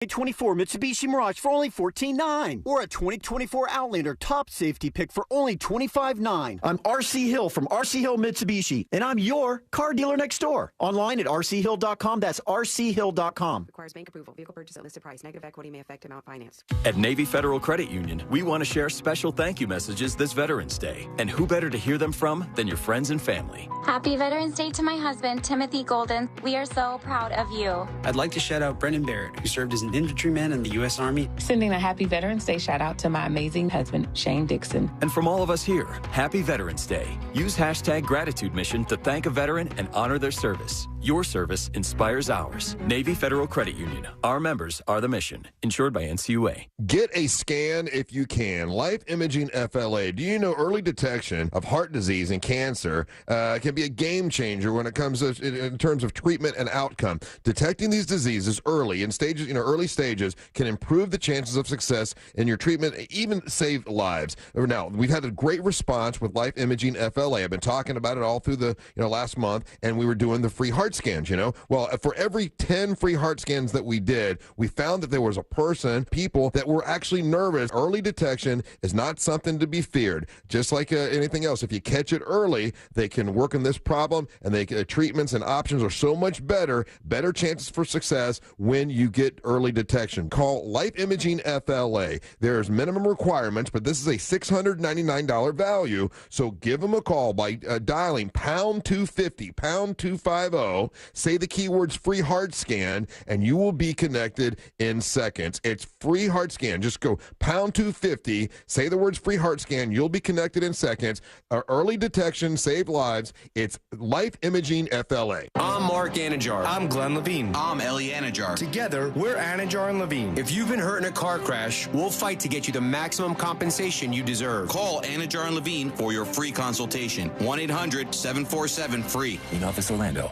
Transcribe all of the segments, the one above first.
2024 Mitsubishi Mirage for only $14,900, or a 2024 Outlander top safety pick for only $25,900. I'm RC Hill from RC Hill Mitsubishi, and I'm your car dealer next door. Online at rchill.com. That's rchill.com. Requires bank approval. Vehicle purchase at listed price. Negative equity may affect amount financed. At Navy Federal Credit Union, we want to share special thank you messages this Veterans Day. And who better to hear them from than your friends and family? Happy Veterans Day to my husband, Timothy Golden. We are so proud of you. I'd like to shout out Brendan Barrett, who served as an infantryman in the U.S. Army. Sending a happy Veterans Day shout out to my amazing husband, Shane Dixon. And from all of us here, happy Veterans Day. Use hashtag Gratitude Mission to thank a veteran and honor their service. Your service inspires ours. Navy Federal Credit Union. Our members are the mission. Insured by NCUA. Get a scan if you can. Life Imaging FLA. Do you know early detection of heart disease and cancer can be a game changer when it comes to, in terms of treatment and outcome? Detecting these diseases early in stages, early stages can improve the chances of success in your treatment, even save lives. Now, we've had a great response with Life Imaging FLA. I've been talking about it all through the last month, and we were doing the free heart scans. Well, for every 10 free heart scans that we did, we found that there was people that were actually nervous. Early detection is not something to be feared. Just like anything else, if you catch it early, they can work on this problem, and treatments and options are so much better chances for success when you get early detection. Call Life Imaging FLA. There's minimum requirements, but this is a $699 value, so give them a call by dialing pound 250, pound 250, say the keywords free heart scan, and you will be connected in seconds. It's free heart scan. Just go pound 250, say the words free heart scan, you'll be connected in seconds. Early detection, save lives. It's Life Imaging FLA. I'm Mark Anajar. I'm Glenn Levine. I'm Ellie Anajar. Together, we're Anajar and Levine. If you've been hurt in a car crash, we'll fight to get you the maximum compensation you deserve. Call Anajar and Levine for your free consultation. 1-800-747-FREE. In Office Orlando.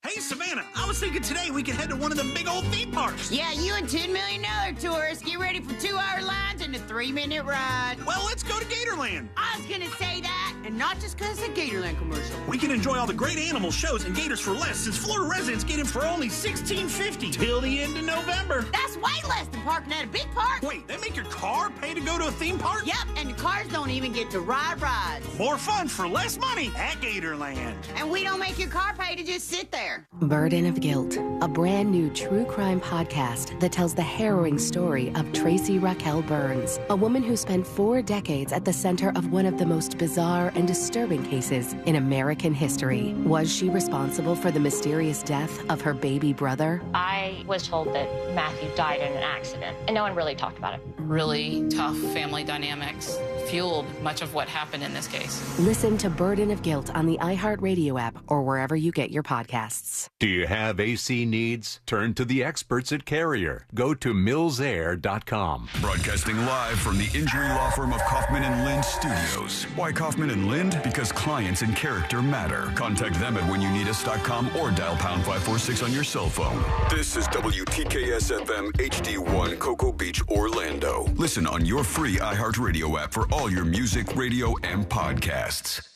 Hey, Savannah, I was thinking today we could head to one of the big old theme parks. Yeah, you and $10 million tourists get ready for 2-hour lines and a 3-minute ride. Well, let's go to Gatorland. I was going to say that, and not just because it's a Gatorland commercial. We can enjoy all the great animal shows and gators for less, since Florida residents get in for only $16.50 till the end of November. That's way less than parking at a big park. Wait, they make your car pay to go to a theme park? Yep, and the cars don't even get to ride rides. More fun for less money at Gatorland. And we don't make your car pay to just sit there. Burden of Guilt, a brand new true crime podcast that tells the harrowing story of Tracy Raquel Burns, a woman who spent 4 decades at the center of one of the most bizarre and disturbing cases in American history. Was she responsible for the mysterious death of her baby brother? I was told that Matthew died in an accident, and no one really talked about it. Really tough family dynamics fueled much of what happened in this case. Listen to Burden of Guilt on the iHeartRadio app or wherever you get your podcasts. Do you have AC needs? Turn to the experts at Carrier. Go to millsair.com. Broadcasting live from the injury law firm of Kaufman and Lind Studios. Why Kaufman and Lind? Because clients and character matter. Contact them at whenyounitus.com or dial pound 546 on your cell phone. This is WTKS FM HD1 Cocoa Beach, Orlando. Listen on your free iHeartRadio app for all your music, radio, and podcasts.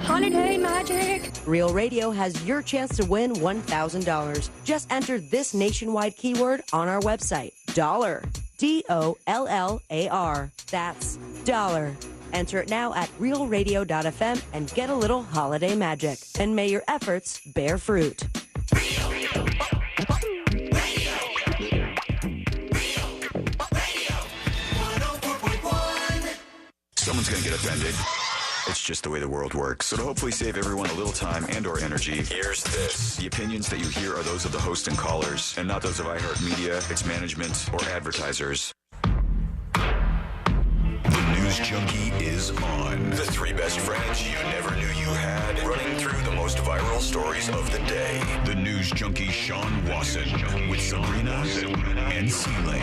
Holiday Magic! Real Radio has your chance to win $1,000. Just enter this nationwide keyword on our website. Dollar. DOLLAR. That's dollar. Enter it now at realradio.fm and get a little holiday magic. And may your efforts bear fruit. Someone's going to get offended. It's just the way the world works. So to hopefully save everyone a little time and or energy, here's this. The opinions that you hear are those of the host and callers, and not those of iHeartMedia, its management, or advertisers. The News Junkie is on. The 3 best friends you never knew you had, running through the most viral stories of the day. The News Junkie Sean Wasson with Sabrina and C-Lane.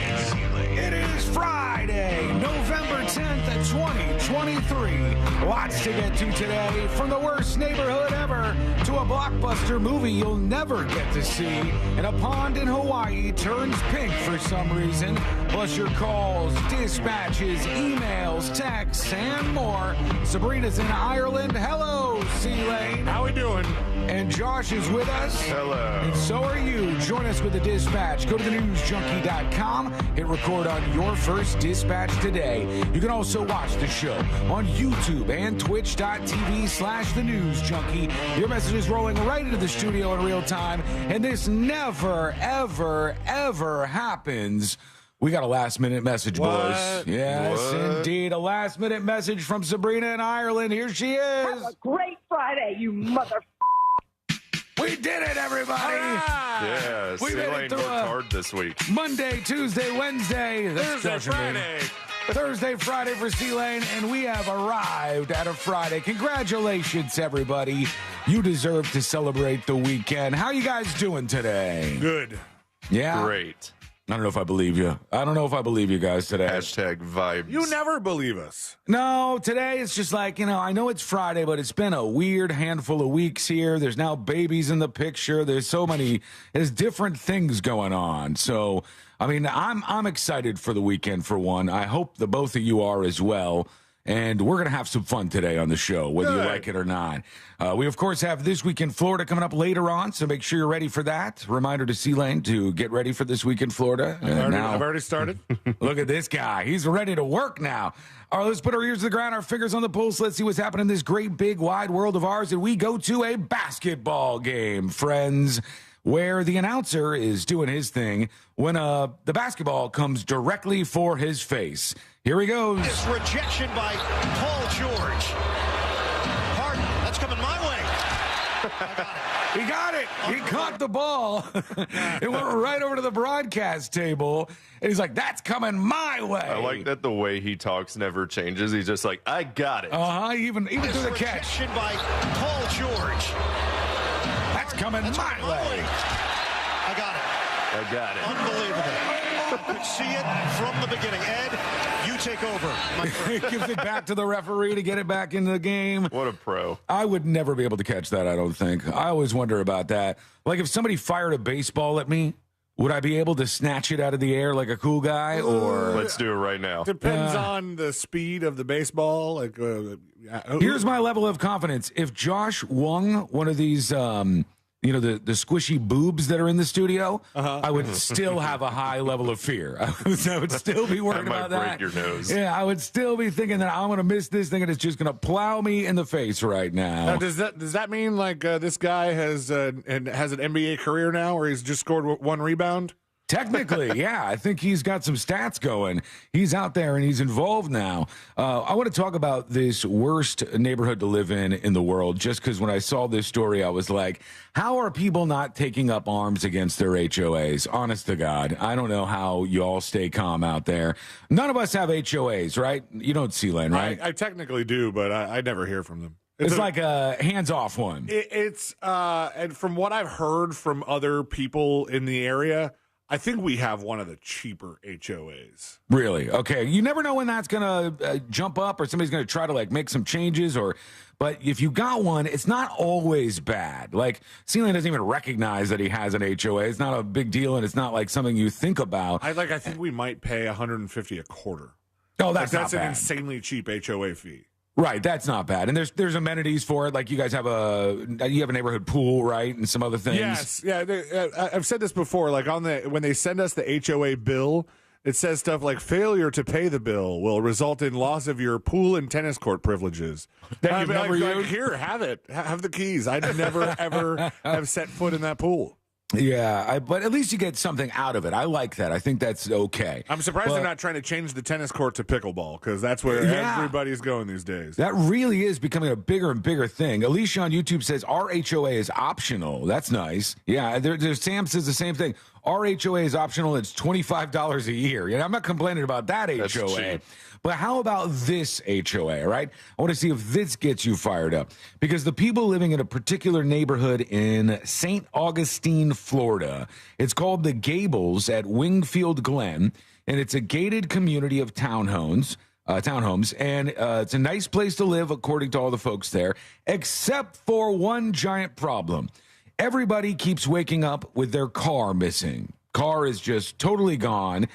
It is Friday, November 10th, 2023. Lots to get to today from the worst worst neighborhood ever to a blockbuster movie you'll never get to see, and a pond in Hawaii turns pink for some reason, plus your calls, dispatches, emails, texts, and more. Sabrina's in Ireland. Hello, C-Lane. How we doing? And Josh is with us. Hello. And so are you. Join us with the Dispatch. Go to thenewsjunkie.com. Hit record on your first Dispatch today. You can also watch the show on YouTube and twitch.tv/thenewsjunkie. Your message is rolling right into the studio in real time. And this never, ever, ever happens. We got a last-minute message, boys. Yes, indeed. A last-minute message from Sabrina in Ireland. Here she is. Have a great Friday, you mother... We did it, everybody! Yes, we made it through worked hard this week. Monday, Tuesday, Wednesday. Thursday, Friday. Thursday, Friday for C-Lane, and we have arrived at a Friday. Congratulations, everybody. You deserve to celebrate the weekend. How you guys doing today? Good. Yeah? Great. I don't know if I believe you. I don't know if I believe you guys today. Hashtag vibes. You never believe us. No, today it's just like, I know it's Friday, but it's been a weird handful of weeks here. There's now babies in the picture. There's different things going on. So, I'm excited for the weekend for one. I hope the both of you are as well. And we're going to have some fun today on the show, whether you like it or not. We, of course, have This Week in Florida coming up later on, so make sure you're ready for that. Reminder to C-Lane to get ready for This Week in Florida. I've already started. Look at this guy. He's ready to work now. All right, let's put our ears to the ground, our fingers on the pulse. Let's see what's happening in this great, big, wide world of ours. And we go to a basketball game, friends, where the announcer is doing his thing when the basketball comes directly for his face. Here he goes. This rejection by Paul George. Harden, that's coming my way. He got it. He caught the ball. It went right over to the broadcast table. And he's like, that's coming my way. I like that the way he talks never changes. He's just like, I got it. Even through the catch. Rejection by Paul George. That's coming my way. I got it. I got it. Unbelievable. Could see it from the beginning. Ed, you take over. He gives it back to the referee to get it back into the game. What a pro. I would never be able to catch that, I don't think. I always wonder about that. Like, if somebody fired a baseball at me, would I be able to snatch it out of the air like a cool guy? Or let's do it right now. Depends on the speed of the baseball. Here's my level of confidence. If Josh won one of these, the squishy boobs that are in the studio, I would still have a high level of fear. I would still be worried about that. Break your nose. Yeah, I would still be thinking that I'm going to miss this thing and it's just going to plow me in the face right now. Now, does that mean like this guy has an NBA career now, where he's just scored one rebound? Technically, yeah. I think he's got some stats going. He's out there and he's involved now. I want to talk about this worst neighborhood to live in the world, just because when I saw this story, I was like, how are people not taking up arms against their HOAs? Honest to God. I don't know how you all stay calm out there. None of us have HOAs, right? You don't, C-Lane, right? I technically do, but I never hear from them. It's like a hands-off one. And from what I've heard from other people in the area, I think we have one of the cheaper HOAs. Really? Okay. You never know when that's going to jump up or somebody's going to try to make some changes but if you got one, it's not always bad. Like, C-Lane doesn't even recognize that he has an HOA. It's not a big deal, and it's not like something you think about. I think we might pay $150 a quarter. Oh, that's not bad. That's an insanely cheap HOA fee. Right, that's not bad. And there's amenities for it. Like, you guys have a neighborhood pool, right, and some other things. Yes, yeah. I've said this before. Like, when they send us the HOA bill, it says stuff like failure to pay the bill will result in loss of your pool and tennis court privileges. That you've never used? Here, have it. Have the keys. I'd never ever have set foot in that pool. Yeah, but at least you get something out of it. I like that. I think that's okay. I'm surprised they're not trying to change the tennis court to pickleball, because that's where everybody's going these days. That really is becoming a bigger and bigger thing. Alicia on YouTube says our HOA is optional. That's nice. Yeah, Sam says the same thing. Our HOA is optional. It's $25 a year. I'm not complaining about that That's HOA. cheap. But how about this HOA, right? I want to see if this gets you fired up. Because the people living in a particular neighborhood in St. Augustine, Florida, it's called the Gables at Wingfield Glen, and it's a gated community of townhomes townhomes, and it's a nice place to live, according to all the folks there, except for one giant problem. Everybody keeps waking up with their car missing. Car is just totally gone,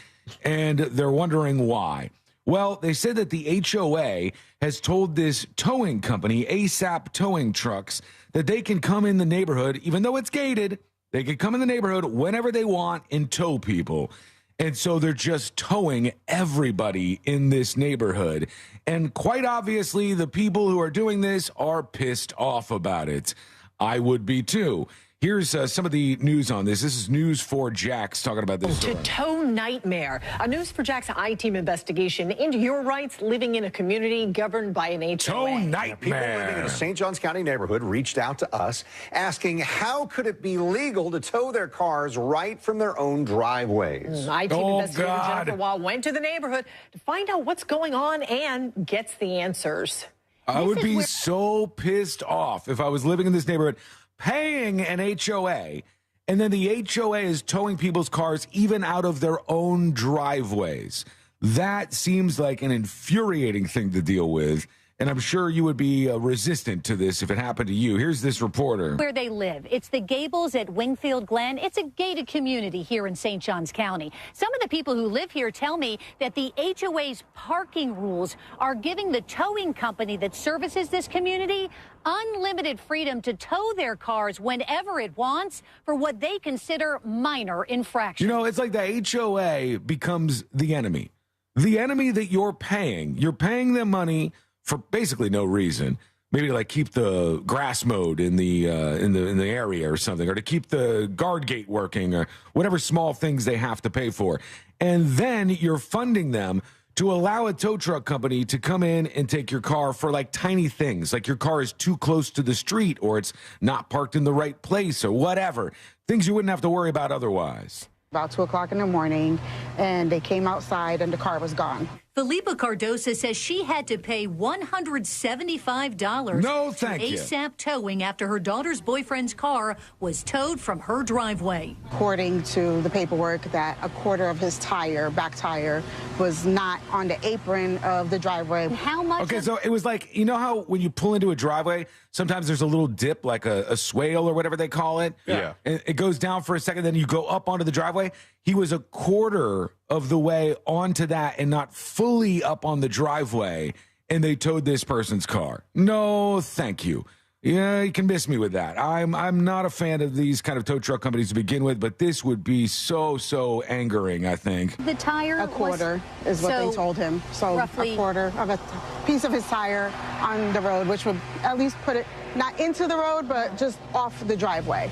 and they're wondering why. Well, they said that the HOA has told this towing company, ASAP Towing Trucks, that they can come in the neighborhood, even though it's gated, they can come in the neighborhood whenever they want and tow people. And so they're just towing everybody in this neighborhood. And quite obviously, the people who are doing this are pissed off about it. I would be too. Here's some of the news on this. This is News4Jax talking about this story. To tow nightmare. A News4Jax I-Team investigation into your rights living in a community governed by an HOA. Tow nightmare. People living in a St. Johns County neighborhood reached out to us asking how could it be legal to tow their cars right from their own driveways. I-Team investigator Jennifer Wall went to the neighborhood to find out what's going on and gets the answers. I would be so pissed off if I was living in this neighborhood, paying an HOA, and then the HOA is towing people's cars even out of their own driveways. That seems like an infuriating thing to deal with, and I'm sure you would be resistant to this if it happened to you. Here's this reporter. Where they live. It's the Gables at Wingfield Glen. It's a gated community here in St. Johns County. Some of the people who live here tell me that the HOA's parking rules are giving the towing company that services this community unlimited freedom to tow their cars whenever it wants for what they consider minor infractions. You know, it's like the HOA becomes the enemy. The enemy that you're paying. You're paying them money for basically no reason, maybe to like keep the grass mowed in the area or something, or to keep the guard gate working, or whatever small things they have to pay for. And then you're funding them to allow a tow truck company to come in and take your car for like tiny things, like your car is too close to the street, or it's not parked in the right place, or whatever, things you wouldn't have to worry about otherwise. About 2 o'clock in the morning, and they came outside and the car was gone. Felipa Cardosa says she had to pay $175 no, thank to you. ASAP Towing after her daughter's boyfriend's car was towed from her driveway. According to the paperwork, that a quarter of his tire, back tire, was not on the apron of the driveway. How much? Okay, so it was like, you know how when you pull into a driveway, sometimes there's a little dip, like a swale or whatever they call it? Yeah. And it goes down for a second, then you go up onto the driveway. He was a quarter of the way onto that and not fully up on the driveway, and they towed this person's car. No, thank you. Yeah, you can miss me with that. I'm not a fan of these kind of tow truck companies to begin with, but this would be so angering, I think. The tire a quarter is what they told him. So roughly a quarter of a piece of his tire on the road, which would at least put it not into the road, but just off the driveway.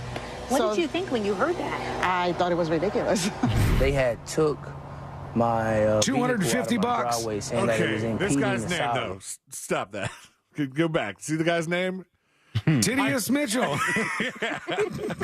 What did you think when you heard that? I thought it was ridiculous. They had took my $250. Saying that it was impeding this guy's the name, sidewalk. though. Stop that. Go back. See the guy's name? Tidius Mitchell.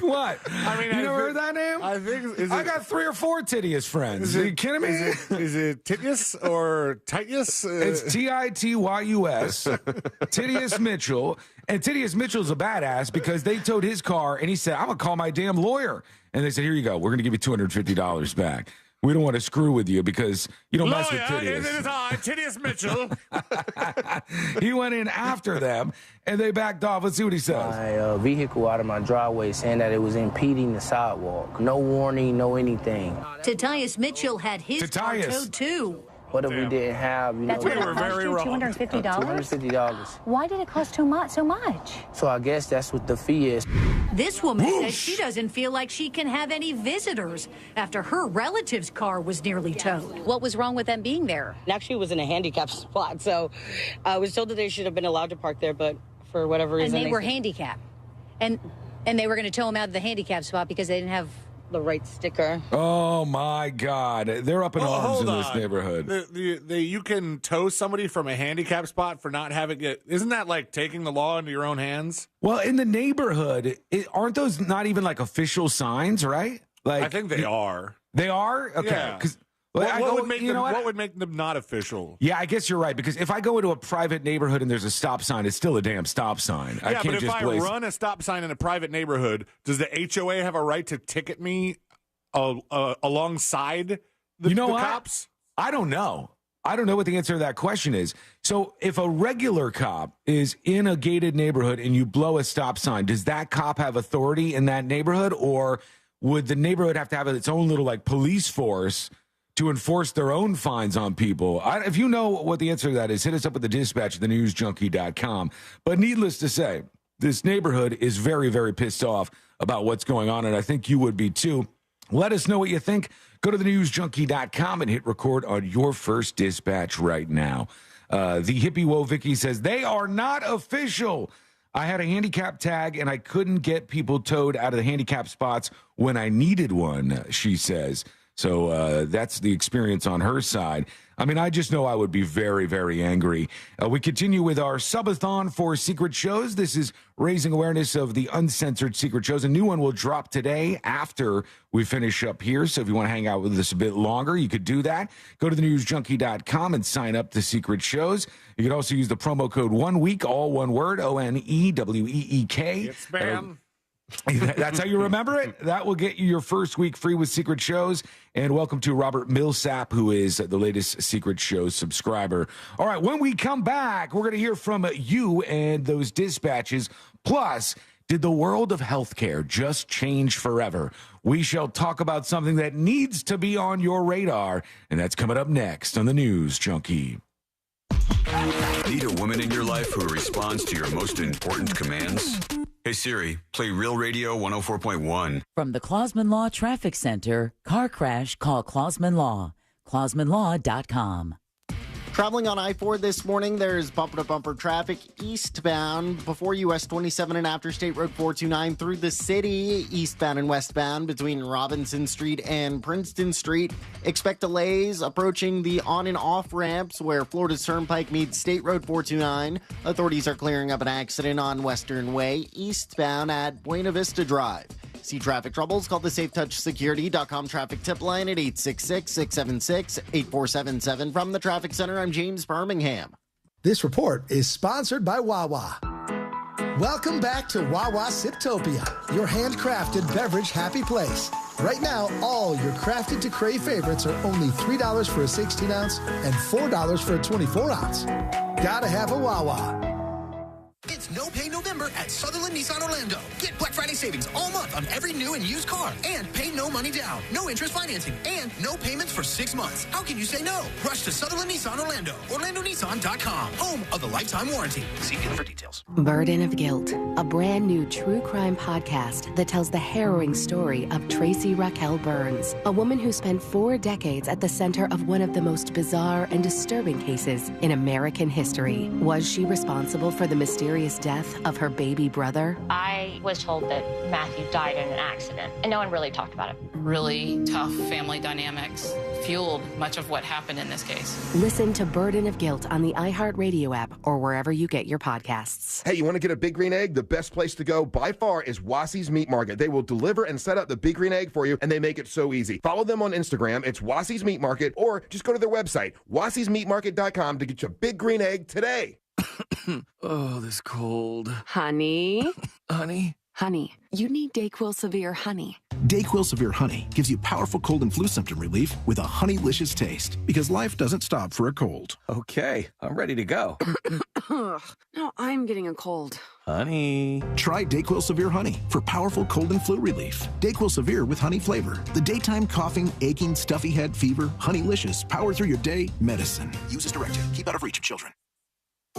What? I mean, you never heard that name? I think I got 3 or 4 Tidius friends. Are you kidding me? Is it Titius or Titius? It's Tityus. Tidius Mitchell. And Tidius Mitchell's a badass because they towed his car and he said, I'm going to call my damn lawyer. And they said, here you go. We're going to give you $250 back. We don't want to screw with you because you don't mess with Tidius. It is I, Tidius Mitchell. He went in after them, and they backed off. Let's see what he says. My vehicle out of my driveway saying that it was impeding the sidewalk. No warning, no anything. Tityus Mitchell had his car towed too. What if we didn't have, you That's know... what it cost you, $250? $250. Why did it cost so much? So I guess that's what the fee is. This woman says she doesn't feel like she can have any visitors after her relative's car was nearly towed. What was wrong with them being there? Actually, it was in a handicapped spot, so I was told that they should have been allowed to park there, but for whatever reason... And they were handicapped. And they were going to tow them out of the handicapped spot because they didn't have the right sticker. Oh, my God. They're up in arms in this neighborhood. You can tow somebody from a handicap spot for not having it. Isn't that like taking the law into your own hands? Well, in the neighborhood, aren't those not even like official signs, right? Like I think they are. They are? Okay. Yeah. What would make them not official? Yeah, I guess you're right, because if I go into a private neighborhood and there's a stop sign, it's still a damn stop sign. Yeah, but if I run a stop sign in a private neighborhood, does the HOA have a right to ticket me alongside the cops? I don't know. I don't know what the answer to that question is. So if a regular cop is in a gated neighborhood and you blow a stop sign, does that cop have authority in that neighborhood, or would the neighborhood have to have its own little like police force to enforce their own fines on people? If you know what the answer to that is, hit us up at the dispatch at thenewsjunkie.com. But needless to say, this neighborhood is very, very pissed off about what's going on, and I think you would be too. Let us know what you think. Go to thenewsjunkie.com and hit record on your first dispatch right now. The hippie Woe Vicky says, they are not official. I had a handicap tag, and I couldn't get people towed out of the handicap spots when I needed one, she says. So that's the experience on her side. I mean, I just know I would be very, very angry. We continue with our subathon for secret shows. This is raising awareness of the uncensored secret shows. A new one will drop today after we finish up here. So if you want to hang out with us a bit longer, you could do that. Go to thenewsjunkie.com and sign up to secret shows. You could also use the promo code ONEWEEK, all one word, ONEWEEK. It's spam. That's how you remember it. That will get you your first week free with secret shows. And welcome to Robert Millsap, who is the latest secret show subscriber. All right, when we come back, we're going to hear from you and those dispatches. Plus, did the world of healthcare just change forever? We shall talk about something that needs to be on your radar, and that's coming up next on the News Junkie. Need a woman in your life who responds to your most important commands? Hey Siri, play Real Radio 104.1. From the Clausman Law Traffic Center, car crash, call Clausman Law. ClausmanLaw.com. Traveling on I-4 this morning, there's bumper-to-bumper traffic eastbound before US 27 and after State Road 429 through the city, eastbound and westbound between Robinson Street and Princeton Street. Expect delays approaching the on and off ramps where Florida's Turnpike meets State Road 429. Authorities are clearing up an accident on Western Way, eastbound at Buena Vista Drive. See traffic troubles? Call the SafeTouchSecurity.com traffic tip line at 866-676-8477. From the Traffic Center, I'm James Birmingham. This report is sponsored by Wawa. Welcome back to Wawa Siptopia, your handcrafted beverage happy place. Right now, all your crafted to crave favorites are only $3 for a 16-ounce and $4 for a 24-ounce. Gotta have a Wawa. It's No Pay November at Sutherland Nissan Orlando. Get Black Friday savings all month on every new and used car. And pay no money down, no interest financing, and no payments for 6 months. How can you say no? Rush to Sutherland Nissan Orlando, OrlandoNissan.com, home of the lifetime warranty. See dealer for details. Burden of Guilt, a brand new true crime podcast that tells the harrowing story of Tracy Raquel Burns, a woman who spent 4 decades at the center of one of the most bizarre and disturbing cases in American history. Was she responsible for the mysterious death of her baby brother? I was told that Matthew died in an accident, and no one really talked about it. Really tough family dynamics fueled much of what happened in this case. Listen to Burden of Guilt on the iHeartRadio app or wherever you get your podcasts. Hey, you want to get a Big Green Egg? The best place to go by far is Wassie's Meat Market. They will deliver and set up the Big Green Egg for you, and they make it so easy. Follow them on Instagram. It's Wassie's Meat Market, or just go to their website, wassiesmeatmarket.com, to get your Big Green Egg today. Oh, this cold. Honey? Honey? Honey, you need DayQuil Severe Honey. DayQuil Severe Honey gives you powerful cold and flu symptom relief with a honeylicious taste, because life doesn't stop for a cold. Okay, I'm ready to go. No, I'm getting a cold. Honey. Try DayQuil Severe Honey for powerful cold and flu relief. DayQuil Severe with honey flavor. The daytime coughing, aching, stuffy head, fever, honeylicious, power through your day medicine. Use as directed. Keep out of reach of children.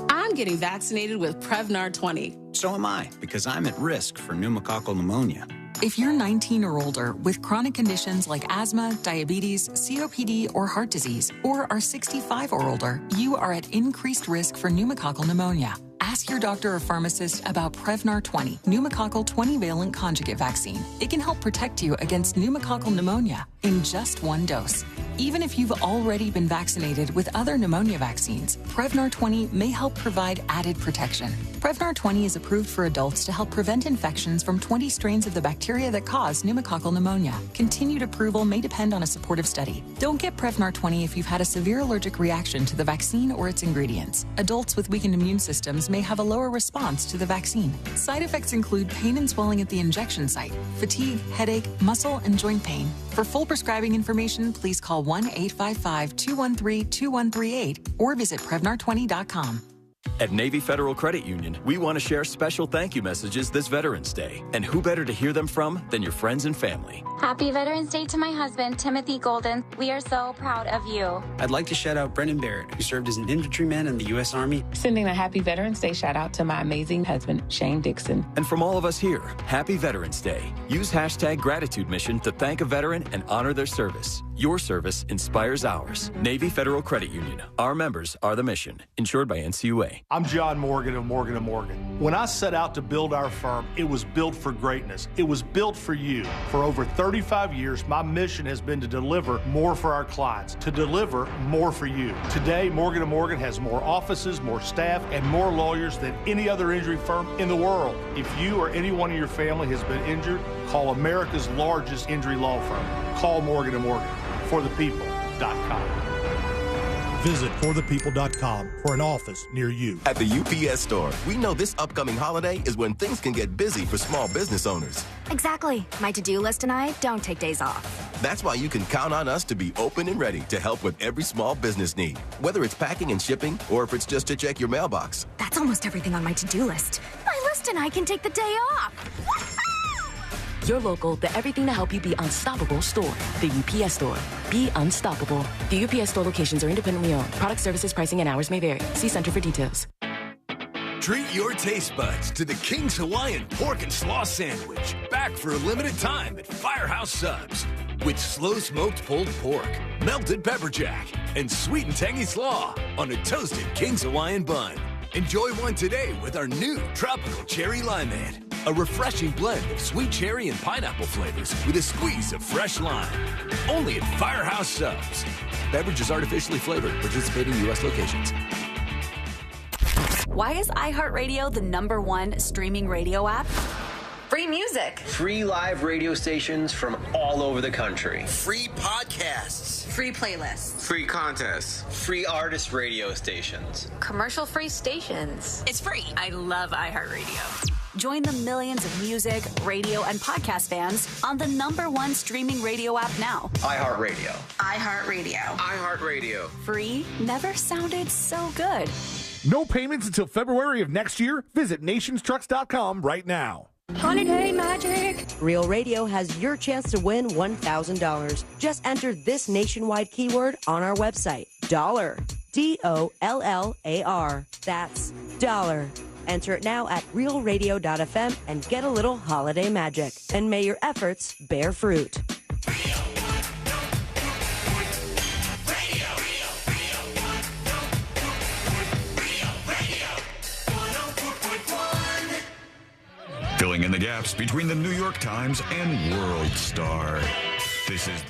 I'm getting vaccinated with Prevnar 20. So am I, because I'm at risk for pneumococcal pneumonia. If you're 19 or older with chronic conditions like asthma, diabetes, COPD, or heart disease, or are 65 or older, you are at increased risk for pneumococcal pneumonia. Ask your doctor or pharmacist about Prevnar 20, pneumococcal 20-valent conjugate vaccine. It can help protect you against pneumococcal pneumonia in just 1 dose. Even if you've already been vaccinated with other pneumonia vaccines, Prevnar 20 may help provide added protection. Prevnar 20 is approved for adults to help prevent infections from 20 strains of the bacteria that cause pneumococcal pneumonia. Continued approval may depend on a supportive study. Don't get Prevnar 20 if you've had a severe allergic reaction to the vaccine or its ingredients. Adults with weakened immune systems may have a lower response to the vaccine. Side effects include pain and swelling at the injection site, fatigue, headache, muscle and joint pain, For full prescribing information, please call 1-855-213-2138 or visit Prevnar20.com. At Navy Federal Credit Union, we want to share special thank you messages this Veterans Day. And who better to hear them from than your friends and family? Happy Veterans Day to my husband, Timothy Golden. We are so proud of you. I'd like to shout out Brendan Barrett, who served as an infantryman in the U.S. Army. Sending a happy Veterans Day shout out to my amazing husband, Shane Dixon. And from all of us here, happy Veterans Day. Use hashtag Gratitude Mission to thank a veteran and honor their service. Your service inspires ours. Navy Federal Credit Union. Our members are the mission. Insured by NCUA. I'm John Morgan of Morgan & Morgan. When I set out to build our firm, it was built for greatness. It was built for you. For over 35 years, my mission has been to deliver more for our clients, to deliver more for you. Today, Morgan & Morgan has more offices, more staff, and more lawyers than any other injury firm in the world. If you or anyone in your family has been injured, call America's largest injury law firm. Call Morgan & Morgan. ForThePeople.com. Visit forthepeople.com for an office near you. At the UPS Store, we know this upcoming holiday is when things can get busy for small business owners. Exactly. My to-do list and I don't take days off. That's why you can count on us to be open and ready to help with every small business need, whether it's packing and shipping or if it's just to check your mailbox. That's almost everything on my to-do list. My list and I can take the day off. Your local, the everything to help you be unstoppable store. The UPS Store. Be unstoppable. The UPS Store locations are independently owned. Product services, pricing, and hours may vary. See Center for details. Treat your taste buds to the King's Hawaiian Pork and Slaw Sandwich. Back for a limited time at Firehouse Subs. With slow-smoked pulled pork, melted pepper jack, and sweet and tangy slaw on a toasted King's Hawaiian bun. Enjoy one today with our new Tropical Cherry Limeade. A refreshing blend of sweet cherry and pineapple flavors with a squeeze of fresh lime. Only at Firehouse Subs. Beverages artificially flavored. Participating U.S. locations. Why is iHeartRadio the #1 streaming radio app? Free music. Free live radio stations from all over the country. Free podcasts. Free playlists. Free contests. Free artist radio stations. Commercial-free stations. It's free. I love iHeartRadio. Join the millions of music, radio, and podcast fans on the #1 streaming radio app now. iHeartRadio. iHeartRadio. iHeartRadio. Free never sounded so good. No payments until February of next year. Visit nationstrucks.com right now. Holiday magic. Real Radio has your chance to win $1,000. Just enter this nationwide keyword on our website. Dollar. DOLLAR. That's dollar. Enter it now at realradio.fm and get a little holiday magic. And may your efforts bear fruit. Filling in the gaps between the New York Times and World Star. This is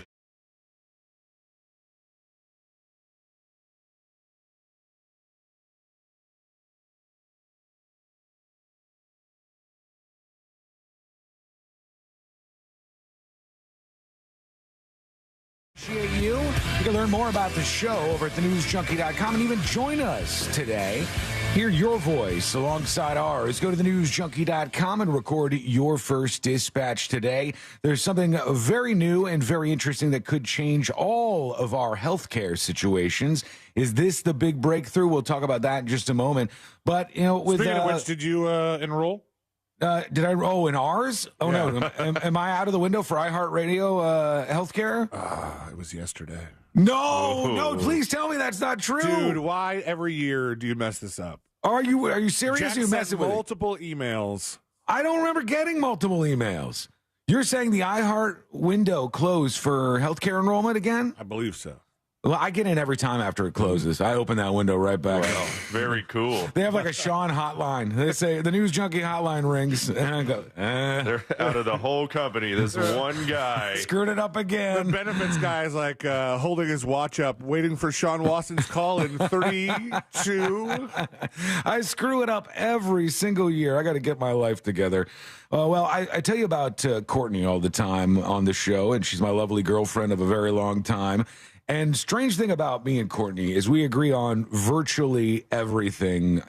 Appreciate you. You can learn more about the show over at thenewsjunkie.com and even join us today. Hear your voice alongside ours. Go to thenewsjunkie.com and record your first dispatch today. There's something very new and very interesting that could change all of our healthcare situations. Is this the big breakthrough? We'll talk about that in just a moment. But, you know, with Speaking of which, did you enroll? Did I? Oh, in ours? Oh, yeah. No. Am I out of the window for iHeartRadio healthcare? It was yesterday. No, please tell me that's not true. Dude, why every year do you mess this up? Are you serious? Jack You messing with multiple emails. I don't remember getting multiple emails. You're saying the iHeart window closed for healthcare enrollment again? I believe so. Well, I get in every time after it closes. I open that window right back. Wow, very cool. They have like a Sean hotline. They say the News Junkie hotline rings, and I go, They're out of the whole company. This one guy screwed it up again. The benefits guy is like holding his watch up, waiting for Sean Watson's call in 32. I screw it up every single year. I got to get my life together. Well, I tell you about Courtney all the time on the show, and she's my lovely girlfriend of a very long time. And strange thing about me and Courtney is we agree on virtually everything.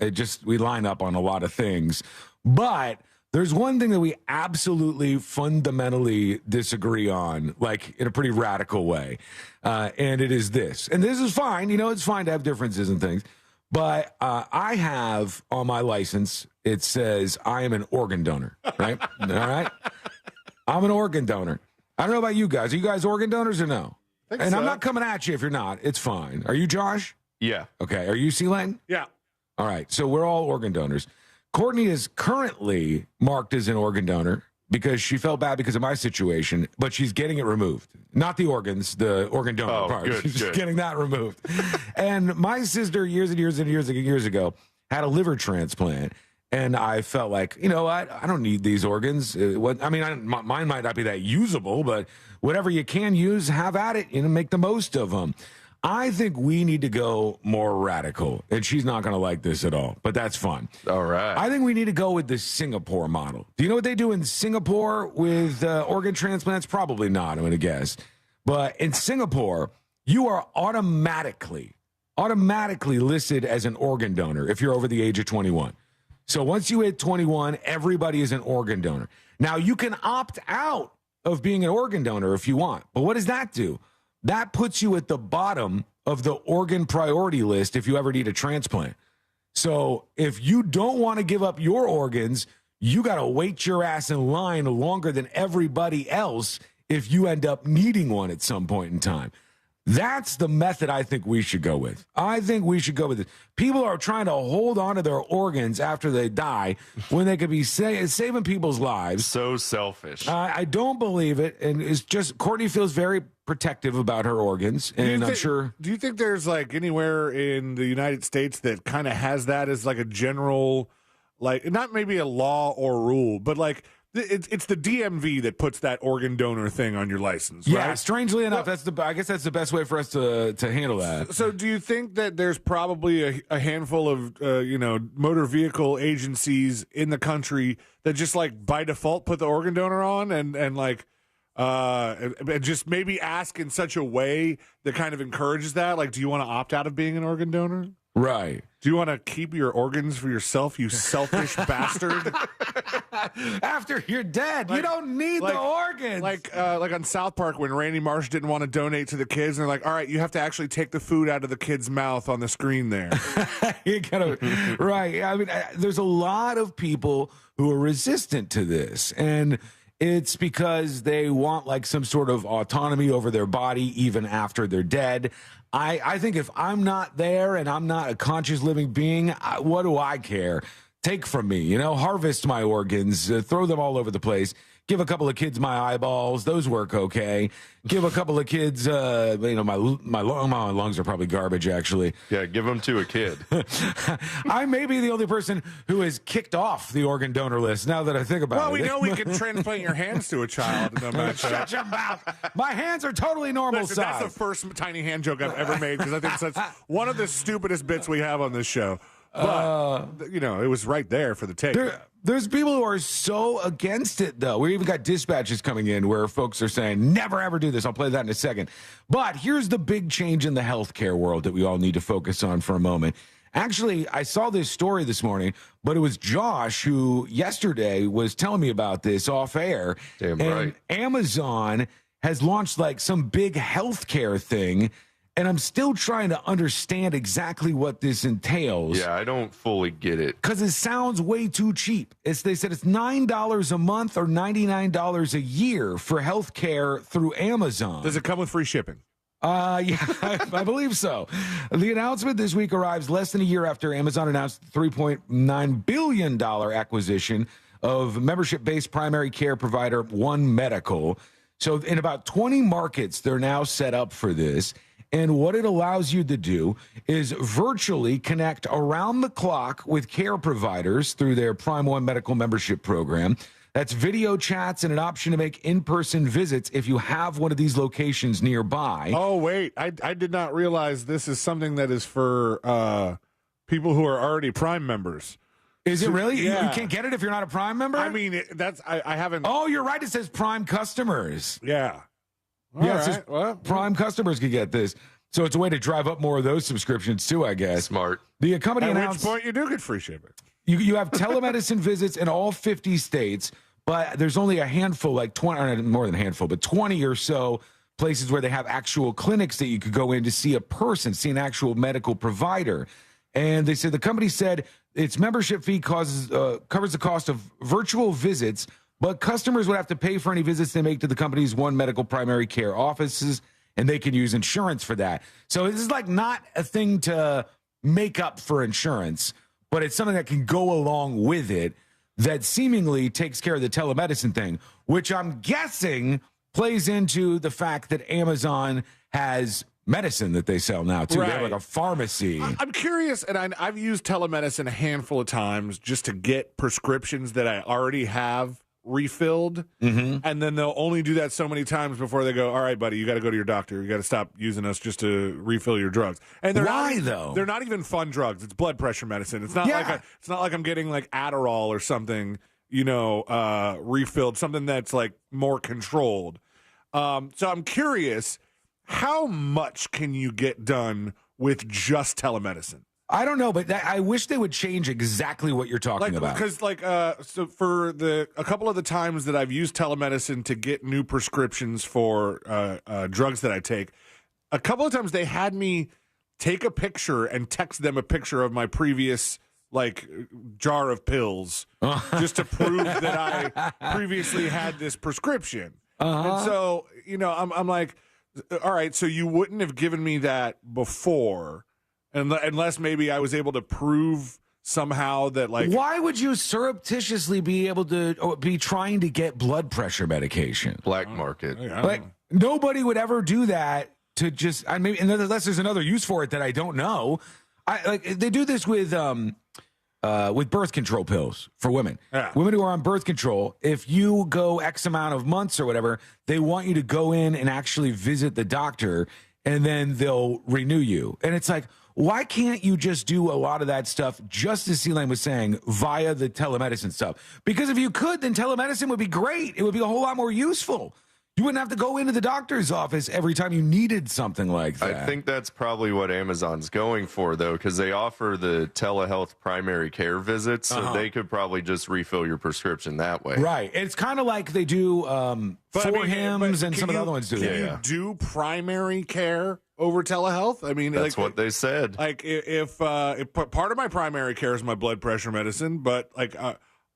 We line up on a lot of things. But There's one thing that we absolutely fundamentally disagree on, like in a pretty radical way, and it is this. And this is fine. It's fine to have differences and things. But I have on my license, it says I am an organ donor, right? All right? I'm an organ donor. I don't know about you guys. Are you guys organ donors or no? And so. I'm not coming at you if you're not. It's fine. Are you, Josh? Yeah. Okay. Are you, C-Lane? Yeah. All right. So we're all organ donors. Courtney is currently marked as an organ donor because she felt bad because of my situation, but she's getting it removed. Not the organs, the organ donor part. Good, she's good. getting that removed. And my sister, years ago, had a liver transplant. And I felt like, you know what? I don't need these organs. Mine might not be that usable, but whatever you can use, have at it, make the most of them. I think we need to go more radical, and she's not going to like this at all, but that's fun. All right. I think we need to go with the Singapore model. Do you know what they do in Singapore with organ transplants? Probably not, I'm going to guess. But in Singapore, you are automatically listed as an organ donor if you're over the age of 21. So once you hit 21, everybody is an organ donor. Now, you can opt out of being an organ donor if you want, but what does that do? That puts you at the bottom of the organ priority list if you ever need a transplant. So if you don't want to give up your organs, you got to wait your ass in line longer than everybody else if you end up needing one at some point in time. That's the method I think we should go with. I think we should go with it. People are trying to hold on to their organs after they die when they could be saving people's lives. So selfish. I don't believe it. And it's just, Courtney feels very protective about her organs. And I'm sure. Do you think there's like anywhere in the United States that kind of has that as like a general, like, not maybe a law or rule, but like, it's the DMV that puts that organ donor thing on your license, right? Yeah, strangely enough, I guess that's the best way for us to handle that. So do you think that there's probably a handful of, motor vehicle agencies in the country that just like by default put the organ donor on and just maybe ask in such a way that kind of encourages that? Like, do you want to opt out of being an organ donor? Right. Do you want to keep your organs for yourself, you selfish bastard? After you're dead, you don't need the organs. Like on South Park when Randy Marsh didn't want to donate to the kids, and they're like, all right, you have to actually take the food out of the kid's mouth on the screen there. You gotta, right. I mean, there's a lot of people who are resistant to this, and it's because they want like some sort of autonomy over their body even after they're dead. I think if I'm not there and I'm not a conscious living being, what do I care? Take from me, harvest my organs, throw them all over the place. Give a couple of kids my eyeballs; those work okay. Give a couple of kids, my lungs are probably garbage. Actually, yeah, give them to a kid. I may be the only person who has kicked off the organ donor list. Now that I think about it, well, we know we can transplant your hands to a child. Shut your mouth! My hands are totally normal size. That's the first tiny hand joke I've ever made because I think that's one of the stupidest bits we have on this show. But it was right there for the take. There's people who are so against it, though. We even got dispatches coming in where folks are saying, never, ever do this. I'll play that in a second. But here's the big change in the healthcare world that we all need to focus on for a moment. Actually, I saw this story this morning, but it was Josh who yesterday was telling me about this off air. Damn and right. Amazon has launched like some big healthcare thing. And I'm still trying to understand exactly what this entails. Yeah, I don't fully get it. Because it sounds way too cheap. They said it's $9 a month or $99 a year for health care through Amazon. Does it come with free shipping? Yeah, I believe so. The announcement this week arrives less than a year after Amazon announced the $3.9 billion acquisition of membership-based primary care provider One Medical. So in about 20 markets, they're now set up for this. And what it allows you to do is virtually connect around the clock with care providers through their Prime One Medical membership program. That's video chats and an option to make in-person visits if you have one of these locations nearby. Oh, wait. I did not realize this is something that is for people who are already Prime members. Is it really? Yeah. You can't get it if you're not a Prime member? I mean, I haven't. Oh, you're right. It says Prime customers. Yeah. Prime customers could get this. So it's a way to drive up more of those subscriptions, too, I guess. Smart. The company announced... At which point you do get free shipping. You have telemedicine visits in all 50 states, but there's only a handful, like 20, or more than a handful, but 20 or so places where they have actual clinics that you could go in to see a person, see an actual medical provider. And they said the company said its membership fee covers the cost of virtual visits, but customers would have to pay for any visits they make to the company's one medical primary care offices, and they can use insurance for that. So this is like not a thing to make up for insurance, but it's something that can go along with it that seemingly takes care of the telemedicine thing, which I'm guessing plays into the fact that Amazon has medicine that they sell now, too. Right. They have like a pharmacy. I'm curious, and I've used telemedicine a handful of times just to get prescriptions that I already have refilled, and then they'll only do that so many times before they go, all right, buddy, you got to go to your doctor. You got to stop using us just to refill your drugs. And they're not even fun drugs. It's blood pressure medicine. It's not like I'm getting like Adderall or something, refilled, something that's like more controlled. So I'm curious, how much can you get done with just telemedicine? I don't know, but I wish they would change exactly what you're talking about. Because, so for a couple of the times that I've used telemedicine to get new prescriptions for drugs that I take, a couple of times they had me take a picture and text them a picture of my previous jar of pills just to prove that I previously had this prescription. And so, I'm like, all right, so you wouldn't have given me that before. Unless maybe I was able to prove somehow that, why would you surreptitiously be able to be trying to get blood pressure medication? Black market. Nobody would ever do that to just, unless there's another use for it that I don't know. They do this with birth control pills for women. Yeah. Women who are on birth control, if you go X amount of months or whatever, they want you to go in and actually visit the doctor, and then they'll renew you. And it's like, why can't you just do a lot of that stuff, just as C-Lane was saying, via the telemedicine stuff? Because if you could, then telemedicine would be great. It would be a whole lot more useful. You wouldn't have to go into the doctor's office every time you needed something like that. I think that's probably what Amazon's going for, though, because they offer the telehealth primary care visits, so they could probably just refill your prescription that way. Right. It's kind of like they do for Hims and some of the other ones do. Can you do primary care over telehealth? I mean, that's what they said. If part of my primary care is my blood pressure medicine, but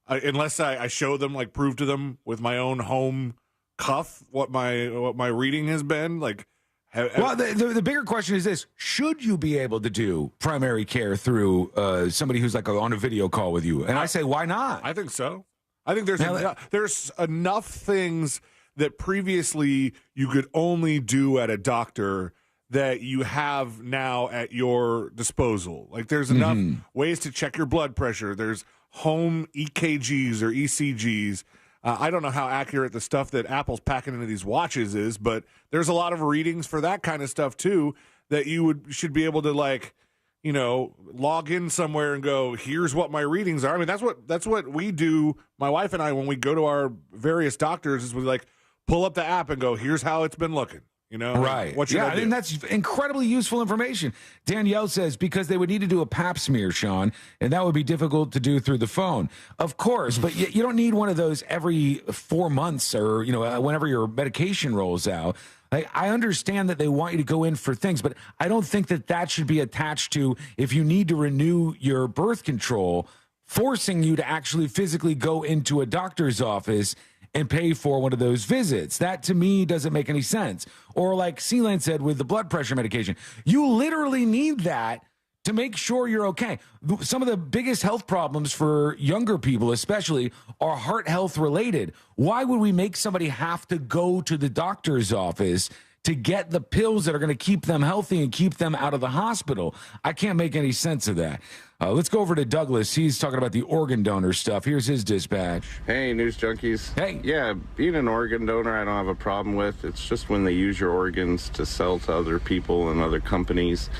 unless I show them, prove to them with my own home cuff what my reading has been, well, the bigger question is this: should you be able to do primary care through somebody who's on a video call with you? And I say, why not? I think so. I think there's enough things that previously you could only do at a doctor that you have now at your disposal. There's enough ways to check your blood pressure. There's home EKGs or ECGs. I don't know how accurate the stuff that Apple's packing into these watches is, but there's a lot of readings for that kind of stuff too that you should be able to log in somewhere and go, here's what my readings are. I mean, that's what we do, my wife and I, when we go to our various doctors, is we pull up the app and go, here's how it's been looking. Right. What should I do? And that's incredibly useful information. Danielle says, because they would need to do a pap smear, Sean, and that would be difficult to do through the phone. Of course, but you don't need one of those every 4 months or, whenever your medication rolls out. I understand that they want you to go in for things, but I don't think that should be attached to if you need to renew your birth control, forcing you to actually physically go into a doctor's office and pay for one of those visits. That, to me, doesn't make any sense. Or like C-Lane said with the blood pressure medication, you literally need that to make sure you're okay. Some of the biggest health problems for younger people especially are heart health related. Why would we make somebody have to go to the doctor's office to get the pills that are going to keep them healthy and keep them out of the hospital? I can't make any sense of that. Let's go over to Douglas. He's talking about the organ donor stuff. Here's his dispatch. Hey, News Junkies. Hey. Yeah, being an organ donor, I don't have a problem with. It's just when they use your organs to sell to other people and other companies,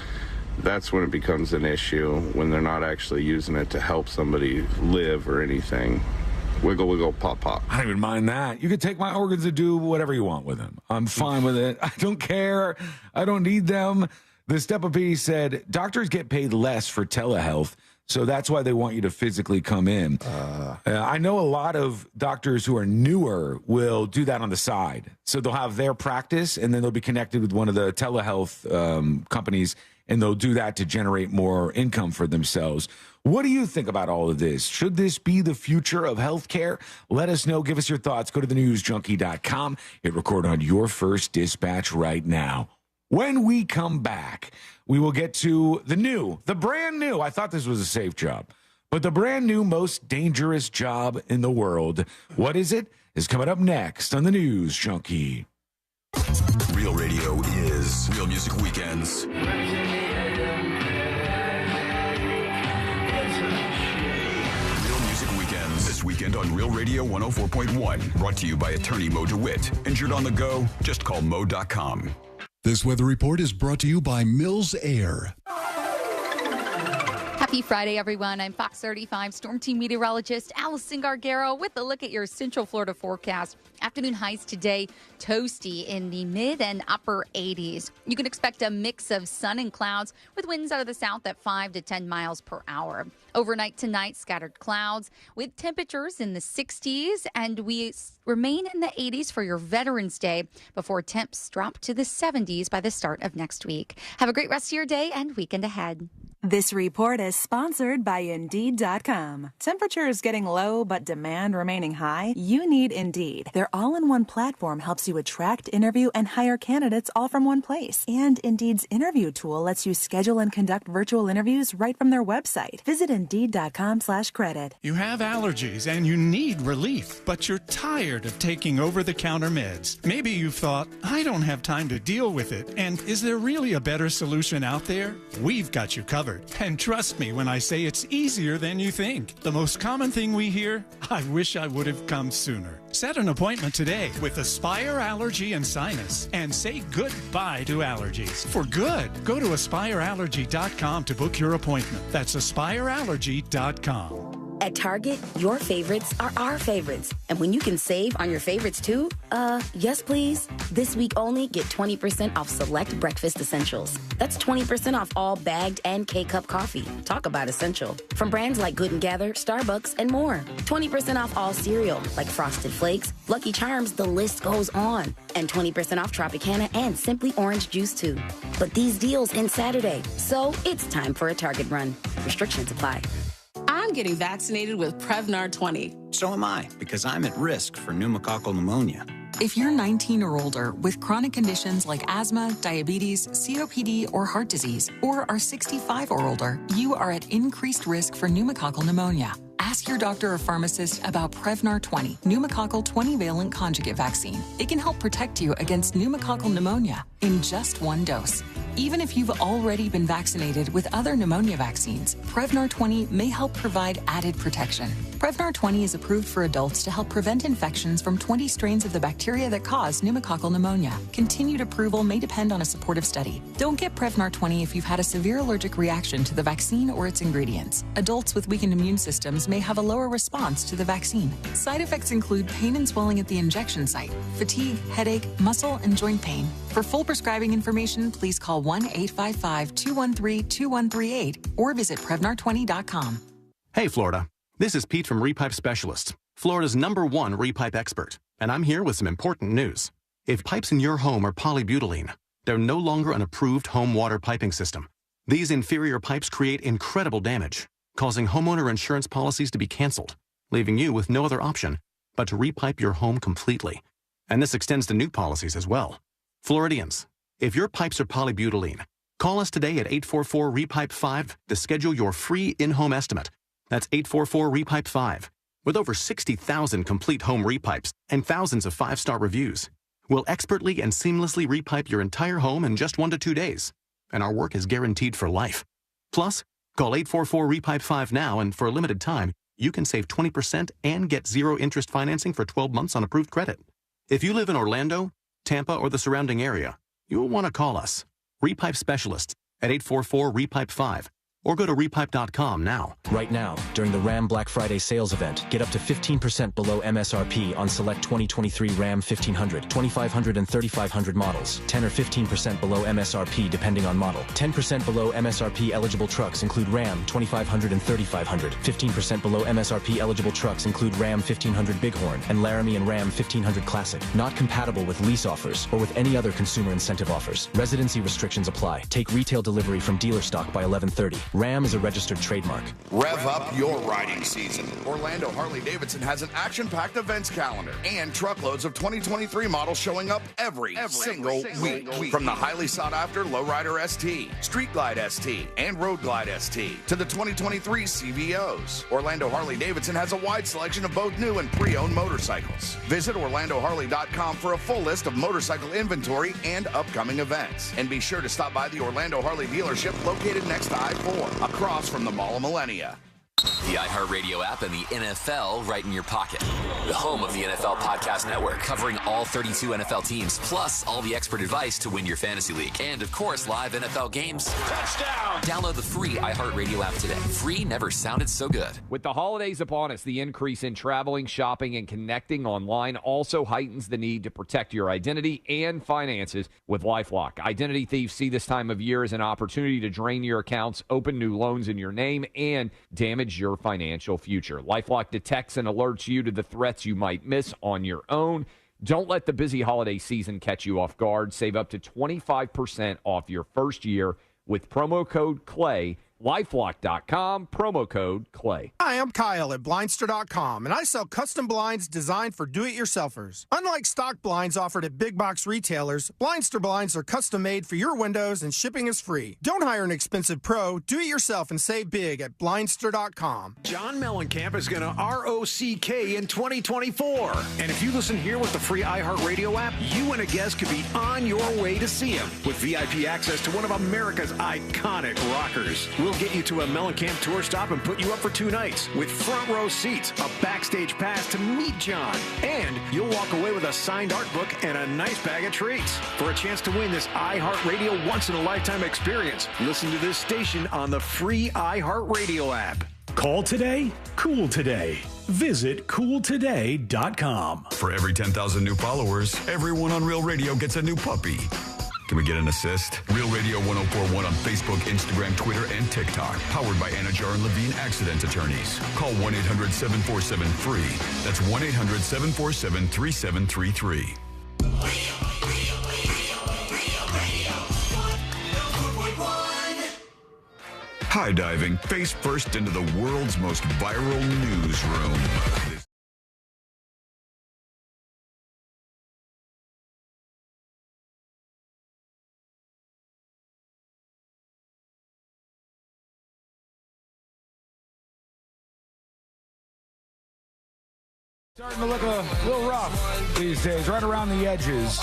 that's when it becomes an issue, when they're not actually using it to help somebody live or anything. Wiggle, wiggle, pop, pop. I don't even mind that. You can take my organs and do whatever you want with them. I'm fine with it. I don't care. I don't need them. The Step Up P said, doctors get paid less for telehealth, So that's why they want you to physically come in. I know a lot of doctors who are newer will do that on the side. So they'll have their practice, and then they'll be connected with one of the telehealth companies, and they'll do that to generate more income for themselves. What do you think about all of this? Should this be the future of healthcare? Let us know. Give us your thoughts. Go to thenewsjunkie.com. Hit record on your first dispatch right now. When we come back, we will get to the brand new, I thought this was a safe job, but the brand new most dangerous job in the world. What is it? Is coming up next on the News Junkie. Real radio is Real Music Weekends. This weekend on Real Radio 104.1. Brought to you by attorney Mo DeWitt. Injured on the go? Just call Mo.com. This weather report is brought to you by Mills Air. Happy Friday, everyone. I'm Fox 35 Storm Team meteorologist Allison Gargaro with a look at your Central Florida forecast. Afternoon highs today, toasty in the mid and upper 80s. You can expect a mix of sun and clouds with winds out of the south at 5 to 10 miles per hour. Overnight tonight, scattered clouds with temperatures in the 60s, and we remain in the 80s for your Veterans Day before temps drop to the 70s by the start of next week. Have a great rest of your day and weekend ahead. This report is sponsored by Indeed.com. Temperatures getting low, but demand remaining high? You need Indeed. Their all-in-one platform helps you attract, interview, and hire candidates all from one place. And Indeed's interview tool lets you schedule and conduct virtual interviews right from their website. Visit Indeed.com/credit. You have allergies and you need relief, but you're tired of taking over-the-counter meds. Maybe you've thought, I don't have time to deal with it. And is there really a better solution out there? We've got you covered. And trust me when I say it's easier than you think. The most common thing we hear, I wish I would have come sooner. Set an appointment today with Aspire Allergy and Sinus and say goodbye to allergies. For good, go to AspireAllergy.com to book your appointment. That's AspireAllergy.com. At Target, your favorites are our favorites. And when you can save on your favorites too, yes please. This week only, get 20% off select breakfast essentials. That's 20% off all bagged and K-Cup coffee. Talk about essential. From brands like Good & Gather, Starbucks, and more. 20% off all cereal, like Frosted Flakes, Lucky Charms, the list goes on. And 20% off Tropicana and Simply Orange Juice too. But these deals end Saturday, so it's time for a Target run. Restrictions apply. I'm getting vaccinated with Prevnar 20. So am I, because I'm at risk for pneumococcal pneumonia. If you're 19 or older with chronic conditions like asthma, diabetes, COPD, or heart disease, or are 65 or older, you are at increased risk for pneumococcal pneumonia. Ask your doctor or pharmacist about Prevnar 20, pneumococcal 20-valent conjugate vaccine. It can help protect you against pneumococcal pneumonia in just one dose. Even if you've already been vaccinated with other pneumonia vaccines, Prevnar 20 may help provide added protection. Prevnar 20 is approved for adults to help prevent infections from 20 strains of the bacteria that cause pneumococcal pneumonia. Continued approval may depend on a supportive study. Don't get Prevnar 20 if you've had a severe allergic reaction to the vaccine or its ingredients. Adults with weakened immune systems may have a lower response to the vaccine. Side effects include pain and swelling at the injection site, fatigue, headache, muscle, and joint pain. For full prescribing information, please call 1-855-213-2138 or visit Prevnar20.com. Hey, Florida. This is Pete from Repipe Specialists, Florida's #1 repipe expert, and I'm here with some important news. If pipes in your home are polybutylene, they're no longer an approved home water piping system. These inferior pipes create incredible damage, causing homeowner insurance policies to be canceled, leaving you with no other option but to repipe your home completely. And this extends to new policies as well. Floridians, if your pipes are polybutylene, call us today at 844-REPIPE-5 to schedule your free in-home estimate. That's 844-REPIPE-5. With over 60,000 complete home repipes and thousands of 5-star reviews, we'll expertly and seamlessly repipe your entire home in just 1 to 2 days. And our work is guaranteed for life. Plus, call 844-REPIPE-5 now, and for a limited time, you can save 20% and get zero interest financing for 12 months on approved credit. If you live in Orlando, Tampa, or the surrounding area, you'll want to call us, Repipe Specialists, at 844-REPIPE-5, or go to repipe.com now. Right now, during the Ram Black Friday sales event, get up to 15% below MSRP on select 2023 Ram 1500, 2500, and 3500 models. 10 or 15% below MSRP depending on model. 10% below MSRP eligible trucks include Ram 2500 and 3500. 15% below MSRP eligible trucks include Ram 1500 Bighorn and Laramie and Ram 1500 Classic. Not compatible with lease offers or with any other consumer incentive offers. Residency restrictions apply. Take retail delivery from dealer stock by 11:30. Ram is a registered trademark. Rev up your riding season. Orlando Harley-Davidson has an action-packed events calendar and truckloads of 2023 models showing up every single week. From the highly sought-after Lowrider ST, Street Glide ST, and Road Glide ST to the 2023 CVOs. Orlando Harley-Davidson has a wide selection of both new and pre-owned motorcycles. Visit OrlandoHarley.com for a full list of motorcycle inventory and upcoming events. And be sure to stop by the Orlando Harley dealership located next to I-4, across from the Mall of Millennia. The iHeartRadio app and the NFL right in your pocket. The home of the NFL Podcast Network, covering all 32 NFL teams, plus all the expert advice to win your fantasy league. And, of course, live NFL games. Touchdown! Download the free iHeartRadio app today. Free never sounded so good. With the holidays upon us, the increase in traveling, shopping, and connecting online also heightens the need to protect your identity and finances with LifeLock. Identity thieves see this time of year as an opportunity to drain your accounts, open new loans in your name, and damage your financial future. LifeLock detects and alerts you to the threats you might miss on your own. Don't let the busy holiday season catch you off guard. Save up to 25% off your first year with promo code CLAY. LifeLock.com, promo code CLAY. Hi, I'm Kyle at Blindster.com, and I sell custom blinds designed for do-it-yourselfers. Unlike stock blinds offered at big box retailers, Blindster blinds are custom made for your windows and shipping is free. Don't hire an expensive pro. Do it yourself and save big at Blindster.com. John Mellencamp is going to ROCK in 2024. And if you listen here with the free iHeartRadio app, you and a guest could be on your way to see him with VIP access to one of America's iconic rockers. We'll get you to a Mellencamp tour stop and put you up for 2 nights with front row seats, a backstage pass to meet John, and you'll walk away with a signed art book and a nice bag of treats. For a chance to win this iHeartRadio once-in-a-lifetime experience, listen to this station on the free iHeartRadio app. Call today, cool today. Visit cooltoday.com. For every 10,000 new followers, everyone on Real Radio gets a new puppy. Can we get an assist? Real Radio 1041 on Facebook, Instagram, Twitter, and TikTok. Powered by Anajar and Levine Accident Attorneys. Call 1-800-747-FREE. That's 1-800-747-3733. High diving face first into the world's most viral newsroom. Starting to look a little rough these days, right around the edges.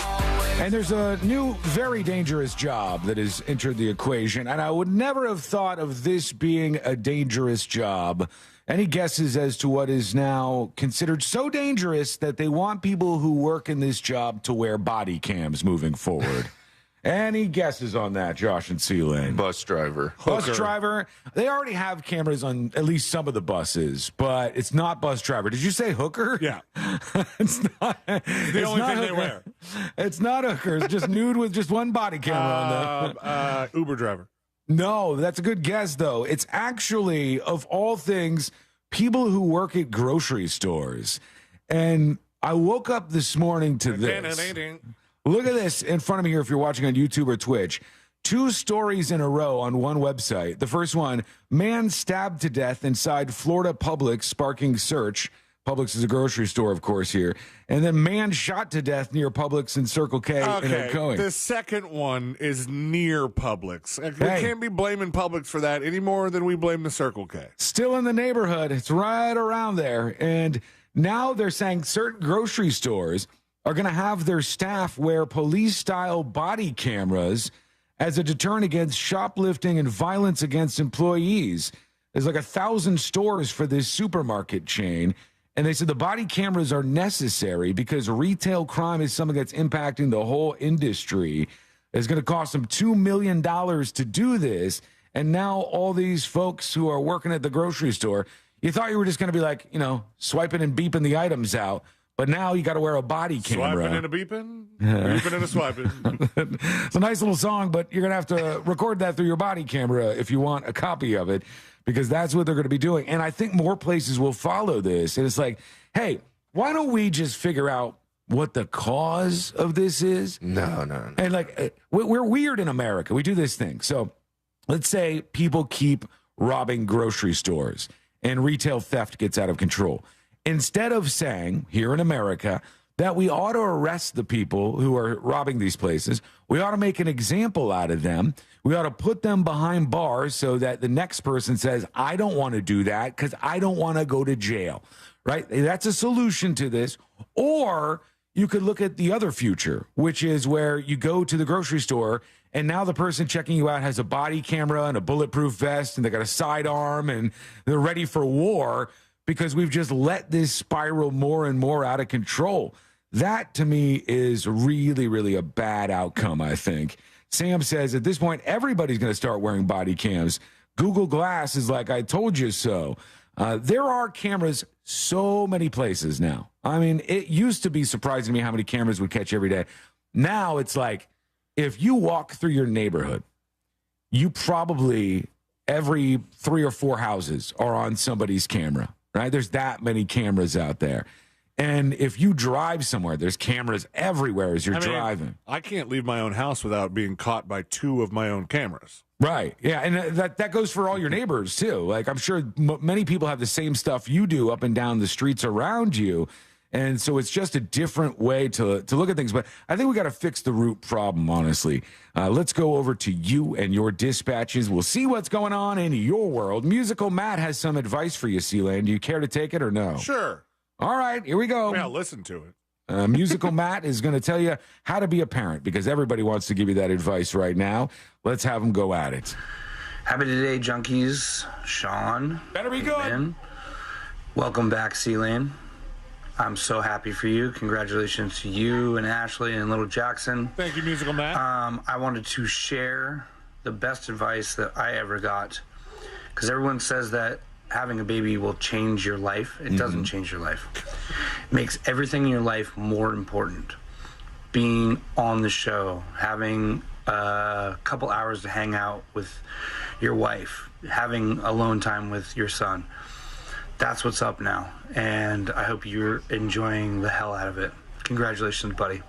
And there's a new, very dangerous job that has entered the equation. And I would never have thought of this being a dangerous job. Any guesses as to what is now considered so dangerous that they want people who work in this job to wear body cams moving forward? Any guesses on that, Josh and C-Lane? Bus driver. Bus driver. They already have cameras on at least some of the buses, but it's not bus driver. Did you say hooker? Yeah. It's not. The only thing they wear. It's not hooker. It's just nude with just one body camera on them. Uber driver. No, that's a good guess, though. It's actually, of all things, people who work at grocery stores. And I woke up this morning to this. Look at this in front of me here if you're watching on YouTube or Twitch. 2 stories in a row on one website. The first one, man stabbed to death inside Florida Publix, sparking search. Publix is a grocery store, of course, here. And then man shot to death near Publix in Circle K in Ocoee. The second one is near Publix. We can't be blaming Publix for that any more than we blame the Circle K. Still in the neighborhood. It's right around there. And now they're saying certain grocery stores are going to have their staff wear police-style body cameras as a deterrent against shoplifting and violence against employees. There's like 1,000 stores for this supermarket chain, and they said the body cameras are necessary because retail crime is something that's impacting the whole industry. It's going to cost them $2 million to do this, And now all these folks who are working at the grocery store, you thought you were just going to be like, swiping and beeping the items out. But now you got to wear a body camera. Swiping and a beeping? Beeping and a swiping. It's a nice little song, but you're going to have to record that through your body camera if you want a copy of it, because that's what they're going to be doing. And I think more places will follow this. And it's like, hey, why don't we just figure out what the cause of this is? No. And like, we're weird in America. We do this thing. So let's say people keep robbing grocery stores and retail theft gets out of control. Instead of saying here in America that we ought to arrest the people who are robbing these places, we ought to make an example out of them. We ought to put them behind bars so that the next person says, I don't want to do that because I don't want to go to jail, right? That's a solution to this. Or you could look at the other future, which is where you go to the grocery store and now the person checking you out has a body camera and a bulletproof vest and they got a sidearm and they're ready for war, because we've just let this spiral more and more out of control. That, to me, is really, really a bad outcome, I think. Sam says, at this point, everybody's going to start wearing body cams. Google Glass is like, I told you so. There are cameras so many places now. I mean, it used to be surprising to me how many cameras would catch every day. Now it's like, if you walk through your neighborhood, you probably, every 3 or 4 houses are on somebody's camera. Right? There's that many cameras out there. And if you drive somewhere, there's cameras everywhere as you're driving. I can't leave my own house without being caught by 2 of my own cameras. Right. Yeah. And that goes for all your neighbors, too. Like, I'm sure many people have the same stuff you do up and down the streets around you. And so it's just a different way to look at things. But I think we got to fix the root problem, honestly. Let's go over to you and your dispatches. We'll see what's going on in your world. Musical Matt has some advice for you, Sealand. Do you care to take it or no? Sure. All right, here we go. Yeah, listen to it. Musical Matt is going to tell you how to be a parent, because everybody wants to give you that advice right now. Let's have them go at it. Happy today, junkies. Sean. Better be good. Ben. Welcome back, Sealand. I'm so happy for you. Congratulations to you and Ashley and little Jackson. Thank you, Musical Matt. I wanted to share the best advice that I ever got, because everyone says that having a baby will change your life. It doesn't change your life. It makes everything in your life more important. Being on the show, having a couple hours to hang out with your wife, having alone time with your son. That's what's up now, and I hope you're enjoying the hell out of it. Congratulations, buddy.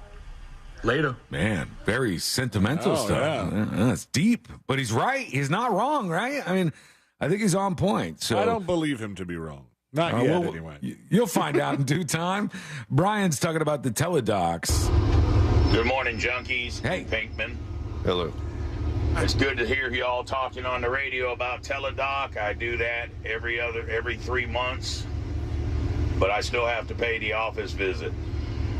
Later. Man, very sentimental stuff. Yeah. That's deep, but he's right. He's not wrong, right? I mean, I think he's on point. So I don't believe him to be wrong. Not yet, anyway. You'll find out in due time. Brian's talking about the teledocs. Good morning, junkies. Hey. Pinkman. Hello. It's good to hear y'all talking on the radio about teledoc. I do that every 3 months, but I still have to pay the office visit.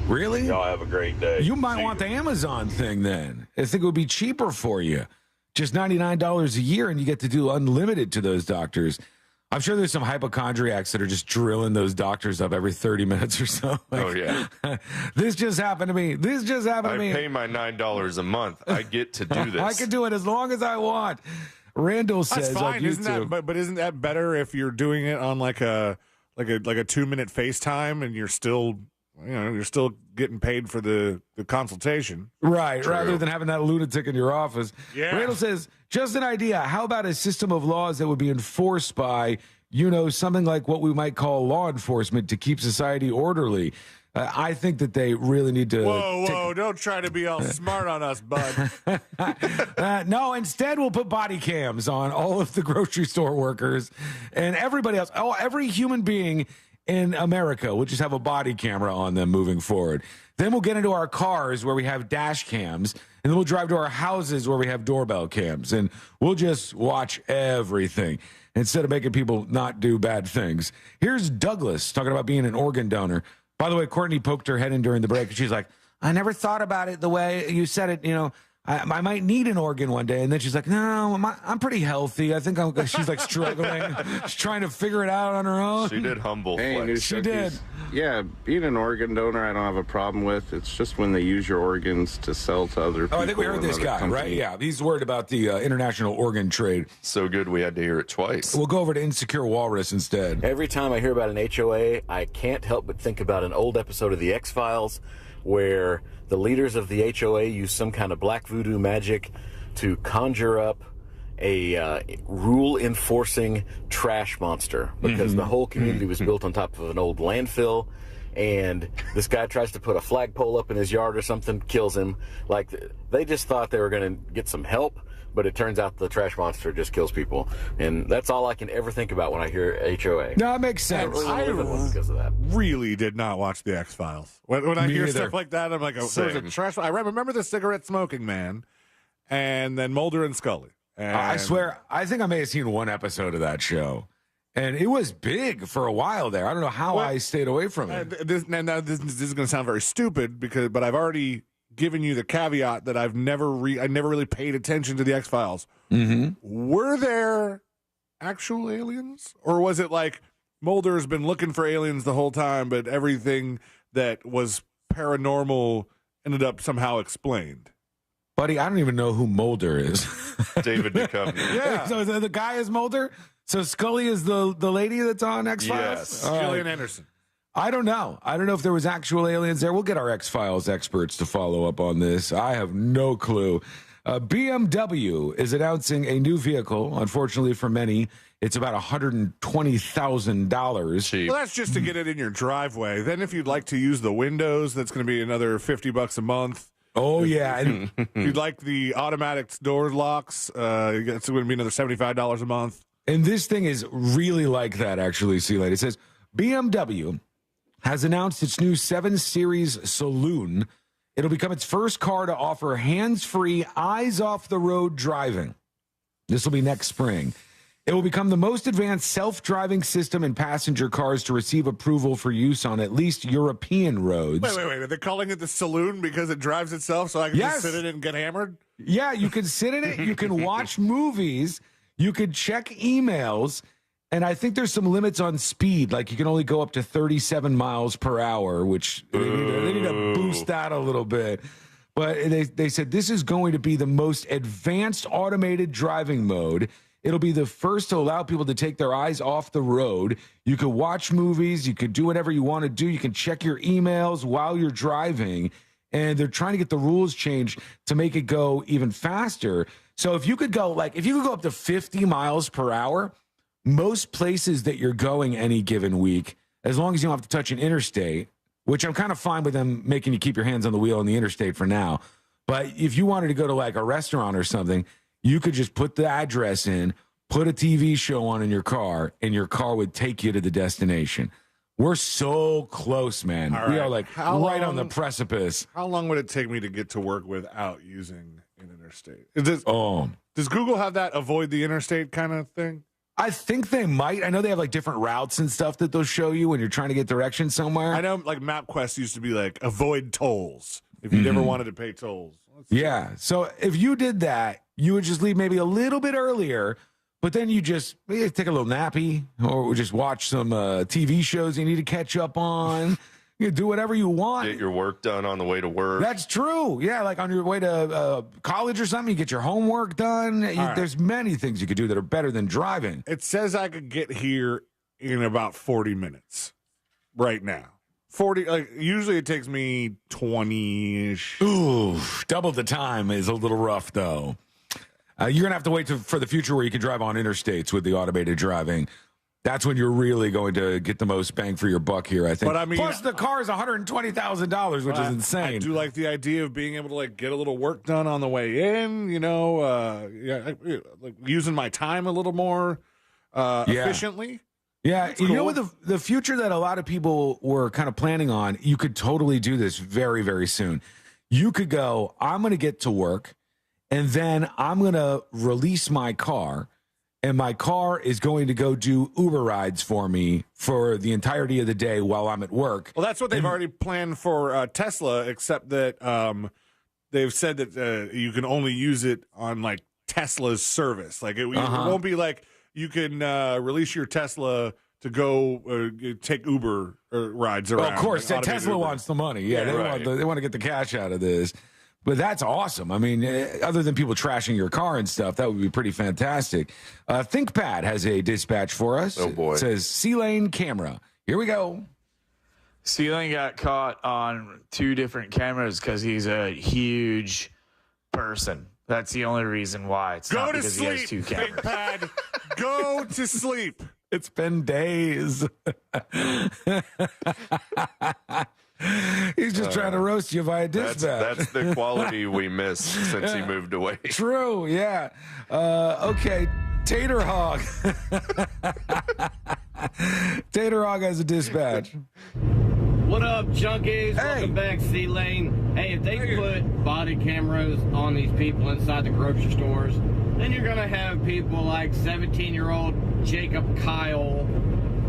Really? Y'all have a great day. You might want the Amazon thing then. I think it would be cheaper for you. Just $99 a year, and you get to do unlimited to those doctors. I'm sure there's some hypochondriacs that are just drilling those doctors up every 30 minutes or so. Like, oh, yeah. This just happened to me. This just happened to me. I pay my $9 a month. I get to do this. I can do it as long as I want. Randall says, that's fine, isn't that? But isn't that better if you're doing it on like a 2-minute FaceTime and you're still getting paid for the consultation, right? True. Rather than having that lunatic in your office. Yeah. Randall says, just an idea. How about a system of laws that would be enforced by, something like what we might call law enforcement to keep society orderly? I think that they really need to. Whoa! Don't try to be all smart on us, bud. No, instead we'll put body cams on all of the grocery store workers and everybody else. Every human being in America will just have a body camera on them moving forward. Then we'll get into our cars where we have dash cams, and then we'll drive to our houses where we have doorbell cams, and we'll just watch everything instead of making people not do bad things. Here's Douglas talking about being an organ donor. By the way, Courtney poked her head in during the break, and she's like, I never thought about it the way you said it. I might need an organ one day. And then she's like, no, I'm pretty healthy. I think she's like struggling. She's trying to figure it out on her own. She did humble Hey, flex. News She Junkies. did. Yeah, being an organ donor, I don't have a problem with. It's just when they use your organs to sell to other people. Oh, I think we heard and this other guy, companies. right? Yeah, he's worried about the international organ trade. So good we had to hear it twice. We'll go over to Insecure Walrus instead. Every time I hear about an HOA, I can't help but think about an old episode of The X-Files where the leaders of the HOA use some kind of black voodoo magic to conjure up a rule-enforcing trash monster because the whole community was built on top of an old landfill, and this guy tries to put a flagpole up in his yard or something, kills him. Like, they just thought they were going to get some help, but it turns out the trash monster just kills people. And that's all I can ever think about when I hear HOA. No, it makes sense. I don't really live in one because of that. Really did not watch the X-Files. When I Me hear either. stuff like that, I'm like, oh, there's a trash. I remember the cigarette smoking man, and then Mulder and Scully. And I swear, I think I may have seen one episode of that show, and it was big for a while there. I don't know how I stayed away from it. This is going to sound very stupid but I've already given you the caveat that I never really paid attention to the X-Files. Mm-hmm. Were there actual aliens, or was it like Mulder's been looking for aliens the whole time, but everything that was paranormal ended up somehow explained? Buddy, I don't even know who Mulder is. David Duchovny. Yeah. So the guy is Mulder? So Scully is the lady that's on X-Files? Yes. All Gillian right. Anderson. I don't know. I don't know if there was actual aliens there. We'll get our X-Files experts to follow up on this. I have no clue. BMW is announcing a new vehicle. Unfortunately for many, it's about $120,000. Well, that's just to get it in your driveway. Then if you'd like to use the windows, that's going to be another $50 a month. Oh, yeah. And If you'd like the automatic door locks, it's going to be another $75 a month. And this thing is really like that, actually, C-Lady. It says, BMW has announced its new 7 Series Saloon. It'll become its first car to offer hands-free, eyes-off-the-road driving. This will be next spring. It will become the most advanced self-driving system in passenger cars to receive approval for use on at least European roads. Wait. Are they calling it the saloon because it drives itself so I can Yes. just sit in it and get hammered? Yeah, you can sit in it. You can watch movies. You could check emails. And I think there's some limits on speed. Like you can only go up to 37 miles per hour, which they need to boost that a little bit. But they said this is going to be the most advanced automated driving mode. It'll be the first to allow people to take their eyes off the road. You could watch movies. You could do whatever you want to do. You can check your emails while you're driving. And they're trying to get the rules changed to make it go even faster. So if you could go up to 50 miles per hour, most places that you're going any given week, as long as you don't have to touch an interstate, which I'm kind of fine with them making you keep your hands on the wheel on the interstate for now. But if you wanted to go to like a restaurant or something, you could just put the address in, put a TV show on in your car, and your car would take you to the destination. We're so close, man. All We right. are like right on the precipice. How long would it take me to get to work without using an interstate? Does Google have that avoid the interstate kind of thing? I think they might. I know they have like different routes and stuff that they'll show you when you're trying to get directions somewhere. I know like MapQuest used to be like avoid tolls if you never wanted to pay tolls. Yeah. So if you did that, you would just leave maybe a little bit earlier, but then you just maybe take a little nappy or just watch some TV shows you need to catch up on. You can do whatever you want. Get your work done on the way to work. That's true. Yeah, like on your way to college or something, you get your homework done. There's many things you could do that are better than driving. It says I could get here in about 40 minutes right now. 40, like usually it takes me 20-ish. Ooh, double the time is a little rough, though. You're going to have to wait for the future where you can drive on interstates with the automated driving. That's when you're really going to get the most bang for your buck here, I think. But I mean, plus the car is $120,000, which is insane. I do like the idea of being able to like get a little work done on the way in. You know, like using my time a little more efficiently. Yeah, That's you know cool. what the future that a lot of people were kind of planning on, you could totally do this very, very soon. You could go, I'm going to get to work, and then I'm going to release my car, and my car is going to go do Uber rides for me for the entirety of the day while I'm at work. Well, that's what they've already planned for Tesla, except that they've said that you can only use it on like Tesla's service. Like it won't be like you can release your Tesla to go take Uber rides around. Well, of course, like Tesla Uber. wants the money. Yeah, they want to get the cash out of this. But that's awesome. I mean, other than people trashing your car and stuff, that would be pretty fantastic. ThinkPad has a dispatch for us. Oh, boy. It says C-Lane camera. Here we go. C-Lane got caught on 2 different cameras because he's a huge person. That's the only reason why. It's Go not to because sleep, he has 2 cameras. ThinkPad. Go to sleep. It's been days. He's just trying to roast you via dispatch. That's the quality we missed since he moved away. True, yeah. Okay, Tater Hog. Tater Hog has a dispatch. What up, junkies? Welcome back, C-Lane. Hey, if they put body cameras on these people inside the grocery stores, then you're going to have people like 17-year-old Jacob Kyle,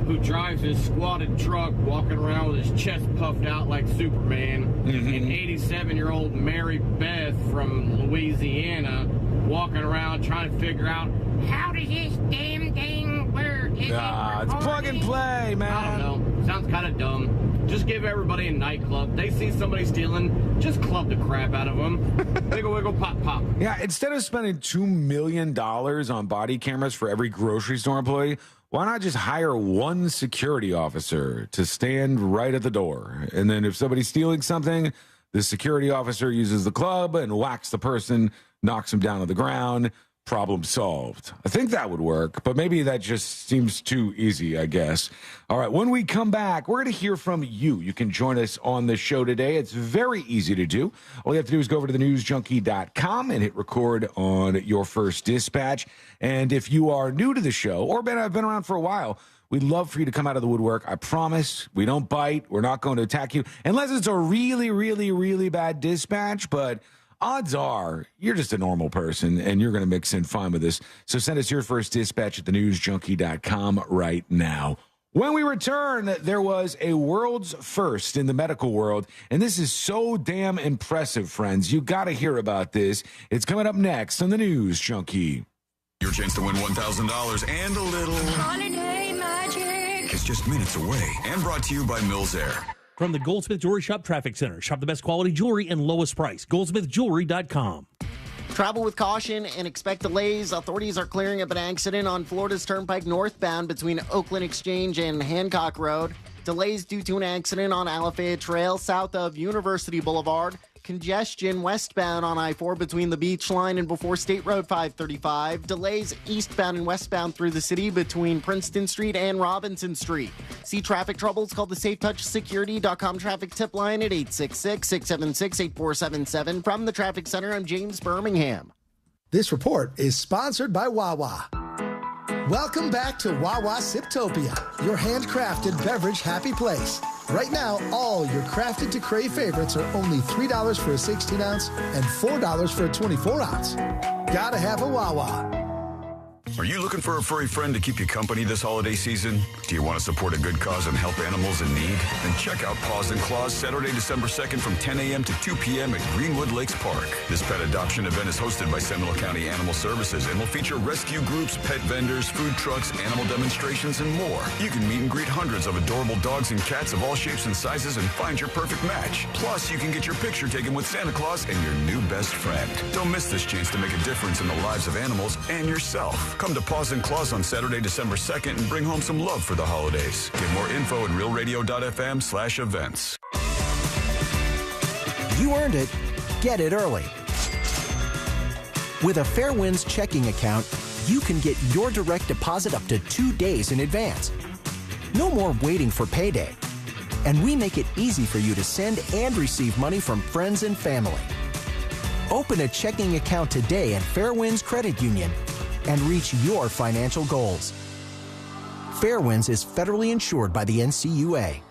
who drives his squatted truck walking around with his chest puffed out like Superman, and 87-year-old Mary Beth from Louisiana walking around trying to figure out, how does this damn thing work? It's plug and play, man. I don't know. Sounds kind of dumb. Just give everybody a nightclub. They see somebody stealing, just club the crap out of them. Wiggle, wiggle, pop, pop. Yeah, instead of spending $2 million on body cameras for every grocery store employee, why not just hire one security officer to stand right at the door? And then if somebody's stealing something, the security officer uses the club and whacks the person, knocks him down to the ground. Problem solved. I think that would work, but maybe that just seems too easy, I guess. All right, when we come back, we're going to hear from you. You can join us on the show today. It's very easy to do. All you have to do is go over to thenewsjunkie.com and hit record on your first dispatch. And if you are new to the show or been around for a while, we'd love for you to come out of the woodwork. I promise we don't bite. We're not going to attack you unless it's a really, really, really bad dispatch, but odds are you're just a normal person and you're going to mix in fine with this. So send us your first dispatch at thenewsjunkie.com right now. When we return, there was a world's first in the medical world, and this is so damn impressive, friends. You got to hear about this. It's coming up next on the News Junkie. Your chance to win $1,000 and a little holiday magic is just minutes away, and brought to you by Mills Air. From the Goldsmith Jewelry Shop Traffic Center. Shop the best quality jewelry and lowest price. GoldsmithJewelry.com. Travel with caution and expect delays. Authorities are clearing up an accident on Florida's Turnpike northbound between Oakland Exchange and Hancock Road. Delays due to an accident on Alafaya Trail south of University Boulevard. Congestion westbound on I-4 between the Beach Line and before State Road 535. Delays eastbound and westbound through the city between Princeton Street and Robinson Street. See traffic troubles? Call the SafeTouchSecurity.com traffic tip line at 866-676-8477. From the Traffic Center, I'm James Birmingham. This report is sponsored by Wawa. Welcome back to Wawa Siptopia, your handcrafted beverage happy place. Right now, all your crafted to crave favorites are only $3 for a 16-ounce and $4 for a 24-ounce. Gotta have a Wawa. Are you looking for a furry friend to keep you company this holiday season? Do you want to support a good cause and help animals in need? Then check out Paws and Claws Saturday, December 2nd from 10 a.m. to 2 p.m. at Greenwood Lakes Park. This pet adoption event is hosted by Seminole County Animal Services and will feature rescue groups, pet vendors, food trucks, animal demonstrations, and more. You can meet and greet hundreds of adorable dogs and cats of all shapes and sizes and find your perfect match. Plus, you can get your picture taken with Santa Claus and your new best friend. Don't miss this chance to make a difference in the lives of animals and yourself. Come to Paws and Claws on Saturday, December 2nd and bring home some love for the holidays. Get more info at realradio.fm/events. You earned it. Get it early. With a Fairwinds checking account, you can get your direct deposit up to 2 days in advance. No more waiting for payday. And we make it easy for you to send and receive money from friends and family. Open a checking account today at Fairwinds Credit Union and reach your financial goals. Fairwinds is federally insured by the NCUA.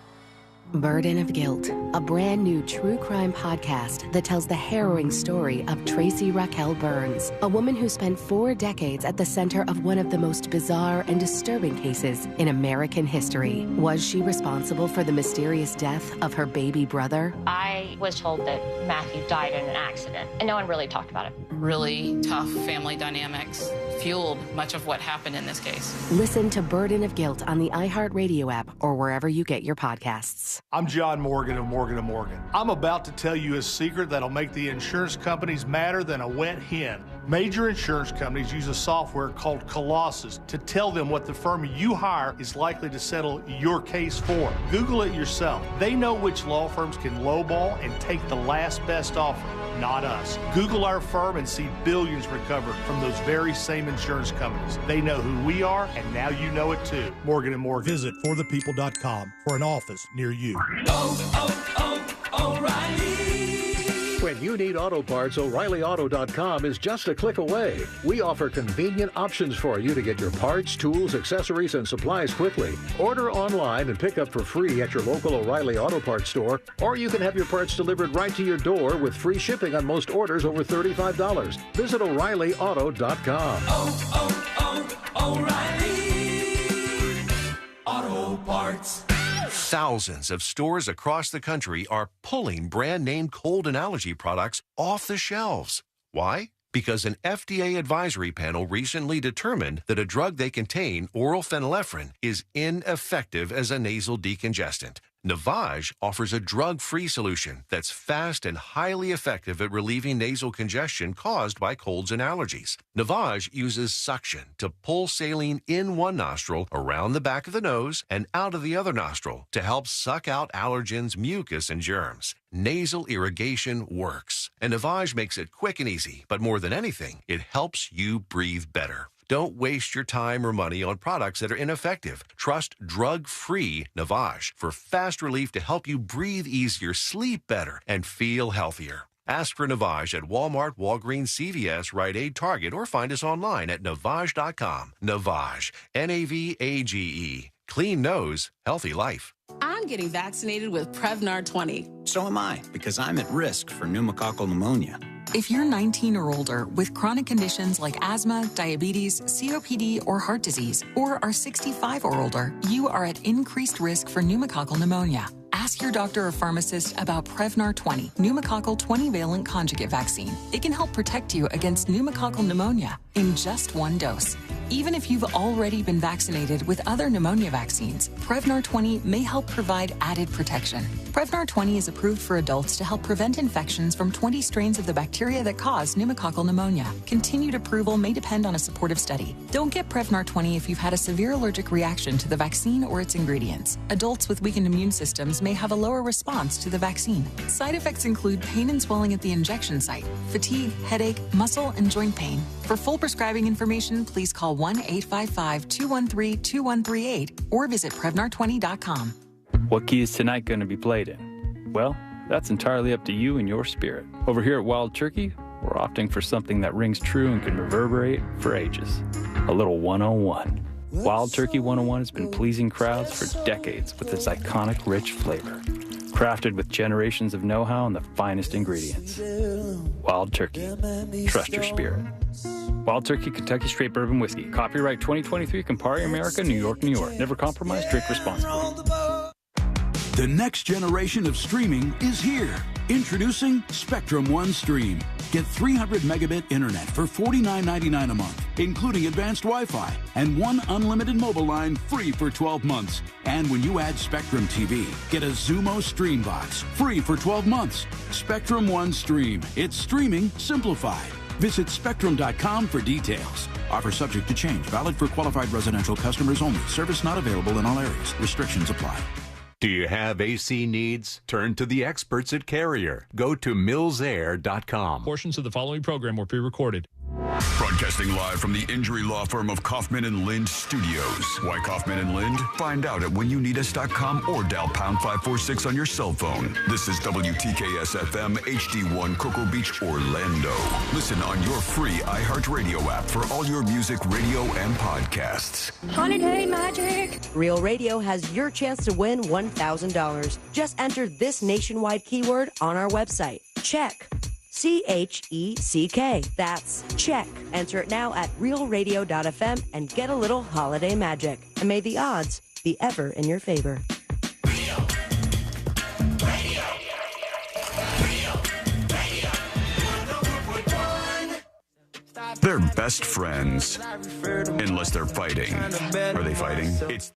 Burden of Guilt, a brand new true crime podcast that tells the harrowing story of Tracy Raquel Burns, a woman who spent 4 decades at the center of one of the most bizarre and disturbing cases in American history. Was she responsible for the mysterious death of her baby brother? I was told that Matthew died in an accident, and no one really talked about it. Really tough family dynamics fueled much of what happened in this case. Listen to Burden of Guilt on the iHeartRadio app or wherever you get your podcasts. I'm John Morgan of Morgan & Morgan. I'm about to tell you a secret that'll make the insurance companies madder than a wet hen. Major insurance companies use a software called Colossus to tell them what the firm you hire is likely to settle your case for. Google it yourself. They know which law firms can lowball and take the last best offer, not us. Google our firm and see billions recovered from those very same insurance companies. They know who we are, and now you know it too. Morgan & Morgan. Visit forthepeople.com for an office near you. O'Reilly. When you need auto parts, O'ReillyAuto.com is just a click away. We offer convenient options for you to get your parts, tools, accessories, and supplies quickly. Order online and pick up for free at your local O'Reilly Auto Parts store, or you can have your parts delivered right to your door with free shipping on most orders over $35. Visit O'ReillyAuto.com. O'Reilly Auto Parts. Thousands of stores across the country are pulling brand-name cold and allergy products off the shelves. Why? Because an FDA advisory panel recently determined that a drug they contain, oral phenylephrine, is ineffective as a nasal decongestant. Navage offers a drug-free solution that's fast and highly effective at relieving nasal congestion caused by colds and allergies. Navage uses suction to pull saline in one nostril, around the back of the nose, and out of the other nostril to help suck out allergens, mucus, and germs. Nasal irrigation works, and Navage makes it quick and easy, but more than anything, it helps you breathe better. Don't waste your time or money on products that are ineffective. Trust drug-free Navage for fast relief to help you breathe easier, sleep better, and feel healthier. Ask for Navage at Walmart, Walgreens, CVS, Rite Aid, Target, or find us online at Navage.com. Navage, Navage. Clean nose, healthy life. I'm getting vaccinated with Prevnar 20. So am I, because I'm at risk for pneumococcal pneumonia. If you're 19 or older with chronic conditions like asthma, diabetes, COPD, or heart disease, or are 65 or older, you are at increased risk for pneumococcal pneumonia. Ask your doctor or pharmacist about Prevnar 20, pneumococcal 20-valent conjugate vaccine. It can help protect you against pneumococcal pneumonia in just one dose. Even if you've already been vaccinated with other pneumonia vaccines, Prevnar 20 may help provide added protection. Prevnar 20 is approved for adults to help prevent infections from 20 strains of the bacteria that cause pneumococcal pneumonia. Continued approval may depend on a supportive study. Don't get Prevnar 20 if you've had a severe allergic reaction to the vaccine or its ingredients. Adults with weakened immune systems may have a lower response to the vaccine. Side effects include pain and swelling at the injection site, fatigue, headache, muscle, and joint pain. For full prescribing information, please call 1-855-213-2138 or visit Prevnar20.com. What key is tonight going to be played in? Well, that's entirely up to you and your spirit. Over here at Wild Turkey, we're opting for something that rings true and can reverberate for ages. A little 101. Wild Turkey 101 has been pleasing crowds for decades with its iconic rich flavor. Crafted with generations of know-how and the finest ingredients. Wild Turkey. Trust your spirit. Wild Turkey Kentucky Straight Bourbon Whiskey. Copyright 2023 Campari America, New York, New York. Never compromise, drink responsibly. The next generation of streaming is here. Introducing Spectrum One Stream. Get 300 megabit internet for $49.99 a month, including advanced Wi-Fi, and one unlimited mobile line free for 12 months. And when you add Spectrum TV, get a Zumo Stream Box free for 12 months. Spectrum One Stream. It's streaming simplified. Visit Spectrum.com for details. Offer subject to change. Valid for qualified residential customers only. Service not available in all areas. Restrictions apply. Do you have AC needs? Turn to the experts at Carrier. Go to millsair.com. Portions of the following program were pre-recorded. Broadcasting live from the injury law firm of Kaufman and Lind Studios. Why Kaufman and Lind? Find out at whenyouneedus.com or dial pound 546 on your cell phone. This is WTKS FM HD1 Cocoa Beach, Orlando. Listen on your free iHeartRadio app for all your music, radio, and podcasts. Holiday magic. Real Radio has your chance to win $1,000. Just enter this nationwide keyword on our website. Check. CHECK. That's check. Enter it now at realradio.fm and get a little holiday magic. And may the odds be ever in your favor. They're best friends. Unless they're fighting. Are they fighting? It's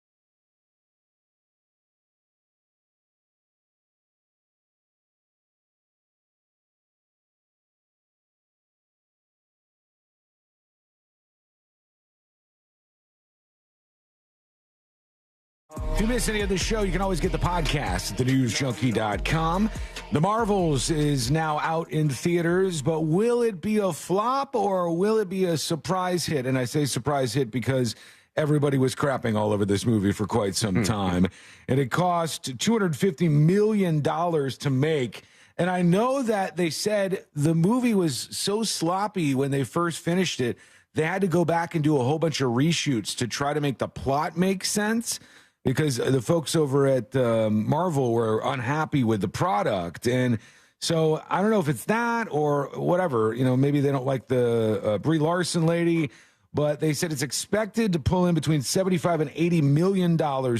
If you miss any of the show, you can always get the podcast at thenewsjunkie.com. The Marvels is now out in theaters, but will it be a flop or will it be a surprise hit? And I say surprise hit because everybody was crapping all over this movie for quite some time. And it cost $250 million to make. And I know that they said the movie was so sloppy when they first finished it, they had to go back and do a whole bunch of reshoots to try to make the plot make sense, because the folks over at Marvel were unhappy with the product. And so I don't know if it's that or whatever. You know, maybe they don't like the Brie Larson lady, but they said it's expected to pull in between $75 and $80 million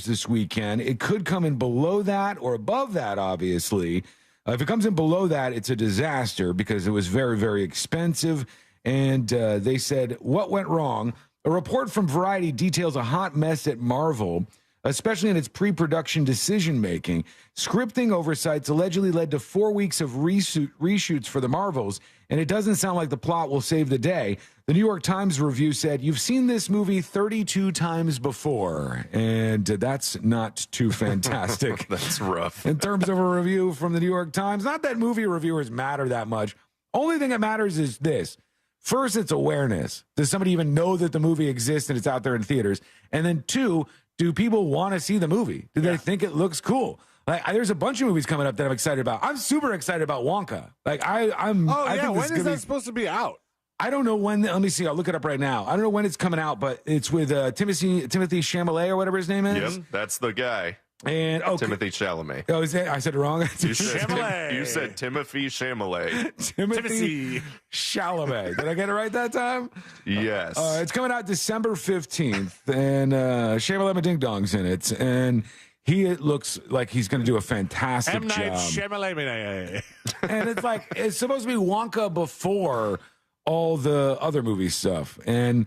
this weekend. It could come in below that or above that, obviously. If it comes in below that, it's a disaster because it was very, very expensive. And they said, what went wrong? A report from Variety details a hot mess at Marvel, especially in its pre-production decision-making. Scripting oversights allegedly led to 4 weeks of reshoots for the Marvels, and it doesn't sound like the plot will save the day. The New York Times review said, you've seen this movie 32 times before, and that's not too fantastic. That's rough. In terms of a review from the New York Times, not that movie reviewers matter that much. Only thing that matters is this. First, it's awareness. Does somebody even know that the movie exists and it's out there in theaters? And then two, do people want to see the movie? Do they think it looks cool? Like, there's a bunch of movies coming up that I'm excited about. I'm super excited about Wonka. Like, I'm. Oh, I yeah. think When is that supposed to be out? I don't know when. Let me see. I'll look it up right now. I don't know when it's coming out, but it's with Timothy Chalamet or whatever his name is. Yep, that's the guy. And Timothy Chalamet. Oh, is it? I said it wrong. You said Timothy Chalamet. Timothy Chalamet. Did I get it right that time? Yes. It's coming out December 15th, and Chalamet Ding Dong's in it, and he looks like he's going to do a fantastic M. Night job. Shyamalan. And it's like it's supposed to be Wonka before all the other movie stuff, and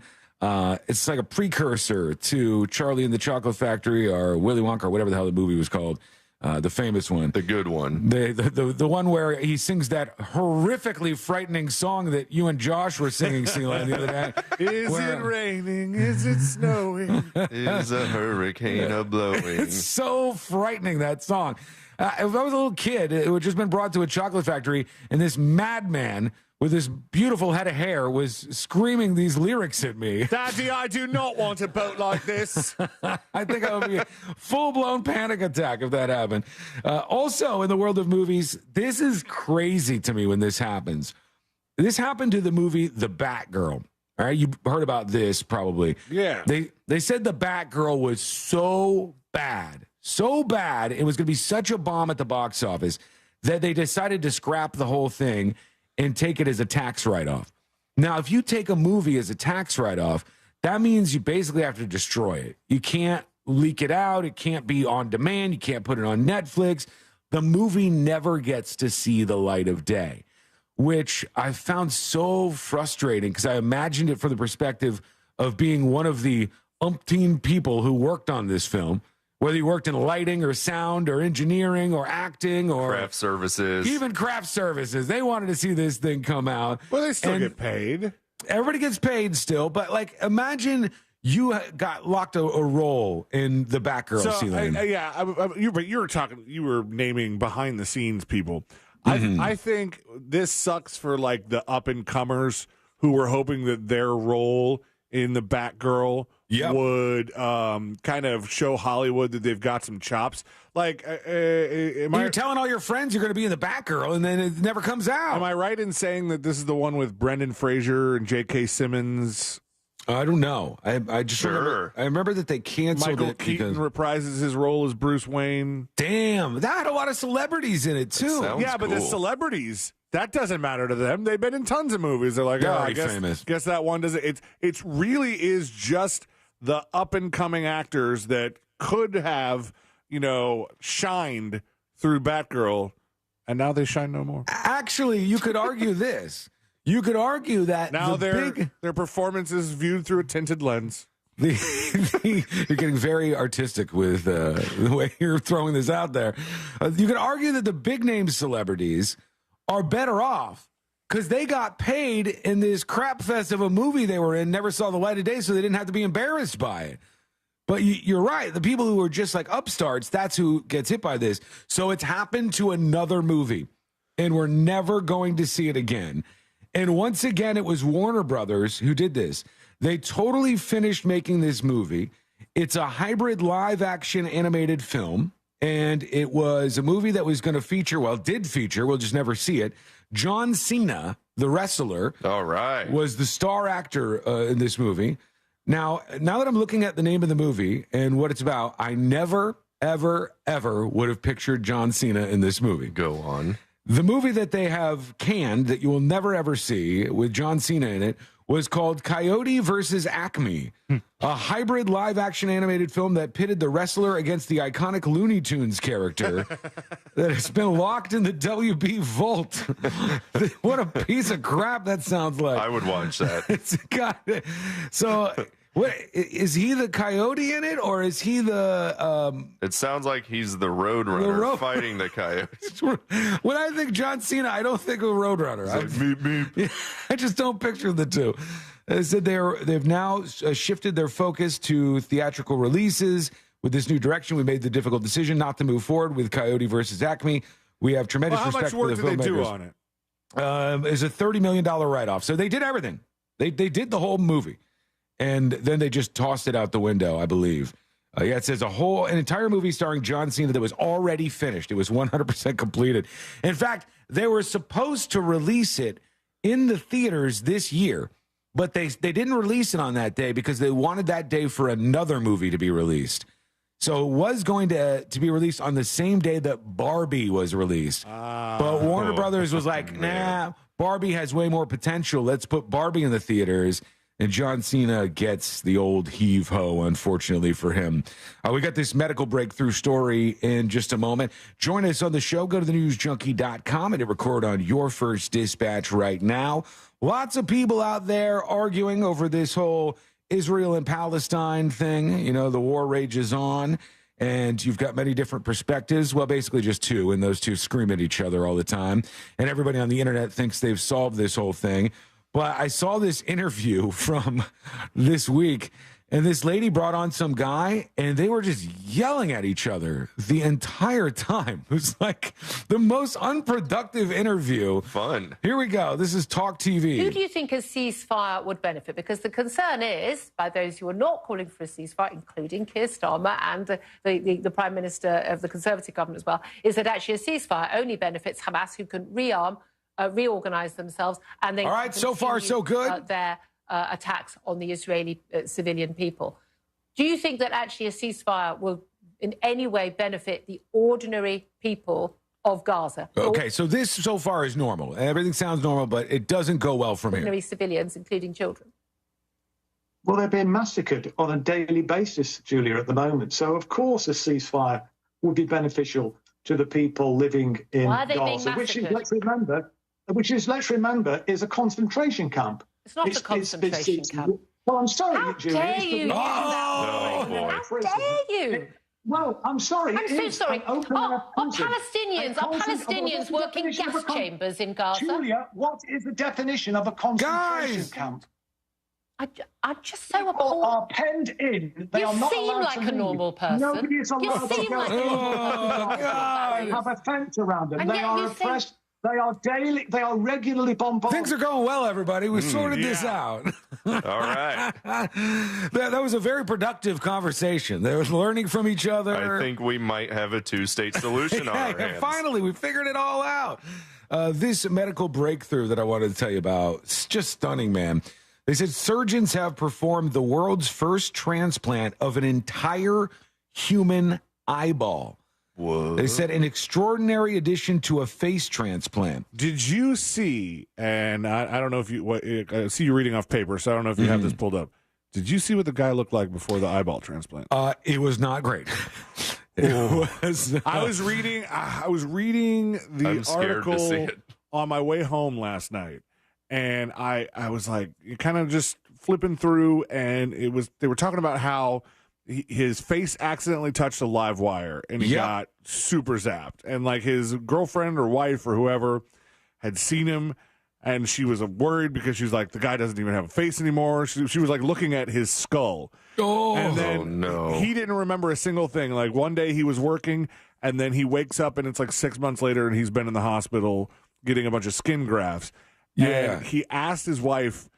it's like a precursor to Charlie and the Chocolate Factory or Willy Wonka or whatever the hell the movie was called, the famous one, the good one, the one where he sings that horrifically frightening song that you and Josh were singing, Celine, the other day. Is it raining? Is it snowing? Is a hurricane a blowing? It's so frightening, that song. If I was a little kid, it would just been brought to a chocolate factory, and this madman with this beautiful head of hair was screaming these lyrics at me. Daddy, I do not want a boat like this. I think I would be a full-blown panic attack if that happened. Also, in the world of movies, this is crazy to me when this happens. This happened to the movie The Batgirl. All right, you heard about this probably. Yeah. They said The Batgirl was so bad, it was going to be such a bomb at the box office that they decided to scrap the whole thing and take it as a tax write-off. Now, if you take a movie as a tax write-off, that means you basically have to destroy it. You can't leak it out. It can't be on demand. You can't put it on Netflix. The movie never gets to see the light of day, which I found so frustrating because I imagined it from the perspective of being one of the umpteen people who worked on this film, whether you worked in lighting or sound or engineering or acting or craft services. Even craft services. They wanted to see this thing come out. Well, they still get paid. Everybody gets paid still, but like imagine you got locked a role in the Batgirl scene. You were naming behind the scenes people. Mm-hmm. I think this sucks for like the up and comers who were hoping that their role in the Batgirl would kind of show Hollywood that they've got some chops. Like, you're telling all your friends you're going to be in the Batgirl, and then it never comes out. Am I right in saying that this is the one with Brendan Fraser and J.K. Simmons? I don't know. I just remember that they canceled Michael it. Keaton reprises his role as Bruce Wayne. Damn, that had a lot of celebrities in it too. Yeah, but the celebrities, that doesn't matter to them. They've been in tons of movies. They're like, I guess that one doesn't. It really is just the up and coming actors that could have, shined through Batgirl, and now they shine no more. Actually, you could argue this. You could argue that now their performance is viewed through a tinted lens. You're getting very artistic with the way you're throwing this out there. You could argue that the big name celebrities are better off because they got paid in this crap fest of a movie they were in, never saw the light of day, so they didn't have to be embarrassed by it. But you're right. The people who are just like upstarts, that's who gets hit by this. So it's happened to another movie, and we're never going to see it again. And once again, it was Warner Brothers who did this. They totally finished making this movie. It's a hybrid live-action animated film, and it was a movie that was going to feature, did feature, we'll just never see it, John Cena, the wrestler. All right. Was the star actor in this movie. Now that I'm looking at the name of the movie and what it's about, I never, ever, ever would have pictured John Cena in this movie. Go on. The movie that they have canned that you will never, ever see with John Cena in it was called Coyote versus Acme, a hybrid live-action animated film that pitted the wrestler against the iconic Looney Tunes character that has been locked in the WB vault. What a piece of crap that sounds like. I would watch that. So... What, is he the coyote in it, or is he the... It sounds like he's the Roadrunner fighting the coyotes. When I think John Cena, I don't think of Roadrunner. I just don't picture the two. They said they've now shifted their focus to theatrical releases. With this new direction, we made the difficult decision not to move forward with Coyote versus Acme. We have tremendous respect for the filmmakers. How much work did they do on it? It's a $30 million write-off. So they did everything. They did the whole movie. And then they just tossed it out the window, I believe. It says an entire movie starring John Cena that was already finished. It was 100% completed. In fact, they were supposed to release it in the theaters this year, but they didn't release it on that day because they wanted that day for another movie to be released. So it was going to be released on the same day that Barbie was released. But Warner Brothers was like, nah, Barbie has way more potential. Let's put Barbie in the theaters. And John Cena gets the old heave-ho, unfortunately for him. We got this medical breakthrough story in just a moment. Join us on the show. Go to thenewsjunkie.com and hit record on your first dispatch right now. Lots of people out there arguing over this whole Israel and Palestine thing. The war rages on, and you've got many different perspectives. Well, basically just two, and those two scream at each other all the time. And everybody on the internet thinks they've solved this whole thing. But I saw this interview from this week, and this lady brought on some guy, and they were just yelling at each other the entire time. It was like the most unproductive interview. Fun. Here we go. This is Talk TV. Who do you think a ceasefire would benefit? Because the concern is, by those who are not calling for a ceasefire, including Keir Starmer and the Prime Minister of the Conservative government as well, is that actually a ceasefire only benefits Hamas, who can reorganize themselves, and they all right, so far so good. Their attacks on the Israeli civilian people. Do you think that actually a ceasefire will in any way benefit the ordinary people of Gaza? Okay, so this so far is normal. Everything sounds normal, but it doesn't go well from ordinary here. Civilians, including children. Well, they're being massacred on a daily basis, Julia, at the moment. So, of course, a ceasefire would be beneficial to the people living in Gaza, which is, let's remember, is a concentration camp. It's not a concentration camp. Well, I'm sorry, How Julia. dare you use that word? How dare you? Well, I'm sorry. I'm so sorry. Are Palestinians working gas chambers in Gaza? Julia, what is the definition of a concentration camp? I'm just so appalled. People are penned in. They are not allowed to leave. You seem like a normal person. Nobody is allowed to go. They have a fence around them. And they are oppressed They are regularly bombarded. Things are going well, everybody. We sorted this out. All right. That was a very productive conversation. They were learning from each other. I think we might have a two-state solution on our hands. Finally, we figured it all out. This medical breakthrough that I wanted to tell you about, it's just stunning, man. They said surgeons have performed the world's first transplant of an entire human eyeball. Whoa. They said an extraordinary addition to a face transplant. Did you see, and I don't know if I see you reading off paper, so I don't know if you have this pulled up. Did you see what the guy looked like before the eyeball transplant? It was not great. I was reading the article on my way home last night, and I was like kind of just flipping through, and they were talking about how his face accidentally touched a live wire, and he got super zapped, and like his girlfriend or wife or whoever had seen him, and she was worried because she was like, the guy doesn't even have a face anymore. She was like looking at his skull. And then he didn't remember a single thing. Like one day he was working, and then he wakes up, and it's like 6 months later, and he's been in the hospital getting a bunch of skin grafts. And he asked his wife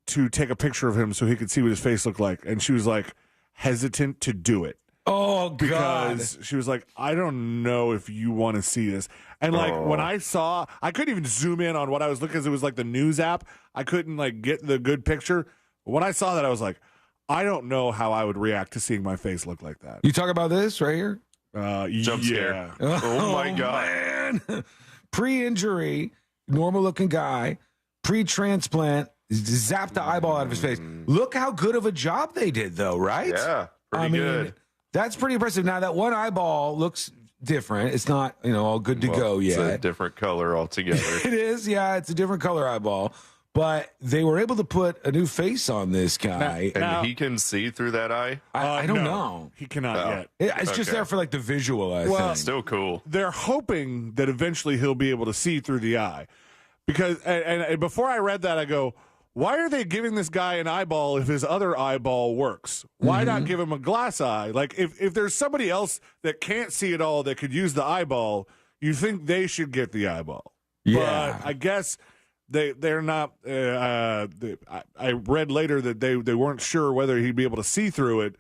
to take a picture of him so he could see what his face looked like, and she was like hesitant to do it. Oh, because she was like, I don't know if you want to see this. And like when I couldn't even zoom in on what I was looking, because it was like the news app. I couldn't like get the good picture. But when I saw that, I was like, I don't know how I would react to seeing my face look like that. You talk about this right here? Jump scare. Oh my God. Man. Pre-injury, normal looking guy, pre-transplant, zapped the eyeball out of his face. Look how good of a job they did, though, right? Yeah, pretty good. That's pretty impressive. Now, that one eyeball looks different. It's not, all good to go yet. It's a different color altogether. It is, yeah. It's a different color eyeball. But they were able to put a new face on this guy. And he can see through that eye? I don't know. He cannot yet. It's just there for like the visual, I think. Still cool. They're hoping that eventually he'll be able to see through the eye. Because, and before I read that, I go, why are they giving this guy an eyeball if his other eyeball works? Why not give him a glass eye? Like, if there's somebody else that can't see at all that could use the eyeball, you think they should get the eyeball. Yeah. But I guess they're not. I read later that they weren't sure whether he'd be able to see through it.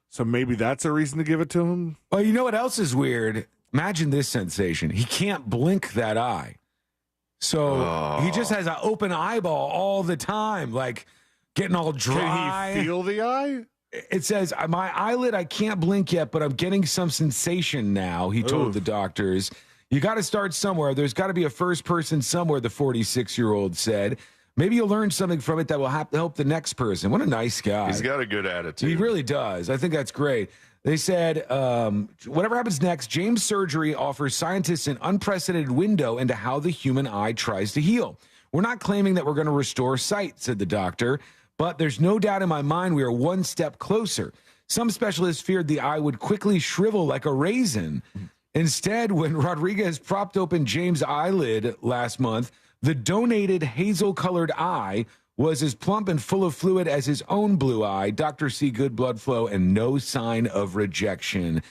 So maybe that's a reason to give it to him. Well, you know what else is weird? Imagine this sensation. He can't blink that eye. So he just has an open eyeball all the time, like getting all dry. Can he feel the eye? It says, my eyelid, I can't blink yet, but I'm getting some sensation now, he told the doctors. You got to start somewhere. There's got to be a first person somewhere, the 46-year-old said. Maybe you'll learn something from it that will help the next person. What a nice guy. He's got a good attitude. He really does. I think that's great. They said, whatever happens next, James Surgery offers scientists an unprecedented window into how the human eye tries to heal. We're not claiming that we're going to restore sight, said the doctor, but there's no doubt in my mind we are one step closer. Some specialists feared the eye would quickly shrivel like a raisin. Instead, when Rodriguez propped open James' eyelid last month, the donated hazel-colored eye was as plump and full of fluid as his own blue eye. Doctors see good blood flow and no sign of rejection.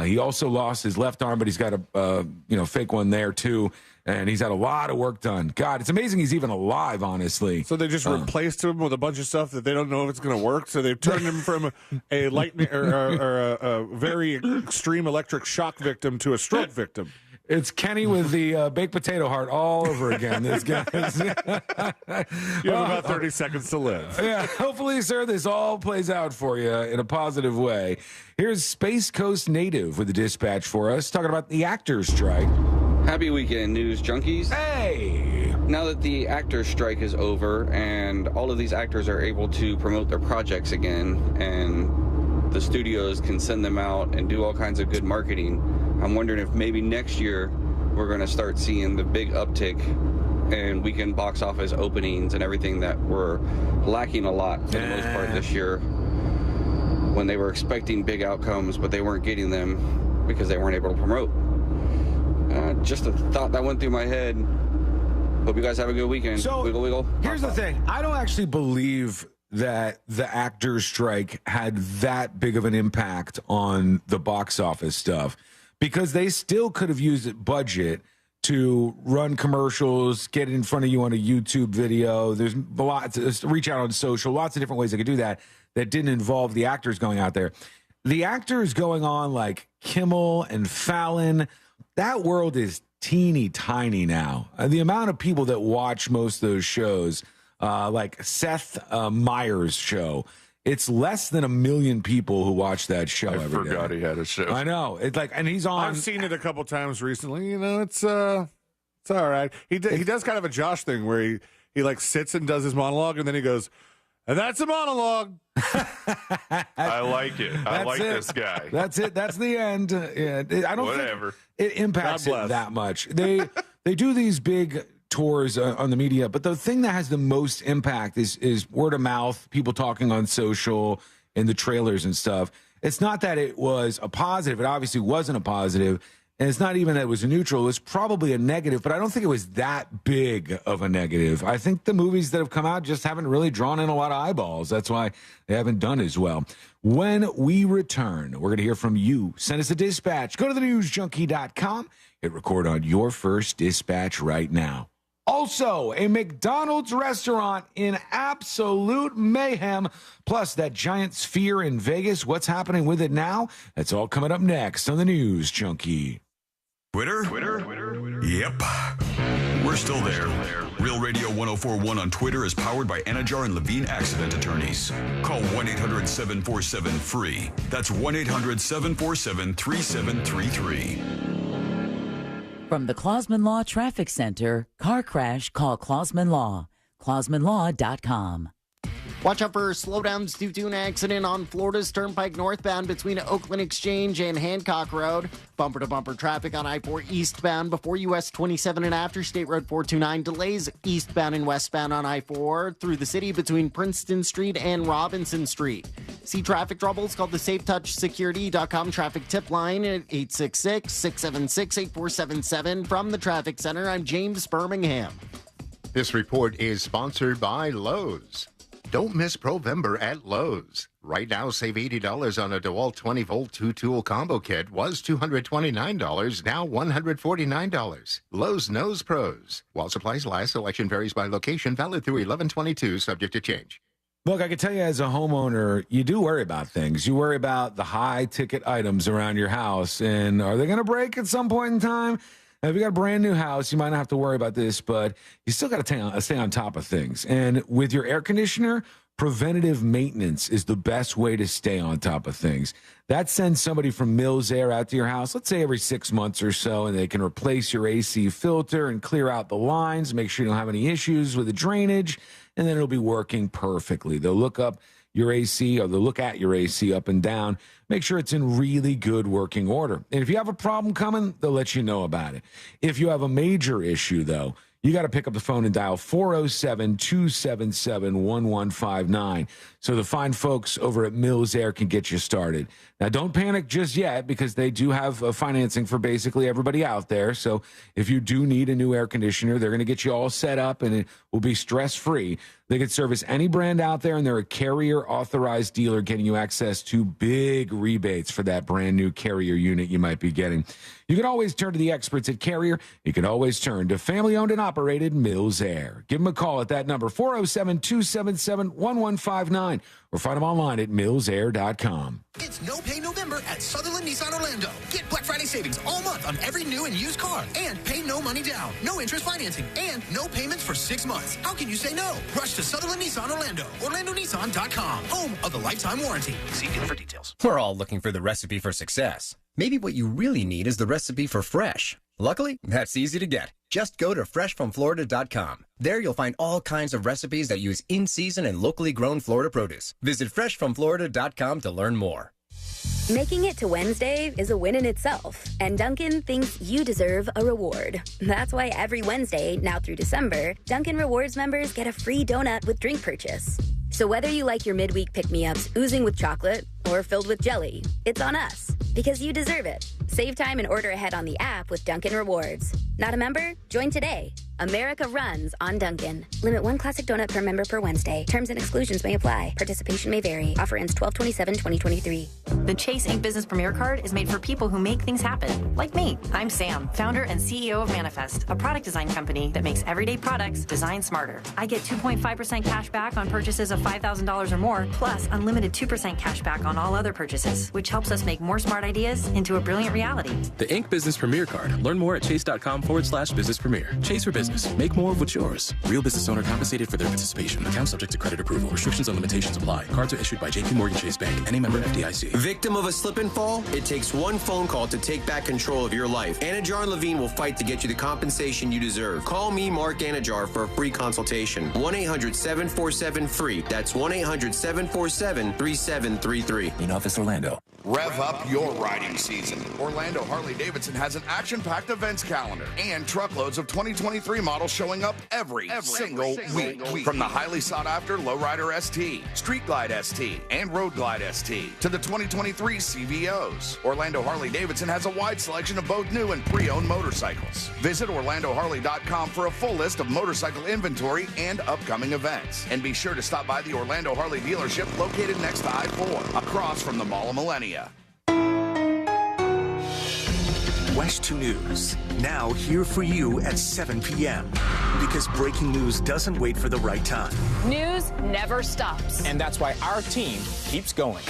He also lost his left arm, but he's got a fake one there too, and he's had a lot of work done. God, it's amazing he's even alive, honestly. So they just replaced him with a bunch of stuff that they don't know if it's going to work. So they've turned him from a lightning or a very extreme electric shock victim to a stroke victim. It's Kenny with the baked potato heart all over again. This guy. You have about 30 seconds to live. Yeah, hopefully, sir, this all plays out for you in a positive way. Here's Space Coast Native with the dispatch for us, talking about the actors' strike. Happy weekend, news junkies. Hey! Now that the actors' strike is over and all of these actors are able to promote their projects again, and the studios can send them out and do all kinds of good marketing, I'm wondering if maybe next year we're going to start seeing the big uptick and weekend box office openings and everything that were lacking a lot for the most part this year, when they were expecting big outcomes, but they weren't getting them because they weren't able to promote. Just a thought that went through my head. Hope you guys have a good weekend. So, wiggle, wiggle. Here's the thing. I don't actually believe that the actors' strike had that big of an impact on the box office stuff, because they still could have used budget to run commercials, get in front of you on a YouTube video. There's lots, reach out on social, lots of different ways they could do that didn't involve the actors going out there. The actors going on like Kimmel and Fallon, that world is teeny tiny now. The amount of people that watch most of those shows, like Seth Meyers' show, it's less than 1 million people who watch that show every day. I forgot he had a show. I know. It's like, and he's on. I've seen it a couple times recently. You know, it's all right. He does kind of a Josh thing where he like sits and does his monologue, and then he goes, and that's a monologue. I like it. I like this guy. That's it. That's the end. Yeah, I don't think it impacts it that much. They do these big tours on the media, but the thing that has the most impact is word of mouth, people talking on social and the trailers and stuff. It's not that it was a positive. It obviously wasn't a positive. And it's not even that it was a neutral. It was probably a negative, but I don't think it was that big of a negative. I think the movies that have come out just haven't really drawn in a lot of eyeballs. That's why they haven't done as well. When we return, we're going to hear from you. Send us a dispatch. Go to thenewsjunkie.com. Hit record on your first dispatch right now. Also, a McDonald's restaurant in absolute mayhem, plus that giant sphere in Vegas. What's happening with it now? That's all coming up next on the News Junkie. Twitter? Yep. We're still there. Real Radio 104.1 on Twitter is powered by Anajar and Levine Accident Attorneys. Call 1-800-747-FREE. That's 1-800-747-3733. From the Clausman Law Traffic Center, car crash, call Clausman Law. ClausmanLaw.com. Watch out for slowdowns due to an accident on Florida's Turnpike northbound between Oakland Exchange and Hancock Road. Bumper-to-bumper traffic on I-4 eastbound before US 27 and after State Road 429. Delays eastbound and westbound on I-4 through the city between Princeton Street and Robinson Street. See traffic troubles? Call the SafeTouchSecurity.com traffic tip line at 866-676-8477. From the Traffic Center, I'm James Birmingham. This report is sponsored by Lowe's. Don't miss Provember at Lowe's. Right now, save $80 on a DeWalt 20-volt 2-tool combo kit. Was $229, now $149. Lowe's knows pros. While supplies last, selection varies by location. Valid through 11/22, subject to change. Look, I can tell you as a homeowner, you do worry about things. You worry about the high-ticket items around your house, and are they going to break at some point in time? Now, if you got a brand new house, you might not have to worry about this, but you still got to stay on top of things. And with your air conditioner, preventative maintenance is the best way to stay on top of things. That sends somebody from Mills Air out to your house, let's say every 6 months or so, and they can replace your AC filter and clear out the lines, make sure you don't have any issues with the drainage, and then it'll be working perfectly. They'll look up your AC, or they'll look at your AC up and down, make sure it's in really good working order. And if you have a problem coming, they'll let you know about it. If you have a major issue, though, you got to pick up the phone and dial 407-277-1159 so the fine folks over at Mills Air can get you started. Now, don't panic just yet because they do have financing for basically everybody out there. So if you do need a new air conditioner, they're going to get you all set up and it will be stress-free. They can service any brand out there, and they're a Carrier-authorized dealer getting you access to big rebates for that brand-new Carrier unit you might be getting. You can always turn to the experts at Carrier. You can always turn to family-owned and operated Mills Air. Give them a call at that number, 407-277-1159, or find them online at millsair.com. It's No Pay November at Sutherland Nissan Orlando. Get Black Friday savings all month on every new and used car. And pay no money down, no interest financing, and no payments for 6 months. How can you say no? Rush to Sutherland Nissan Orlando. OrlandoNissan.com. Home of the lifetime warranty. See dealer for details. We're all looking for the recipe for success. Maybe what you really need is the recipe for fresh. Luckily, that's easy to get. Just go to freshfromflorida.com. There you'll find all kinds of recipes that use in-season and locally grown Florida produce. Visit freshfromflorida.com to learn more. Making it to Wednesday is a win in itself, and Dunkin' thinks you deserve a reward. That's why every Wednesday, now through December, Dunkin' Rewards members get a free donut with drink purchase. So whether you like your midweek pick-me-ups oozing with chocolate or filled with jelly, it's on us, because you deserve it. Save time and order ahead on the app with Dunkin' Rewards. Not a member? Join today. America runs on Dunkin'. Limit 1 classic donut per member per Wednesday. Terms and exclusions may apply. Participation may vary. Offer ends 12/27/2023. The Chase Ink Business Premier Card is made for people who make things happen, like me. I'm Sam, founder and CEO of Manifest, a product design company that makes everyday products designed smarter. I get 2.5% cash back on purchases of $5,000 or more, plus unlimited 2% cash back on all other purchases, which helps us make more smart ideas into a brilliant reality. The Ink Business Premier Card. Learn more at chase.com/business premier. Chase for business. Make more of what's yours. Real business owner compensated for their participation. Account subject to credit approval. Restrictions and limitations apply. Cards are issued by JPMorgan Chase Bank. Any member FDIC. Victim of a slip and fall? It takes one phone call to take back control of your life. Anajar and Levine will fight to get you the compensation you deserve. Call me, Mark Anajar, for a free consultation. 1-800-747-FREE. That's 1-800-747-3733. In office, Orlando. Rev up your riding season. Orlando Harley-Davidson has an action-packed events calendar and truckloads of 2023 models showing up every single week. From the highly sought-after Lowrider ST, Street Glide ST, and Road Glide ST to the 2023 CVOs. Orlando Harley-Davidson has a wide selection of both new and pre-owned motorcycles. Visit OrlandoHarley.com for a full list of motorcycle inventory and upcoming events. And be sure to stop by the Orlando Harley dealership located next to I-4, across from the Mall of Millennia. West 2 News, now here for you at 7 p.m. Because breaking news doesn't wait for the right time. News never stops. And that's why our team keeps going.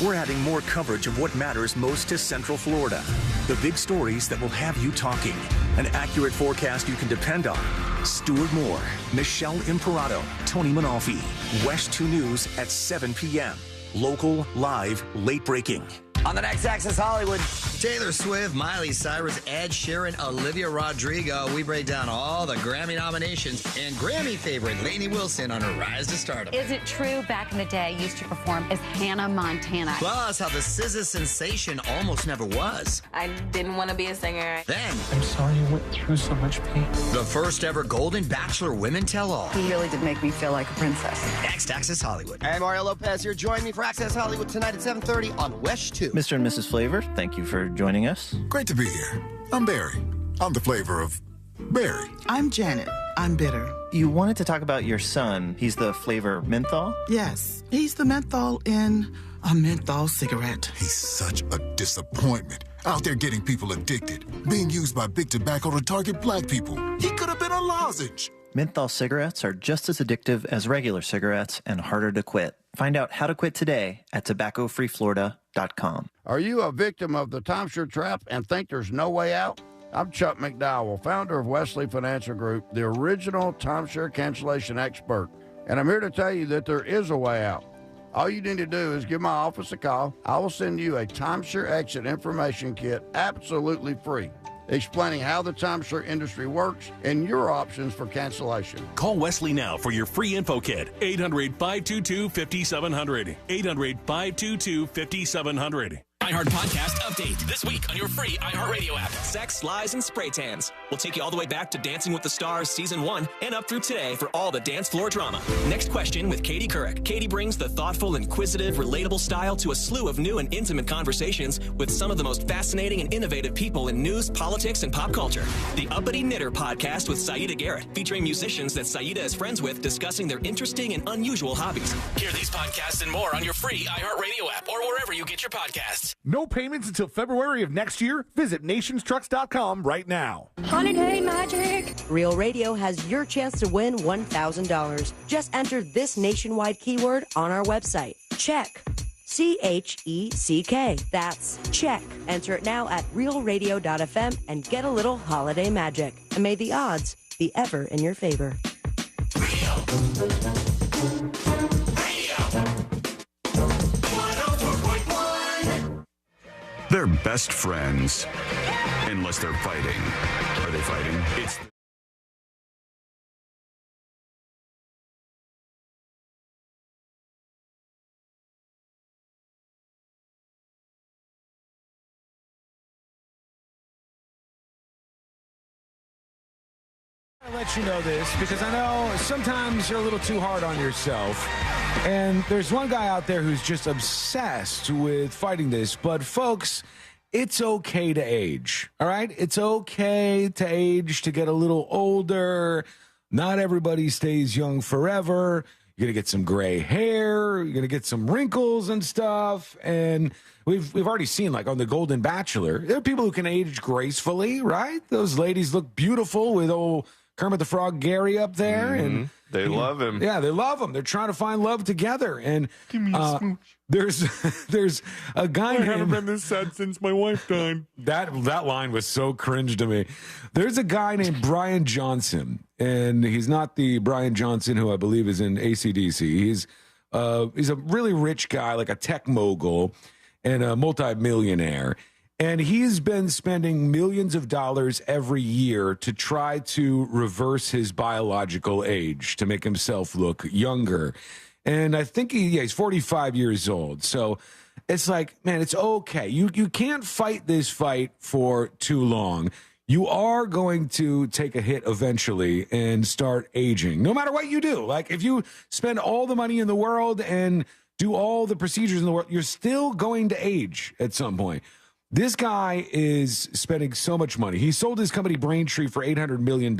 We're adding more coverage of what matters most to Central Florida. The big stories that will have you talking. An accurate forecast you can depend on. Stuart Moore, Michelle Imperato, Tony Manalfi. West 2 News at 7 p.m. Local, live, late breaking. On the next Access Hollywood, Taylor Swift, Miley Cyrus, Ed Sheeran, Olivia Rodrigo. We break down all the Grammy nominations and Grammy favorite Lainey Wilson on her rise to stardom. Is it true back in the day used to perform as Hannah Montana? Plus, how the SZA sensation almost never was. I didn't want to be a singer. Then, I'm sorry you went through so much pain. The first ever Golden Bachelor Women Tell-All. He really did make me feel like a princess. Next Access Hollywood. Hey, Mario Lopez here. Join me for Access Hollywood tonight at 7:30 on West 2. Mr. and Mrs. Flavor, thank you for joining us. Great to be here. I'm Barry. I'm the flavor of Barry. I'm Janet. I'm bitter. You wanted to talk about your son. He's the flavor menthol? Yes. He's the menthol in a menthol cigarette. He's such a disappointment. Out there getting people addicted. Being used by big tobacco to target black people. He could have been a lozenge. Menthol cigarettes are just as addictive as regular cigarettes and harder to quit. Find out how to quit today at tobaccofreeflorida.com. Are you a victim of the timeshare trap and think there's no way out? I'm Chuck McDowell, founder of Wesley Financial Group, the original timeshare cancellation expert. And I'm here to tell you that there is a way out. All you need to do is give my office a call. I will send you a timeshare exit information kit absolutely free, explaining how the timeshare industry works and your options for cancellation. Call Wesley now for your free info kit. 800-522-5700. 800-522-5700. iHeart Podcast Update. This week on your free iHeartRadio app. Sex, Lies, and Spray Tans. We'll take you all the way back to Dancing with the Stars Season 1 and up through today for all the dance floor drama. Next question with Katie Couric. Katie brings the thoughtful, inquisitive, relatable style to a slew of new and intimate conversations with some of the most fascinating and innovative people in news, politics, and pop culture. The Uppity Knitter Podcast with Saida Garrett, featuring musicians that Saida is friends with discussing their interesting and unusual hobbies. Hear these podcasts and more on your free iHeartRadio app or wherever you get your podcasts. No payments until February of next year? Visit nationstrucks.com right now. Holiday magic! Real Radio has your chance to win $1,000. Just enter this nationwide keyword on our website. Check. CHECK. That's check. Enter it now at realradio.fm and get a little holiday magic. And may the odds be ever in your favor. They're best friends, unless they're fighting. Are they fighting? It's... I'll let you know this because I know sometimes you're a little too hard on yourself. And there's one guy out there who's just obsessed with fighting this. But folks, it's okay to age, all right? It's okay to age, to get a little older. Not everybody stays young forever. You're going to get some gray hair. You're going to get some wrinkles and stuff. And we've already seen, like on The Golden Bachelor, there are people who can age gracefully, right? Those ladies look beautiful with old Kermit the Frog Gary up there. And they love him. Yeah, they love him. They're trying to find love together. And give me a smooch. There's a guy I haven't been this sad since my wife died. That line was so cringe to me. There's a guy named Brian Johnson, and he's not the Brian Johnson who I believe is in AC/DC. He's a really rich guy, like a tech mogul and a multimillionaire. And he's been spending millions of dollars every year to try to reverse his biological age, to make himself look younger. And I think he's 45 years old. So it's like, man, it's okay. You can't fight this fight for too long. You are going to take a hit eventually and start aging, no matter what you do. Like if you spend all the money in the world and do all the procedures in the world, you're still going to age at some point. This guy is spending so much money. He sold his company Braintree for $800 million.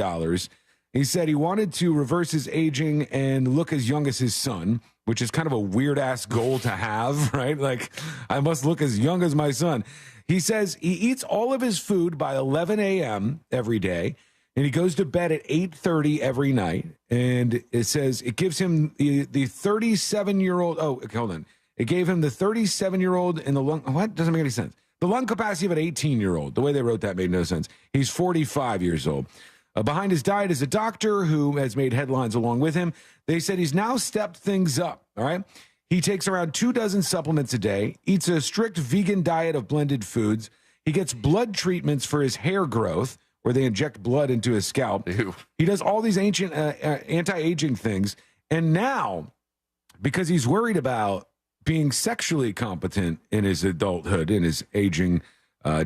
He said he wanted to reverse his aging and look as young as his son, which is kind of a weird-ass goal to have, right? Like, I must look as young as my son. He says he eats all of his food by 11 a.m. every day, and he goes to bed at 8:30 every night. And it says it gives him the 37-year-old... Oh, okay, hold on. It gave him the 37-year-old in the lung... What? Doesn't make any sense. The lung capacity of an 18-year-old. The way they wrote that made no sense. He's 45 years old. Behind his diet is a doctor who has made headlines along with him. They said he's now stepped things up, all right? He takes around 24 supplements a day, eats a strict vegan diet of blended foods. He gets blood treatments for his hair growth, where they inject blood into his scalp. Ew. He does all these ancient anti-aging things. And now, because he's worried about being sexually competent in his adulthood, in his aging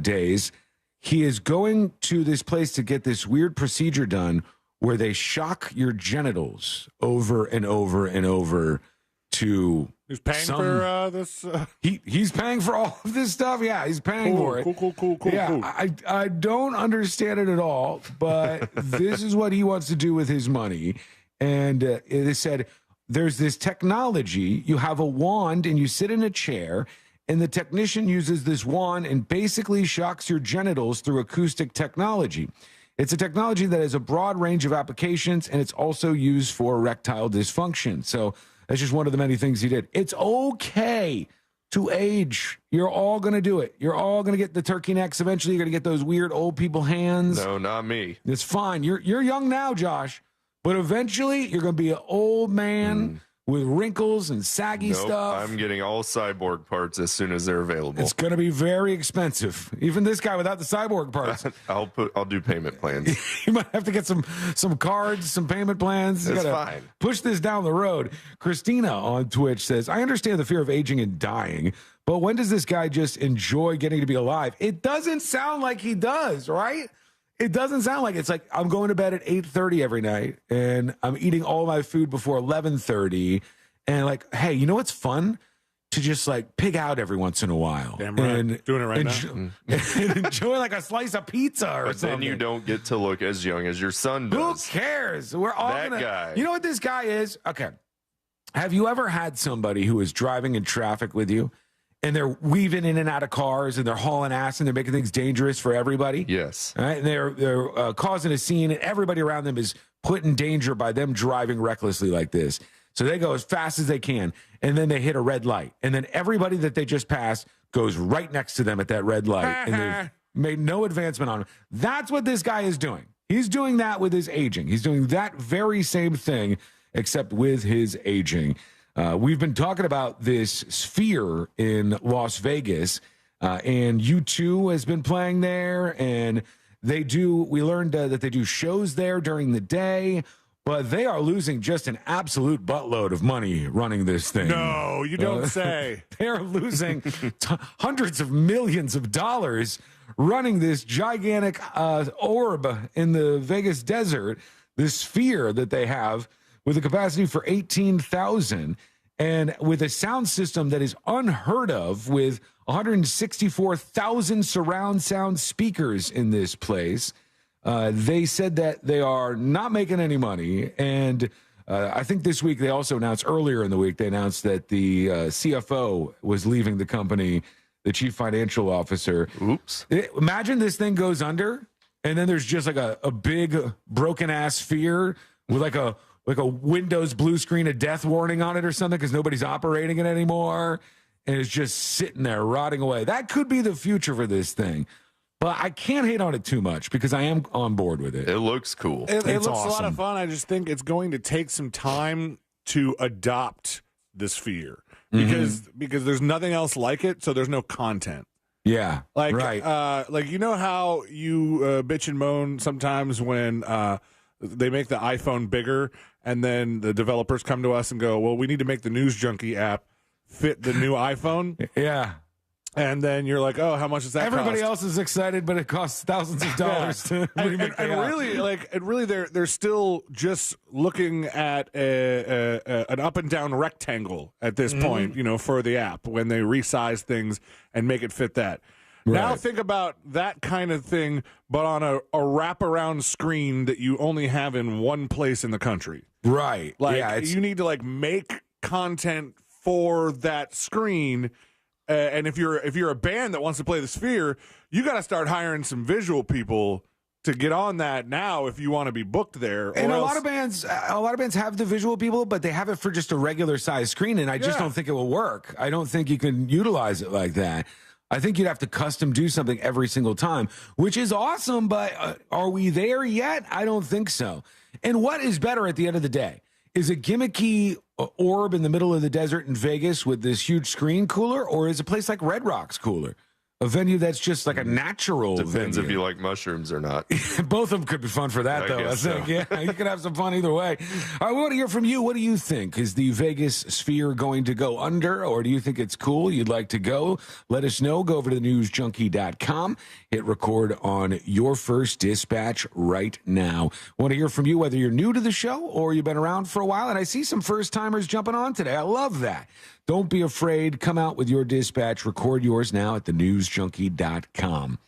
days, he is going to this place to get this weird procedure done where they shock your genitals over and over and over to... He's paying for this? He's paying for all of this stuff? Yeah, he's paying for it. Cool. Yeah, I don't understand it at all, but this is what he wants to do with his money. And they said, there's this technology. You have a wand and you sit in a chair, and the technician uses this wand and basically shocks your genitals through acoustic technology. It's a technology that has a broad range of applications, and it's also used for erectile dysfunction. So that's just one of the many things he did. It's okay to age. You're all going to do it. You're all going to get the turkey necks. Eventually, you're going to get those weird old people hands. No, not me. It's fine. You're young now, Josh, but eventually you're going to be an old man with wrinkles and saggy stuff. I'm getting all cyborg parts as soon as they're available. It's going to be very expensive. Even this guy without the cyborg parts. I'll do payment plans. You might have to get some cards, some payment plans. That's fine. Push this down the road. Christina on Twitch says, I understand the fear of aging and dying, but when does this guy just enjoy getting to be alive? It doesn't sound like he does, right? It doesn't sound like it's like I'm going to bed at 8:30 every night and I'm eating all my food before 11:30. And like, hey, you know what's fun? To just like pig out every once in a while. Damn right. And doing it right now. And enjoy like a slice of pizza or but something. Then you don't get to look as young as your son does. Who cares? We're all that guy. You know what this guy is? Okay. Have you ever had somebody who is driving in traffic with you and they're weaving in and out of cars and they're hauling ass and they're making things dangerous for everybody? Yes. Right? And they're causing a scene and everybody around them is put in danger by them driving recklessly like this. So they go as fast as they can, and then they hit a red light. And then everybody that they just passed goes right next to them at that red light. And they've made no advancement on them. That's what this guy is doing. He's doing that with his aging. He's doing that very same thing, except with his aging. We've been talking about this Sphere in Las Vegas, and U2 has been playing there, and we learned that they do shows there during the day. But they are losing just an absolute buttload of money running this thing. No, you don't say. They're losing hundreds of millions of dollars running this gigantic orb in the Vegas desert, this Sphere that they have with a capacity for 18,000. and with a sound system that is unheard of, with 164,000 surround sound speakers in this place. They said that they are not making any money. And I think this week they also announced, earlier in the week, they announced that the CFO was leaving the company, the chief financial officer. Oops. Imagine this thing goes under, and then there's just like a big broken-ass sphere with like a Windows blue screen of death warning on it or something because nobody's operating it anymore. And it's just sitting there rotting away. That could be the future for this thing. But I can't hate on it too much because I am on board with it. It looks cool. It looks awesome. a lot of fun. I just think it's going to take some time to adopt the Sphere because there's nothing else like it, so there's no content. Yeah, like right. Like you know how you bitch and moan sometimes when they make the iPhone bigger, and then the developers come to us and go, "Well, we need to make the News Junkie app fit the new iPhone." Yeah. And then you're like, "Oh, how much does that Everybody cost?" else is excited, but it costs thousands of dollars to remake the app. and really, they're still just looking at an up and down rectangle at this point, for the app when they resize things and make it fit that. Right. Now think about that kind of thing, but on a wraparound screen that you only have in one place in the country. Right. Like you need to make content for that screen. And if you're a band that wants to play the Sphere, you got to start hiring some visual people to get on that now if you want to be booked there. And a lot of bands have the visual people, but they have it for just a regular size screen, and I just don't think it will work. I don't think you can utilize it like that. I think you'd have to custom do something every single time, which is awesome, but are we there yet? I don't think so. And what is better at the end of the day? Is a gimmicky orb in the middle of the desert in Vegas with this huge screen cooler, or is a place like Red Rocks cooler? A venue that's just like a natural Depends venue. if you like mushrooms or not. Both of them could be fun for that, though. I think. So. Yeah, you could have some fun either way. All right, we want to hear from you. What do you think? Is the Vegas Sphere going to go under, or do you think it's cool? You'd like to go? Let us know. Go over to thenewsjunkie.com. Hit record on your first dispatch right now. Want to hear from you, whether you're new to the show or you've been around for a while. And I see some first-timers jumping on today. I love that. Don't be afraid. Come out with your dispatch. Record yours now at thenewsjunkie.com.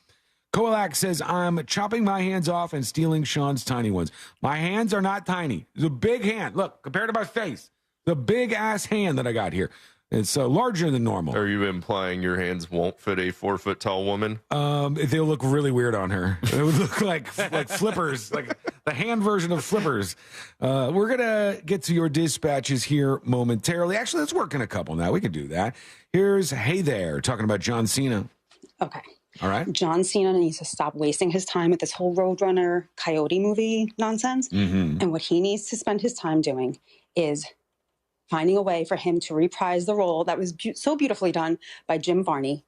Koalak says, I'm chopping my hands off and stealing Sean's tiny ones. My hands are not tiny. It's a big hand. Look, compared to my face, the big-ass hand that I got here. It's larger than normal. Are you implying your hands won't fit a 4-foot-tall woman? They'll look really weird on her. It would look like flippers, like the hand version of flippers. We're going to get to your dispatches here momentarily. Actually, let's work in a couple now. We can do that. Here's Hey There, talking about John Cena. Okay. All right. John Cena needs to stop wasting his time with this whole Roadrunner Coyote movie nonsense. And what he needs to spend his time doing is finding a way for him to reprise the role that was so beautifully done by Jim Varney.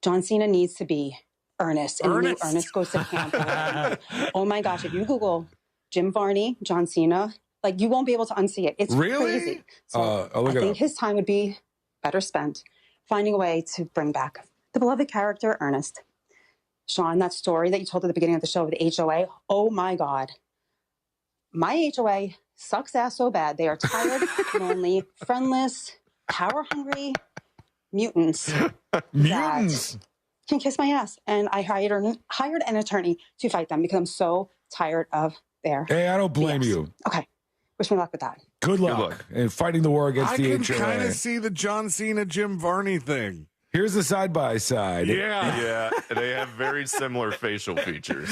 John Cena needs to be Ernest. And Ernest Goes to Camp. Oh my gosh, if you Google Jim Varney, John Cena, you won't be able to unsee it. It's crazy. So I think his time would be better spent finding a way to bring back the beloved character, Ernest. Sean, that story that you told at the beginning of the show with the HOA, oh my God. My HOA sucks ass so bad. They are tired, lonely, friendless, power-hungry mutants. Mutants can kiss my ass. And I hired an attorney to fight them because I'm so tired of their Hey, I don't blame BS. you. Okay. Wish me luck with that. Good luck. And fighting the war against the HOA. I can kind of see the John Cena, Jim Varney thing. Here's the side-by-side. Yeah, they have very similar facial features.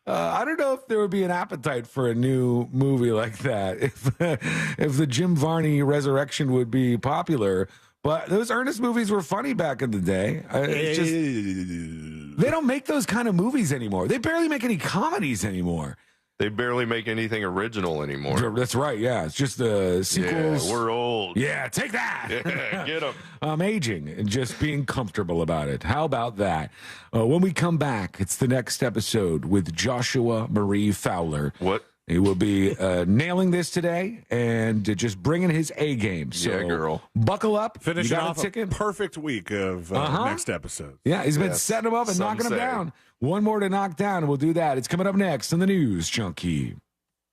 I don't know if there would be an appetite for a new movie like that if the Jim Varney resurrection would be popular. But those Ernest movies were funny back in the day. It's just, they don't make those kind of movies anymore. They barely make any comedies anymore. They barely make anything original anymore. That's right, yeah. It's just the sequels. Yeah, we're old. Yeah, take that. Yeah, get them. I'm aging and just being comfortable about it. How about that? When we come back, it's the next episode with Joshua Marie Fowler. What? He will be nailing this today and just bringing his A game. So yeah, girl. Buckle up. Finishing off a perfect week of next episode. Yeah, he's been setting them up and knocking them down. One more to knock down, and we'll do that. It's coming up next on the News Junkie.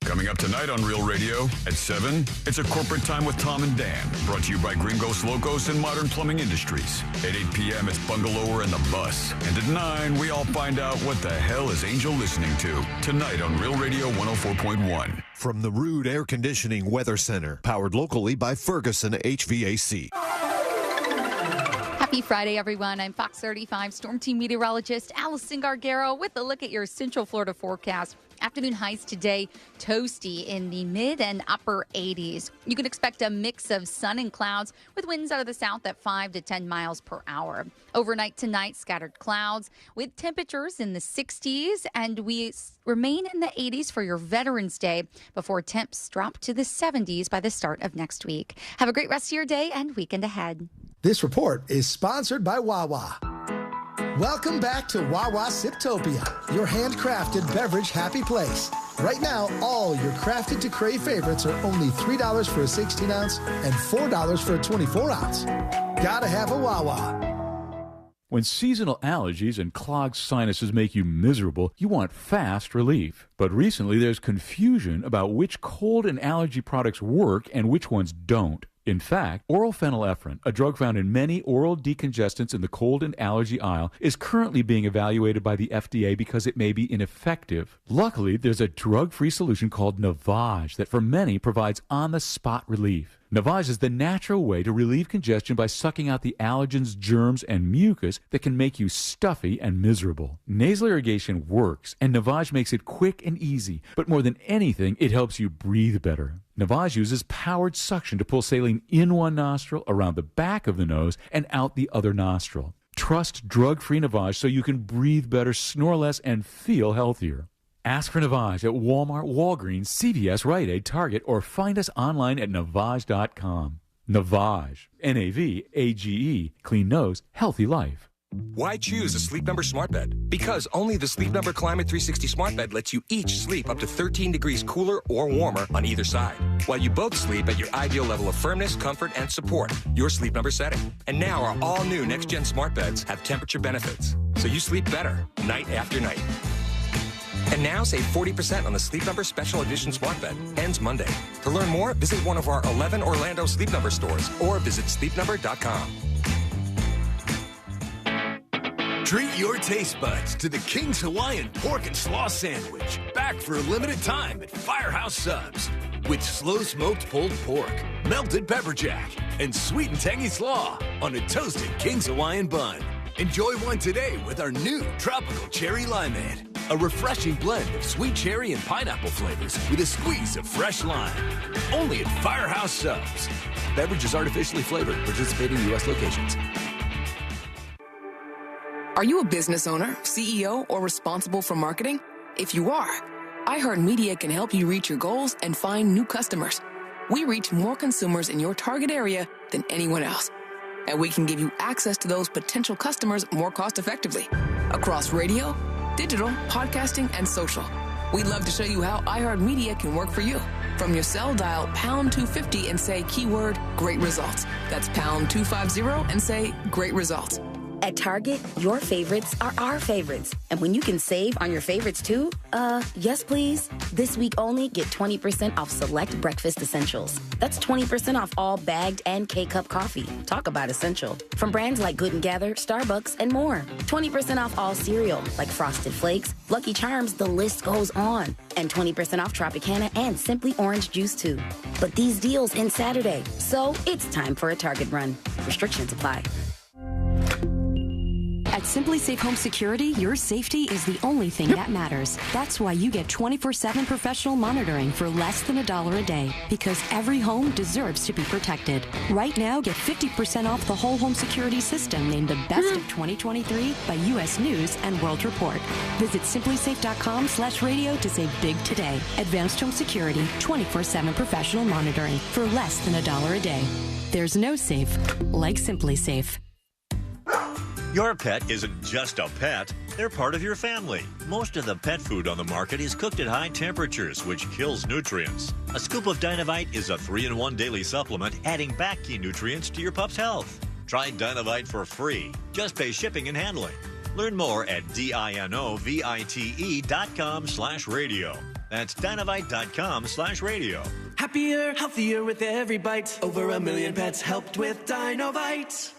Coming up tonight on Real Radio at 7, it's a corporate time with Tom and Dan, brought to you by Gringos Locos and Modern Plumbing Industries. At 8 p.m., it's Bungalower and the Bus. And at 9, we all find out what the hell is Angel listening to. Tonight on Real Radio 104.1. From the Rude Air Conditioning Weather Center, powered locally by Ferguson HVAC. Happy Friday, everyone. I'm Fox 35 Storm Team meteorologist Allison Gargaro with a look at your Central Florida forecast. Afternoon highs today, toasty in the mid and upper 80s. You can expect a mix of sun and clouds with winds out of the south at 5 to 10 miles per hour. Overnight tonight, scattered clouds with temperatures in the 60s, and we remain in the 80s for your Veterans Day before temps drop to the 70s by the start of next week. Have a great rest of your day and weekend ahead. This report is sponsored by Wawa. Welcome back to Wawa Siptopia, your handcrafted beverage happy place. Right now, all your crafted to crave favorites are only $3 for a 16-ounce and $4 for a 24-ounce. Gotta have a Wawa. When seasonal allergies and clogged sinuses make you miserable, you want fast relief. But recently, there's confusion about which cold and allergy products work and which ones don't. In fact, oral phenylephrine, a drug found in many oral decongestants in the cold and allergy aisle, is currently being evaluated by the FDA because it may be ineffective. Luckily, there's a drug-free solution called Navage that for many provides on-the-spot relief. Navage is the natural way to relieve congestion by sucking out the allergens, germs, and mucus that can make you stuffy and miserable. Nasal irrigation works, and Navage makes it quick and easy, but more than anything, it helps you breathe better. Navage uses powered suction to pull saline in one nostril, around the back of the nose, and out the other nostril. Trust drug-free Navage so you can breathe better, snore less, and feel healthier. Ask for Navage at Walmart, Walgreens, CVS, Rite Aid, Target, or find us online at Navage.com. Navage, N-A-V-A-G-E, clean nose, healthy life. Why choose a Sleep Number smart bed? Because only the Sleep Number Climate 360 smart bed lets you each sleep up to 13 degrees cooler or warmer on either side, while you both sleep at your ideal level of firmness, comfort, and support, your Sleep Number setting. And now our all-new next-gen smart beds have temperature benefits, so you sleep better night after night. And now save 40% on the Sleep Number Special Edition Smart Bed. Ends Monday. To learn more, visit one of our 11 Orlando Sleep Number stores or visit sleepnumber.com. Treat your taste buds to the King's Hawaiian Pork and Slaw Sandwich. Back for a limited time at Firehouse Subs. With slow-smoked pulled pork, melted pepper jack, and sweet and tangy slaw on a toasted King's Hawaiian bun. Enjoy one today with our new Tropical Cherry Limeade. A refreshing blend of sweet cherry and pineapple flavors with a squeeze of fresh lime. Only at Firehouse Subs. Beverages artificially flavored. Participating U.S. locations. Are you a business owner, CEO, or responsible for marketing? If you are, iHeartMedia can help you reach your goals and find new customers. We reach more consumers in your target area than anyone else. And we can give you access to those potential customers more cost-effectively across radio, digital, podcasting, and social. We'd love to show you how iHeartMedia can work for you. From your cell, dial pound 250 and say keyword great results. That's pound 250 and say great results. At Target, your favorites are our favorites. And when you can save on your favorites too, yes please. This week only, get 20% off select breakfast essentials. That's 20% off all bagged and K-Cup coffee. Talk about essential. From brands like Good & Gather, Starbucks, and more. 20% off all cereal, like Frosted Flakes, Lucky Charms, the list goes on. And 20% off Tropicana and Simply Orange Juice too. But these deals end Saturday, so it's time for a Target run. Restrictions apply. At Simply Safe Home Security, your safety is the only thing that matters. That's why you get 24/7 professional monitoring for less than $1 a day, because every home deserves to be protected. Right now, get 50% off the whole home security system named the best of 2023 by U.S. News and World Report. Visit simplysafe.com/radio to save big today. Advanced Home Security, 24/7 professional monitoring for less than $1 a day. There's no safe like Simply Safe. Your pet isn't just a pet, they're part of your family. Most of the pet food on the market is cooked at high temperatures, which kills nutrients. A scoop of Dynavite is a 3-in-1 daily supplement, adding back key nutrients to your pup's health. Try Dynavite for free. Just pay shipping and handling. Learn more at DINOVITE.com/radio. That's Dinovite.com/radio. Happier, healthier with every bite. Over 1 million pets helped with Dinovite.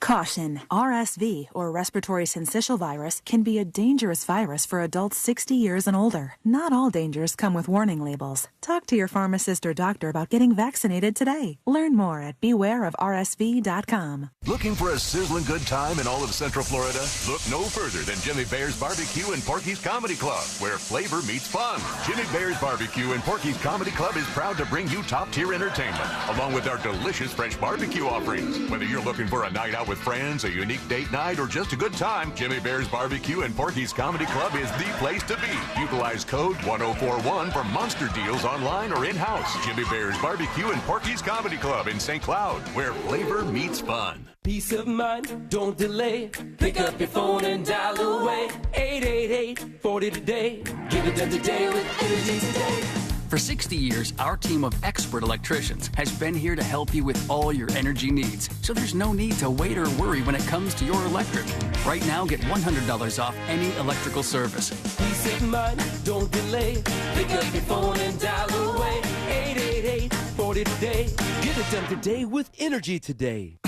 Caution, RSV, or respiratory syncytial virus, can be a dangerous virus for adults 60 years and older. Not all dangers come with warning labels. Talk to your pharmacist or doctor about getting vaccinated today. Learn more at bewareofrsv.com. Looking for a sizzling good time in all of Central Florida? Look no further than Jimmy Bear's Barbecue and Porky's Comedy Club, where flavor meets fun. Jimmy Bear's Barbecue and Porky's Comedy Club is proud to bring you top-tier entertainment, along with our delicious fresh barbecue offerings. Whether you're looking for a night out with friends, a unique date night, or just a good time, Jimmy Bear's Barbecue and Porky's Comedy Club is the place to be. Utilize code 1041 for monster deals online or in-house. Jimmy Bear's Barbecue and Porky's Comedy Club in St. Cloud, where flavor meets fun. Peace of mind, don't delay. Pick up your phone and dial away. 888-40 today. Give it done today with Energy Today. For 60 years, our team of expert electricians has been here to help you with all your energy needs, so there's no need to wait or worry when it comes to your electric. Right now, get $100 off any electrical service. Peace of mind, don't delay. Pick up your phone and dial away. 888-40 today. Get it done today with Energy Today.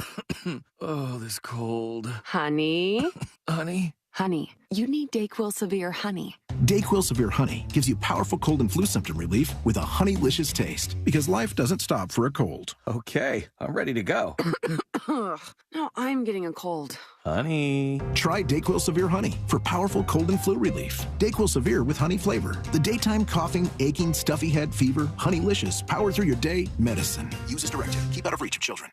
Oh, this cold. Honey? Honey? Honey, you need DayQuil Severe Honey. DayQuil Severe Honey gives you powerful cold and flu symptom relief with a honeylicious taste, because life doesn't stop for a cold. Okay, I'm ready to go. No, I'm getting a cold. Honey. Try DayQuil Severe Honey for powerful cold and flu relief. DayQuil Severe with honey flavor. The daytime coughing, aching, stuffy head, fever, honeylicious, power through your day medicine. Use as directed. Keep out of reach of children.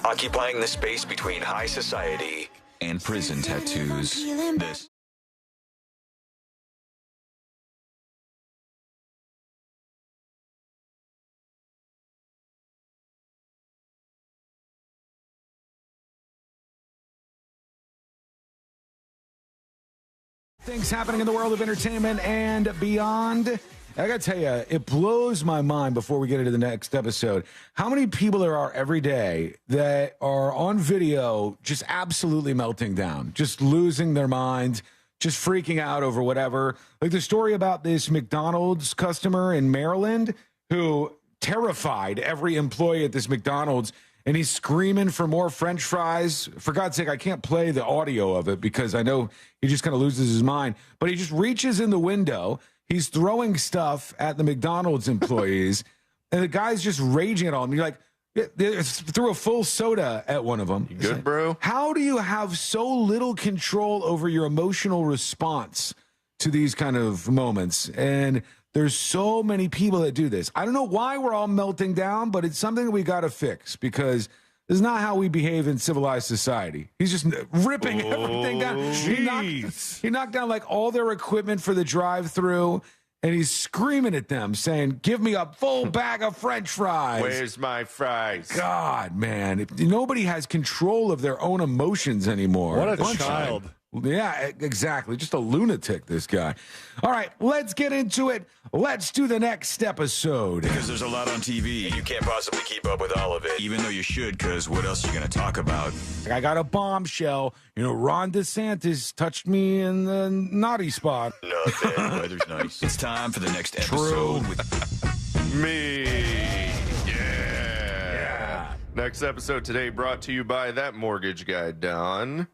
Occupying the space between high society and prison tattoos. This. Things happening in the world of entertainment and beyond. I gotta tell you, it blows my mind before we get into the next episode how many people there are every day that are on video just absolutely melting down, just losing their minds, just freaking out over whatever. Like the story about this McDonald's customer in Maryland who terrified every employee at this McDonald's, and he's screaming for more French fries. For God's sake, I can't play the audio of it because I know he just kind of loses his mind. But he just reaches in the window. He's throwing stuff at the McDonald's employees, and the guy's just raging at all. And you're like, threw a full soda at one of them. You good, bro? How do you have so little control over your emotional response to these kind of moments? And there's so many people that do this. I don't know why we're all melting down, but it's something that we got to fix because this is not how we behave in civilized society. He's just ripping everything down. He knocked down like all their equipment for the drive-thru, and he's screaming at them, saying, "Give me a full bag of French fries." Where's my fries? God, man. Nobody has control of their own emotions anymore. What a child. Yeah, exactly. Just a lunatic, this guy. All right, let's get into it. Let's do the next episode. Because there's a lot on TV, and you can't possibly keep up with all of it, even though you should, because what else are you going to talk about? I got a bombshell. Ron DeSantis touched me in the naughty spot. Nothing. Weather's nice. It's time for the next episode with me. Yeah. Next episode today brought to you by That Mortgage Guy, Don.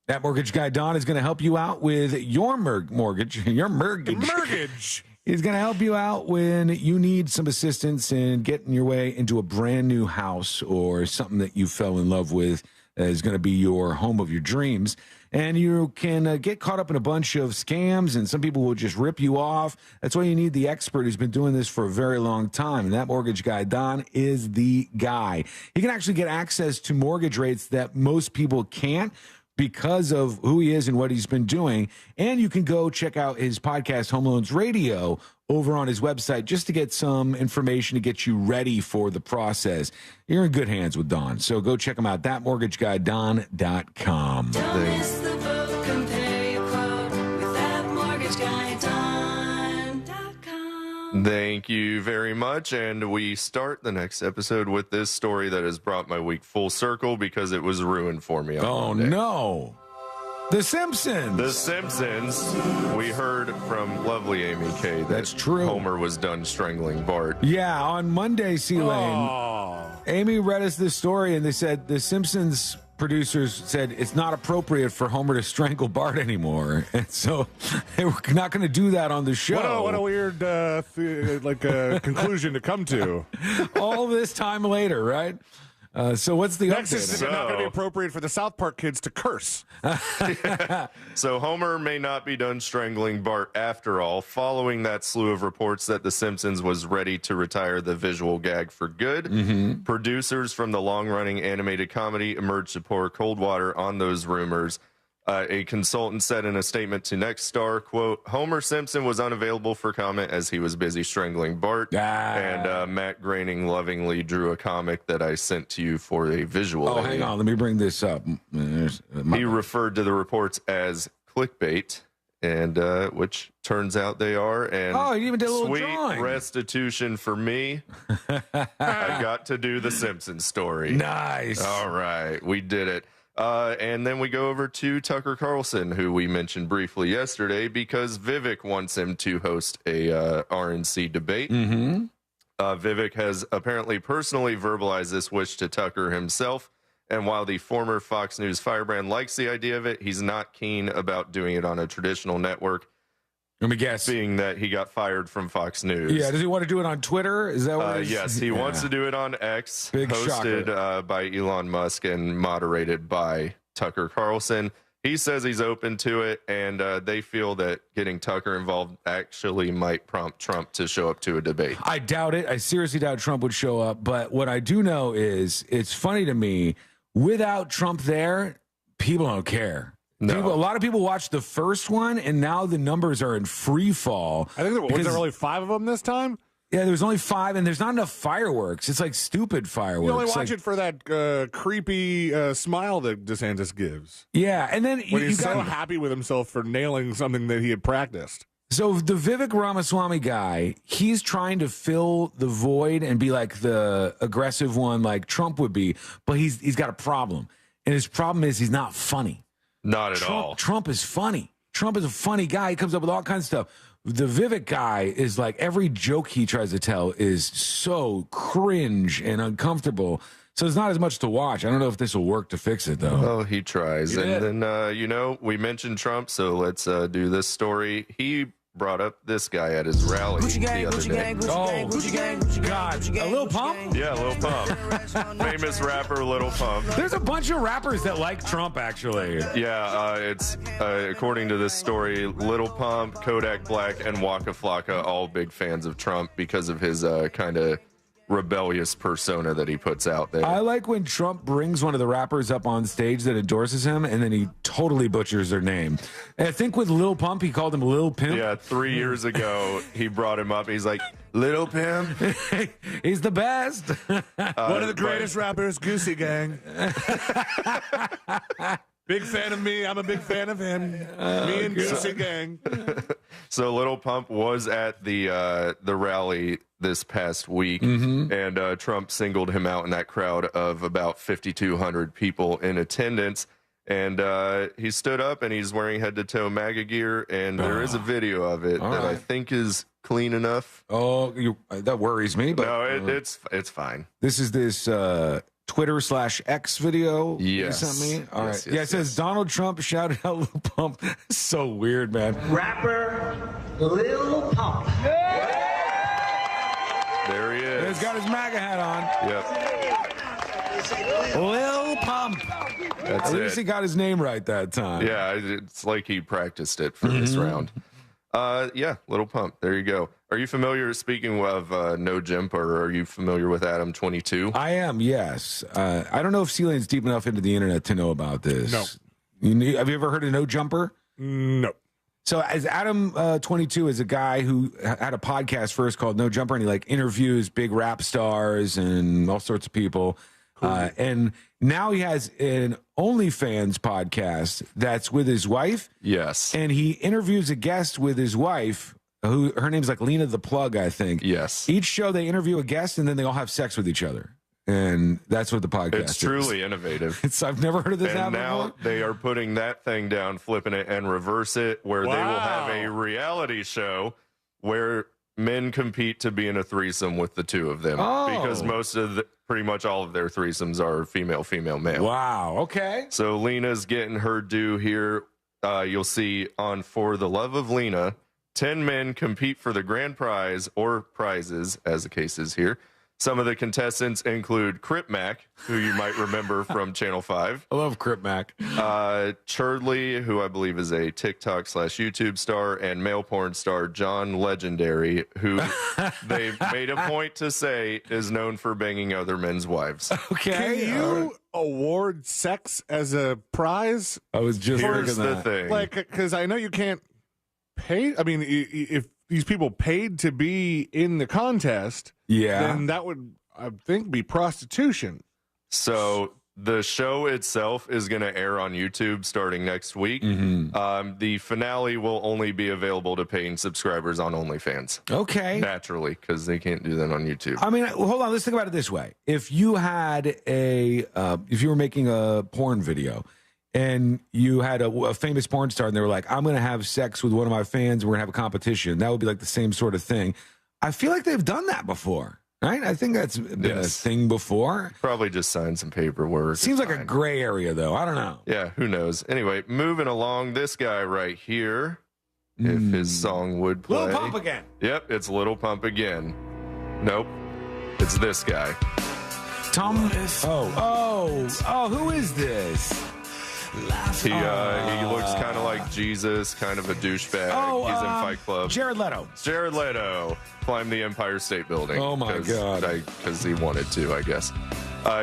That mortgage guy, Don, is going to help you out with your mortgage. Your mortgage. He's going to help you out when you need some assistance in getting your way into a brand new house or something that you fell in love with is going to be your home of your dreams. And you can get caught up in a bunch of scams, and some people will just rip you off. That's why you need the expert who's been doing this for a very long time. And that mortgage guy, Don, is the guy. He can actually get access to mortgage rates that most people can't, because of who he is and what he's been doing. And you can go check out his podcast, Home Loans Radio, over on his website just to get some information to get you ready for the process. You're in good hands with Don. So go check him out, thatmortgageguyDon.com. Don't miss the book, compare your quote with thatmortgageguyDon.com. Thank you very much. And we start the next episode with this story that has brought my week full circle because it was ruined for me. Oh, no. The Simpsons. The Simpsons. We heard from lovely Amy K. That's true. Homer was done strangling Bart. Yeah, on Monday, C-Lane, Amy read us this story, and they said the Simpsons producers said it's not appropriate for Homer to strangle Bart anymore. And so they were not going to do that on the show. What a weird conclusion to come to. All this time later, right? So what's the next? Update? Is it not going to be appropriate for the South Park kids to curse? So Homer may not be done strangling Bart after all, following that slew of reports that The Simpsons was ready to retire the visual gag for good. Producers from the long-running animated comedy emerged to pour cold water on those rumors. A consultant said in a statement to Nextstar, quote, Homer Simpson was unavailable for comment as he was busy strangling Bart. And Matt Groening lovingly drew a comic that I sent to you for a visual. Oh, hang on. Let me bring this up. He referred to the reports as clickbait, and which turns out they are. And he even did a little sweet drawing. Restitution for me. I got to do the Simpsons story. Nice. All right. We did it. And then we go over to Tucker Carlson, who we mentioned briefly yesterday, because Vivek wants him to host a RNC debate. Vivek has apparently personally verbalized this wish to Tucker himself. And while the former Fox News firebrand likes the idea of it, he's not keen about doing it on a traditional network. Let me guess. Being that he got fired from Fox News. Yeah, does he want to do it on Twitter? Is that what yes, he wants to do it on X, Big hosted by Elon Musk and moderated by Tucker Carlson. He says he's open to it, and they feel that getting Tucker involved actually might prompt Trump to show up to a debate. I doubt it. I seriously doubt Trump would show up. But what I do know is it's funny to me, without Trump there, people don't care. No. A lot of people watched the first one, and now the numbers are in free fall. I think was there only 5 of them this time? Yeah, there was only 5, and there's not enough fireworks. It's like stupid fireworks. You only watch it for that creepy smile that DeSantis gives. Yeah, and then when he's so happy with himself for nailing something that he had practiced. So the Vivek Ramaswamy guy, he's trying to fill the void and be like the aggressive one like Trump would be, but he's got a problem. And his problem is he's not funny. Not at all. Trump is funny. Trump is a funny guy. He comes up with all kinds of stuff. The Vivek guy is like every joke he tries to tell is so cringe and uncomfortable. So it's not as much to watch. I don't know if this will work to fix it, though. Oh, he tries. Yeah. And then, we mentioned Trump, so let's do this story. He brought up this guy at his rally the other day. God. A Lil Pump? Yeah, Lil Pump. Famous rapper Lil Pump. There's a bunch of rappers that like Trump, actually. Yeah, it's according to this story, Lil Pump, Kodak Black, and Waka Flocka, all big fans of Trump because of his kind of rebellious persona that he puts out there. I like when Trump brings one of the rappers up on stage that endorses him, and then he totally butchers their name. And I think with Lil Pump, he called him Lil Pimp. Yeah, 3 years ago, he brought him up. He's like, Lil Pimp. He's the best. One of the greatest rappers, Goosey Gang. Big fan of me. I'm a big fan of him. Me and Goosey Gang. So Lil Pump was at the rally this past week, and Trump singled him out in that crowd of about 5,200 people in attendance. And he stood up, and he's wearing head-to-toe MAGA gear, and there is a video of it that I think is clean enough. Oh, that worries me. But no, it's fine. This is this Twitter/X video you sent me? All right. Yes, it says Donald Trump shouted out Lil Pump. So weird, man. Rapper Lil Pump. There he is. He's got his MAGA hat on. Yep. Lil Pump. That's At least he got his name right that time. Yeah, it's like he practiced it for this round. Yeah, Lil Pump. There you go. Are you familiar, speaking of No Jumper, are you familiar with Adam 22? I am, yes. I don't know if Sealand's deep enough into the internet to know about this. No. Have you ever heard of No Jumper? No. So as Adam 22 is a guy who had a podcast first called No Jumper, and he like interviews big rap stars and all sorts of people. Cool. And now he has an OnlyFans podcast that's with his wife. Yes. And he interviews a guest with his wife who her name's like Lena the Plug, I think. Yes. Each show they interview a guest and then they all have sex with each other. And that's what the podcast is. It's truly innovative. I've never heard of this And happen now before. they are putting that thing down, flipping it, and reverse it, where they will have a reality show where men compete to be in a threesome with the two of them. Because pretty much all of their threesomes are female, male. Wow. Okay. So Lena's getting her due here. You'll see on For the Love of Lena, 10 men compete for the grand prize or prizes, as the case is here. Some of the contestants include Crip Mac, who you might remember from Channel 5. I love Crip Mac. Churdley, who I believe is a TikTok/YouTube star, and male porn star John Legendary, who they made a point to say is known for banging other men's wives. Okay. Can you award sex as a prize? I was just Here's the thing. Like, because I know you can't pay. I mean, if these people paid to be in the contest, then that would, I think, be prostitution. So the show itself is going to air on YouTube starting next week. The finale will only be available to paying subscribers on OnlyFans. Okay. Naturally, because they can't do that on YouTube. I mean, hold on. Let's think about it this way. If you had if you were making a porn video and you had a famous porn star and they were like, I'm going to have sex with one of my fans, we're going to have a competition, that would be like the same sort of thing. I feel like they've done that before, right? I think that's been a thing before. Probably just sign some paperwork. Seems like a gray area, though. I don't know. Yeah, who knows? Anyway, moving along, this guy right here, if his song would play. Lil Pump again. Yep, it's Little Pump again. Nope, it's this guy. Tom. Oh, who is this? He looks kind of like Jesus, kind of a douchebag. He's in Fight Club. Jared Leto. Jared Leto climbed the Empire State Building. Oh, my God. Because he wanted to, I guess.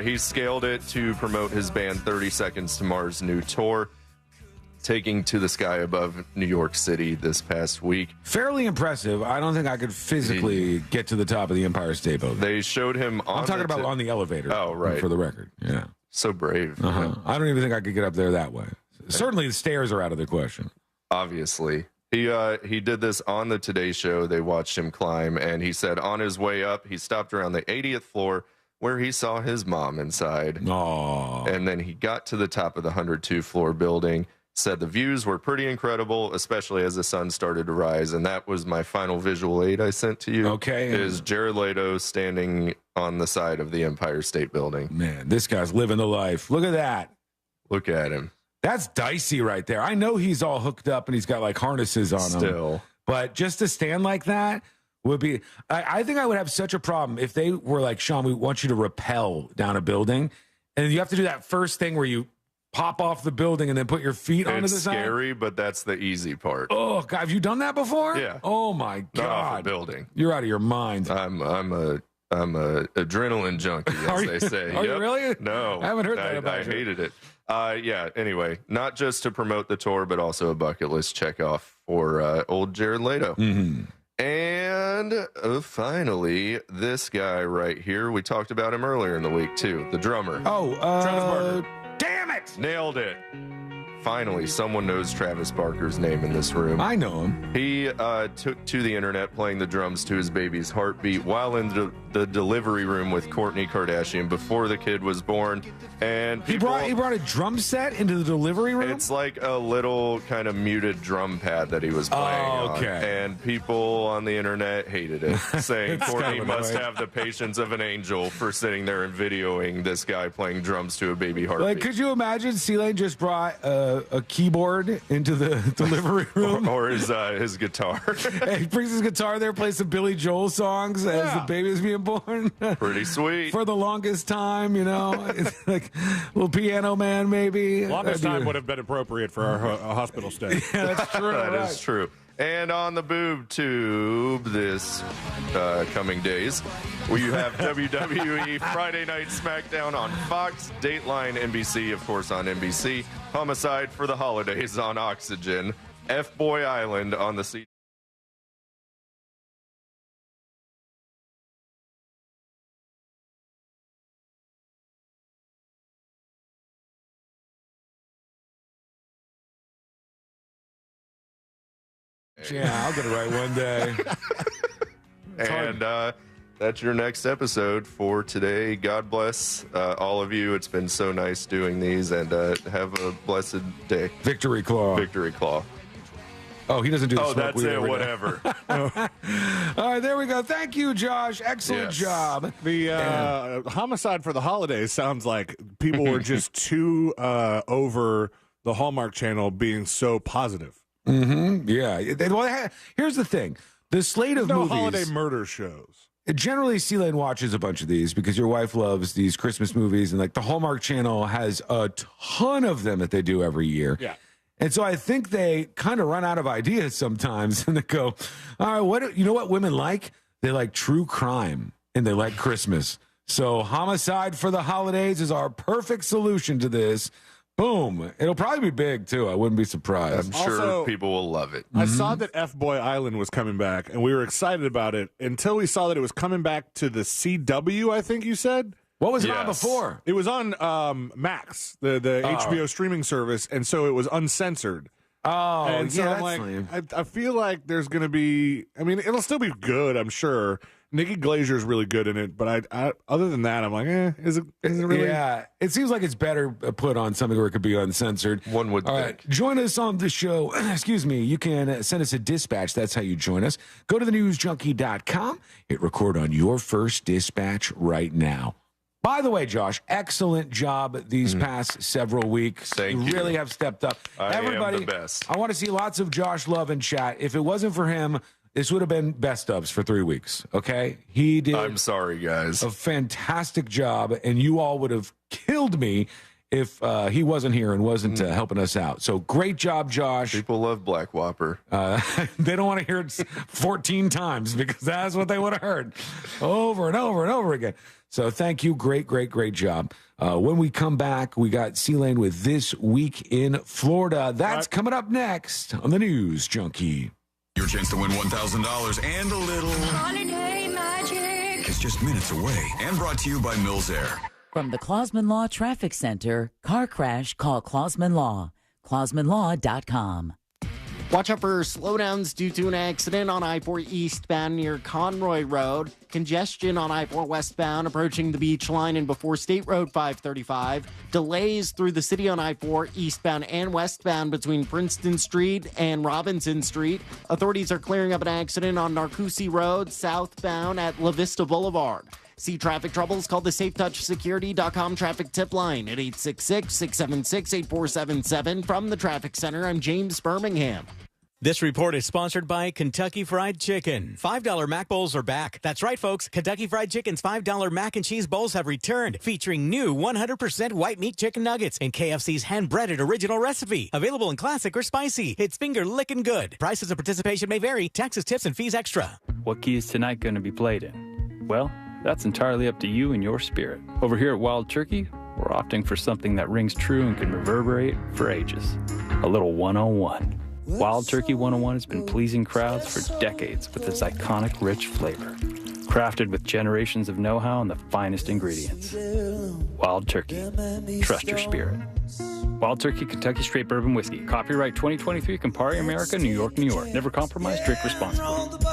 He scaled it to promote his band 30 Seconds to Mars' new tour, taking to the sky above New York City this past week. Fairly impressive. I don't think I could physically get to the top of the Empire State Building. They showed him on I'm talking about on the elevator. Oh, right. For the record. Yeah. So brave. I don't even think I could get up there that way. Certainly the stairs are out of the question. Obviously. He did this on the Today Show. They watched him climb, and he said on his way up, he stopped around the 80th floor where he saw his mom inside. Aww. And then he got to the top of the 102 floor building, said the views were pretty incredible, especially as the sun started to rise. And that was my final visual aid I sent to you. Okay. Is Jared Leto standing on the side of the Empire State Building. Man, this guy's living the life. Look at that. Look at him. That's dicey right there. I know he's all hooked up and he's got like harnesses on him. Still. But just to stand like that would be, I think I would have such a problem if they were like, Sean, we want you to rappel down a building. And you have to do that first thing where you pop off the building and then put your feet onto the side. It's scary, but that's the easy part. Oh, God. Have you done that before? Yeah. Oh, my God. Not off a building. You're out of your mind. I'm a adrenaline junkie, as they say. Are you really? No. I haven't heard that about I you. hated it. Yeah, anyway, not just to promote the tour, but also a bucket list check off for old Jared Leto. And finally, this guy right here, we talked about him earlier in the week, too. The drummer. Travis Barker. Damn it! Nailed it. Finally, someone knows Travis Barker's name in this room. I know him. He took to the internet playing the drums to his baby's heartbeat while in the delivery room with Kourtney Kardashian before the kid was born. And He brought a drum set into the delivery room? It's like a little kind of muted drum pad that he was playing on. And people on the internet hated it, saying Kourtney must have the patience of an angel for sitting there and videoing this guy playing drums to a baby heartbeat. Like, could you imagine C-Lane just brought a keyboard into the delivery room? or his guitar. He brings his guitar there, plays some Billy Joel songs as the baby is being born. Pretty sweet. For the longest time, you know. It's like a little piano man, maybe. Longest time would have been appropriate for our hospital stay. Yeah, that's true. That is true. And on the boob tube this coming days, we have WWE Friday Night SmackDown on Fox, Dateline NBC, of course, on NBC, Homicide for the Holidays on Oxygen, F-Boy Island on the C. Yeah, I'll get it right one day. And that's your next episode for today. God bless all of you. It's been so nice doing these, and have a blessed day. Victory Claw. Victory Claw. Oh, he doesn't do the Oh, smoke that's weed it. every day. Whatever. All right, there we go. Thank you, Josh. Excellent job. The homicide for the holidays sounds like people were just too over the Hallmark Channel being so positive. Mm-hmm. Yeah. Well, here's the thing. The slate of movies. Holiday murder shows. Generally, C-Lane watches a bunch of these because your wife loves these Christmas movies, and like the Hallmark Channel has a ton of them that they do every year. Yeah. And so I think they kind of run out of ideas sometimes, and they go, all right, you know what women like? They like true crime, and they like Christmas. So Homicide for the Holidays is our perfect solution to this. Boom. It'll probably be big, too. I wouldn't be surprised. I'm sure people will love it. I saw that F-Boy Island was coming back, and we were excited about it until we saw that it was coming back to the CW, I think you said. What was it on before? It was on Max, the HBO streaming service, and so it was uncensored. Oh, and so I'm like, I feel like there's going to be, I mean, it'll still be good, I'm sure. Nikki Glazer's really good in it, but I other than that, I'm like, is it really? Yeah, it seems like it's better put on something where it could be uncensored. One would think. Right, join us on the show. Excuse me. You can send us a dispatch. That's how you join us. Go to thenewsjunkie.com. Hit record on your first dispatch right now. By the way, Josh, excellent job these past several weeks. Thank you. Really have stepped up. Everybody, am the best. I want to see lots of Josh love in chat. If it wasn't for him, this would have been best ofs for 3 weeks, okay? He did. I'm sorry, guys. A fantastic job, and you all would have killed me if he wasn't here and wasn't helping us out. So great job, Josh. People love Black Whopper. They don't want to hear it 14 times because that's what they would have heard over and over and over again. So thank you. Great, great, great job. When we come back, we got C-Lane with This Week in Florida. That's coming up next on the News Junkie. Your chance to win $1,000 and a little holiday magic is just minutes away, and brought to you by Mills Air. From the Clausman Law Traffic Center, car crash, call Clausman Law. ClausmanLaw.com. Watch out for slowdowns due to an accident on I-4 eastbound near Conroy Road. Congestion on I-4 westbound approaching the beach line and before State Road 535. Delays through the city on I-4 eastbound and westbound between Princeton Street and Robinson Street. Authorities are clearing up an accident on Narcoossee Road southbound at La Vista Boulevard. See traffic troubles? Call the SafeTouchSecurity.com traffic tip line at 866-676-8477. From the Traffic Center, I'm James Birmingham. This report is sponsored by Kentucky Fried Chicken. $5 Mac Bowls are back. That's right, folks. Kentucky Fried Chicken's $5 Mac and Cheese Bowls have returned, featuring new 100% white meat chicken nuggets and KFC's hand-breaded original recipe. Available in classic or spicy. It's finger-licking good. Prices of participation may vary. Taxes, tips, and fees extra. What key is tonight going to be played in? Well, that's entirely up to you and your spirit. Over here at Wild Turkey, we're opting for something that rings true and can reverberate for ages. A little 101. Wild Turkey 101 has been pleasing crowds for decades with its iconic rich flavor. Crafted with generations of know-how and the finest ingredients. Wild Turkey. Trust your spirit. Wild Turkey Kentucky Straight Bourbon Whiskey. Copyright 2023 Campari America, New York, New York. Never compromise, drink responsibly.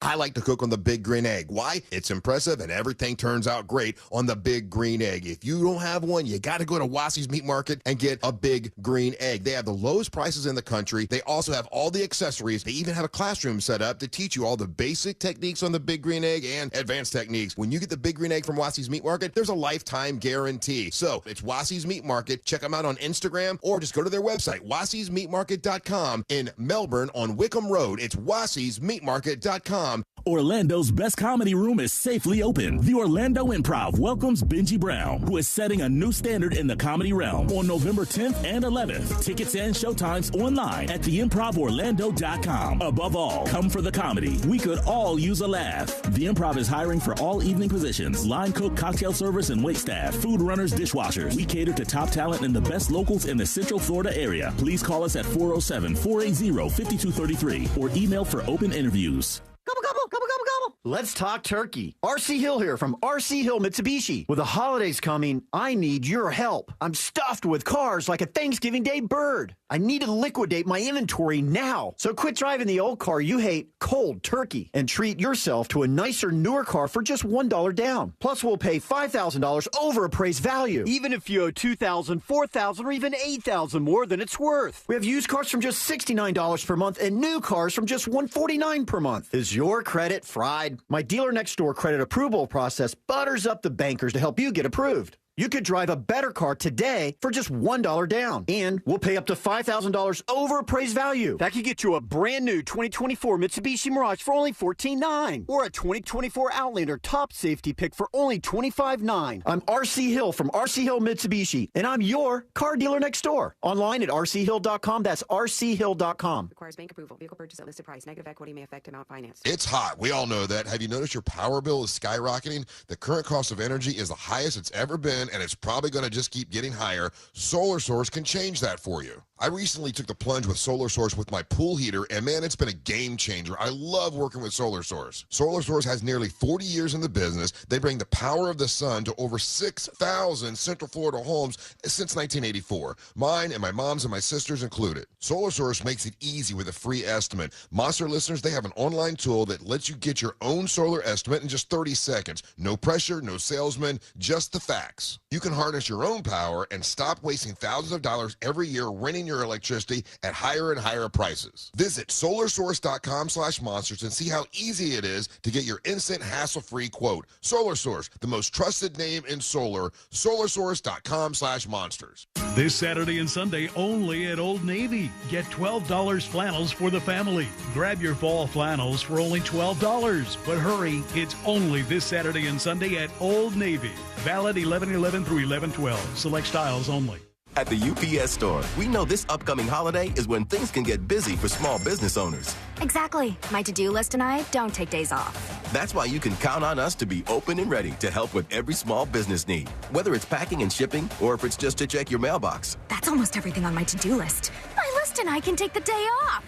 I like to cook on the Big Green Egg. Why? It's impressive and everything turns out great on the Big Green Egg. If you don't have one, you got to go to Wassey's Meat Market and get a Big Green Egg. They have the lowest prices in the country. They also have all the accessories. They even have a classroom set up to teach you all the basic techniques on the Big Green Egg and advanced techniques. When you get the Big Green Egg from Wassey's Meat Market, there's a lifetime guarantee. So it's Wassey's Meat Market. Check them out on Instagram or just go to their website, Wassey'sMeatMarket.com in Melbourne on Wickham Road. It's Wassey'sMeatMarket.com. Orlando's best comedy room is safely open. The Orlando Improv welcomes Benji Brown, who is setting a new standard in the comedy realm on November 10th and 11th. Tickets and showtimes online at theimprovorlando.com. Above all, come for the comedy. We could all use a laugh. The Improv is hiring for all evening positions: line cook, cocktail service, and wait staff, food runners, dishwashers. We cater to top talent and the best locals in the Central Florida area. Please call us at 407-480-5233 or email for open interviews. Gobble, gobble, gobble, gobble, gobble. let's talk turkey. RC Hill here from RC Hill Mitsubishi. With the holidays coming, I need your help. I'm stuffed with cars like a Thanksgiving Day bird. I need to liquidate my inventory now. So quit driving the old car you hate cold turkey and treat yourself to a nicer, newer car for just $1 down. Plus, we'll pay $5,000 over appraised value, even if you owe $2,000, $4,000, or even $8,000 more than it's worth. We have used cars from just $69 per month and new cars from just $149 per month. Is your credit fried? My dealer next door credit approval process butters up the bankers to help you get approved. You could drive a better car today for just $1 down. And we'll pay up to $5,000 over appraised value. That could get you a brand new 2024 Mitsubishi Mirage for only $14,900. Or a 2024 Outlander top safety pick for only $25,900. I'm RC Hill from RC Hill Mitsubishi. And I'm your car dealer next door. Online at rchill.com. That's rchill.com. Requires bank approval. Vehicle purchase at listed price. Negative equity may affect amount financed. It's hot. We all know that. Have you noticed your power bill is skyrocketing? The current cost of energy is the highest it's ever been, and it's probably going to just keep getting higher. Solar Source can change that for you. I recently took the plunge with Solar Source with my pool heater, and man, it's been a game changer. I love working with Solar Source. Solar Source has nearly 40 years in the business. They bring the power of the sun to over 6,000 Central Florida homes since 1984. Mine and my mom's and my sister's included. Solar Source makes it easy with a free estimate. Monster listeners, they have an online tool that lets you get your own solar estimate in just 30 seconds. No pressure, no salesman, just the facts. You can harness your own power and stop wasting thousands of dollars every year renting your electricity at higher and higher prices. Visit solarsource.com/monsters and see how easy it is to get your instant hassle-free quote. Solar Source, the most trusted name in solar. solarsource.com/monsters. This Saturday and Sunday only at Old Navy. Get $12 flannels for the family. Grab your fall flannels for only $12. But hurry, it's only this Saturday and Sunday at Old Navy. Valid 11/11 through 11/12. Select styles only. At the UPS Store, we know this upcoming holiday is when things can get busy for small business owners. Exactly. My to-do list and I don't take days off. That's why you can count on us to be open and ready to help with every small business need, whether it's packing and shipping or if it's just to check your mailbox. That's almost everything on my to-do list. My list and I can take the day off.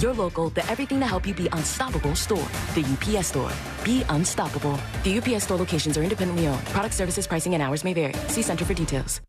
Your local, the everything to help you be unstoppable store. The UPS Store. Be unstoppable. The UPS Store locations are independently owned. Product services, pricing, and hours may vary. See Center for details.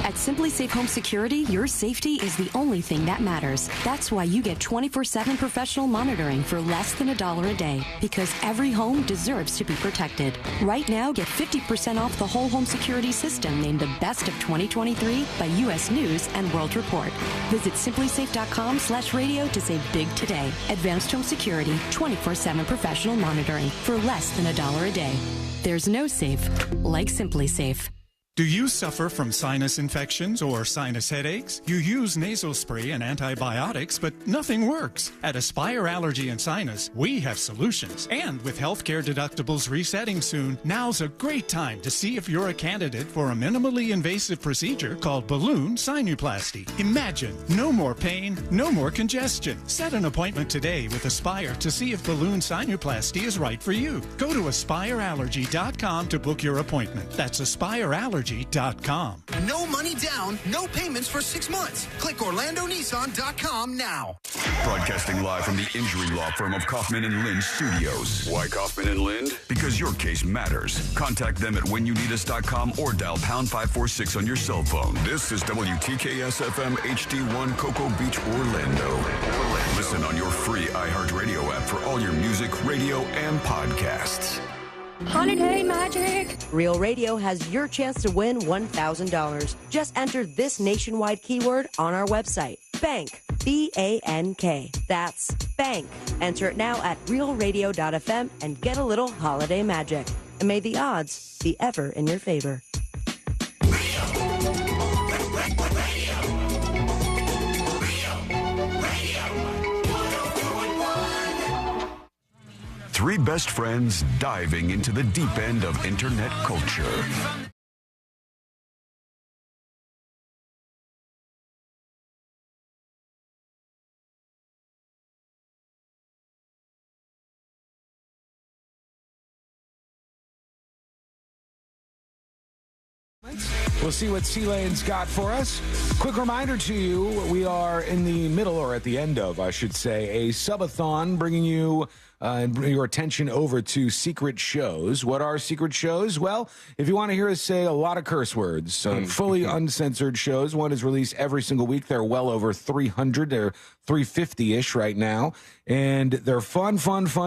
At Simply Safe Home Security, your safety is the only thing that matters. That's why you get 24/7 professional monitoring for less than $1 a day, because every home deserves to be protected. Right now, get 50% off the whole home security system named the best of 2023 by U.S. News and World Report. Visit simplysafe.com/radio to save big today. Advanced Home Security, 24/7 professional monitoring for less than $1 a day. There's no safe like Simply Safe. Do you suffer from sinus infections or sinus headaches? You use nasal spray and antibiotics, but nothing works. At Aspire Allergy and Sinus, we have solutions. And with healthcare deductibles resetting soon, now's a great time to see if you're a candidate for a minimally invasive procedure called balloon sinuplasty. Imagine no more pain, no more congestion. Set an appointment today with Aspire to see if balloon sinuplasty is right for you. Go to aspireallergy.com to book your appointment. That's aspireallergy.com. No money down, no payments for 6 months. Click OrlandoNissan.com now. Broadcasting live from the injury law firm of Kaufman and Lind Studios. Why Kaufman and Lind? Because your case matters. Contact them at whenyouneedus.com or dial pound 546 on your cell phone. This is WTKS FM HD1 Cocoa Beach, Orlando. Listen on your free iHeartRadio app for all your music, radio, and podcasts. Holiday magic. Real Radio has your chance to win $1,000. Just enter this nationwide keyword on our website. Bank. BANK. That's bank. Enter it now at realradio.fm and get a little holiday magic. And may the odds be ever in your favor. Three best friends diving into the deep end of internet culture. We'll see what C-Lane's got for us. Quick reminder to you, we are in the middle, or at the end of, I should say, a subathon bringing you your attention over to secret shows. What are secret shows? Well, if you want to hear us say a lot of curse words, fully uncensored shows, one is released every single week. They're well over 300. They're 350-ish right now. And they're fun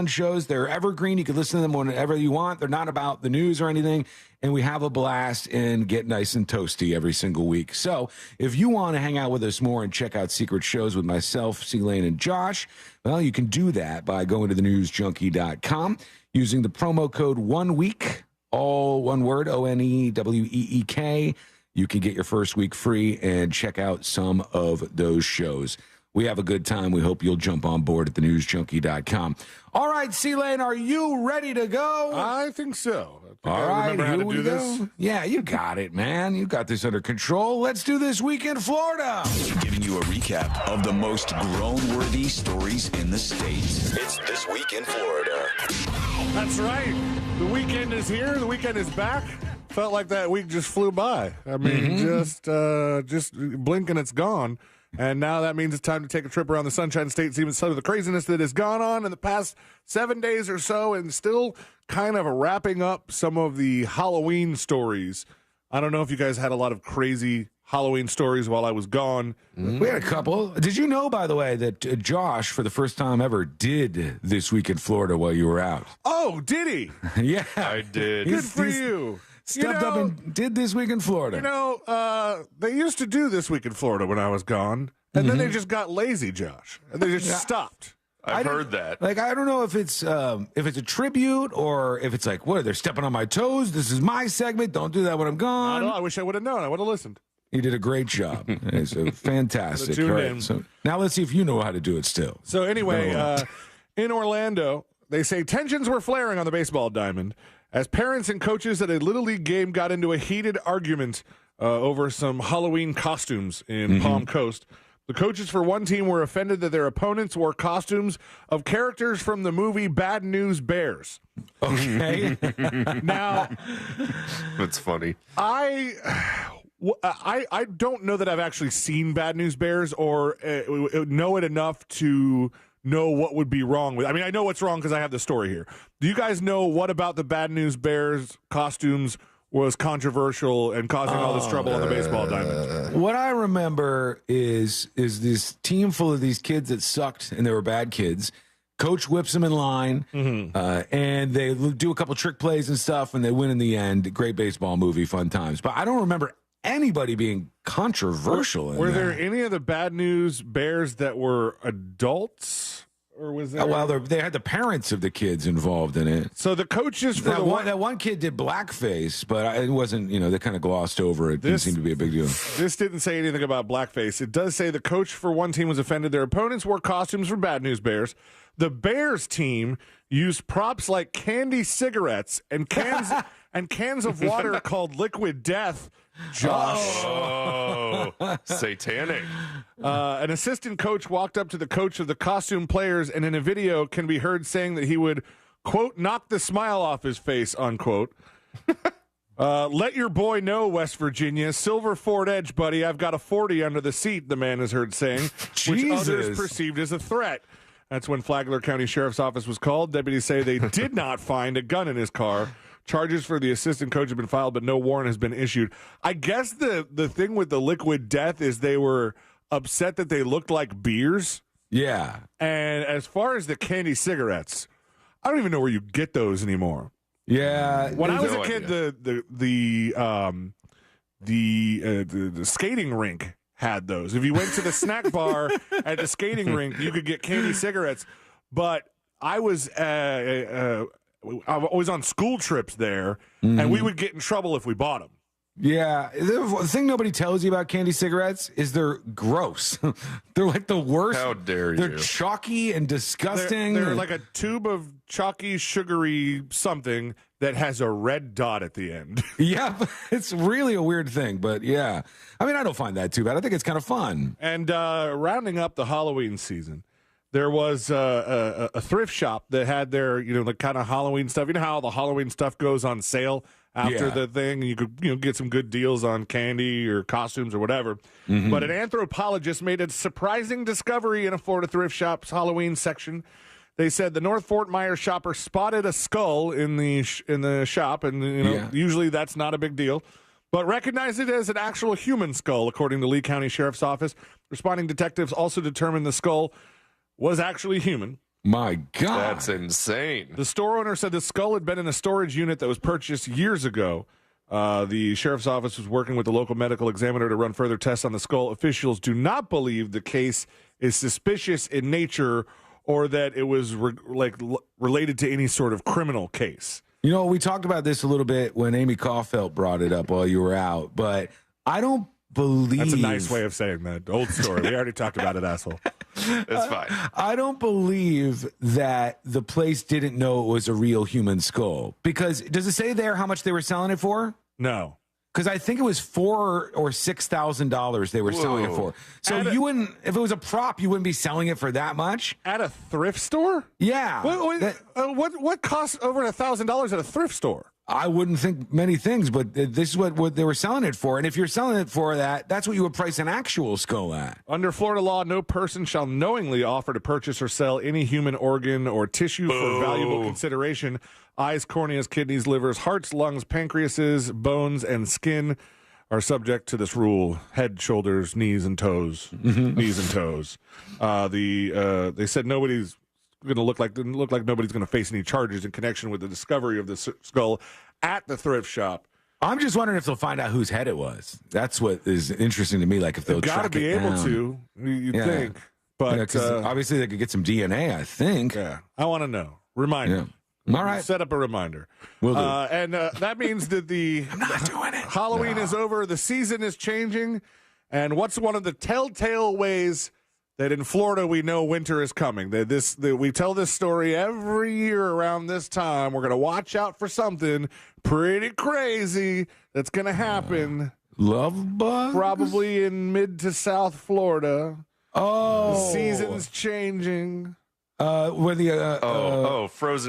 shows. They're evergreen. You can listen to them whenever you want. They're not about the news or anything. And we have a blast and get nice and toasty every single week. So if you want to hang out with us more and check out secret shows with myself, C-Lane, and Josh, well, you can do that by going to thenewsjunkie.com using the promo code ONEWEEK, all one word, ONEWEEK. You can get your first week free and check out some of those shows. We have a good time. We hope you'll jump on board at thenewsjunkie.com. All right, C-Lane, are you ready to go? I think so. All right, remember how to do this? Yeah, you got it, man. You got this under control. Let's do This Week in Florida. Giving you a recap of the most groan-worthy stories in the States. It's This Week in Florida. That's right. The weekend is here. The weekend is back. Felt like that week just flew by. I mean, just blink and it's gone. And now that means it's time to take a trip around the Sunshine State, see some of the craziness that has gone on in the past 7 days or so, and still kind of wrapping up some of the Halloween stories. I don't know if you guys had a lot of crazy Halloween stories while I was gone. We had a couple. Did you know, by the way, that Josh, for the first time ever, did This Week in Florida while you were out? Oh, did he? Yeah. I did. Good for you. Stepped up and did This Week in Florida. You know, they used to do This Week in Florida when I was gone, and then they just got lazy, Josh, and they just stopped. I've heard that. Like, I don't know if it's a tribute or if it's like, what, they're stepping on my toes. This is my segment. Don't do that when I'm gone. I don't know. I wish I would have known. I would have listened. You did a great job. It's fantastic. Tuned Right. in. So now let's see if you know how to do it still. So anyway, in Orlando, they say tensions were flaring on the baseball diamond as parents and coaches at a Little League game got into a heated argument over some Halloween costumes in Palm Coast. The coaches for one team were offended that their opponents wore costumes of characters from the movie Bad News Bears. Okay. Now, that's funny. I don't know that I've actually seen Bad News Bears or know it enough to know what would be wrong with. I mean, I know what's wrong because I have the story here. Do you guys know what about the Bad News Bears costumes was controversial and causing all this trouble on the baseball diamond? What I remember is this team full of these kids that sucked and they were bad kids. Coach whips them in line, and they do a couple trick plays and stuff, and they win in the end. Great baseball movie, fun times. But I don't remember anybody being controversial. Were there any of the Bad News Bears that were adults? Or was there? Well, they had the parents of the kids involved in it. So the coaches for that one kid did blackface, but it wasn't. They kind of glossed over it. Didn't seem to be a big deal. This didn't say anything about blackface. It does say the coach for one team was offended. Their opponents wore costumes from Bad News Bears. The Bears team used props like candy cigarettes and cans of water called Liquid Death. Josh. Oh, satanic. An assistant coach walked up to the coach of the costume players and in a video can be heard saying that he would, quote, knock the smile off his face, unquote. Let your boy know, West Virginia. Silver Ford Edge, buddy. I've got a 40 under the seat, the man is heard saying, which others perceived as a threat. That's when Flagler County Sheriff's Office was called. Deputies say they did not find a gun in his car. Charges for the assistant coach have been filed, but no warrant has been issued. I guess the thing with the Liquid Death is they were upset that they looked like beers. Yeah. And as far as the candy cigarettes, I don't even know where you get those anymore. Yeah. When I was a kid, the skating rink had those. If you went to the snack bar at the skating rink, you could get candy cigarettes. But I was on school trips there, and we would get in trouble if we bought them. Yeah. The thing nobody tells you about candy cigarettes is they're gross. They're like the worst. How dare you? They're chalky and disgusting. They're like a tube of chalky, sugary something that has a red dot at the end. Yeah, it's really a weird thing, but yeah. I mean, I don't find that too bad. I think it's kind of fun. And rounding up the Halloween season, there was a thrift shop that had their, like kind of Halloween stuff. You know how all the Halloween stuff goes on sale after the thing. You could get some good deals on candy or costumes or whatever. Mm-hmm. But an anthropologist made a surprising discovery in a Florida thrift shop's Halloween section. They said the North Fort Myers shopper spotted a skull in the shop, and usually that's not a big deal, but recognized it as an actual human skull, according to Lee County Sheriff's Office. Responding detectives also determined the skull was actually human. My God. That's insane. The store owner said the skull had been in a storage unit that was purchased years ago. The sheriff's office was working with the local medical examiner to run further tests on the skull. Officials do not believe the case is suspicious in nature or that it was related to any sort of criminal case. You know, we talked about this a little bit when Amy Caulfield brought it up while you were out, but I don't believe... That's a nice way of saying that. Old story. We already talked about it, asshole. It's fine. I don't believe that the place didn't know it was a real human skull. Because does it say there how much they were selling it for? No. Because I think it was $4,000 or $6,000 they were selling it for. So you wouldn't, if it was a prop, you wouldn't be selling it for that much at a thrift store. Yeah. What costs over $1,000 at a thrift store? I wouldn't think many things, but this is what they were selling it for. And if you're selling it for that, that's what you would price an actual skull at. Under Florida law, no person shall knowingly offer to purchase or sell any human organ or tissue for valuable consideration. Eyes, corneas, kidneys, livers, hearts, lungs, pancreases, bones, and skin are subject to this rule. Head, shoulders, knees, and toes. Knees and toes. They said nobody's going to look like nobody's going to face any charges in connection with the discovery of the skull at the thrift shop. I'm just wondering if they'll find out whose head it was. That's what is interesting to me. Like if they'll got to be able to, you'd think. But obviously they could get some DNA, I think. Yeah, I want to know. Reminder. Yeah. All right. Set up a reminder. Will do. And that means that I'm not doing it. Halloween is over. The season is changing. And what's one of the telltale ways that in Florida we know winter is coming? We tell this story every year around this time. We're going to watch out for something pretty crazy that's going to happen. Love bugs? Probably in mid to South Florida. Oh. The season's changing. Frozen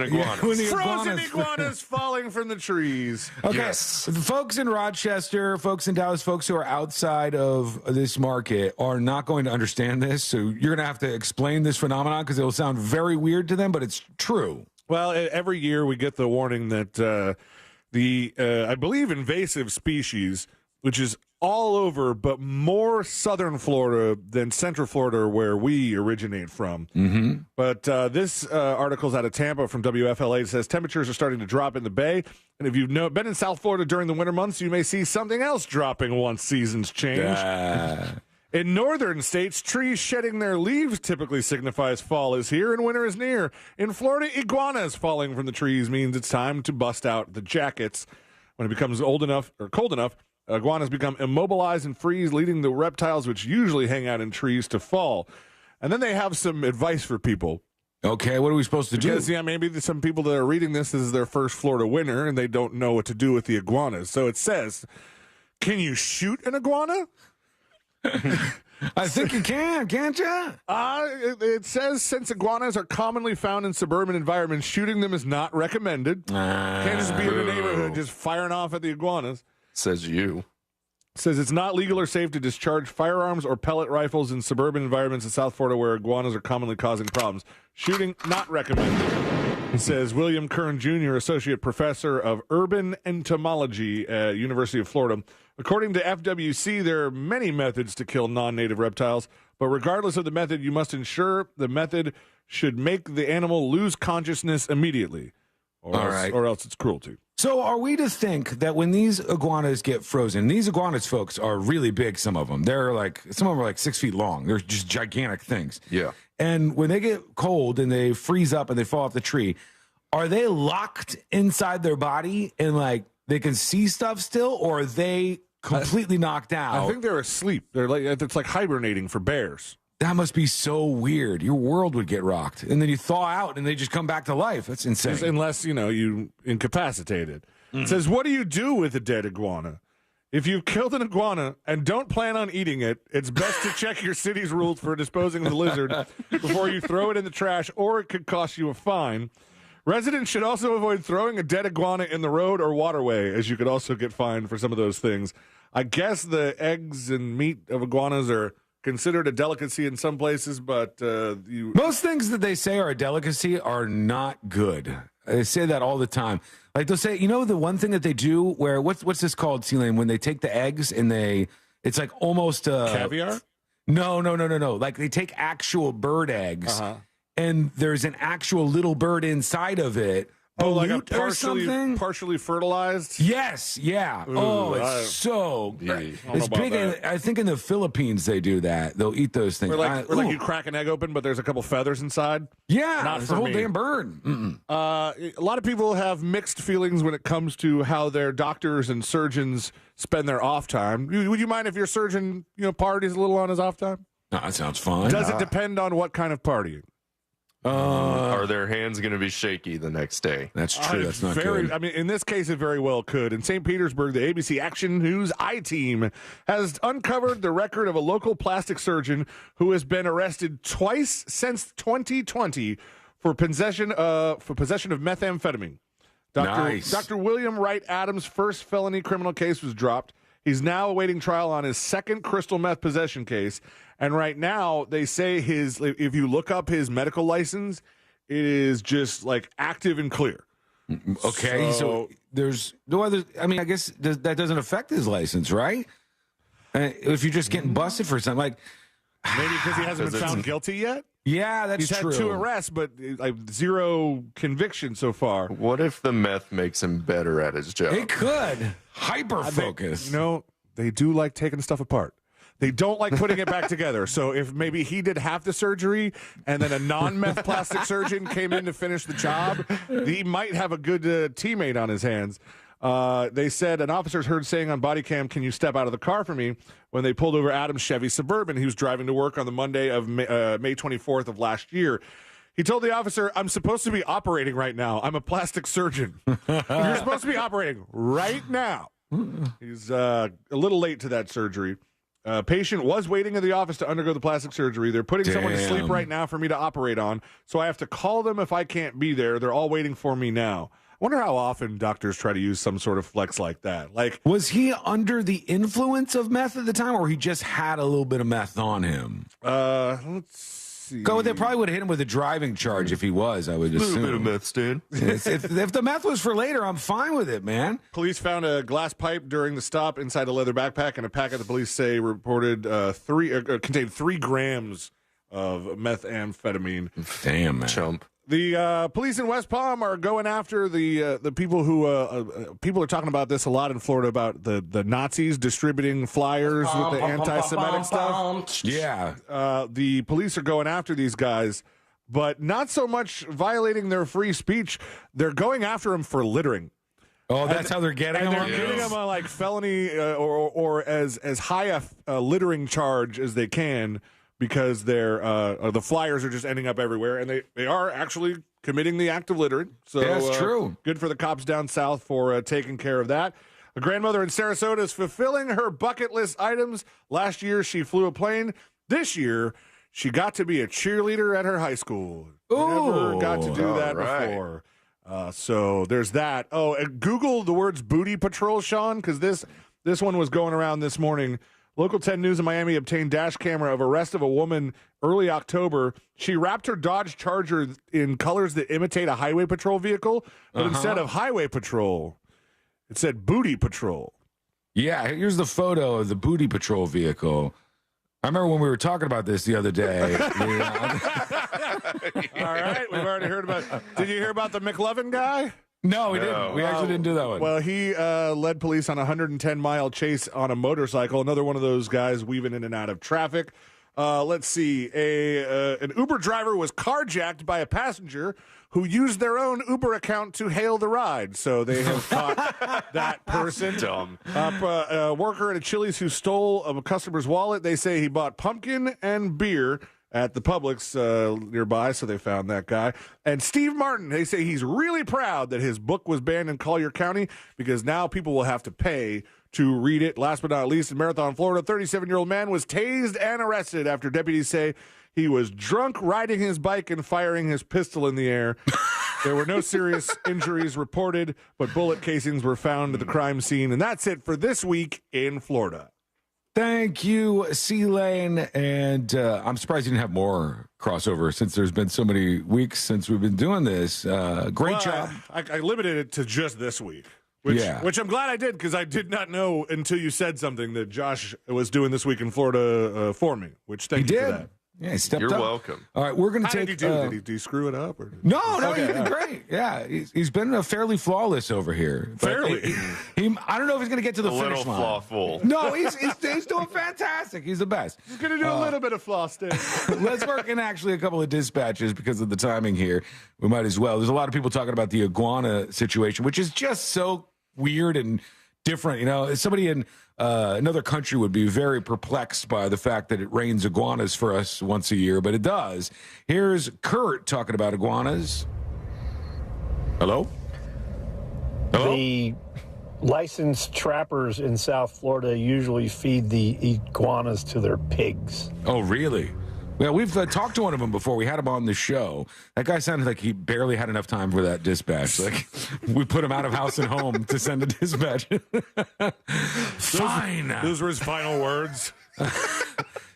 iguanas. Frozen iguanas falling from the trees. Okay, Yes. The folks in Rochester, folks in Dallas, folks who are outside of this market are not going to understand this. So you're going to have to explain this phenomenon because it will sound very weird to them, but it's true. Well, every year we get the warning that I believe, invasive species, which is all over, but more southern Florida than central Florida, where we originate from. Mm-hmm. But this article's out of Tampa from WFLA. It says temperatures are starting to drop in the Bay. And if you've been in South Florida during the winter months, you may see something else dropping once seasons change. In northern states, trees shedding their leaves typically signifies fall is here and winter is near. In Florida, iguanas falling from the trees means it's time to bust out the jackets. When it becomes old enough or cold enough, iguanas become immobilized and freeze, leading the reptiles, which usually hang out in trees, to fall. And then they have some advice for people. Okay, what are we supposed to do? Because, maybe some people that are reading this is their first Florida winter, and they don't know what to do with the iguanas. So it says, can you shoot an iguana? I think you can, can't you? It says since iguanas are commonly found in suburban environments, shooting them is not recommended. Can't just be in the neighborhood just firing off at the iguanas. Says you. Says it's not legal or safe to discharge firearms or pellet rifles in suburban environments in South Florida where iguanas are commonly causing problems. Shooting not recommended. Says William Kern Jr., Associate Professor of Urban Entomology at University of Florida. According to FWC, there are many methods to kill non-native reptiles, but regardless of the method, you must ensure the method should make the animal lose consciousness immediately, or else it's cruelty. So are we to think that when these iguanas get frozen, these iguanas, folks, are really big, some of them. Some of them are like 6 feet long. They're just gigantic things. Yeah. And when they get cold and they freeze up and they fall off the tree, are they locked inside their body and they can see stuff still, or are they completely knocked out? I think they're asleep. It's like hibernating for bears. That must be so weird. Your world would get rocked. And then you thaw out and they just come back to life. That's insane. Just unless, you incapacitated. It says, what do you do with a dead iguana? If you've killed an iguana and don't plan on eating it, it's best to check your city's rules for disposing of the lizard before you throw it in the trash, or it could cost you a fine. Residents should also avoid throwing a dead iguana in the road or waterway, as you could also get fined for some of those things. I guess the eggs and meat of iguanas are considered a delicacy in some places, but most things that they say are a delicacy are not good. They say that all the time. Like they'll say, the one thing that they do where what's this called, Celine? When they take the eggs and it's like almost caviar. No. Like they take actual bird eggs, and there's an actual little bird inside of it. Oh, like a partially fertilized? Yes, yeah. Ooh, it's so great. It's big. I think in the Philippines they do that. They'll eat those things. Or like you crack an egg open, but there's a couple feathers inside? Yeah, not it's for a whole me. damn bird. A lot of people have mixed feelings when it comes to how their doctors and surgeons spend their off time. Would you mind if your surgeon, parties a little on his off time? No, that sounds fine. Does it depend on what kind of partying? Are their hands going to be shaky the next day? That's true. That's not good. I mean, in this case, it very well could. In St. Petersburg, the ABC Action News I-Team has uncovered the record of a local plastic surgeon who has been arrested twice since 2020 for possession of methamphetamine. Nice. Dr. William Wright Adams' first felony criminal case was dropped. He's now awaiting trial on his second crystal meth possession case. And right now, they say if you look up his medical license, it is just like active and clear. Okay, so there's no other. I mean, I guess that doesn't affect his license, right? If you're just getting busted for something, like maybe because he hasn't been found guilty yet. Yeah, that's true. He's had 2 arrests, but like 0 conviction so far. What if the meth makes him better at his job? It could. Hyper focus. They do like taking stuff apart. They don't like putting it back together. So if maybe he did half the surgery and then a non-meth plastic surgeon came in to finish the job, he might have a good teammate on his hands. They said an officer's heard saying on body cam, "Can you step out of the car for me?" when they pulled over Adam's Chevy Suburban. He was driving to work on the Monday of May 24th of last year. He told the officer, "I'm supposed to be operating right now. I'm a plastic surgeon. You're supposed to be operating right now." He's a little late to that surgery. Patient was waiting in the office to undergo the plastic surgery. They're putting someone to sleep right now for me to operate on, so I have to call them if I can't be there. They're all waiting for me now. I wonder how often doctors try to use some sort of flex like that. Like, was he under the influence of meth at the time, or he just had a little bit of meth on him? Let's see. They probably would have hit him with a driving charge if he was, I would assume. A little bit of meth, Stan. if the meth was for later, I'm fine with it, man. Police found a glass pipe during the stop inside a leather backpack, and a packet the police say reported contained 3 grams of methamphetamine. Damn, man. Chump. The police in West Palm are going after the people who people are talking about this a lot in Florida about the Nazis distributing flyers with the anti-Semitic stuff. Yeah, the police are going after these guys, but not so much violating their free speech. They're going after them for littering. Oh, that's how they're getting them. They're giving them a like felony or as high a littering charge as they can. Because the flyers are just ending up everywhere, and they are actually committing the act of littering. So that's true. Good for the cops down south for taking care of that. A grandmother in Sarasota is fulfilling her bucket list items. Last year, she flew a plane. This year, she got to be a cheerleader at her high school. Never got to do that before. So there's that. Oh, and Google the words booty patrol, Sean, because this one was going around this morning. Local 10 News in Miami obtained dash camera of arrest of a woman early October. She wrapped her Dodge Charger in colors that imitate a highway patrol vehicle, but instead of highway patrol, it said booty patrol. Yeah, here's the photo of the booty patrol vehicle. I remember when we were talking about this the other day. All right, we've already heard about. Did you hear about the McLovin guy? No, we didn't. We actually didn't do that one. Well, he led police on a 110-mile chase on a motorcycle. Another one of those guys weaving in and out of traffic. Let's see. An Uber driver was carjacked by a passenger who used their own Uber account to hail the ride. So they have caught that person. Dumb. A worker at a Chili's who stole a customer's wallet. They say he bought pumpkin and beer at the Publix nearby, so they found that guy. And Steve Martin, they say he's really proud that his book was banned in Collier County because now people will have to pay to read it. Last but not least, in Marathon, Florida, a 37-year-old man was tased and arrested after deputies say he was drunk riding his bike and firing his pistol in the air. There were no serious injuries reported, but bullet casings were found at the crime scene. And that's it for this week in Florida. Thank you, C-Lane. And I'm surprised you didn't have more crossover since there's been so many weeks since we've been doing this. Great job. I limited it to just this week, which I'm glad I did, because I did not know until you said something that Josh was doing this week in Florida for me, which thank you for that. Yeah, he stepped You're up. welcome. All right, we're going to How take... did he do? Did he screw it up? Or? No, he did great. Yeah, he's been fairly flawless over here. Fairly? I don't know if he's going to get to the finish line. flawful. No, he's doing fantastic. He's the best. He's going to do a little bit of floss there. Let's work in actually a couple of dispatches because of the timing here. We might as well. There's a lot of people talking about the iguana situation, which is just so weird and different. You know, somebody in another country would be very perplexed by the fact that it rains iguanas for us once a year, but it does. Here's Kurt talking about iguanas. Hello? The licensed trappers in South Florida usually feed the iguanas to their pigs. Oh, really? Well, we've talked to one of them before. We had him on the show. That guy sounded like he barely had enough time for that dispatch. Like, we put him out of house and home to send a dispatch. Fine. Those were his final words.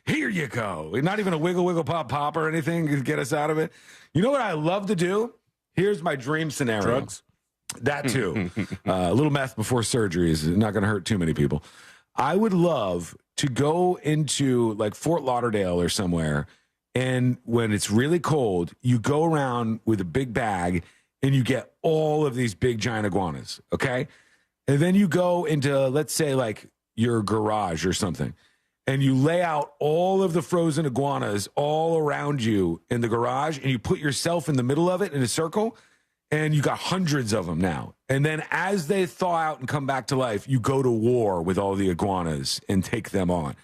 Here you go. Not even a wiggle, wiggle, pop, pop or anything to get us out of it. You know what I love to do? Here's my dream scenario. Drugs? That too. A little meth before surgery is not going to hurt too many people. I would love to go into like Fort Lauderdale or somewhere, and when it's really cold, you go around with a big bag and you get all of these big giant iguanas, okay? And then you go into, let's say, like your garage or something, and you lay out all of the frozen iguanas all around you in the garage, and you put yourself in the middle of it in a circle, and you got hundreds of them now. And then as they thaw out and come back to life, you go to war with all the iguanas and take them on.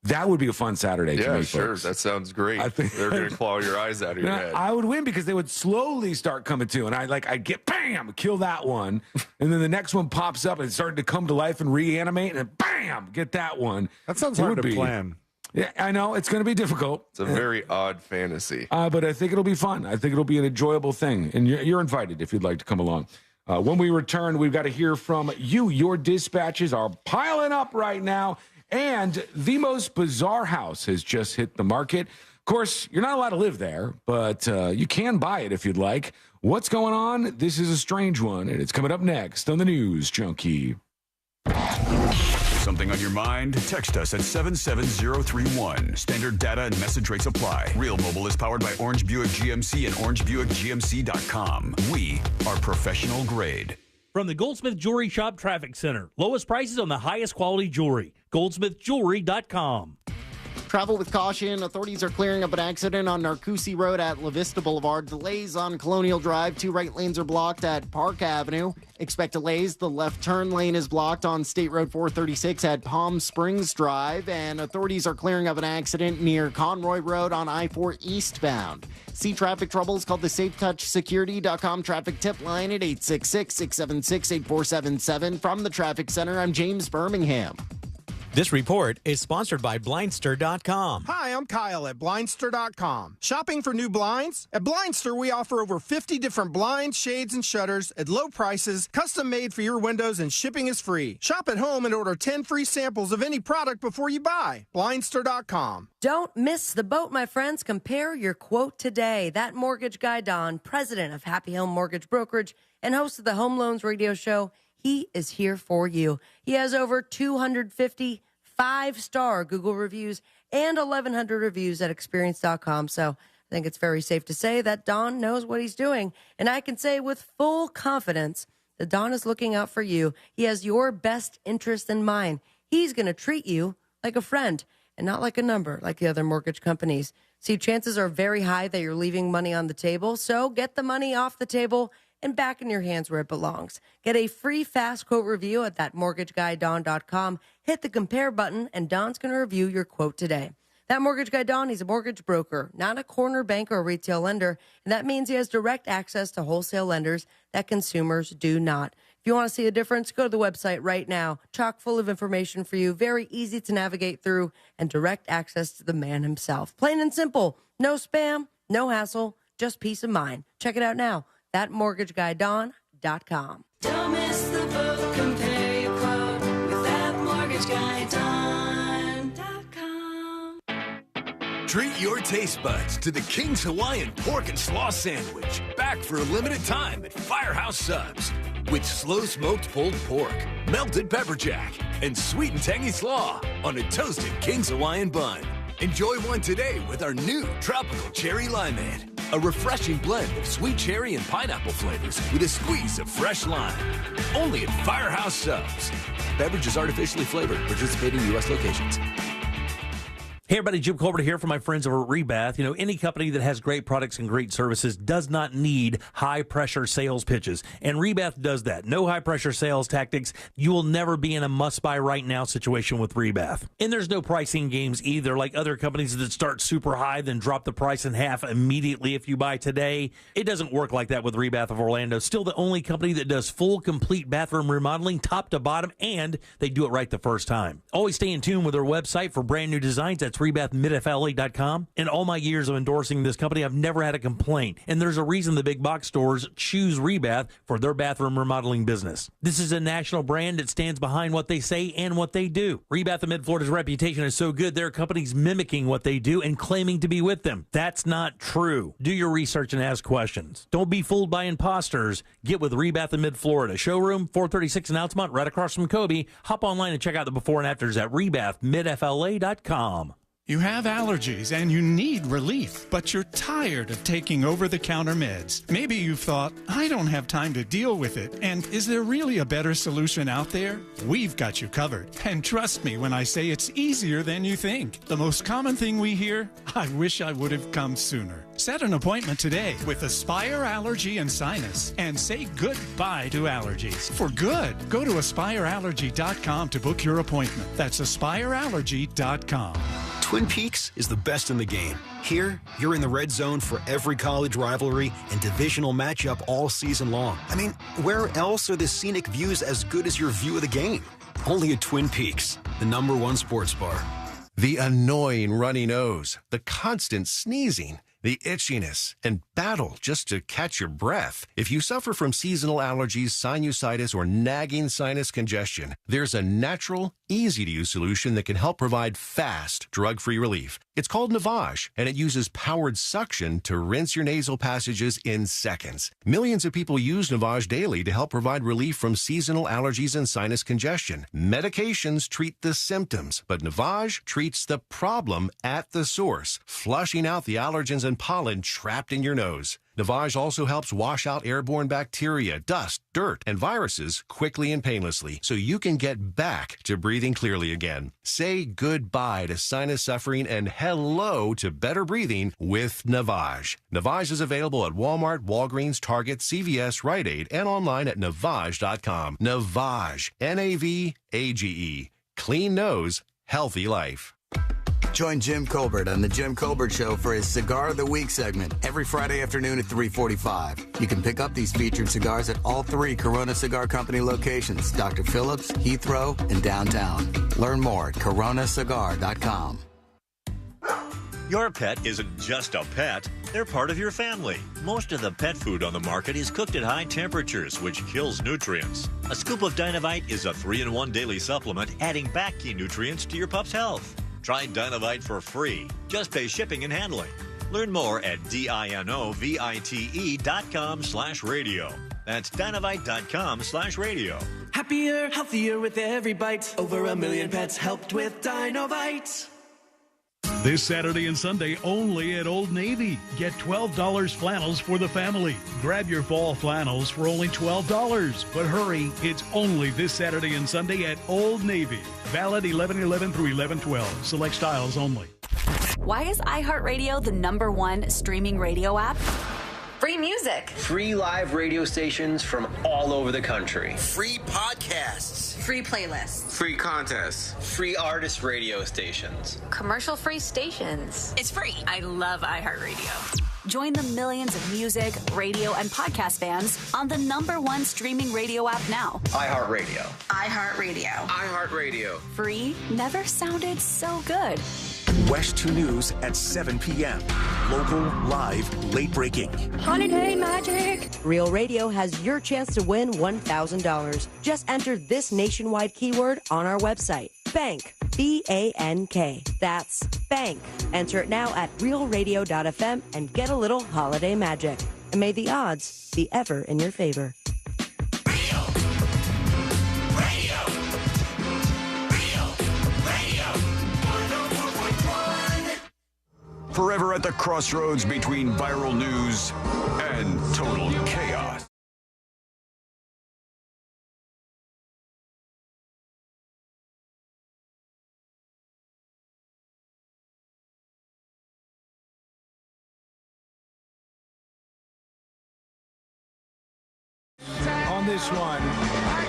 That would be a fun Saturday to me, sure. folks. That sounds great. I think they're going to claw your eyes out of your head. I would win because they would slowly start coming to. And I'd get, bam, kill that one. And then the next one pops up and it's starting to come to life and reanimate. And then, bam, get that one. That sounds hard to plan. Yeah, I know. It's going to be difficult. It's a very odd fantasy. But I think it'll be fun. I think it'll be an enjoyable thing. And you're invited if you'd like to come along. When we return, we've got to hear from you. Your dispatches are piling up right now. And the most bizarre house has just hit the market. Of course, you're not allowed to live there, but you can buy it if you'd like. What's going on? This is a strange one, and it's coming up next on the News Junkie. Something on your mind? Text us at 77031. Standard data and message rates apply. Real Mobile is powered by Orange Buick GMC and OrangeBuickGMC.com. We are professional grade. From the Goldsmith Jewelry Shop Traffic Center. Lowest prices on the highest quality jewelry. GoldsmithJewelry.com. Travel with caution. Authorities are clearing up an accident on Narcoossee Road at La Vista Boulevard. Delays on Colonial Drive. 2 right lanes are blocked at Park Avenue. Expect delays. The left turn lane is blocked on State Road 436 at Palm Springs Drive. And authorities are clearing up an accident near Conroy Road on I-4 eastbound. See traffic troubles? Call the SafeTouchSecurity.com traffic tip line at 866-676-8477. From the Traffic Center, I'm James Birmingham. This report is sponsored by Blindster.com. Hi, I'm Kyle at Blindster.com. Shopping for new blinds? At Blindster, we offer over 50 different blinds, shades, and shutters at low prices, custom made for your windows, and shipping is free. Shop at home and order 10 free samples of any product before you buy. Blindster.com. Don't miss the boat, my friends. Compare your quote today. That mortgage guy, Don, president of Happy Home Mortgage Brokerage and host of the Home Loans Radio Show, he is here for you. He has over 250 5-star Google reviews and 1,100 reviews at experience.com. So I think it's very safe to say that Don knows what he's doing. And I can say with full confidence that Don is looking out for you. He has your best interest in mind. He's going to treat you like a friend and not like a number like the other mortgage companies. See, chances are very high that you're leaving money on the table. So get the money off the table and back in your hands where it belongs. Get a free fast quote review at thatmortgageguyDon.com. Hit the compare button, and Don's going to review your quote today. That mortgage guy, Don, he's a mortgage broker, not a corner bank or retail lender, and that means he has direct access to wholesale lenders that consumers do not. If you want to see the difference, go to the website right now. Chock full of information for you, very easy to navigate through, and direct access to the man himself. Plain and simple. No spam, no hassle, just peace of mind. Check it out now. ThatMortgageGuyDawn.com. Don't miss the boat. Compare your quote with ThatMortgageGuyDawn.com. Treat your taste buds to the King's Hawaiian Pork and Slaw Sandwich. Back for a limited time at Firehouse Subs. With slow-smoked pulled pork, melted pepper jack, and sweet and tangy slaw on a toasted King's Hawaiian bun. Enjoy one today with our new Tropical Cherry Limeade. A refreshing blend of sweet cherry and pineapple flavors with a squeeze of fresh lime. Only at Firehouse Subs. Beverage is artificially flavored. Participating U.S. locations. Hey everybody, Jim Colbert here from my friends over at Rebath. You know, any company that has great products and great services does not need high-pressure sales pitches, and Rebath does that. No high-pressure sales tactics. You will never be in a must-buy-right-now situation with Rebath. And there's no pricing games either, like other companies that start super high, then drop the price in half immediately if you buy today. It doesn't work like that with Rebath of Orlando. Still the only company that does full, complete bathroom remodeling, top to bottom, and they do it right the first time. Always stay in tune with their website for brand new designs. That's RebathMidFLA.com. In all my years of endorsing this company, I've never had a complaint. And there's a reason the big box stores choose Rebath for their bathroom remodeling business. This is a national brand that stands behind what they say and what they do. Rebath of Mid-Florida's reputation is so good, there are companies mimicking what they do and claiming to be with them. That's not true. Do your research and ask questions. Don't be fooled by imposters. Get with Rebath of Mid-Florida. Showroom 436 in Altamont, right across from Kobe. Hop online and check out the before and afters at RebathMidFLA.com. You have allergies and you need relief, but you're tired of taking over-the-counter meds. Maybe you've thought, I don't have time to deal with it, and is there really a better solution out there? We've got you covered. And trust me when I say it's easier than you think. The most common thing we hear, I wish I would have come sooner. Set an appointment today with Aspire Allergy and Sinus and say goodbye to allergies. For good, go to AspireAllergy.com to book your appointment. That's AspireAllergy.com. Twin Peaks is the best in the game. Here, you're in the red zone for every college rivalry and divisional matchup all season long. I mean, where else are the scenic views as good as your view of the game? Only at Twin Peaks, the #1 sports bar. The annoying runny nose, the constant sneezing, the itchiness, and battle just to catch your breath. If you suffer from seasonal allergies, sinusitis, or nagging sinus congestion, there's a natural, easy-to-use solution that can help provide fast, drug-free relief. It's called Navage, and it uses powered suction to rinse your nasal passages in seconds. Millions of people use Navage daily to help provide relief from seasonal allergies and sinus congestion. Medications treat the symptoms, but Navage treats the problem at the source, flushing out the allergens and pollen trapped in your nose. Navage also helps wash out airborne bacteria, dust, dirt, and viruses quickly and painlessly, so you can get back to breathing clearly again. Say goodbye to sinus suffering and hello to better breathing with Navage. Navage is available at Walmart, Walgreens, Target, CVS, Rite Aid, and online at Navage.com. Navage, N-A-V-A-G-E. Clean nose, healthy life. Join Jim Colbert on The Jim Colbert Show for his Cigar of the Week segment every Friday afternoon at 3:45. You can pick up these featured cigars at all 3 Corona Cigar Company locations, Dr. Phillips, Heathrow, and downtown. Learn more at coronacigar.com. Your pet isn't just a pet, they're part of your family. Most of the pet food on the market is cooked at high temperatures, which kills nutrients. A scoop of Dynavite is a 3-in-1 daily supplement, adding back key nutrients to your pup's health. Try Dynavite for free. Just pay shipping and handling. Learn more at DINOVITE.com/radio. That's Dynavite.com/radio. Happier, healthier with every bite. Over 1 million pets helped with Dynavite. This Saturday and Sunday only at Old Navy. Get $12 flannels for the family. Grab your fall flannels for only $12. But hurry, it's only this Saturday and Sunday at Old Navy. Valid 11/11 through 11/12. Select styles only. Why is iHeartRadio the #1 streaming radio app? Free music. Free live radio stations from all over the country. Free podcasts. Free playlists. Free contests. Free artist radio stations. Commercial-free stations. It's free. I love iHeartRadio. Join the millions of music, radio, and podcast fans on the #1 streaming radio app now. iHeartRadio. iHeartRadio. iHeartRadio. Free never sounded so good. West 2 News at 7 p.m. Local, live, late breaking. Holiday magic. Real Radio has your chance to win $1,000. Just enter this nationwide keyword on our website. Bank. B-A-N-K. That's bank. Enter it now at realradio.fm and get a little holiday magic. And may the odds be ever in your favor. Forever at the crossroads between viral news and total chaos. On this one,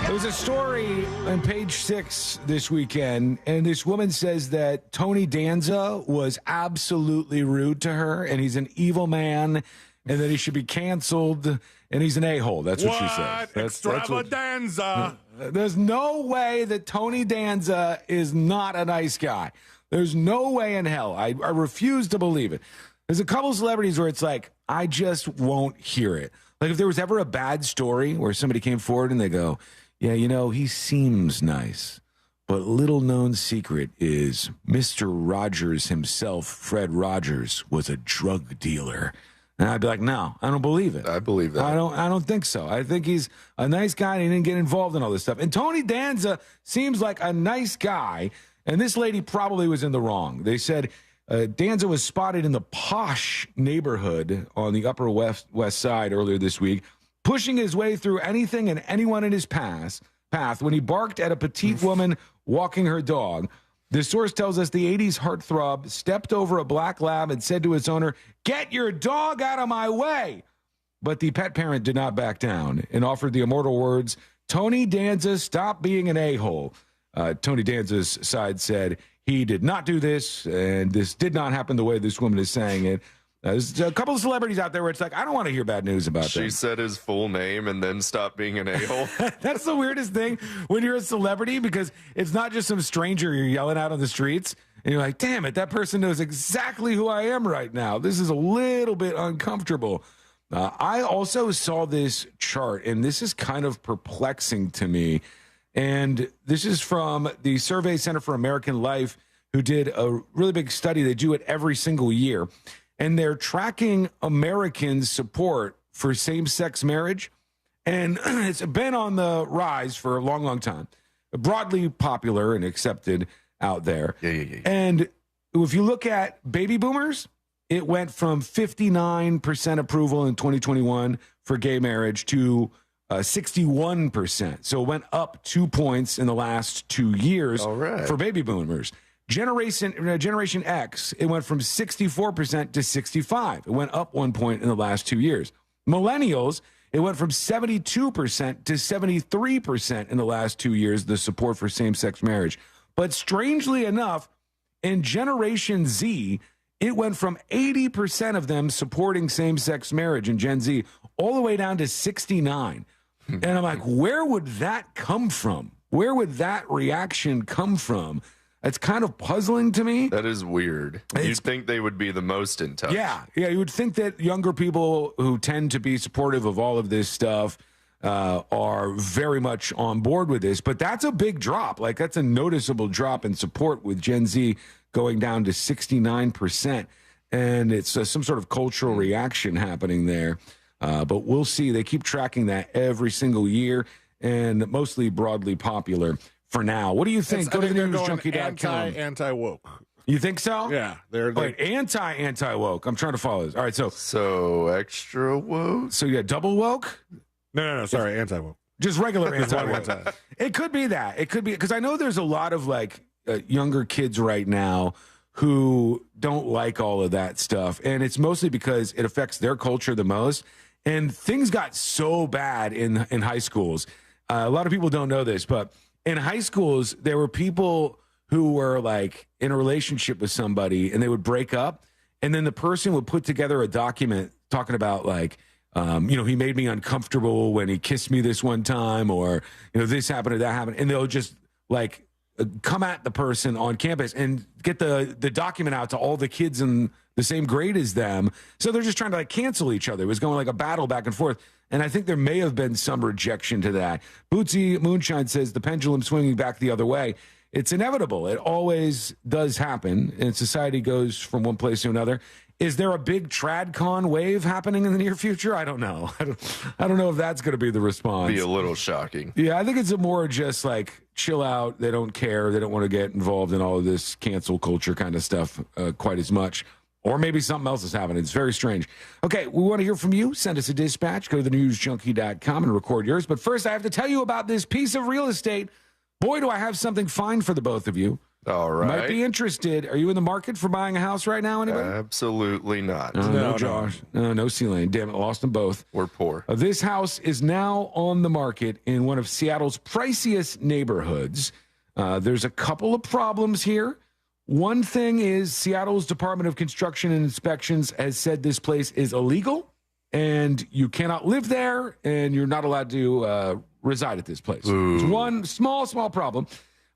there was a story on Page 6 this weekend, and this woman says that Tony Danza was absolutely rude to her, and he's an evil man, and that he should be canceled, and he's an a-hole. That's what she says. Extravaganza. There's no way that Tony Danza is not a nice guy. There's no way in hell. I refuse to believe it. There's a couple celebrities where it's like, I just won't hear it. Like if there was ever a bad story where somebody came forward and they go, yeah, you know, he seems nice, but little known secret is Mr. Rogers himself, Fred Rogers, was a drug dealer. And I'd be like, no, I don't believe it. I believe that. I don't think so. I think he's a nice guy and he didn't get involved in all this stuff. And Tony Danza seems like a nice guy. And this lady probably was in the wrong. They said Danza was spotted in the posh neighborhood on the Upper West Side earlier this week, pushing his way through anything and anyone in his path when he barked at a petite woman walking her dog. The source tells us the 80s heartthrob stepped over a black lab and said to its owner, "Get your dog out of my way." But the pet parent did not back down and offered the immortal words, "Tony Danza, stop being an a-hole." Tony Danza's side said he did not do this, and this did not happen the way this woman is saying it. There's a couple of celebrities out there where it's like, I don't want to hear bad news about them. She said his full name and then stopped being an a-hole. That's the weirdest thing when you're a celebrity, because it's not just some stranger you're yelling at on the streets, and you're like, damn it, that person knows exactly who I am right now. This is a little bit uncomfortable. I also saw this chart, and this is kind of perplexing to me. And this is from the Survey Center for American Life, who did a really big study. They do it every single year. And they're tracking Americans' support for same-sex marriage. And it's been on the rise for a long, long time. Broadly popular and accepted out there. Yeah. And if you look at baby boomers, it went from 59% approval in 2021 for gay marriage to 61%. So it went up 2 points in the last 2 years for baby boomers. Generation X, it went from 64% to 65%. It went up 1 point in the last 2 years. Millennials, it went from 72% to 73% in the last 2 years, the support for same-sex marriage. But strangely enough, in Generation Z, it went from 80% of them supporting same-sex marriage in Gen Z all the way down to 69%. And I'm like, where would that come from? Where would that reaction come from? It's kind of puzzling to me. That is weird. You'd think they would be the most in touch. Yeah. You would think that younger people who tend to be supportive of all of this stuff are very much on board with this. But that's a big drop. Like, that's a noticeable drop in support with Gen Z going down to 69%. And it's some sort of cultural reaction happening there. But we'll see. They keep tracking that every single year, and mostly broadly popular for now. What do you think? Go to the newsjunkie.com. Anti-woke. You think so? Yeah. Wait, anti-woke. I'm trying to follow this. All right, so extra woke? So yeah, double woke? No, sorry, anti-woke. Just regular anti-woke. It could be that. It could be, because I know there's a lot of like younger kids right now who don't like all of that stuff, and it's mostly because it affects their culture the most. And things got so bad in high schools. A lot of people don't know this, but in high schools, there were people who were like in a relationship with somebody, and they would break up, and then the person would put together a document talking about like, he made me uncomfortable when he kissed me this one time, or, this happened or that happened. And they'll just like come at the person on campus and get the document out to all the kids in the same grade as them. So they're just trying to like cancel each other. It was going like a battle back and forth. And I think there may have been some rejection to that. Bootsy Moonshine says the pendulum swinging back the other way. It's inevitable. It always does happen. And society goes from one place to another. Is there a big TradCon wave happening in the near future? I don't know. I don't know if that's going to be the response. Be a little shocking. Yeah, I think it's more just like chill out. They don't care. They don't want to get involved in all of this cancel culture kind of stuff quite as much. Or maybe something else is happening. It's very strange. Okay, we want to hear from you. Send us a dispatch. Go to thenewsjunkie.com and record yours. But first, I have to tell you about this piece of real estate. Boy, do I have something fine for the both of you. All right. Might be interested. Are you in the market for buying a house right now, anybody? Absolutely not. No, Josh. No, C-Lane. Damn it, lost them both. We're poor. This house is now on the market in one of Seattle's priciest neighborhoods. There's a couple of problems here. One thing is Seattle's Department of Construction and Inspections has said this place is illegal, and you cannot live there, and you're not allowed to reside at this place. It's one small problem.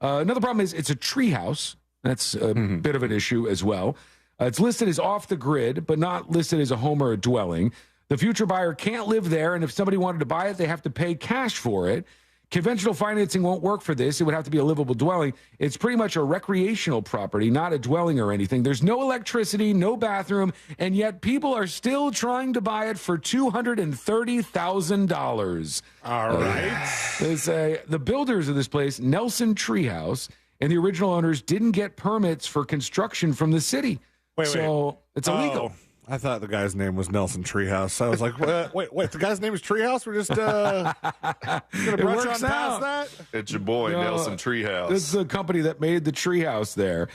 Another problem is it's a tree house. That's a bit of an issue as well. It's listed as off the grid, but not listed as a home or a dwelling. The future buyer can't live there, and if somebody wanted to buy it, they have to pay cash for it. Conventional financing won't work for this. It would have to be a livable dwelling. It's pretty much a recreational property, not a dwelling or anything. There's no electricity, no bathroom, and yet people are still trying to buy it for $230,000. All right. They say the builders of this place, Nelson Treehouse, and the original owners didn't get permits for construction from the city. So it's illegal. I thought the guy's name was Nelson Treehouse. I was like, wait, the guy's name is Treehouse? We're just going to brush on past that? It's your boy, Nelson Treehouse. This is the company that made the treehouse there.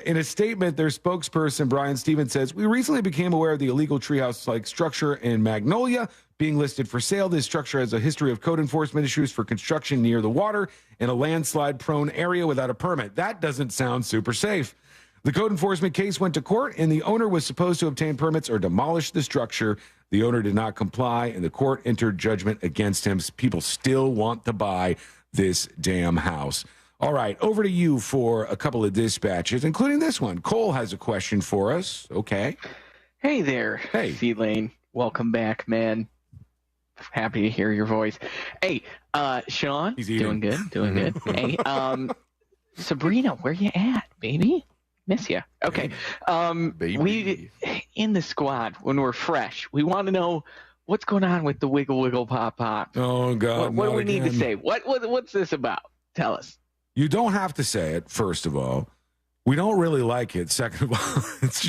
In a statement, their spokesperson, Brian Stevens, says, we recently became aware of the illegal treehouse-like structure in Magnolia being listed for sale. This structure has a history of code enforcement issues for construction near the water in a landslide-prone area without a permit. That doesn't sound super safe. The code enforcement case went to court, and the owner was supposed to obtain permits or demolish the structure. The owner did not comply, and the court entered judgment against him. People still want to buy this damn house. All right, over to you for a couple of dispatches, including this one. Cole has a question for us. Okay. Hey there. Hey. C-Lane. Welcome back, man. Happy to hear your voice. Hey, Sean. He's eating. Doing good. Hey, Sabrina, where you at, baby? Miss you. Okay. We in the squad when we're fresh. We want to know what's going on with the wiggle wiggle pop pop. Oh God! What do we need to say? What's this about? Tell us. You don't have to say it. First of all, we don't really like it. Second of all, it's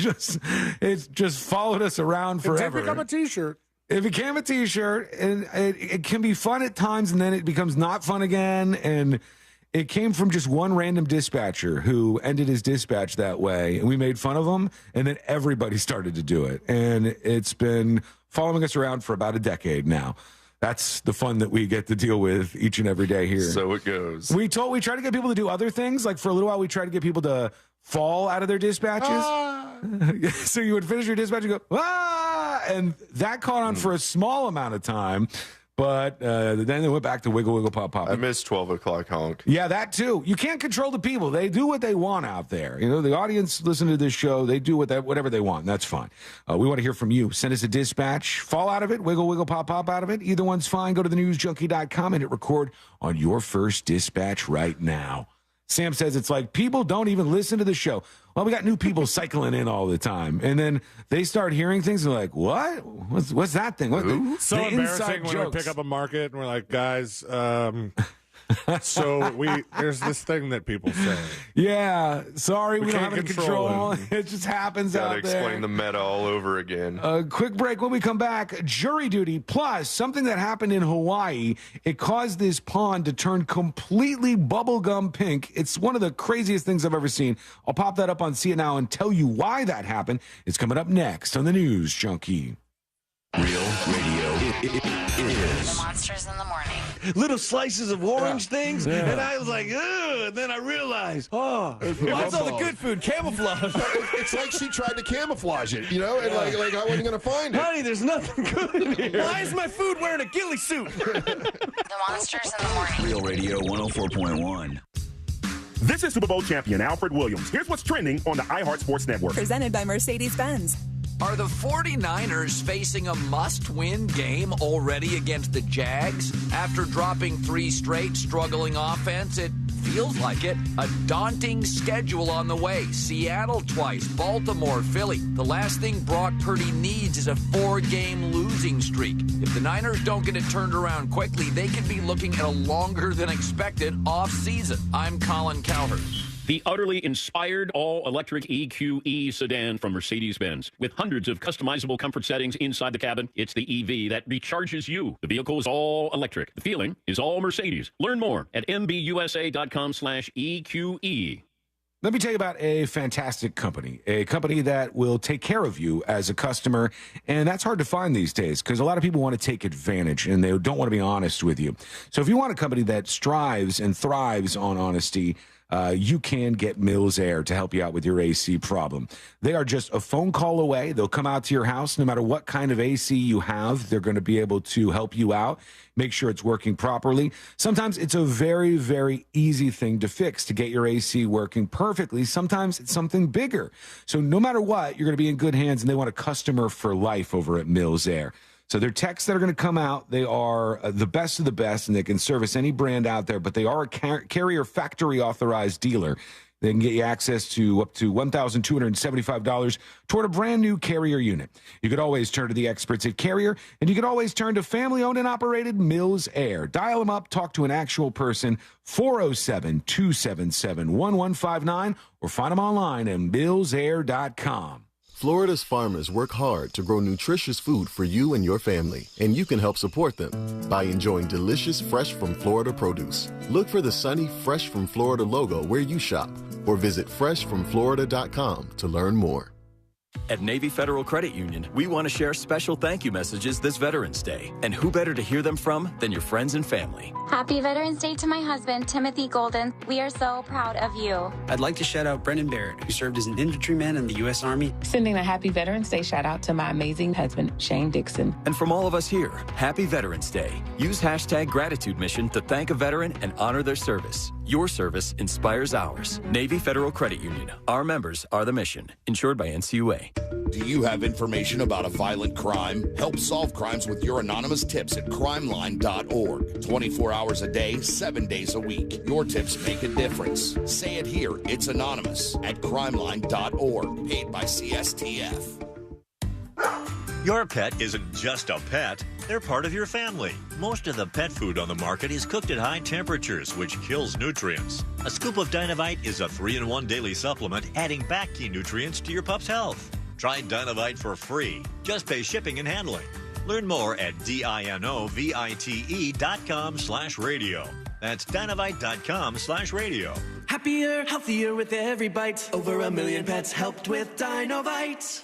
just followed us around forever. It did become a T-shirt. It became a T-shirt, and it can be fun at times, and then it becomes not fun again, and. It came from just one random dispatcher who ended his dispatch that way, and we made fun of him, and then everybody started to do it. And it's been following us around for about a decade now. That's the fun that we get to deal with each and every day here. So it goes. We try to get people to do other things. Like for a little while, we tried to get people to fall out of their dispatches. So you would finish your dispatch and go, and that caught on for a small amount of time. But then they went back to wiggle, wiggle, pop, pop. I missed 12 o'clock honk. Yeah, that too. You can't control the people. They do what they want out there. You know, the audience listen to this show. They do whatever they want. That's fine. We want to hear from you. Send us a dispatch. Fall out of it. Wiggle, wiggle, pop, pop out of it. Either one's fine. Go to thenewsjunkie.com and hit record on your first dispatch right now. Sam says it's like people don't even listen to the show. Well, we got new people cycling in all the time, and then they start hearing things and they're like, "What? What's that thing?" So embarrassing when we pick up a market and we're like, "Guys, so there's this thing that people say." Yeah, sorry, we don't have any control. it. It just happens out there. Gotta explain the meta all over again. Quick break. When we come back, jury duty plus something that happened in Hawaii. It caused this pond to turn completely bubblegum pink. It's one of the craziest things I've ever seen. I'll pop that up on See It Now and tell you why that happened. It's coming up next on the News Junkie. Real radio is Monsters in the Morning. Little slices of orange things, and I was like, ugh, and then I realized, what's all the good food? Camouflage. It's like she tried to camouflage it, you know, and like I wasn't going to find it. Honey, there's nothing good in here. Why is my food wearing a ghillie suit? The Monsters in the Morning. Real Radio 104.1. This is Super Bowl champion Alfred Williams. Here's what's trending on the iHeart Sports Network. Presented by Mercedes-Benz. Are the 49ers facing a must-win game already against the Jags? After dropping 3 straight, struggling offense, it feels like it. A daunting schedule on the way. Seattle twice, Baltimore, Philly. The last thing Brock Purdy needs is a 4-game losing streak. If the Niners don't get it turned around quickly, they could be looking at a longer than expected off-season. I'm Colin Cowherd. The utterly inspired all-electric EQE sedan from Mercedes-Benz. With hundreds of customizable comfort settings inside the cabin, it's the EV that recharges you. The vehicle is all electric. The feeling is all Mercedes. Learn more at mbusa.com/EQE. Let me tell you about a fantastic company, a company that will take care of you as a customer, and that's hard to find these days because a lot of people want to take advantage and they don't want to be honest with you. So if you want a company that strives and thrives on honesty, you can get Mills Air to help you out with your AC problem. They are just a phone call away. They'll come out to your house. No matter what kind of AC you have, they're going to be able to help you out, make sure it's working properly. Sometimes it's a very, very easy thing to fix to get your AC working perfectly. Sometimes it's something bigger. So no matter what, you're going to be in good hands, and they want a customer for life over at Mills Air. So their techs that are going to come out, they are the best of the best, and they can service any brand out there, but they are a Carrier factory authorized dealer. They can get you access to up to $1,275 toward a brand new Carrier unit. You could always turn to the experts at Carrier, and you could always turn to family-owned and operated Mills Air. Dial them up, talk to an actual person, 407-277-1159, or find them online at millsair.com. Florida's farmers work hard to grow nutritious food for you and your family, and you can help support them by enjoying delicious fresh from Florida produce. Look for the sunny Fresh from Florida logo where you shop, or visit freshfromflorida.com to learn more. At Navy Federal Credit Union, we want to share special thank you messages this Veterans Day. And who better to hear them from than your friends and family? Happy Veterans Day to my husband, Timothy Golden. We are so proud of you. I'd like to shout out Brendan Barrett, who served as an infantryman in the U.S. Army. Sending a happy Veterans Day shout out to my amazing husband, Shane Dixon. And from all of us here, happy Veterans Day. Use hashtag Gratitude Mission to thank a veteran and honor their service. Your service inspires ours. Navy Federal Credit Union. Our members are the mission. Insured by NCUA. Do you have information about a violent crime? Help solve crimes with your anonymous tips at crimeline.org. 24 hours a day, 7 days a week. Your tips make a difference. Say it here. It's anonymous at crimeline.org. Paid by CSTF. Your pet isn't just a pet. They're part of your family. Most of the pet food on the market is cooked at high temperatures, which kills nutrients. A scoop of Dynavite is a 3-in-1 daily supplement, adding back key nutrients to your pup's health. Try Dynavite for free. Just pay shipping and handling. Learn more at dinovite.com/radio. That's dynavite.com/radio. Happier, healthier with every bite. Over 1 million pets helped with Dynavite.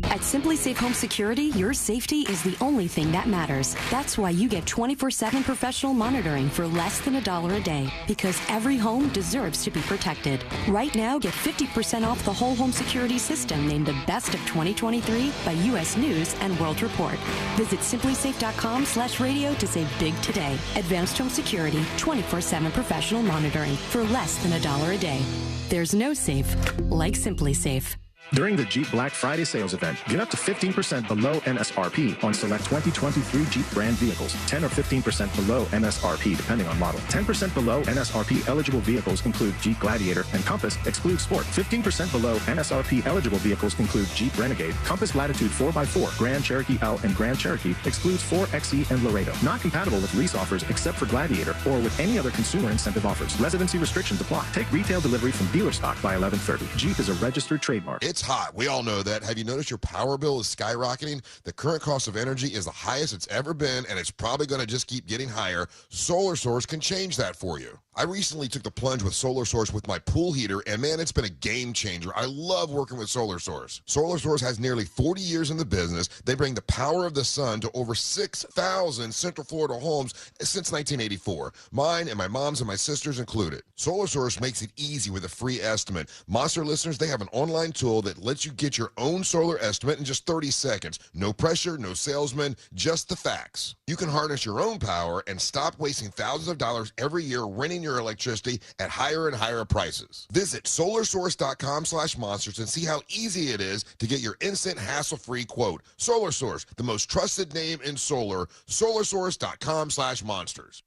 At Simply Safe Home Security, your safety is the only thing that matters. That's why you get 24/7 professional monitoring for less than $1 a day, because every home deserves to be protected. Right now, get 50% off the whole home security system named the best of 2023 by U.S. News and World Report. Visit simplysafe.com/radio to save big today. Advanced Home Security, 24/7 professional monitoring for less than $1 a day. There's no safe like Simply Safe. During the Jeep Black Friday sales event, get up to 15% below MSRP on select 2023 Jeep brand vehicles, 10 or 15% below MSRP depending on model. 10% below MSRP eligible vehicles include Jeep Gladiator and Compass, exclude Sport. 15% below MSRP eligible vehicles include Jeep Renegade, Compass Latitude 4x4, Grand Cherokee L and Grand Cherokee, excludes 4XE and Laredo. Not compatible with lease offers except for Gladiator or with any other consumer incentive offers. Residency restrictions apply. Take retail delivery from dealer stock by 11/30. Jeep is a registered trademark. It's hot. We all know that. Have you noticed your power bill is skyrocketing? The current cost of energy is the highest it's ever been, and it's probably going to just keep getting higher. Solar Source can change that for you. I recently took the plunge with Solar Source with my pool heater, and man, it's been a game changer. I love working with Solar Source. Solar Source has nearly 40 years in the business. They bring the power of the sun to over 6,000 Central Florida homes since 1984. Mine and my mom's and my sister's included. Solar Source makes it easy with a free estimate. Monster listeners, they have an online tool that lets you get your own solar estimate in just 30 seconds. No pressure, no salesman, just the facts. You can harness your own power and stop wasting thousands of dollars every year renting your electricity at higher and higher prices. Visit solarsource.com/monsters and see how easy it is to get your instant hassle-free quote. Solar Source, the most trusted name in solar. solarsource.com/monsters.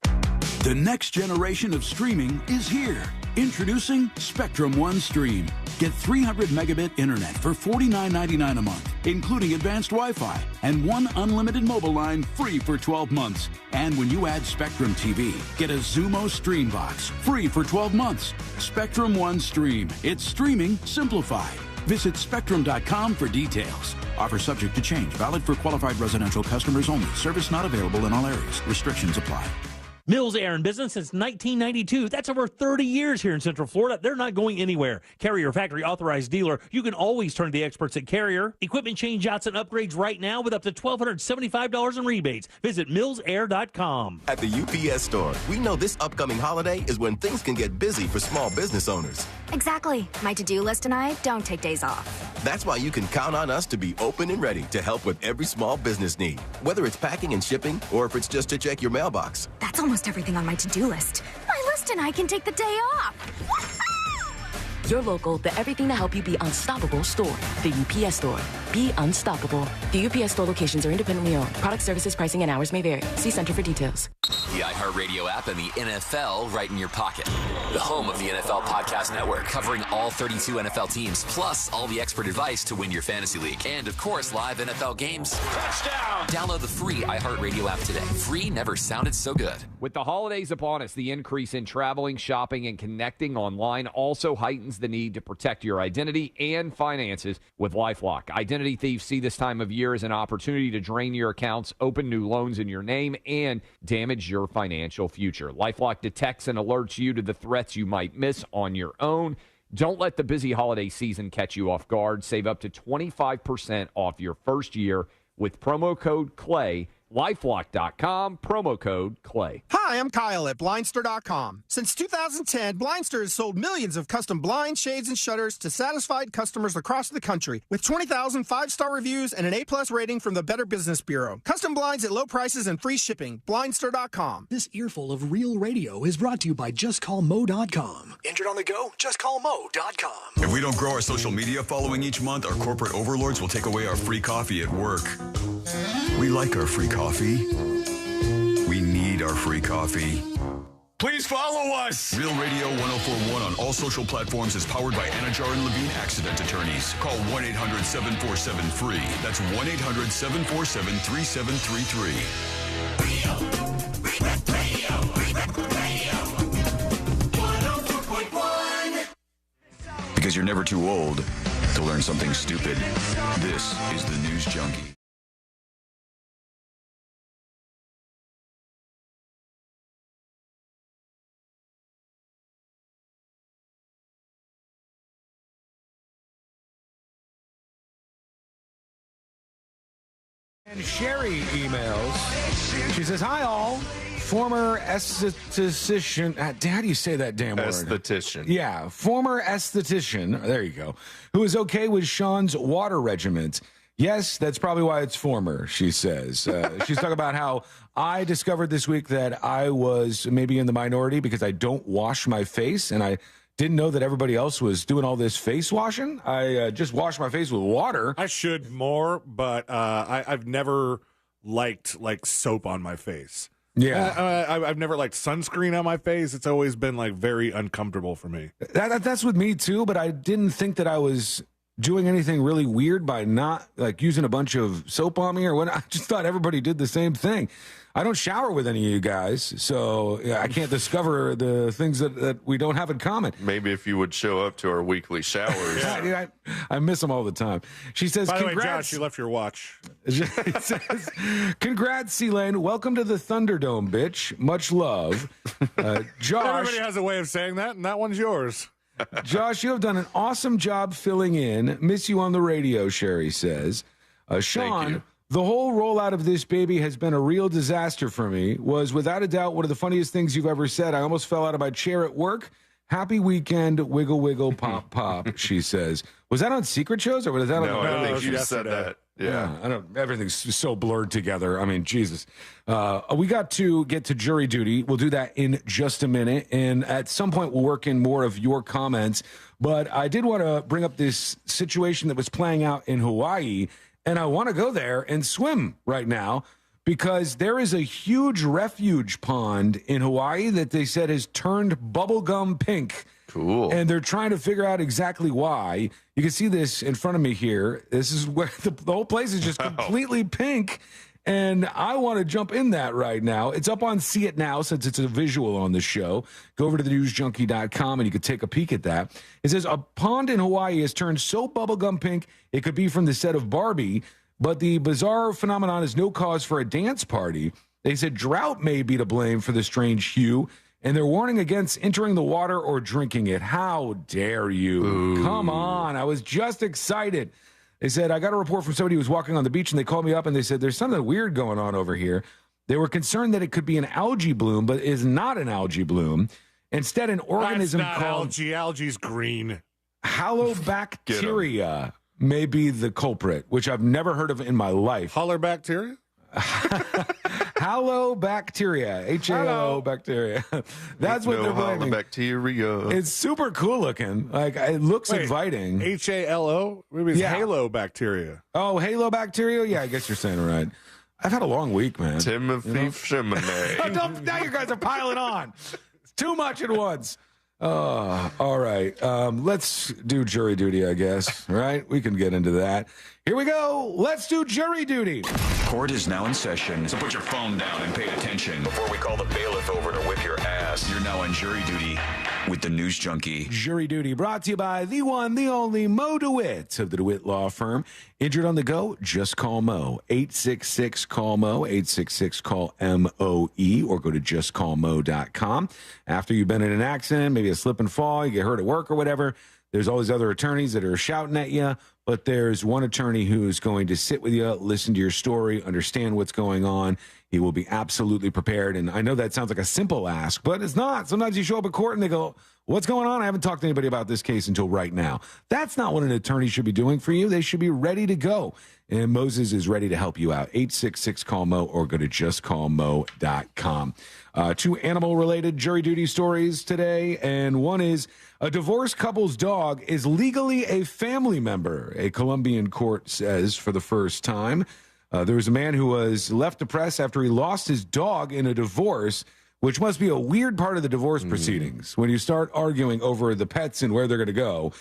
The next generation of streaming is here. Introducing Spectrum One Stream. Get 300 megabit internet for $49.99 a month, including advanced Wi-Fi, and one unlimited mobile line free for 12 months. And when you add Spectrum TV, get a Zumo Stream Box free for 12 months. Spectrum One Stream. It's streaming simplified. Visit spectrum.com for details. Offer subject to change. Valid for qualified residential customers only. Service not available in all areas. Restrictions apply. Mills Air in business since 1992. That's over 30 years here in Central Florida. They're not going anywhere. Carrier factory authorized dealer. You can always turn to the experts at Carrier. Equipment changeouts and upgrades right now with up to $1,275 in rebates. Visit millsair.com. At the UPS store, we know this upcoming holiday is when things can get busy for small business owners. Exactly. My to-do list and I don't take days off. That's why you can count on us to be open and ready to help with every small business need, whether it's packing and shipping or if it's just to check your mailbox. That's almost everything on my to-do list. My list and I can take the day off. Your local, the everything to help you be unstoppable store. The UPS store. Be unstoppable. The UPS store locations are independently owned. Product services, pricing, and hours may vary. See Center for details. The iHeartRadio app and the NFL right in your pocket. The home of the NFL Podcast Network, covering all 32 NFL teams, plus all the expert advice to win your fantasy league. And, of course, live NFL games. Touchdown! Download the free iHeartRadio app today. Free never sounded so good. With the holidays upon us, the increase in traveling, shopping, and connecting online also heightens the need to protect your identity and finances with LifeLock. Identity thieves see this time of year as an opportunity to drain your accounts, open new loans in your name, and damage your financial future. LifeLock detects and alerts you to the threats you might miss on your own. Don't let the busy holiday season catch you off guard. Save up to 25% off your first year with promo code CLAY. LifeLock.com, promo code CLAY. Hi, I'm Kyle at Blindster.com. Since 2010, Blindster has sold millions of custom blinds, shades, and shutters to satisfied customers across the country with 20,000 five-star reviews and an A-plus rating from the Better Business Bureau. Custom blinds at low prices and free shipping. Blindster.com. This earful of real radio is brought to you by JustCallMo.com. Injured on the go? JustCallMo.com. If we don't grow our social media following each month, our corporate overlords will take away our free coffee at work. We like our free coffee. We need our free coffee. Please follow us. Real Radio 104.1 on all social platforms is powered by Anajar and Levine Accident Attorneys. Call 1-800-747-FREE. That's 1-800-747-3733. Because you're never too old to learn something stupid. This is the News Junkie. And Sherry emails. She says, hi, all. Former esthetician. How do you say that damn word? Esthetician. Yeah, former esthetician. There you go. Who is okay with Sean's water regiment. Yes, that's probably why it's former, she says. She's talking about how I discovered this week that I was maybe in the minority because I don't wash my face, and I didn't know that everybody else was doing all this face washing. I just wash my face with water. I should more, but I've never liked soap on my face. Yeah, I've never liked sunscreen on my face. It's always been very uncomfortable for me. That's with me too. But I didn't think that I was doing anything really weird by not like using a bunch of soap on me or what. I just thought everybody did the same thing. I don't shower with any of you guys, so I can't discover the things that we don't have in common. Maybe if you would show up to our weekly showers. I miss them all the time. She says, by the way, congrats. Josh, you left your watch. It says, congrats, C-Lane. Welcome to the Thunderdome, bitch. Much love. Josh. Everybody has a way of saying that, and that one's yours. Josh, you have done an awesome job filling in. Miss you on the radio, Sherry says. Sean, the whole rollout of this baby has been a real disaster for me. Was without a doubt one of the funniest things you've ever said. I almost fell out of my chair at work. Happy weekend, wiggle, wiggle, pop, pop, she says. Was that on Secret Shows or was that on No, I don't think you said that. Yeah. I don't. Everything's so blurred together. I mean, Jesus. We got to get to jury duty. We'll do that in just a minute. And at some point, we'll work in more of your comments. But I did want to bring up this situation that was playing out in Hawaii. And I want to go there and swim right now because there is a huge refuge pond in Hawaii that they said has turned bubblegum pink. Cool. And they're trying to figure out exactly why. You can see this in front of me here. This is where the whole place is just completely pink. And I want to jump in that right now. It's up on See It Now since it's a visual on the show. Go over to thenewsjunkie.com and you can take a peek at that. It says a pond in Hawaii has turned so bubblegum pink it could be from the set of Barbie, but the bizarre phenomenon is no cause for a dance party. They said drought may be to blame for the strange hue, and they're warning against entering the water or drinking it. How dare you? Ooh. Come on. I was just excited. They said, I got a report from somebody who was walking on the beach, and they called me up, and they said, there's something weird going on over here. They were concerned that it could be an algae bloom, but it is not an algae bloom. Instead, an organism That's not called algae. Algae's green. Halobacteria may be the culprit, which I've never heard of in my life. Halobacteria? Halobacteria. H-A-L-O bacteria. That's what they're blaming. Bacteria. It's super cool looking. Like, it looks inviting. H-A-L-O? Maybe it's halobacteria. Oh, halobacteria? Yeah, I guess you're saying it right. I've had a long week, man. Timothy Chimney. Now you guys are piling on. It's too much at once. All right. Let's do jury duty, I guess. Right? We can get into that. Here we go. Let's do jury duty. Court is now in session, so put your phone down and pay attention. Before we call the bailiff over to whip your ass, you're now on jury duty with the News Junkie. Jury duty brought to you by the one, the only Mo DeWitt of the DeWitt Law Firm. Injured on the go? Just call Mo. 866-CALL-MO, 866-CALL-MOE, or go to justcallmo.com. After you've been in an accident, maybe a slip and fall, you get hurt at work or whatever, there's all these other attorneys that are shouting at you, but there's one attorney who's going to sit with you, listen to your story, understand what's going on. He will be absolutely prepared. And I know that sounds like a simple ask, but it's not. Sometimes you show up at court and they go, what's going on? I haven't talked to anybody about this case until right now. That's not what an attorney should be doing for you. They should be ready to go. And Moses is ready to help you out. 866-CALL-MO or go to justcallmo.com. Two animal-related jury duty stories today, and one is a divorced couple's dog is legally a family member, a Colombian court says for the first time. There was a man who was left depressed after he lost his dog in a divorce, which must be a weird part of the divorce proceedings when you start arguing over the pets and where they're going to go.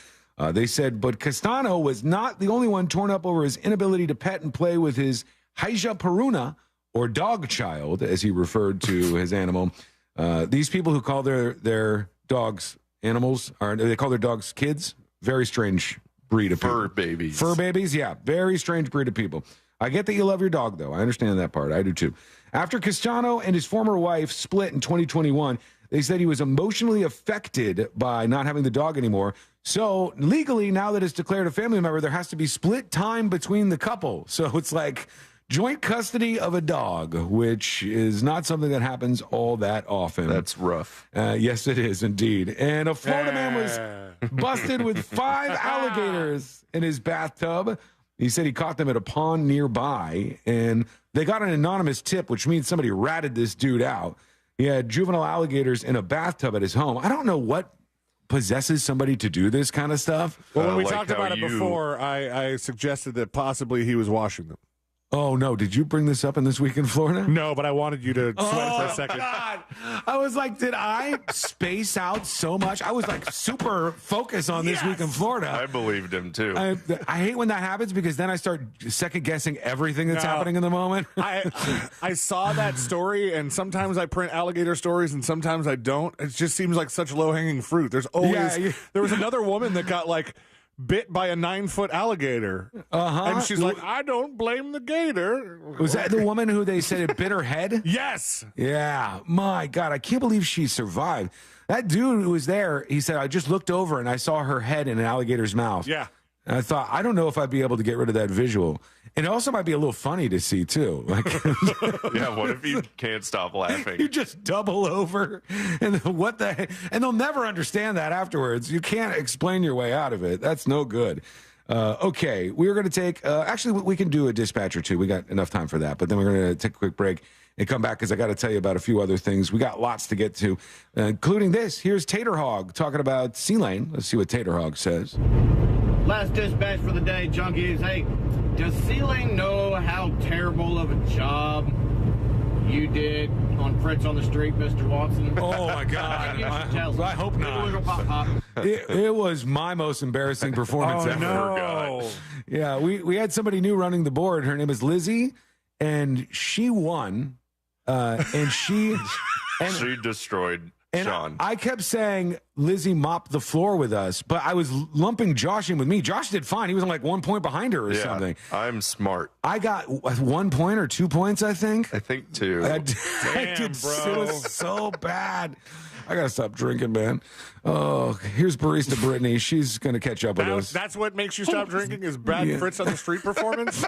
They said, but Castano was not the only one torn up over his inability to pet and play with his Hija Peruna, or dog child, as he referred to his animal. These people who call their dogs animals, they call their dogs kids. Very strange breed of people. Fur babies. Fur babies, yeah. Very strange breed of people. I get that you love your dog, though. I understand that part. I do, too. After Castano and his former wife split in 2021, they said he was emotionally affected by not having the dog anymore. So legally, now that it's declared a family member, there has to be split time between the couple. So it's like joint custody of a dog, which is not something that happens all that often. That's rough. Yes, it is indeed. And a Florida man was busted with 5 alligators in his bathtub. He said he caught them at a pond nearby, and they got an anonymous tip, which means somebody ratted this dude out. He had juvenile alligators in a bathtub at his home. I don't know what possesses somebody to do this kind of stuff. Well, when we talked about it before, I suggested that possibly he was washing them. Oh, no. Did you bring this up in This Week in Florida? No, but I wanted you to sweat for a second. God. I was like, did I space out so much? I was like super focused on This Week in Florida. I believed him, too. I hate when that happens because then I start second-guessing everything that's happening in the moment. I saw that story, and sometimes I print alligator stories, and sometimes I don't. It just seems like such low-hanging fruit. There's always... There was another woman that got, like, bit by a 9-foot alligator. And she's like, I don't blame the gator. Was that the woman who they said it bit her head? Yes. Yeah. My God, I can't believe she survived. That dude who was there, he said, I just looked over and I saw her head in an alligator's mouth. Yeah. And I thought, I don't know if I'd be able to get rid of that visual. And it also might be a little funny to see, too. Like, yeah, what if you can't stop laughing? You just double over, and what the heck? And they'll never understand that afterwards. You can't explain your way out of it. That's no good. Okay, we're going to take, actually, we can do a dispatch or two. We got enough time for that. But then we're going to take a quick break and come back because I got to tell you about a few other things. We got lots to get to, including this. Here's Tater Hog talking about C-Lane. Let's see what Tater Hog says. Last dispatch for the day, junkies. Hey, does C-Lane know how terrible of a job you did on Fritz on the Street, Mr. Watson? Oh, my God. I hope not. It was my most embarrassing performance ever. No. Yeah, we had somebody new running the board. Her name is Lizzie, and she won. And she destroyed and Sean. I kept saying Lizzie mopped the floor with us, but I was lumping Josh in with me. Josh did fine. He was like 1 point behind her or something. I'm smart. I got 1 point or 2 points, I think. I think 2. I did, bro. It was so bad. I gotta stop drinking, man. Oh, here's Barista Brittany. She's gonna catch up with us. That's what makes you stop drinking is bad Fritz on the Street performance.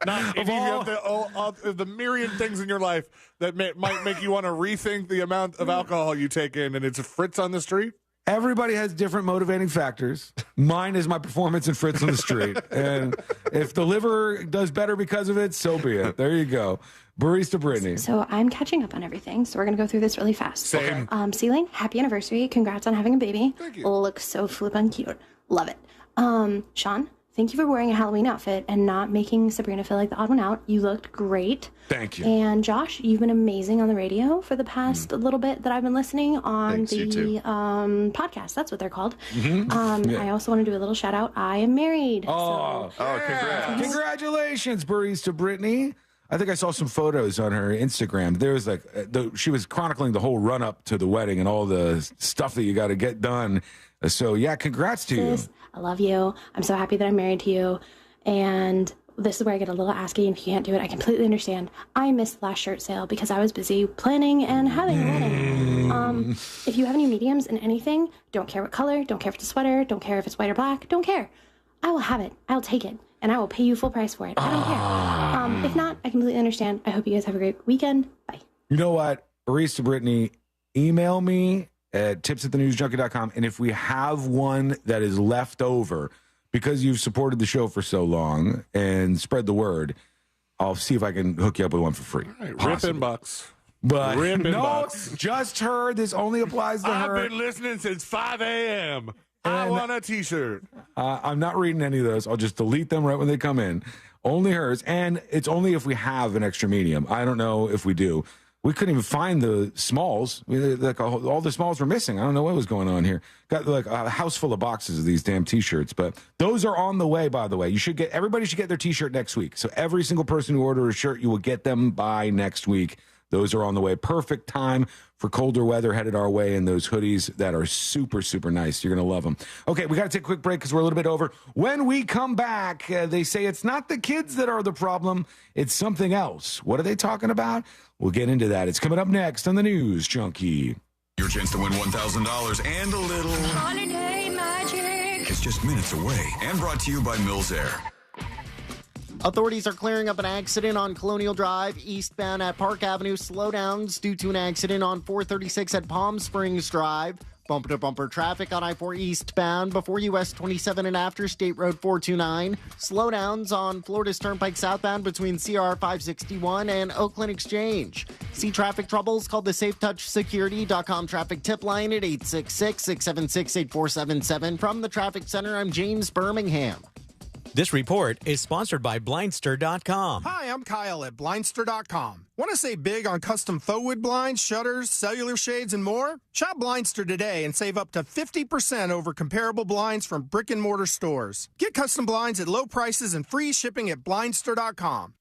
Not any of the myriad things in your life that might make you want to rethink the amount of alcohol you take in, and it's Fritz on the Street. Everybody has different motivating factors. Mine is my performance in Fritz on the Street. And if the liver does better because of it, so be it. There you go. Barista Brittany. So I'm catching up on everything, so we're going to go through this really fast. Same. C-Lane, happy anniversary. Congrats on having a baby. Thank you. Looks so flippin' cute. Love it. Sean, thank you for wearing a Halloween outfit and not making Sabrina feel like the odd one out. You looked great. Thank you. And Josh, you've been amazing on the radio for the past little bit that I've been listening on Thanks, you too. the podcast. That's what they're called. I also want to do a little shout out. I am married. Oh, congrats. Congratulations, Barista Brittany. I think I saw some photos on her Instagram. There was like, she was chronicling the whole run up to the wedding and all the stuff that you got to get done. So yeah, congrats to you. I love you. I'm so happy that I'm married to you. And this is where I get a little asking. If you can't do it, I completely understand. I missed the last shirt sale because I was busy planning and having a wedding. If you have any mediums in anything, don't care what color, don't care if it's a sweater, don't care if it's white or black, don't care. I will have it. I'll take it. And I will pay you full price for it. I don't care. If not, I completely understand. I hope you guys have a great weekend. Bye. You know what? Barista Brittany, email me at tips@thenewsjunkie.com. And if we have one that is left over, because you've supported the show for so long and spread the word, I'll see if I can hook you up with one for free. All right, ripping bucks. But ripping no, bucks. Just her. This only applies to her. I've been listening since 5 a.m. I want a T-shirt. I'm not reading any of those. I'll just delete them right when they come in. Only hers. And it's only if we have an extra medium. I don't know if we do. We couldn't even find the smalls. Like all the smalls were missing. I don't know what was going on here. Got like a house full of boxes of these damn T-shirts. But those are on the way, by the way. Everybody should get their T-shirt next week. So every single person who orders a shirt, you will get them by next week. Those are on the way. Perfect time for colder weather headed our way, and those hoodies that are super, super nice. You're going to love them. Okay, we got to take a quick break because we're a little bit over. When we come back, they say it's not the kids that are the problem. It's something else. What are they talking about? We'll get into that. It's coming up next on the News Junkie. Your chance to win $1,000 and a little Holiday magic. is just minutes away, and brought to you by Mills Air. Authorities are clearing up an accident on Colonial Drive, eastbound at Park Avenue. Slowdowns due to an accident on 436 at Palm Springs Drive. Bumper-to-bumper traffic on I-4 eastbound before US 27 and after State Road 429. Slowdowns on Florida's Turnpike southbound between CR 561 and Oakland Exchange. See traffic troubles? Call the SafeTouchSecurity.com traffic tip line at 866-676-8477. From the Traffic Center, I'm James Birmingham. This report is sponsored by Blindster.com. Hi, I'm Kyle at Blindster.com. Want to save big on custom faux wood blinds, shutters, cellular shades, and more? Shop Blindster today and save up to 50% over comparable blinds from brick and mortar stores. Get custom blinds at low prices and free shipping at Blindster.com.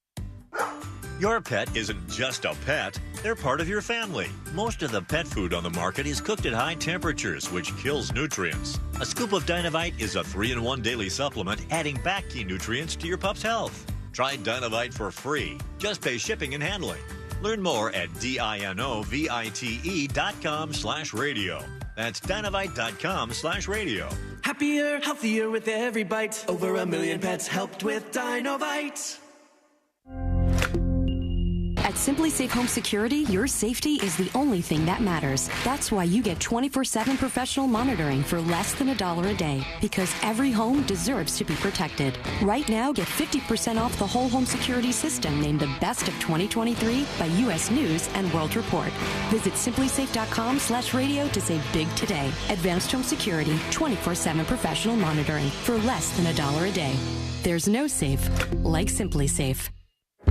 Your pet isn't just a pet, they're part of your family. Most of the pet food on the market is cooked at high temperatures, which kills nutrients. A scoop of Dynavite is a 3-in-1 daily supplement, adding back key nutrients to your pup's health. Try Dynavite for free. Just pay shipping and handling. Learn more at dinovite.com/radio. That's Dynavite.com/radio. Happier, healthier with every bite. Over 1 million pets helped with Dynavite. At Simply Safe Home Security, your safety is the only thing that matters. That's why you get 24/7 professional monitoring for less than $1 a day, because every home deserves to be protected. Right now, get 50% off the whole home security system named the best of 2023 by U.S. News and World Report. Visit simplysafe.com/radio to save big today. Advanced Home Security, 24/7 professional monitoring for less than $1 a day. There's no safe like Simply Safe.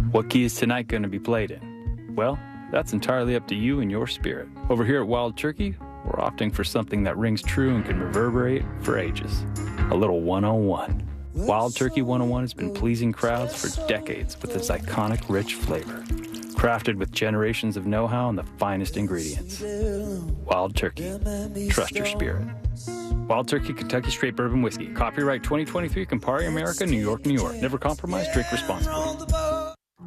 What key is tonight going to be played in? Well, that's entirely up to you and your spirit. Over here at Wild Turkey, we're opting for something that rings true and can reverberate for ages. A little 101. Wild Turkey 101 has been pleasing crowds for decades with its iconic, rich flavor. Crafted with generations of know-how and the finest ingredients. Wild Turkey. Trust your spirit. Wild Turkey Kentucky Straight Bourbon Whiskey. Copyright 2023, Campari America, New York, New York. Never compromise, drink responsibly.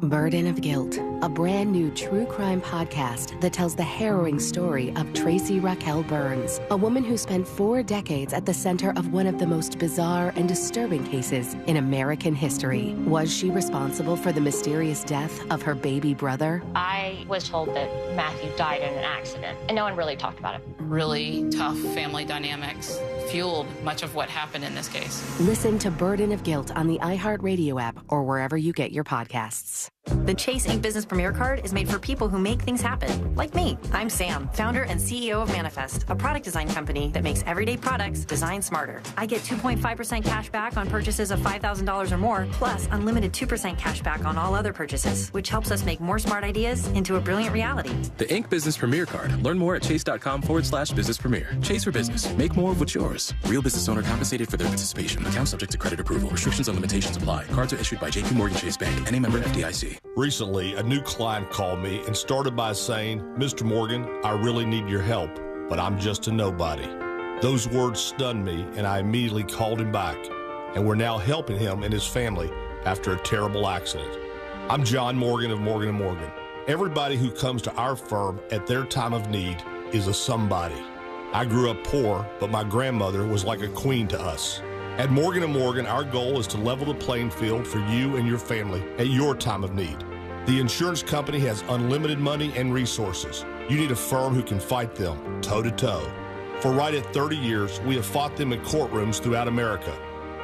Burden of Guilt, a brand new true crime podcast that tells the harrowing story of Tracy Raquel Burns, a woman who spent 4 decades at the center of one of the most bizarre and disturbing cases in American history. Was she responsible for the mysterious death of her baby brother? I was told that Matthew died in an accident, and no one really talked about it. Really tough family dynamics fueled much of what happened in this case. Listen to Burden of Guilt on the iHeartRadio app or wherever you get your podcasts. The Chase Ink Business Premier Card is made for people who make things happen, like me. I'm Sam, founder and CEO of Manifest, a product design company that makes everyday products designed smarter. I get 2.5% cash back on purchases of $5,000 or more, plus unlimited 2% cash back on all other purchases, which helps us make more smart ideas into a brilliant reality. The Ink Business Premier Card. Learn more at chase.com/business premier. Chase for business. Make more of what's yours. Real business owner compensated for their participation. Account subject to credit approval. Restrictions and limitations apply. Cards are issued by JP Morgan Chase Bank. Any member FDIC. Recently, a new client called me and started by saying, "Mr. Morgan, I really need your help, but I'm just a nobody." Those words stunned me, and I immediately called him back, and we're now helping him and his family after a terrible accident. I'm John Morgan of Morgan & Morgan. Everybody who comes to our firm at their time of need is a somebody. I grew up poor, but my grandmother was like a queen to us. At Morgan & Morgan, our goal is to level the playing field for you and your family at your time of need. The insurance company has unlimited money and resources. You need a firm who can fight them toe-to-toe. For right at 30 years, we have fought them in courtrooms throughout America.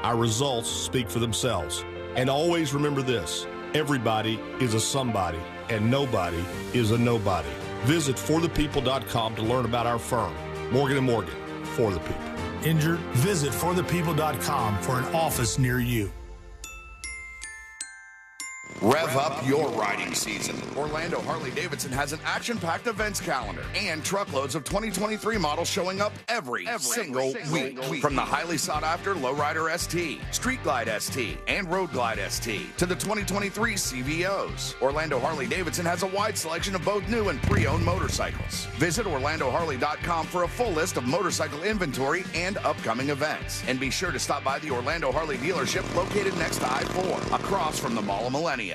Our results speak for themselves. And always remember this, everybody is a somebody, and nobody is a nobody. Visit forthepeople.com to learn about our firm. Morgan & Morgan, for the people. Injured? Visit forthepeople.com for an office near you. Rev up your riding season. Orlando Harley-Davidson has an action-packed events calendar and truckloads of 2023 models showing up every single week. From the highly sought-after Lowrider ST, Street Glide ST, and Road Glide ST to the 2023 CVOs. Orlando Harley-Davidson has a wide selection of both new and pre-owned motorcycles. Visit OrlandoHarley.com for a full list of motorcycle inventory and upcoming events. And be sure to stop by the Orlando Harley dealership located next to I-4, across from the Mall of Millennia.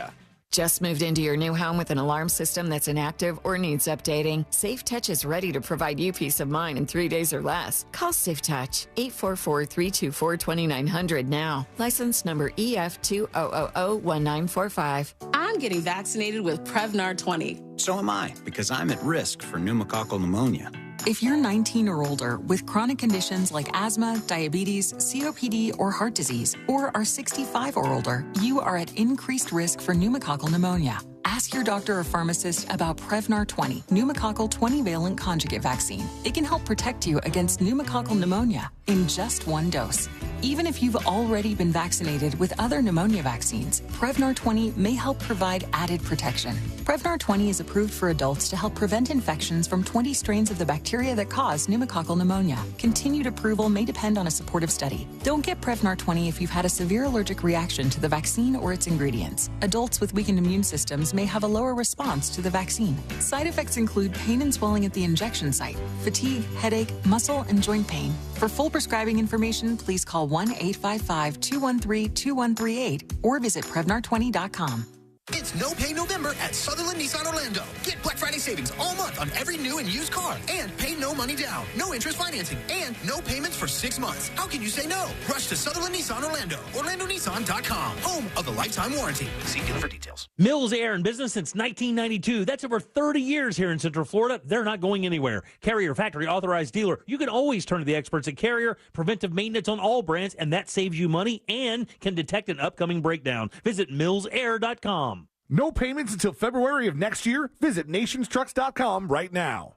Just moved into your new home with an alarm system that's inactive or needs updating? SafeTouch is ready to provide you peace of mind in 3 days or less. Call SafeTouch, 844-324-2900 now. License number EF2001945. I'm getting vaccinated with Prevnar 20. So am I, because I'm at risk for pneumococcal pneumonia. If you're 19 or older with chronic conditions like asthma, diabetes, COPD, or heart disease, or are 65 or older, you are at increased risk for pneumococcal pneumonia. Ask your doctor or pharmacist about Prevnar 20, pneumococcal 20-valent conjugate vaccine. It can help protect you against pneumococcal pneumonia in just one dose. Even if you've already been vaccinated with other pneumonia vaccines, Prevnar 20 may help provide added protection. Prevnar 20 is approved for adults to help prevent infections from 20 strains of the bacteria that cause pneumococcal pneumonia. Continued approval may depend on a supportive study. Don't get Prevnar 20 if you've had a severe allergic reaction to the vaccine or its ingredients. Adults with weakened immune systems may have a lower response to the vaccine. Side effects include pain and swelling at the injection site, fatigue, headache, muscle, and joint pain. For full prescribing information, please call 1-855-213-2138 or visit Prevnar20.com. It's No Pay November at Sutherland Nissan Orlando. Get Black Friday savings all month on every new and used car. And pay no money down, no interest financing, and no payments for 6 months. How can you say no? Rush to Sutherland Nissan Orlando. OrlandoNissan.com. Home of the lifetime warranty. See dealer for details. Mills Air in business since 1992. That's over 30 years here in Central Florida. They're not going anywhere. Carrier factory authorized dealer. You can always turn to the experts at Carrier. Preventive maintenance on all brands, and that saves you money and can detect an upcoming breakdown. Visit millsair.com. No payments until February of next year? Visit nationstrucks.com right now.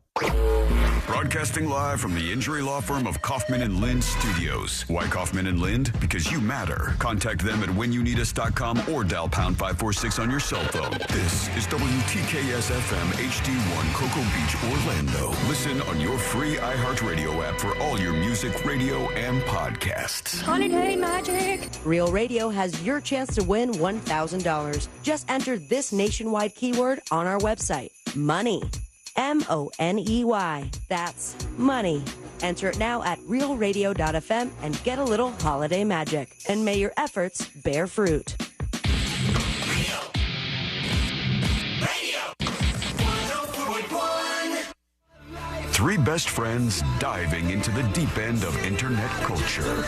Broadcasting live from the injury law firm of Kaufman and Lind Studios. Why Kaufman and Lind? Because you matter. Contact them at whenyouneedus.com or dial pound 546 on your cell phone. This is WTKS FM HD1 Cocoa Beach, Orlando. Listen on your free iHeartRadio app for all your music, radio, and podcasts. Holiday magic. Real Radio has your chance to win $1,000. Just enter this nationwide keyword on our website. Money. MONEY. That's money. Enter it now at realradio.fm and get a little holiday magic. And may your efforts bear fruit. Three best friends diving into the deep end of internet culture.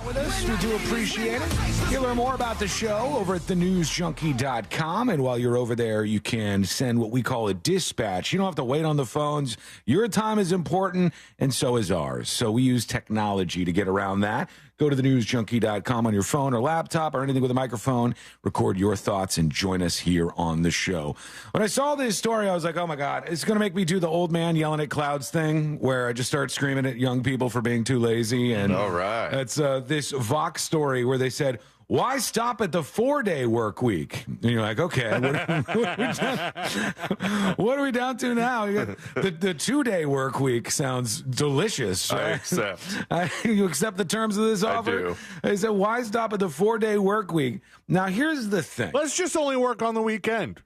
With us, we do appreciate it. You'll learn more about the show over at thenewsjunkie.com, and while you're over there, you can send what we call a dispatch. You don't have to wait on the phones. Your time is important, and so is ours. So we use technology to get around that. Go to thenewsjunkie.com on your phone or laptop or anything with a microphone. Record your thoughts and join us here on the show. When I saw this story, I was like, oh, my God, it's going to make me do the old man yelling at clouds thing where I just start screaming at young people for being too lazy. And all right. It's this Vox story where they said, why stop at the 4-day work week? And you're like, okay, what are we down to now? The 2-day work week sounds delicious. Right? I accept. You accept the terms of this offer? I do. They said, why stop at the 4-day work week? Now, here's the thing. Let's just only work on the weekend.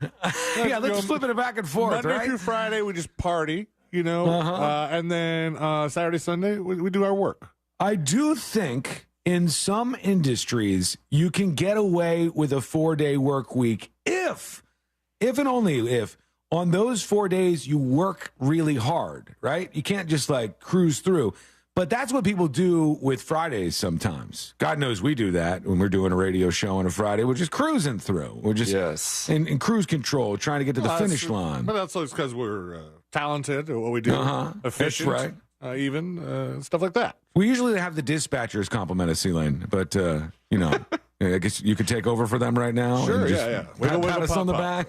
Let's flip it back and forth, Monday through Friday, we just party, and then Saturday, Sunday, we do our work. I do think in some industries, you can get away with a 4-day work week if and only if on those 4 days you work really hard, right? You can't just cruise through. But that's what people do with Fridays sometimes. God knows we do that when we're doing a radio show on a Friday. We're just cruising through. We're just in cruise control, trying to get to the finish line. But that's because we're talented at what we do, efficient. That's right. Stuff like that. We usually have the dispatchers compliment us, Elaine, but, I guess you could take over for them right now. Sure, and just Wiggle, pat us on the back.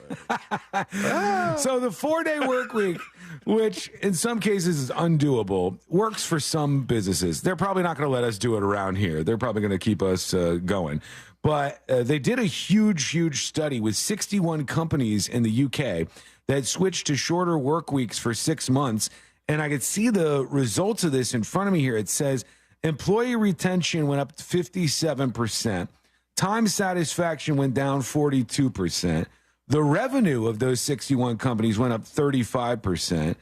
So the 4-day work week, which in some cases is undoable, works for some businesses. They're probably not going to let us do it around here. They're probably going to keep us going. But they did a huge study with 61 companies in the UK that switched to shorter work weeks for 6 months. And I could see the results of this in front of me here. It says employee retention went up to 57%. Time satisfaction went down 42%. The revenue of those 61 companies went up 35%.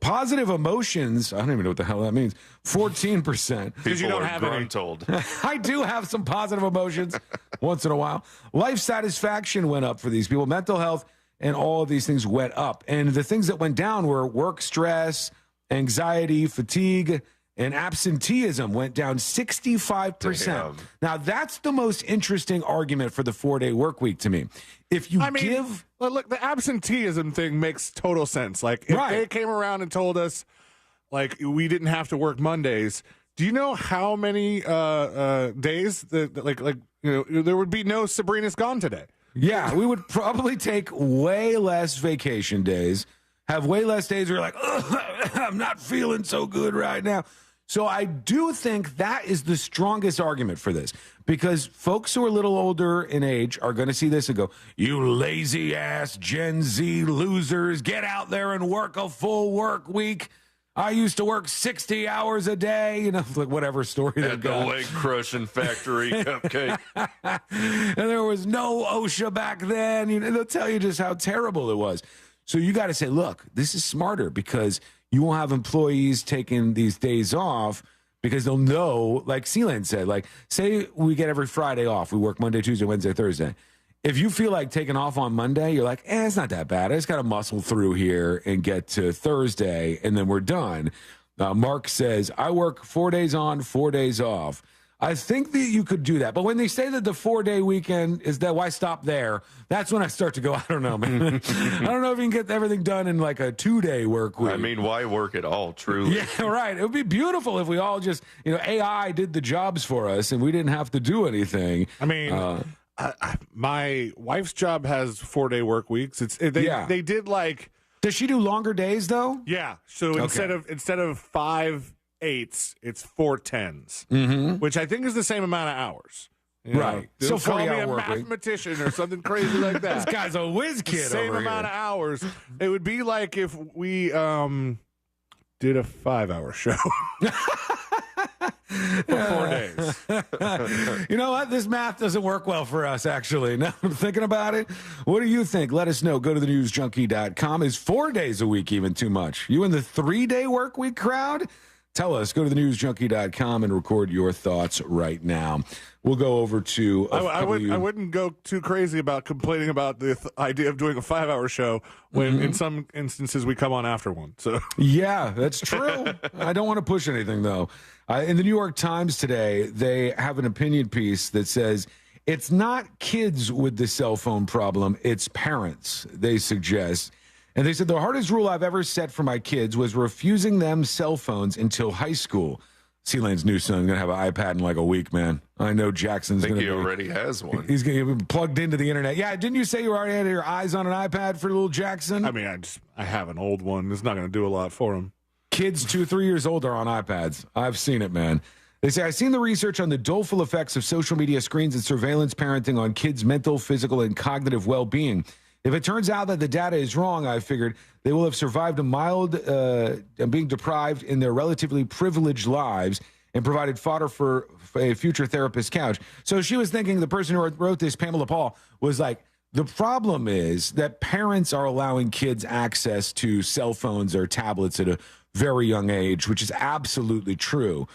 Positive emotions, I don't even know what the hell that means, 14%. Because you don't have any. Told. I do have some positive emotions once in a while. Life satisfaction went up for these people. Mental health and all of these things went up. And the things that went down were work stress, anxiety, fatigue, and absenteeism went down 65%. Damn. Now, that's the most interesting argument for the 4-day work week to me. If you give... Look, the absenteeism thing makes total sense. If they came around and told us, we didn't have to work Mondays, Do you know how many days that there would be no Sabrina's Gone today? Yeah, we would probably take way less vacation days, have way less days where you're like, I'm not feeling so good right now. So I do think that is the strongest argument for this, because folks who are a little older in age are going to see this and go, you lazy ass Gen Z losers, get out there and work a full work week. I used to work 60 hours a day, like whatever story they've got. At the leg crushing factory cupcake. And there was no OSHA back then. They'll tell you just how terrible it was. So you got to say, look, this is smarter, because you won't have employees taking these days off because they'll know, like Sealand said, like, say we get every Friday off. We work Monday, Tuesday, Wednesday, Thursday. If you feel like taking off on Monday, you're like, it's not that bad. I just got to muscle through here and get to Thursday, and then we're done. Mark says, I work 4 days on, 4 days off. I think that you could do that. But when they say that the 4-day weekend is that, why stop there? That's when I start to go, I don't know, man. I don't know if you can get everything done in like a 2-day work week. I mean, why work at all, truly? Yeah, right. It would be beautiful if we all just, AI did the jobs for us and we didn't have to do anything. I mean... my wife's job has 4-day work weeks. They did like. Does she do longer days though? Yeah. So instead of 5 8s, it's 4 10s, which I think is the same amount of hours. Right. So call me a mathematician or something crazy like that. This guy's a whiz kid. Same amount of hours. It would be like if we did a 5-hour show. For 4 days. You know what? This math doesn't work well for us, actually. Now I'm thinking about it. What do you think? Let us know. Go to thenewsjunkie.com. Is 4 days a week even too much? You in the 3-day work week crowd? Tell us. Go to thenewsjunkie.com and record your thoughts right now. We'll go over to... I wouldn't go too crazy about complaining about the idea of doing a 5-hour show when in some instances we come on after one. So yeah, that's true. I don't want to push anything, though. In the New York Times today, they have an opinion piece that says it's not kids with the cell phone problem, it's parents, they suggest. And they said the hardest rule I've ever set for my kids was refusing them cell phones until high school. Sealand's new son's going to have an iPad in like a week, man. I know Jackson's going to he already has one. He's going to be plugged into the internet. Yeah, didn't you say you already had your eyes on an iPad for little Jackson? I mean, I have an old one. It's not going to do a lot for him. Kids 2-3 years old are on iPads. I've seen it, man. They say, I've seen the research on the doleful effects of social media screens and surveillance parenting on kids' mental, physical, and cognitive well-being. If it turns out that the data is wrong, I figured they will have survived a mild being deprived in their relatively privileged lives and provided fodder for a future therapist's couch. So she was thinking, the person who wrote this, Pamela Paul, was like, the problem is that parents are allowing kids access to cell phones or tablets at a very young age, which is absolutely true.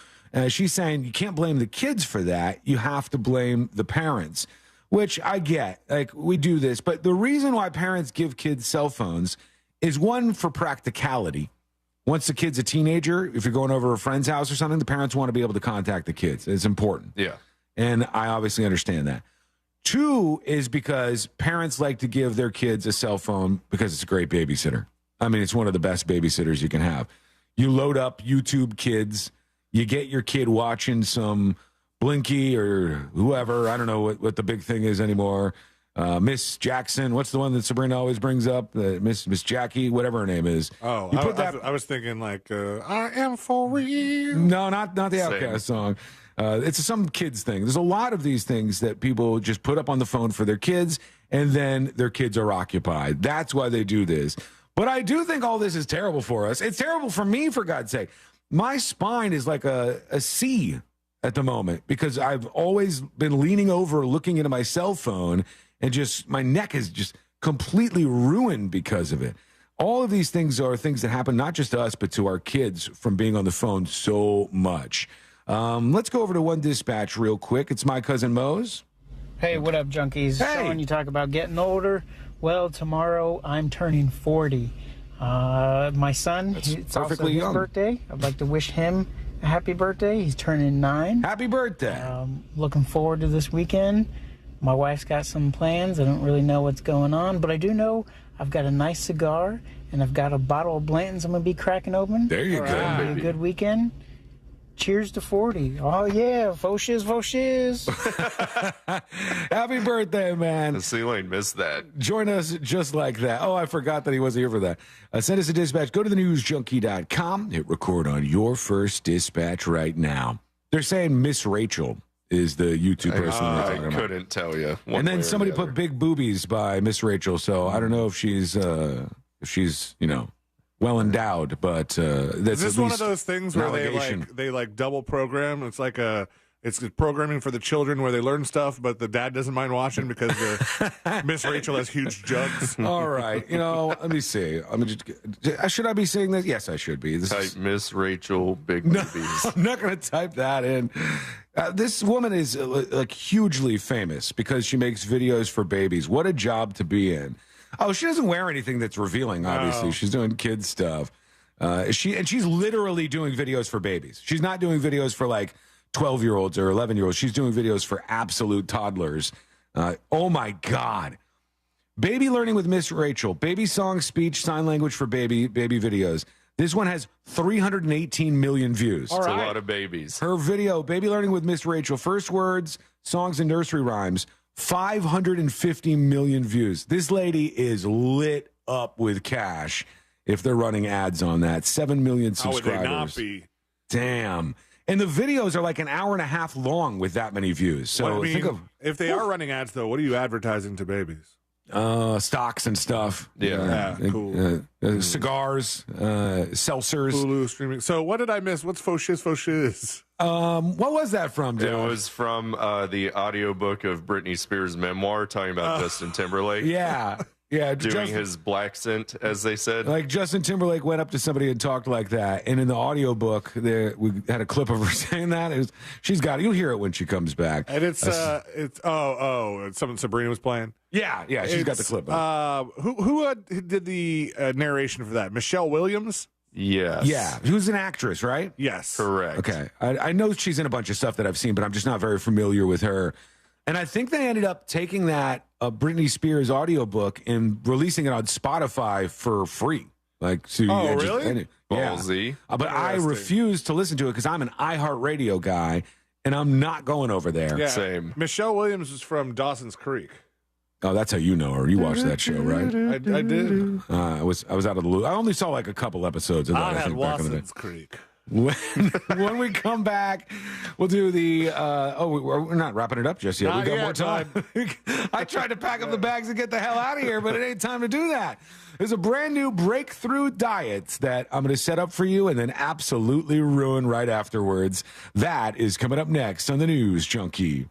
She's saying you can't blame the kids for that. You have to blame the parents, which I get. Like, we do this. But the reason why parents give kids cell phones is, one, for practicality. Once the kid's a teenager, if you're going over to a friend's house or something, the parents want to be able to contact the kids. It's important. Yeah. And I obviously understand that. 2 is because parents like to give their kids a cell phone because it's a great babysitter. I mean, it's one of the best babysitters you can have. You load up YouTube Kids. You get your kid watching some Blinky or whoever. I don't know what the big thing is anymore. Miss Jackson. What's the one that Sabrina always brings up? Miss Jackie, whatever her name is. Oh, I was thinking like, I am for real. No, not the Outcast song. It's some kids thing. There's a lot of these things that people just put up on the phone for their kids, and then their kids are occupied. That's why they do this. But I do think all this is terrible for us. It's terrible for me, for God's sake. My spine is like a C at the moment because I've always been leaning over, looking into my cell phone, and just my neck is just completely ruined because of it. All of these things are things that happen not just to us, but to our kids from being on the phone so much. Let's go over to one dispatch real quick. It's my cousin Mose. Hey, what up, junkies? Hey. Sean, you talk about getting older. Well, tomorrow I'm turning 40. My son, it's also his birthday. I'd like to wish him a happy birthday. He's turning 9. Happy birthday. Looking forward to this weekend. My wife's got some plans. I don't really know what's going on, but I do know I've got a nice cigar and I've got a bottle of Blanton's I'm going to be cracking open. There you go. It's going to be a good weekend. cheers to 40. Oh, yeah. Faux shiz, faux shiz. Happy birthday, man. The C-Lane missed that. Join us just like that. Oh, I forgot that he wasn't here for that. Send us a dispatch. Go to thenewsjunkie.com. Hit record on your first dispatch right now. They're saying Miss Rachel is the YouTube person. I couldn't tell you. And then somebody put big boobies by Miss Rachel, so I don't know if she's well endowed, but that's is this one of those things where they double program? It's like it's programming for the children where they learn stuff, but the dad doesn't mind watching because Miss Rachel has huge jugs. All right, let me see. Should I be saying this? Yes, I should be. Type Miss Rachel big boobies. I'm not going to type that in. This woman is hugely famous because she makes videos for babies. What a job to be in. Oh, she doesn't wear anything that's revealing, obviously. No. She's doing kids stuff. She's literally doing videos for babies. She's not doing videos for 12-year-olds or 11-year-olds. She's doing videos for absolute toddlers. Oh, my God. Baby learning with Miss Rachel. Baby song, speech, sign language for baby videos. This one has 318 million views. That's a lot of babies. Her video, Baby Learning with Miss Rachel, first words, songs, and nursery rhymes, 550 million views. This lady is lit up with cash if they're running ads on that. 7 million subscribers. How would they not be? Damn. And the videos are an hour and a half long with that many views. So if they are running ads, though, what are you advertising to babies? Stocks and stuff. Yeah, cool. Cigars, seltzers. Hulu streaming. So what did I miss? What's faux shiz, faux shiz? What was that from, Dylan? It was from the audiobook of Britney Spears' memoir talking about Justin Timberlake. Yeah. Doing his black scent, as they said. Justin Timberlake went up to somebody and talked like that. And in the audiobook, we had a clip of her saying that. She's got it. You'll hear it when she comes back. And it's something Sabrina was playing? Yeah, she's got the clip. Who did the narration for that? Michelle Williams? Yes. Yeah, who's an actress, right? Yes. Correct. Okay. I know she's in a bunch of stuff that I've seen, but I'm just not very familiar with her. And I think they ended up taking that Britney Spears audiobook and releasing it on Spotify for free. Really? Ballsy. But I refuse to listen to it because I'm an iHeartRadio guy, and I'm not going over there. Yeah. Same. Michelle Williams is from Dawson's Creek. Oh, that's how you know her. You watched that show, right? I did. I was out of the loop. I only saw a couple episodes of that. I think back in the day. Creek. When we come back, we'll do the. We're not wrapping it up just yet. We got more time. I tried to pack up the bags and get the hell out of here, but it ain't time to do that. There's a brand new breakthrough diet that I'm going to set up for you and then absolutely ruin right afterwards. That is coming up next on the News Junkie.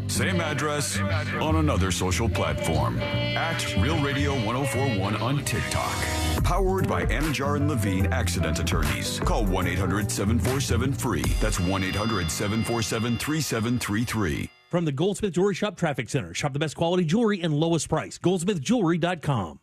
Same address on another social platform. At Real Radio 1041 on TikTok. Powered by Anajar and Levine Accident Attorneys. Call 1-800-747-FREE. That's 1-800-747-3733. From the Goldsmith Jewelry Shop Traffic Center. Shop the best quality jewelry and lowest price. GoldsmithJewelry.com.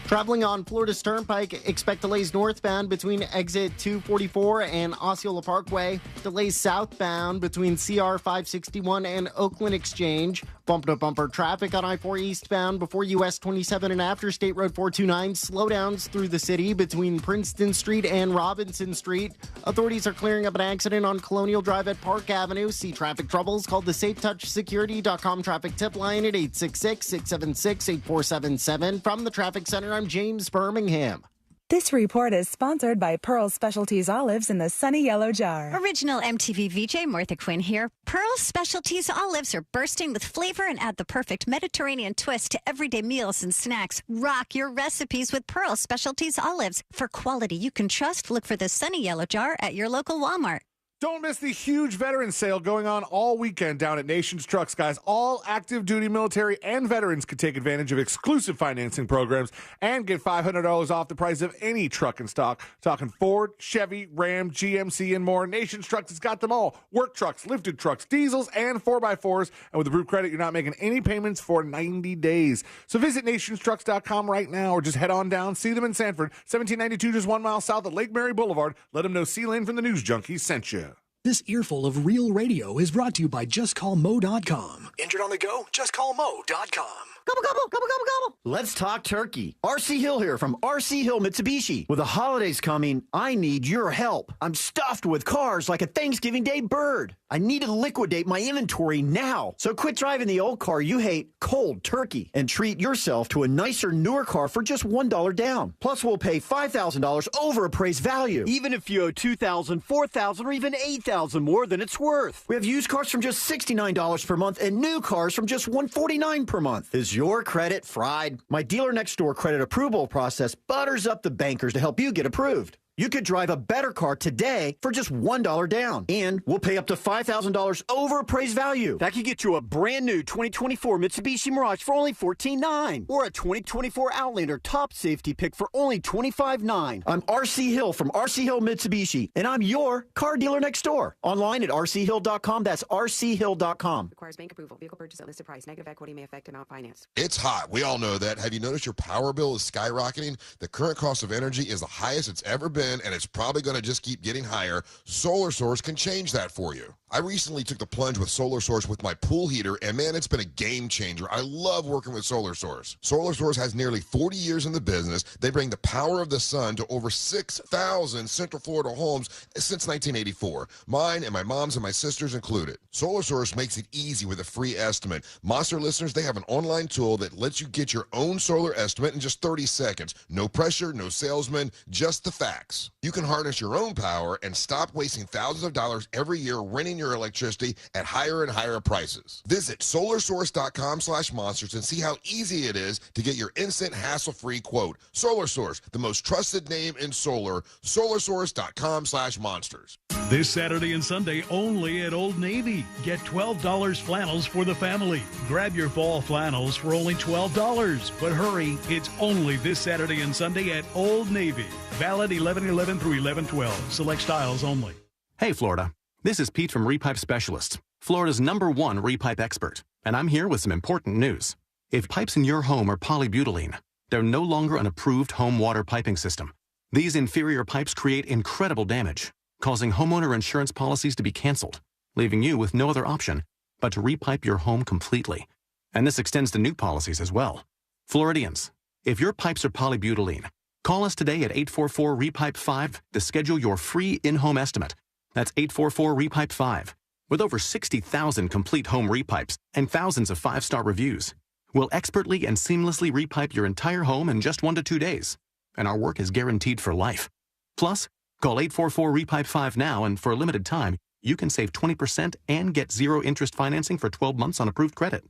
Traveling on Florida's Turnpike, expect delays northbound between exit 244 and Osceola Parkway. Delays southbound between CR 561 and Oakland Exchange. Bumper-to-bumper traffic on I-4 eastbound before US 27 and after State Road 429. Slowdowns through the city between Princeton Street and Robinson Street. Authorities are clearing up an accident on Colonial Drive at Park Avenue. See traffic troubles? Call the SafeTouchSecurity.com traffic tip line at 866-676-8477. From the Traffic Center, I'm James Birmingham. This report is sponsored by Pearl Specialties Olives in the Sunny Yellow Jar. Original MTV VJ Martha Quinn here. Pearl Specialties Olives are bursting with flavor and add the perfect Mediterranean twist to everyday meals and snacks. Rock your recipes with Pearl Specialties Olives. For quality you can trust, look for the Sunny Yellow Jar at your local Walmart. Don't miss the huge veteran sale going on all weekend down at Nation's Trucks, guys. All active duty military and veterans can take advantage of exclusive financing programs and get $500 off the price of any truck in stock. Talking Ford, Chevy, Ram, GMC, and more. Nation's Trucks has got them all. Work trucks, lifted trucks, diesels, and 4x4s. And with approved credit, you're not making any payments for 90 days. So visit nationstrucks.com right now or just head on down. See them in Sanford, 1792, just 1 mile south of Lake Mary Boulevard. Let them know C-Lane from the News Junkies sent you. This earful of real radio is brought to you by JustCallMo.com. Injured on the go? JustCallMo.com. Gobble, gobble, gobble, gobble, gobble. Let's talk turkey. RC Hill here from RC Hill Mitsubishi. With the holidays coming, I need your help. I'm stuffed with cars like a Thanksgiving Day bird. I need to liquidate my inventory now. So quit driving the old car you hate cold turkey and treat yourself to a nicer, newer car for just $1 down. Plus, we'll pay $5,000 over appraised value. Even if you owe $2,000, $4,000, or even $8,000 more than it's worth. We have used cars from just $69 per month and new cars from just $149 per month. Is your credit fried? My dealer next door credit approval process butters up the bankers to help you get approved. You could drive a better car today for just $1 down. And we'll pay up to $5,000 over appraised value. That could get you a brand new 2024 Mitsubishi Mirage for only $14,900. Or a 2024 Outlander top safety pick for only $25,900. I'm RC Hill from RC Hill Mitsubishi, and I'm your car dealer next door. Online at rchill.com. That's rchill.com. Requires bank approval. Vehicle purchase at listed price. Negative equity may affect amount financed. It's hot. We all know that. Have you noticed your power bill is skyrocketing? The current cost of energy is the highest it's ever been, and it's probably going to just keep getting higher. Solar Source can change that for you. I recently took the plunge with Solar Source with my pool heater, and man, it's been a game changer. I love working with Solar Source. Solar Source has nearly 40 years in the business. They bring the power of the sun to over 6,000 Central Florida homes since 1984. Mine and my mom's and my sister's included. Solar Source makes it easy with a free estimate. Monster listeners, they have an online tool that lets you get your own solar estimate in just 30 seconds. No pressure, no salesman, just the facts. You can harness your own power and stop wasting thousands of dollars every year renting your electricity at higher and higher prices. Visit solarsource.com/monsters and see how easy it is to get your instant hassle-free quote. Solar Source, the most trusted name in solar. solarsource.com/monsters. This Saturday and Sunday only at Old Navy. Get $12 flannels for the family. Grab your fall flannels for only $12. But hurry, it's only this Saturday and Sunday at Old Navy. Valid 11/11 through 11/12. Select styles only. Hey, Florida. This is Pete from Repipe Specialists, Florida's #1 repipe expert. And I'm here with some important news. If pipes in your home are polybutylene, they're no longer an approved home water piping system. These inferior pipes create incredible damage, causing homeowner insurance policies to be canceled, leaving you with no other option but to repipe your home completely. And this extends to new policies as well. Floridians, if your pipes are polybutylene, call us today at 844-REPIPE-5 to schedule your free in-home estimate. That's 844-REPIPE-5. With over 60,000 complete home repipes and thousands of 5-star reviews, we'll expertly and seamlessly repipe your entire home in just 1 to 2 days. And our work is guaranteed for life. Plus, call 844-REPIPE-5 now, and for a limited time, you can save 20% and get zero interest financing for 12 months on approved credit.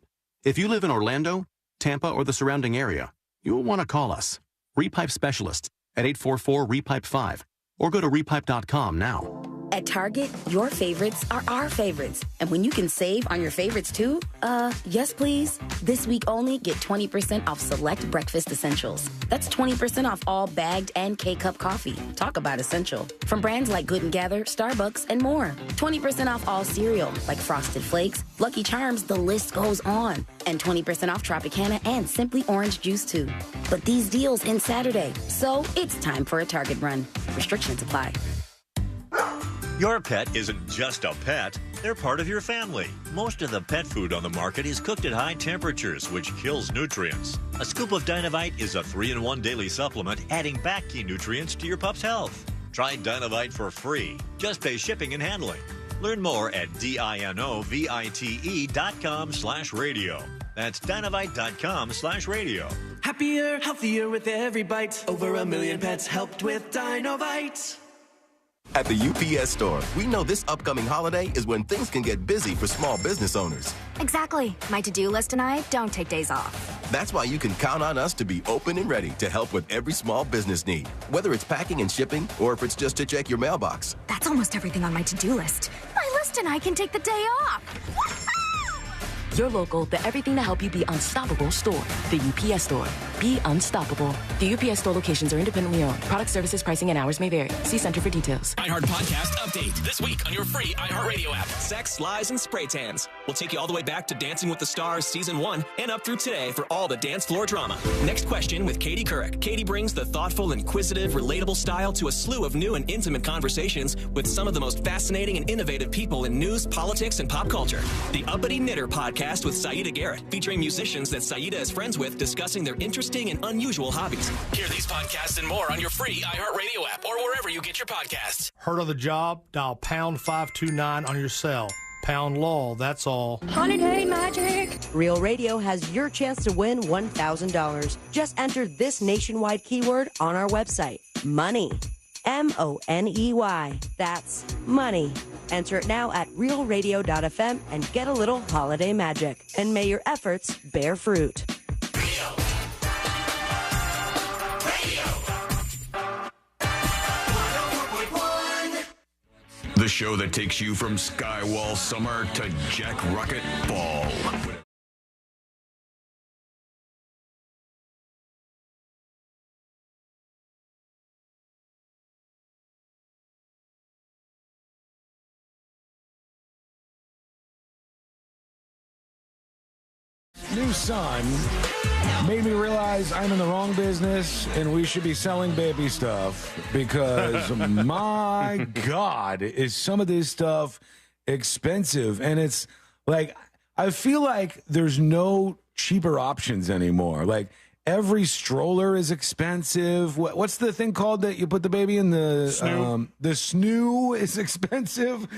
If you live in Orlando, Tampa, or the surrounding area, you'll want to call us. Repipe Specialists at 844-REPIPE-5 or go to repipe.com now. At Target, your favorites are our favorites. And when you can save on your favorites too, yes please. This week only, get 20% off select breakfast essentials. That's 20% off all bagged and K-Cup coffee. Talk about essential. From brands like Good & Gather, Starbucks, and more. 20% off all cereal, like Frosted Flakes, Lucky Charms, the list goes on. And 20% off Tropicana and Simply Orange Juice too. But these deals end Saturday, so it's time for a Target run. Restrictions apply. Your pet isn't just a pet, they're part of your family. Most of the pet food on the market is cooked at high temperatures, which kills nutrients. A scoop of Dynavite is a 3-in-1 daily supplement, adding back key nutrients to your pup's health. Try Dynavite for free. Just pay shipping and handling. Learn more at dinovite.com/radio. That's Dynavite.com/radio. Happier, healthier with every bite. Over 1 million pets helped with Dynavite. At the UPS Store, we know this upcoming holiday is when things can get busy for small business owners. Exactly. My to-do list and I don't take days off. That's why you can count on us to be open and ready to help with every small business need, whether it's packing and shipping or if it's just to check your mailbox. That's almost everything on my to-do list. My list and I can take the day off. Your local, the everything to help you be unstoppable store. The UPS Store. Be unstoppable. The UPS Store locations are independently owned. Product services, pricing, and hours may vary. See Center for details. iHeart Podcast Update. This week on your free iHeartRadio app. Sex, Lies, and Spray Tans. We'll take you all the way back to Dancing with the Stars Season 1 and up through today for all the dance floor drama. Next question with Katie Couric. Katie brings the thoughtful, inquisitive, relatable style to a slew of new and intimate conversations with some of the most fascinating and innovative people in news, politics, and pop culture. The Uppity Knitter Podcast podcast with Saida Garrett, featuring musicians that Saida is friends with discussing their interesting and unusual hobbies. Hear these podcasts and more on your free iHeartRadio app or wherever you get your podcasts. Heard of the job? Dial pound 529 on your cell. Pound law, that's all. Holiday magic. Real Radio has your chance to win $1,000. Just enter this nationwide keyword on our website. Money. MONEY. That's money. Enter it now at realradio.fm and get a little holiday magic. And may your efforts bear fruit. The show that takes you from Skywall summer to Jack Rocket fall. New son made me realize I'm in the wrong business and we should be selling baby stuff because my God, is some of this stuff expensive. And it's like, I feel like there's no cheaper options anymore. Like every stroller is expensive. What's the thing called that you put the baby in? The snoo is expensive.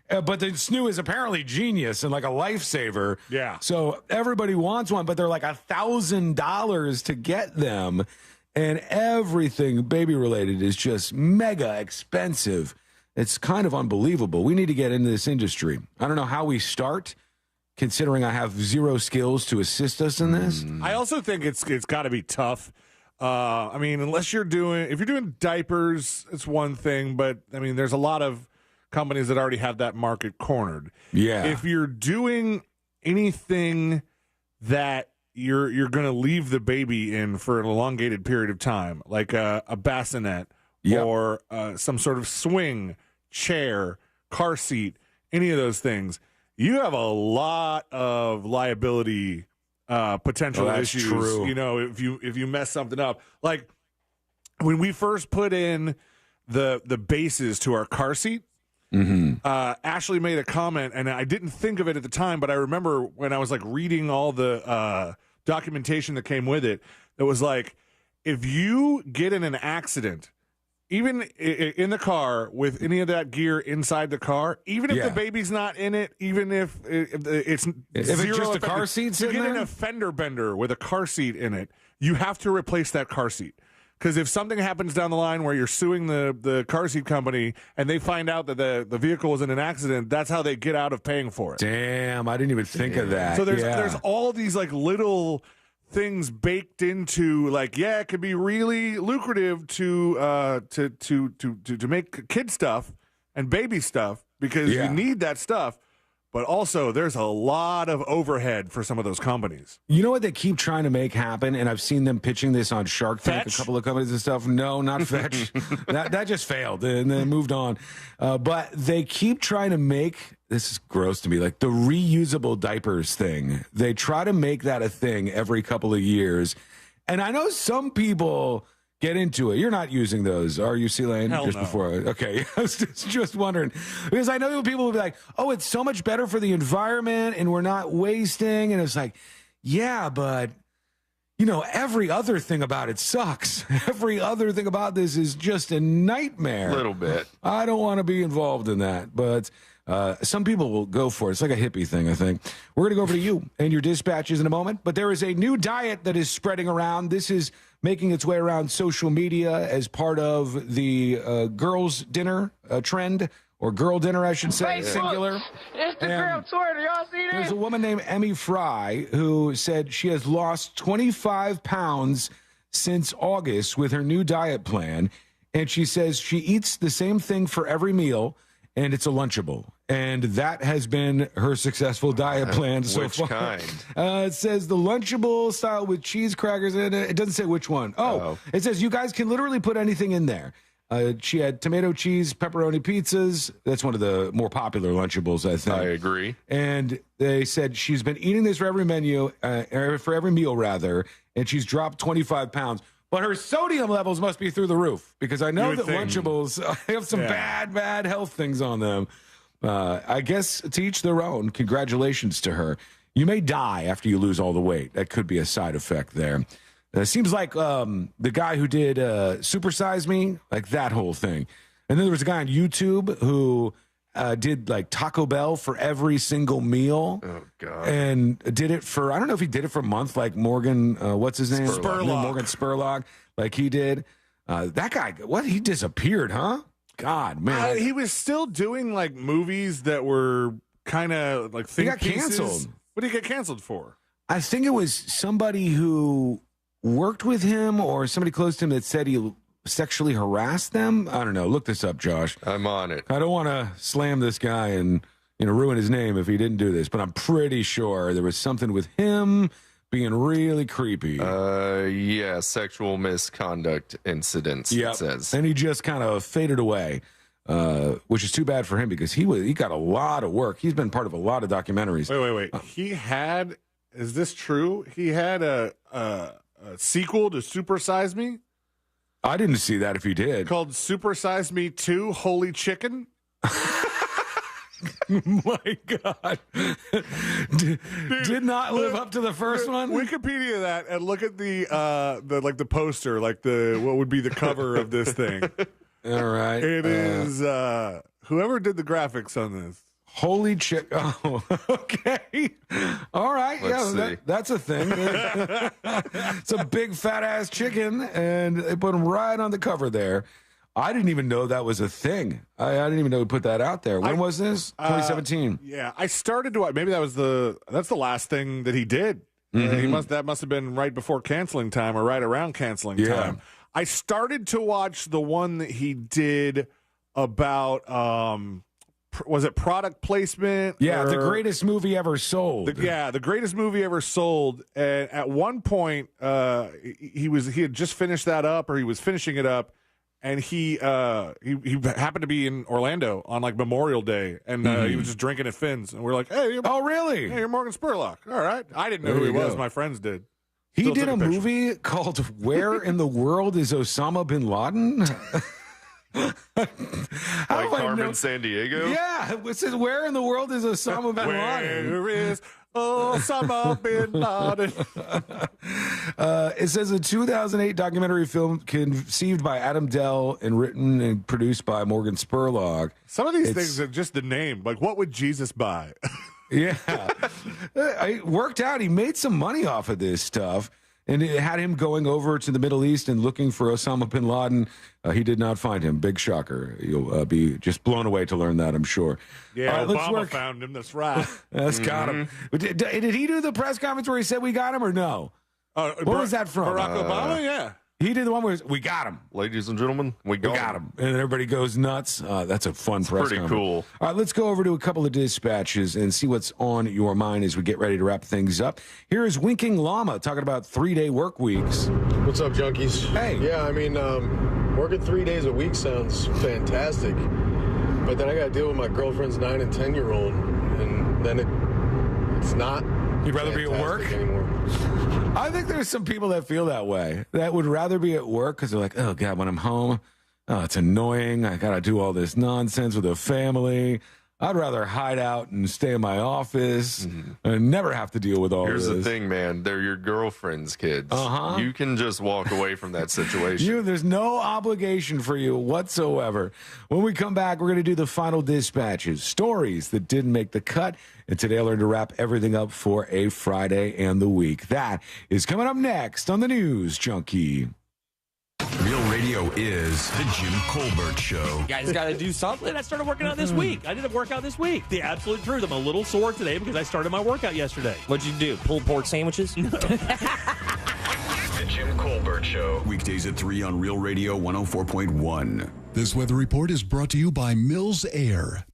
But the snoo is apparently genius and like a lifesaver. Yeah. So everybody wants one, but they're like $1,000 to get them. And everything baby related is just mega expensive. It's kind of unbelievable. We need to get into this industry. I don't know how we start, considering I have zero skills to assist us in this. I also think it's got to be tough. I mean, if you're doing diapers, it's one thing, but I mean, there's a lot of companies that already have that market cornered. Yeah. If you're doing anything that you're going to leave the baby in for an elongated period of time, like a bassinet or some sort of swing, chair, car seat, any of those things, you have a lot of liability potential issues. True. You know, if you mess something up, like when we first put in the bases to our car seat. Mm-hmm. Ashley made a comment, and I didn't think of it at the time, but I remember when I was like reading all the documentation that came with it. It was like, if you get in an accident, even in the car with any of that gear inside the car, even if the baby's not in it, even if it's just a car seat, you get in a fender bender with a car seat in it, you have to replace that car seat. Because if something happens down the line where you're suing the car seat company and they find out that the vehicle was in an accident, that's how they get out of paying for it. Damn, I didn't even think of that. So there's all these like little things baked into like, it could be really lucrative to make kid stuff and baby stuff because you need that stuff. But also, there's a lot of overhead for some of those companies. You know what they keep trying to make happen? And I've seen them pitching this on Shark Tank, a couple of companies and stuff. No, not Fetch. that just failed and then moved on. But they keep trying to make, this is gross to me, like the reusable diapers thing. They try to make that a thing every couple of years. And I know some people get into it. You're not using those, are you, C-Lane? Hell no. Before. Okay. I was just wondering. Because I know people will be like, oh, it's so much better for the environment and we're not wasting. And it's like, yeah, but, you know, every other thing about it sucks. Every other thing about this is just a nightmare. A little bit. I don't want to be involved in that. But some people will go for it. It's like a hippie thing, I think. We're going to go over to you and your dispatches in a moment. But there is a new diet that is spreading around. This is making its way around social media as part of the girls' dinner trend, or girl dinner, I should say, singular. Instagram, Twitter, y'all see this? There's a woman named Emmy Fry who said she has lost 25 pounds since August with her new diet plan. And she says she eats the same thing for every meal, and it's a Lunchable. And that has been her successful diet plan so far. Which kind? It says the Lunchable style with cheese crackers in it. It doesn't say which one. It says you guys can literally put anything in there. She had tomato cheese, pepperoni pizzas. That's one of the more popular Lunchables, I think. I agree. And they said she's been eating this for every menu, for every meal, rather, and she's dropped 25 pounds. But her sodium levels must be through the roof, because I know that Lunchables have some bad health things on them. I guess to each their own. Congratulations to her. you may die after you lose all the weight. That could be a side effect there. It seems like the guy who did Super Size Me, like that whole thing. And then there was a guy on YouTube who did like Taco Bell for every single meal. Oh, God. And did it for, I don't know if he did it for a month, like Morgan, what's his name? Spurlock. No, Morgan Spurlock, like he did. That guy, what? He disappeared, huh? God, man. He was still doing like movies that were kind of like think He got pieces. canceled. What did he get canceled for? I think it was somebody who worked with him or somebody close to him that said he sexually harassed them. I don't know. Look this up, Josh. I'm on it. I don't want to slam this guy and ruin his name if he didn't do this, but I'm pretty sure there was something with him being really creepy. Yeah, sexual misconduct incidents, Yep. it says. And he just kind of faded away, which is too bad for him because he got a lot of work. He's been part of a lot of documentaries. Wait. He had, is this true? He had a sequel to Super Size Me I didn't see that if he did. called Super Size Me 2 Holy Chicken. My God. Did not live up to the first one? Wikipedia that and look at the poster, like what would be the cover of this thing. All right. It is whoever did the graphics on this. Holy chick. Oh, okay. All right. Let's see. That's a thing. It's a big fat ass chicken, and they put him right on the cover there. I didn't even know that was a thing. I didn't even know we put that out there. When was this? 2017. Yeah, I started to. Maybe that's the last thing that he did. Mhm. That must have been right before canceling time or right around canceling time. I started to watch the one that he did about was it product placement? Yeah, the or- greatest movie ever sold. the greatest movie ever sold. And at one point, he had just finished that up, or he was finishing it up, and he happened to be in Orlando on like Memorial Day, and he was just drinking at Finn's, and we're like, "Hey, oh really? Hey, you're Morgan Spurlock. All right." I didn't know There who he you was. go. My friends did. He Still did took a picture. movie called "Where in the World is Osama bin Laden?" Like Carmen San Diego? Yeah, it says "Where in the world is Osama bin Laden?" Where is Osama bin Laden? It says a 2008 documentary film conceived by Adam Dell and written and produced by Morgan Spurlock. Some of these things are just the name. Like, what would Jesus buy? Yeah. It worked out. He made some money off of this stuff. And it had him going over to the Middle East and looking for Osama bin Laden. He did not find him. Big shocker. You'll be just blown away to learn that, I'm sure. Yeah, All right, let's Obama work. found him. That's right. That's got him. But did he do the press conference where he said we got him or no? What was that from? Barack Obama? Yeah. He did the one where we got him. Ladies and gentlemen, we got him. And everybody goes nuts. That's a fun press pretty conference. cool. All right, let's go over to a couple of dispatches and see what's on your mind as we get ready to wrap things up. Here is Winking Llama talking about 3-day work weeks. What's up, junkies? Hey. Yeah, I mean, working 3 days a week sounds fantastic. But then I got to deal with my girlfriend's 9 and 10-year-old. And then it's not. You'd rather be at work? Anymore. I think there's some people that feel that way, that would rather be at work because they're like, oh, God, when I'm home, oh, it's annoying. I got to do all this nonsense with a family. I'd rather hide out and stay in my office and never have to deal with all Here's this. the thing, man. They're your girlfriend's kids. Uh-huh. You can just walk away from that situation. There's no obligation for you whatsoever. When we come back, we're going to do the final dispatches, stories that didn't make the cut. And today I learned to wrap everything up for a Friday and the week. That is coming up next on the News Junkie. Real Radio is the Jim Colbert Show. You guys got to do something. I started working out this week. I did a workout this week. The absolute truth. I'm a little sore today because I started my workout yesterday. What'd you do? Pulled pork sandwiches? The Jim Colbert Show. Weekdays at 3 on Real Radio 104.1. This weather report is brought to you by Mills Air.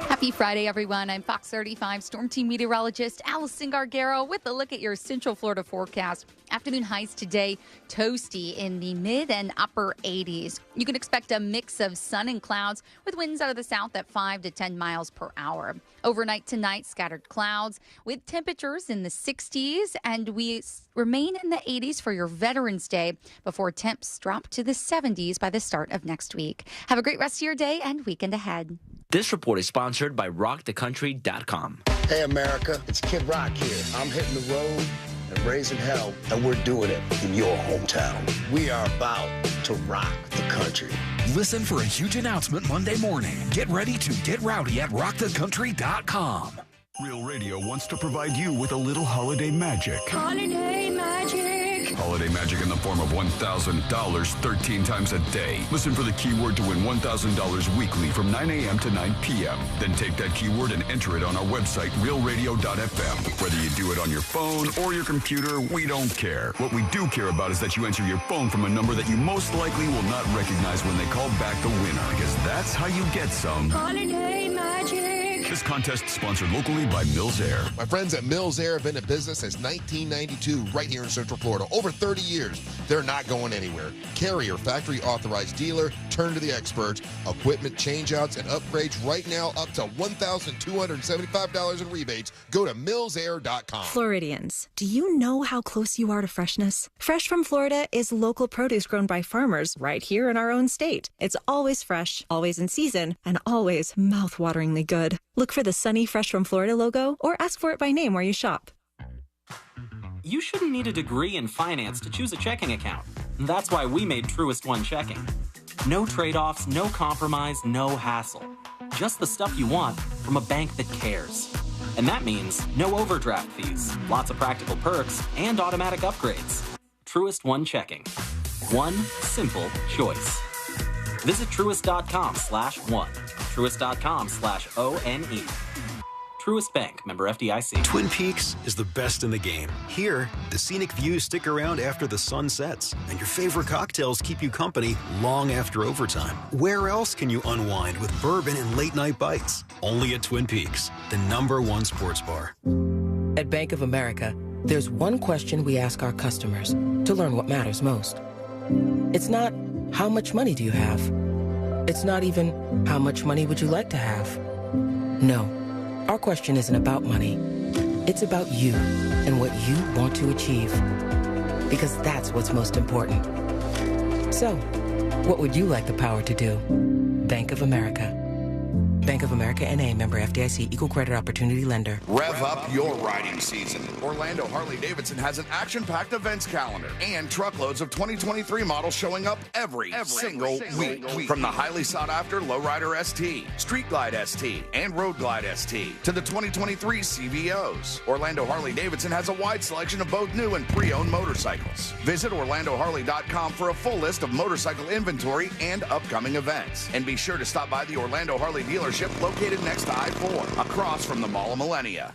Happy Friday, everyone. I'm Fox 35 Storm Team meteorologist Allison Gargaro with a look at your Central Florida forecast. Afternoon highs today, toasty in the mid and upper 80s. You can expect a mix of sun and clouds with winds out of the south at 5 to 10 miles per hour. Overnight tonight, scattered clouds with temperatures in the 60s, and we remain in the 80s for your Veterans Day before temps drop to the 70s by the start of next week. Have a great rest of your day and weekend ahead. This report is sponsored by RockTheCountry.com. Hey, America, it's Kid Rock here. I'm hitting the road and raising hell, and we're doing it in your hometown. We are about to rock the country. Listen for a huge announcement Monday morning. Get ready to get rowdy at RockTheCountry.com. Real Radio wants to provide you with a little holiday magic. Holiday magic. Holiday magic in the form of $1,000 13 times a day. Listen for the keyword to win $1,000 weekly from 9 a.m. to 9 p.m. Then take that keyword and enter it on our website, realradio.fm. Whether you do it on your phone or your computer, we don't care. What we do care about is that you answer your phone from a number that you most likely will not recognize when they call back the winner, because that's how you get some Holiday magic. This contest sponsored locally by Mills Air. My friends at Mills Air have been in business since 1992 right here in Central Florida. Over 30 years. They're not going anywhere. Carrier, factory authorized dealer, turn to the experts. Equipment changeouts and upgrades right now up to $1,275 in rebates. Go to millsair.com. Floridians, do you know how close you are to freshness? Fresh from Florida is local produce grown by farmers right here in our own state. It's always fresh, always in season, and always mouth-wateringly good. Look for the sunny Fresh from Florida logo or ask for it by name where you shop. You shouldn't need a degree in finance to choose a checking account. That's why we made Truist One Checking. No trade-offs, no compromise, no hassle. Just the stuff you want from a bank that cares. And that means no overdraft fees, lots of practical perks, and automatic upgrades. Truist One Checking. One simple choice. Visit truist.com/one. Truist.com/ONE. Truist Bank, member FDIC. Twin Peaks is the best in the game. Here, the scenic views stick around after the sun sets, and your favorite cocktails keep you company long after overtime. Where else can you unwind with bourbon and late-night bites? Only at Twin Peaks, the #1 sports bar. At Bank of America, there's one question we ask our customers to learn what matters most. It's not, how much money do you have? It's not even, how much money would you like to have? No. Our question isn't about money. It's about you and what you want to achieve. Because that's what's most important. So, what would you like the power to do? Bank of America. Bank of America N.A. member FDIC equal credit opportunity lender. Rev up your riding season. Orlando Harley-Davidson has an action-packed events calendar and truckloads of 2023 models showing up every single week. From the highly sought-after Lowrider ST, Street Glide ST, and Road Glide ST to the 2023 CVOs. Orlando Harley-Davidson has a wide selection of both new and pre-owned motorcycles. Visit OrlandoHarley.com for a full list of motorcycle inventory and upcoming events. And be sure to stop by the Orlando Harley dealership located next to I-4, across from the Mall of Millennia.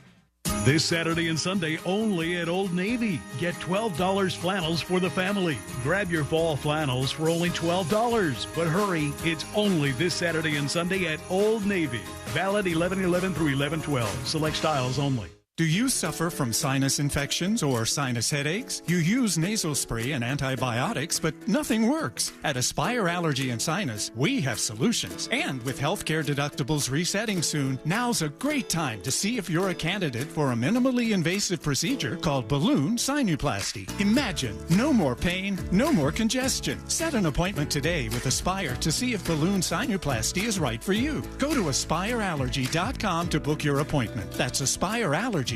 This Saturday and Sunday only at Old Navy. Get $12 flannels for the family. Grab your fall flannels for only $12. But hurry, it's only this Saturday and Sunday at Old Navy. Valid 11/11 through 11/12. Select styles only. Do you suffer from sinus infections or sinus headaches? You use nasal spray and antibiotics, but nothing works. At Aspire Allergy and Sinus, we have solutions. And with healthcare deductibles resetting soon, now's a great time to see if you're a candidate for a minimally invasive procedure called balloon sinuplasty. Imagine, no more pain, no more congestion. Set an appointment today with Aspire to see if balloon sinuplasty is right for you. Go to aspireallergy.com to book your appointment. That's aspireallergy.com.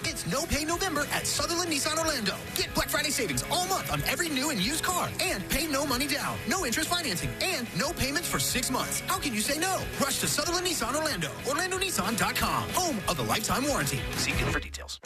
It's No Pay November at Sutherland Nissan Orlando. Get Black Friday savings all month on every new and used car. And pay no money down, no interest financing, and no payments for 6 months. How can you say no? Rush to Sutherland Nissan Orlando. OrlandoNissan.com. Home of the lifetime warranty. See dealer for details.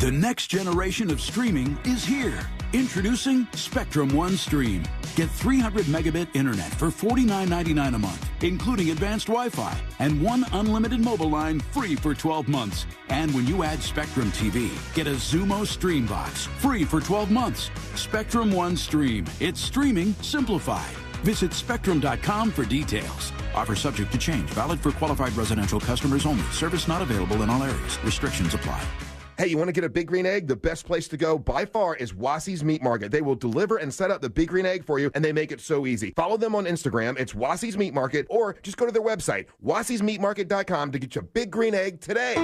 The next generation of streaming is here. Introducing Spectrum One Stream. Get 300 megabit internet for $49.99 a month, including advanced Wi-Fi, and one unlimited mobile line free for 12 months. And when you add Spectrum TV, get a Zumo Stream Box free for 12 months. Spectrum One Stream. It's streaming simplified. Visit Spectrum.com for details. Offer subject to change. Valid for qualified residential customers only. Service not available in all areas. Restrictions apply. Hey, you want to get a Big Green Egg? The best place to go by far is Wassie's Meat Market. They will deliver and set up the Big Green Egg for you, and they make it so easy. Follow them on Instagram. It's Wassie's Meat Market, or just go to their website, wassiesmeatmarket.com, to get your Big Green Egg today.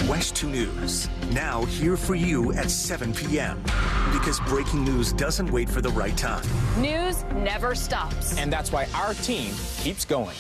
West 2 News, now here for you at 7 p.m. Because breaking news doesn't wait for the right time. News never stops. And that's why our team keeps going.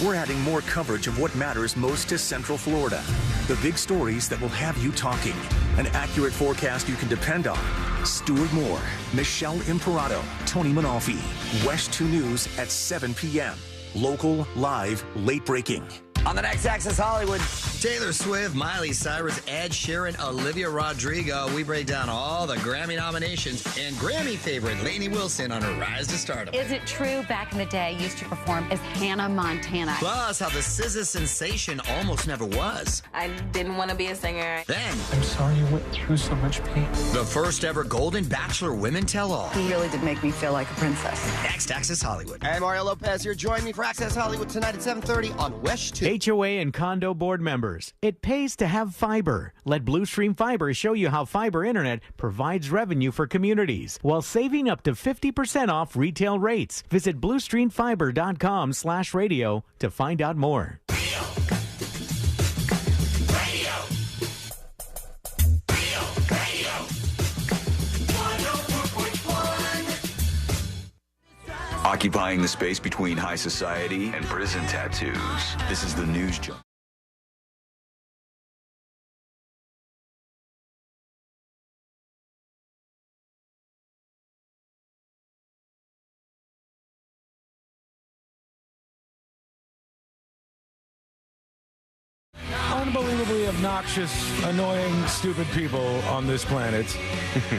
We're adding more coverage of what matters most to Central Florida. The big stories that will have you talking. An accurate forecast you can depend on. Stuart Moore, Michelle Imperato, Tony Manalfi. West 2 News at 7 p.m. Local, live, late breaking. On the next Access Hollywood, Taylor Swift, Miley Cyrus, Ed Sheeran, Olivia Rodrigo. We break down all the Grammy nominations and Grammy favorite Lainey Wilson on her rise to stardom. Is it true back in the day used to perform as Hannah Montana? Plus, how the SZA sensation almost never was. I didn't want to be a singer. Then, I'm sorry you went through so much pain. The first ever Golden Bachelor Women Tell All. He really did make me feel like a princess. Next Access Hollywood. Hey, Mario Lopez here. Join me for Access Hollywood tonight at 7:30 on West 2. HOA and condo board members, it pays to have fiber. Let Blue Stream Fiber show you how fiber internet provides revenue for communities while saving up to 50% off retail rates. Visit bluestreamfiber.com/radio to find out more. Occupying the space between high society and prison tattoos. This is the News Jump. Unbelievably obnoxious, annoying, stupid people on this planet.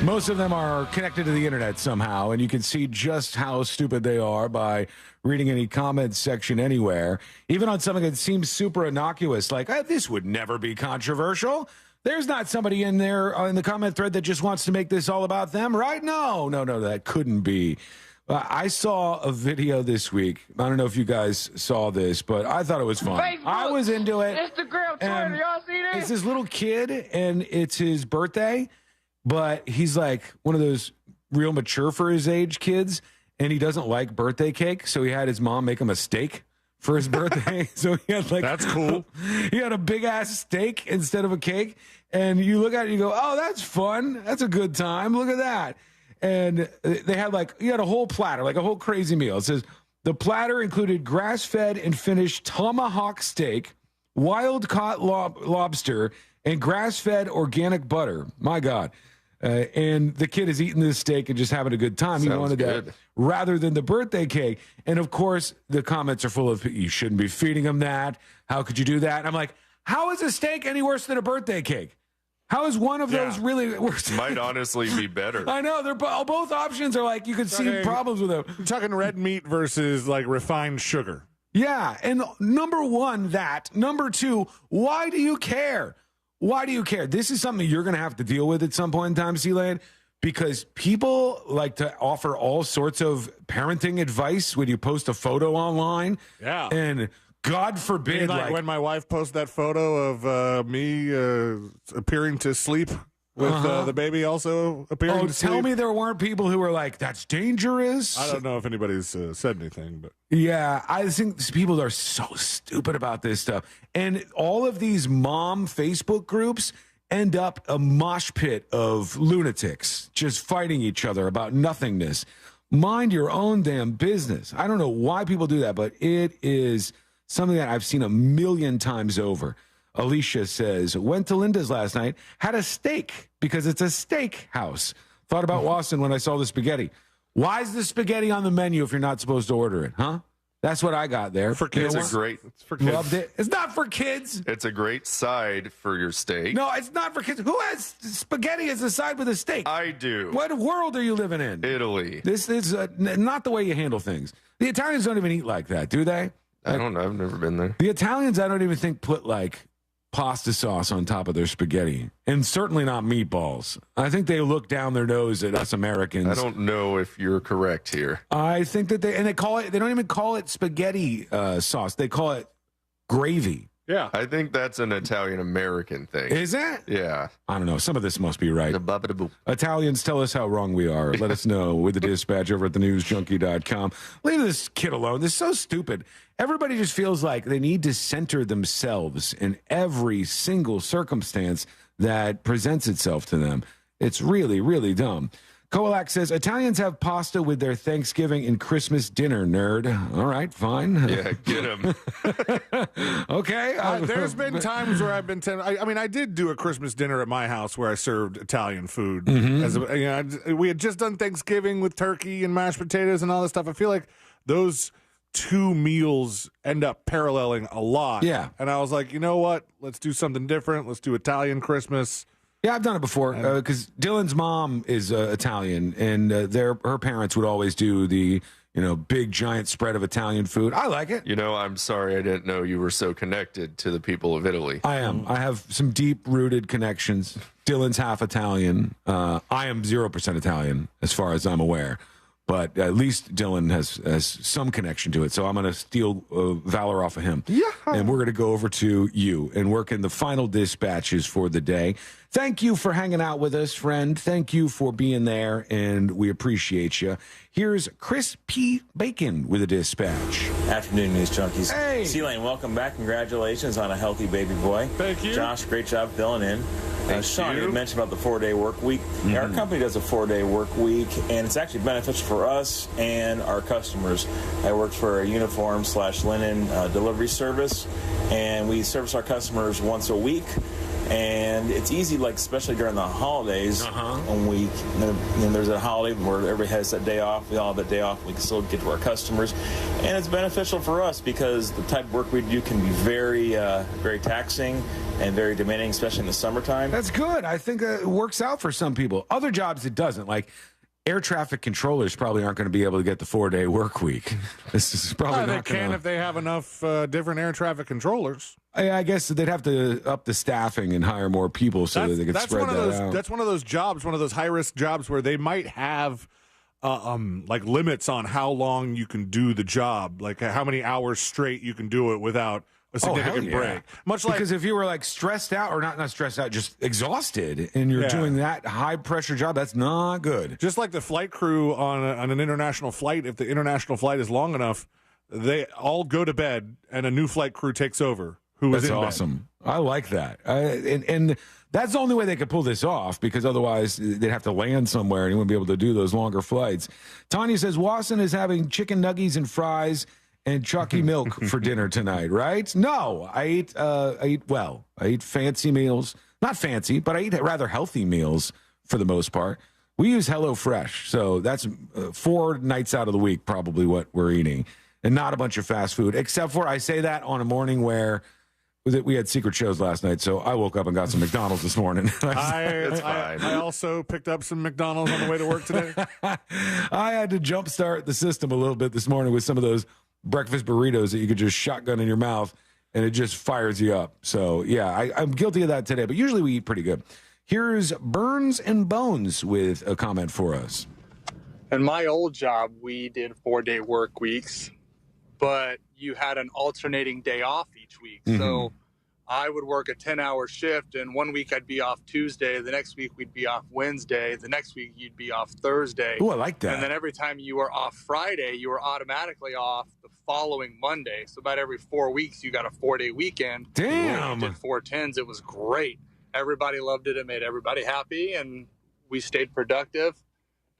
Most of them are connected to the internet somehow, and you can see just how stupid they are by reading any comment section anywhere, even on something that seems super innocuous, like, this would never be controversial. There's not somebody in there in the comment thread that just wants to make this all about them, right? No, that couldn't be. I saw a video this week. I don't know if you guys saw this, but I thought it was fun. Facebook, I was into it. Instagram, Twitter, y'all see this? It's this little kid, and it's his birthday, but he's like one of those real mature for his age kids, and he doesn't like birthday cake, so he had his mom make him a steak for his birthday. So he had that's cool. He had a big ass steak instead of a cake, and you look at it and you go, oh, that's fun. That's a good time. Look at that. And they had you had a whole platter, like a whole crazy meal. It says the platter included grass-fed and finished tomahawk steak, wild-caught lobster, and grass-fed organic butter. My God. And the kid is eating this steak and just having a good time. He wanted that rather than the birthday cake. And, of course, the comments are full of, you shouldn't be feeding him that. How could you do that? And I'm like, how is a steak any worse than a birthday cake? How is one of those really worse? Might honestly be better. I know. They're both options are you can see problems with them. You're talking red meat versus refined sugar. Yeah. And number one, that. Number two, why do you care? Why do you care? This is something you're going to have to deal with at some point in time, Sealand, because people like to offer all sorts of parenting advice when you post a photo online. Yeah. And God forbid, when my wife posted that photo of me appearing to sleep with the baby also appearing to sleep. Tell me there weren't people who were like, that's dangerous. I don't know if anybody's said anything, but yeah, I think people are so stupid about this stuff. And all of these mom Facebook groups end up a mosh pit of lunatics just fighting each other about nothingness. Mind your own damn business. I don't know why people do that, but it is something that I've seen a million times over. Alicia says, went to Linda's last night, had a steak because it's a steak house. Thought about Wasson when I saw the spaghetti. Why is the spaghetti on the menu if you're not supposed to order it, huh? That's what I got there. For kids, it's for kids. Loved it. It's not for kids. It's a great side for your steak. No, it's not for kids. Who has spaghetti as a side with a steak? I do. What world are you living in? Italy. This is not the way you handle things. The Italians don't even eat like that, do they? I don't know. I've never been there. The Italians, I don't even think put pasta sauce on top of their spaghetti, and certainly not meatballs. I think they look down their nose at us Americans. I don't know if you're correct here. I think that they don't even call it spaghetti sauce. They call it gravy. Yeah. I think that's an Italian-American thing. Is it? Yeah. I don't know. Some of this must be right. Italians, tell us how wrong we are. Let us know with the dispatch over at thenewsjunkie.com. Leave this kid alone. This is so stupid. Everybody just feels like they need to center themselves in every single circumstance that presents itself to them. It's really, really dumb. Kolak says, Italians have pasta with their Thanksgiving and Christmas dinner, nerd. All right, fine. Yeah, get him. Okay. There's been times where I've been I did do a Christmas dinner at my house where I served Italian food. We had just done Thanksgiving with turkey and mashed potatoes and all this stuff. I feel like those two meals end up paralleling a lot. Yeah. And I was like, you know what? Let's do something different. Let's do Italian Christmas. Yeah, I've done it before because Dylan's mom is Italian, and her parents would always do the big giant spread of Italian food. I like it. I'm sorry I didn't know you were so connected to the people of Italy. I am. I have some deep-rooted connections. Dylan's half Italian. I am 0% Italian as far as I'm aware. But at least Dylan has some connection to it. So I'm going to steal valor off of him. Yeah. And we're going to go over to you and work in the final dispatches for the day. Thank you for hanging out with us, friend. Thank you for being there, and we appreciate you. Here's Chris P. Bacon with a dispatch. Afternoon, News Junkies. Hey. C-Lane, welcome back. Congratulations on a healthy baby boy. Thank you. Josh, great job filling in. Sean, you mentioned about the 4-day work week. Mm-hmm. Our company does a 4-day work week, and it's actually beneficial for us and our customers. I work for a uniform/linen delivery service, and we service our customers once a week. And it's easy, especially during the holidays, when there's a holiday where everybody has that day off, we all have that day off, we can still get to our customers. And it's beneficial for us because the type of work we do can be very, very taxing and very demanding, especially in the summertime. That's good. I think it works out for some people. Other jobs, it doesn't. Like air traffic controllers probably aren't going to be able to get the 4-day work week. This is probably not they can if they have enough different air traffic controllers. I guess they'd have to up the staffing and hire more people so that they could spread that out. That's one of those jobs, one of those high-risk jobs where they might have limits on how long you can do the job, like how many hours straight you can do it without a significant break. Much like, because if you were stressed out, or not stressed out, just exhausted, and you're doing that high pressure job, that's not good. Just like the flight crew on an international flight, if the international flight is long enough, they all go to bed and a new flight crew takes over. That's awesome. I like that. And that's the only way they could pull this off, because otherwise they'd have to land somewhere and you wouldn't be able to do those longer flights. Tanya says Wasson is having chicken nuggies and fries and chalky milk for dinner tonight, right? No, I eat fancy meals. Not fancy, but I eat rather healthy meals for the most part. We use HelloFresh, so that's 4 nights out of the week probably what we're eating, and not a bunch of fast food, except for I say that on a morning where we had secret shows last night, so I woke up and got some McDonald's this morning. I also picked up some McDonald's on the way to work today. I had to jumpstart the system a little bit this morning with some of those breakfast burritos that you could just shotgun in your mouth, and it just fires you up. So, yeah, I'm guilty of that today, but usually we eat pretty good. Here's Burns and Bones with a comment for us. In my old job, we did 4-day work weeks, but you had an alternating day off each week. Mm-hmm. So I would work a 10-hour shift, and one week I'd be off Tuesday. The next week we'd be off Wednesday. The next week you'd be off Thursday. Oh, I like that. And then every time you were off Friday, you were automatically off the following Monday. So about every 4 weeks, you got a 4-day weekend. Damn. We did 4 10s. It was great. Everybody loved it. It made everybody happy, and we stayed productive.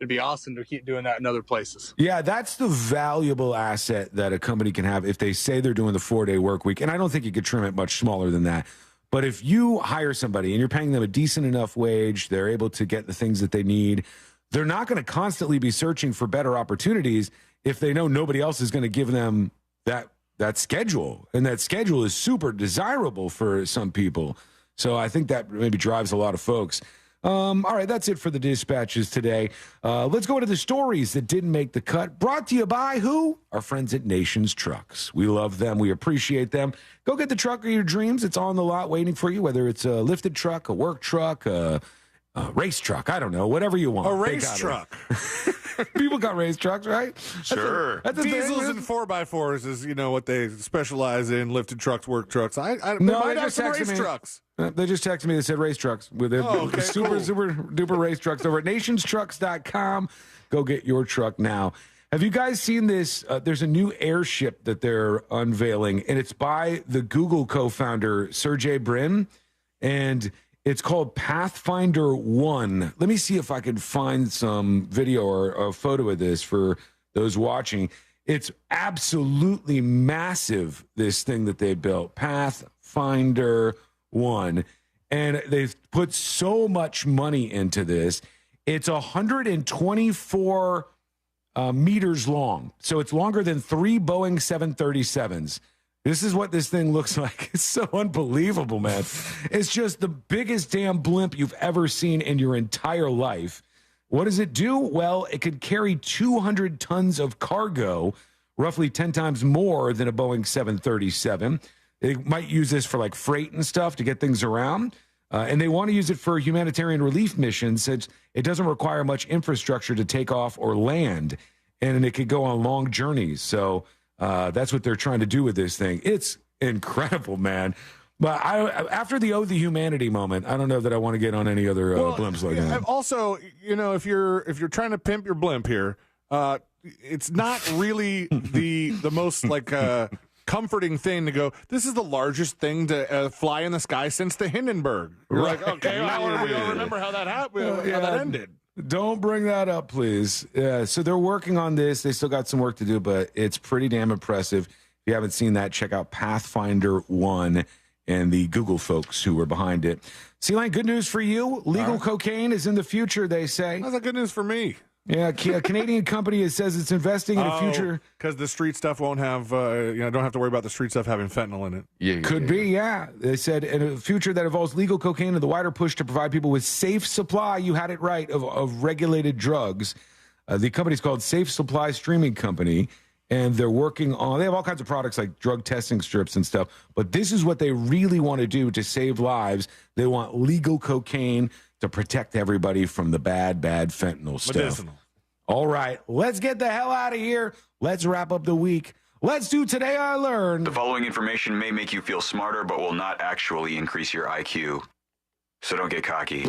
It'd be awesome to keep doing that in other places. Yeah, that's the valuable asset that a company can have if they say they're doing the 4-day work week. And I don't think you could trim it much smaller than that. But if you hire somebody and you're paying them a decent enough wage, they're able to get the things that they need, they're not going to constantly be searching for better opportunities if they know nobody else is going to give them that schedule. And that schedule is super desirable for some people. So I think that maybe drives a lot of folks. All right, that's it for the dispatches today. Let's go to the stories that didn't make the cut. Brought to you by who? Our friends at Nations Trucks. We love them. We appreciate them. Go get the truck of your dreams. It's on the lot waiting for you, whether it's a lifted truck, a work truck, race truck. I don't know, whatever you want. A race truck. People got race trucks, right? Sure. That's a Diesels thing. and 4x4s is, what they specialize in. Lifted trucks, work trucks. They they might have just some texted race me. trucks. They just texted me. They said race trucks with their super duper race trucks over at nationstrucks.com. Go get your truck now. Have you guys seen this? There's a new airship that they're unveiling, and it's by the Google co-founder Sergey Brin, and it's called Pathfinder 1. Let me see if I can find some video or a photo of this for those watching. It's absolutely massive, this thing that they built, Pathfinder 1. And they've put so much money into this. It's 124 meters long. So it's longer than 3 Boeing 737s. This is what this thing looks like. It's so unbelievable, man. It's just the biggest damn blimp you've ever seen in your entire life. What does it do? Well, it could carry 200 tons of cargo, roughly 10 times more than a Boeing 737. They might use this for like freight and stuff to get things around. And they want to use it for humanitarian relief missions since it doesn't require much infrastructure to take off or land. And it could go on long journeys. So that's what they're trying to do with this thing. It's incredible, man. But after the Oh, the Humanity moment, I don't know that I want to get on any other blimps like that. Also, if you're trying to pimp your blimp here, it's not really the most comforting thing to go, this is the largest thing to fly in the sky since the Hindenburg. You're like, okay, well, we don't remember how that happened, how that ended. Don't bring that up, please. Yeah, so they're working on this. They still got some work to do, but it's pretty damn impressive. If you haven't seen that, check out Pathfinder 1 and the Google folks who were behind it. C-Line, good news for you. Legal cocaine is in the future, they say. How's that good news for me? Yeah, a Canadian company says it's investing in a future. Because the street stuff won't have, don't have to worry about the street stuff having fentanyl in it. Could be, yeah. They said in a future that involves legal cocaine and the wider push to provide people with safe supply, you had it right, of regulated drugs. The company's called Safe Supply Streaming Company, and they're working on, they have all kinds of products like drug testing strips and stuff, but this is what they really want to do to save lives. They want legal cocaine to protect everybody from the bad fentanyl stuff. Medicinal. All right, let's get the hell out of here. Let's wrap up the week. Let's do Today I Learned. The following information may make you feel smarter, but will not actually increase your IQ. So don't get cocky.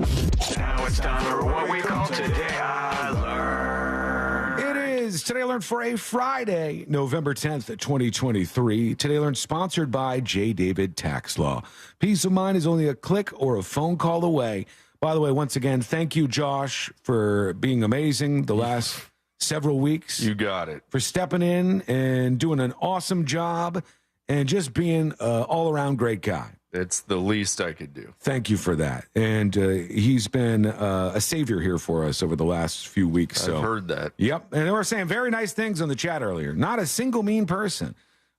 Now it's time for what we call Today I Learned. It is Today I Learned for a Friday, November 10th, 2023. Today I Learned sponsored by J. David Tax Law. Peace of mind is only a click or a phone call away. By the way, once again, thank you, Josh, for being amazing the last several weeks. You got it. For stepping in and doing an awesome job and just being an all-around great guy. It's the least I could do. Thank you for that. And he's been a savior here for us over the last few weeks. I've heard that. Yep. And they were saying very nice things on the chat earlier. Not a single mean person.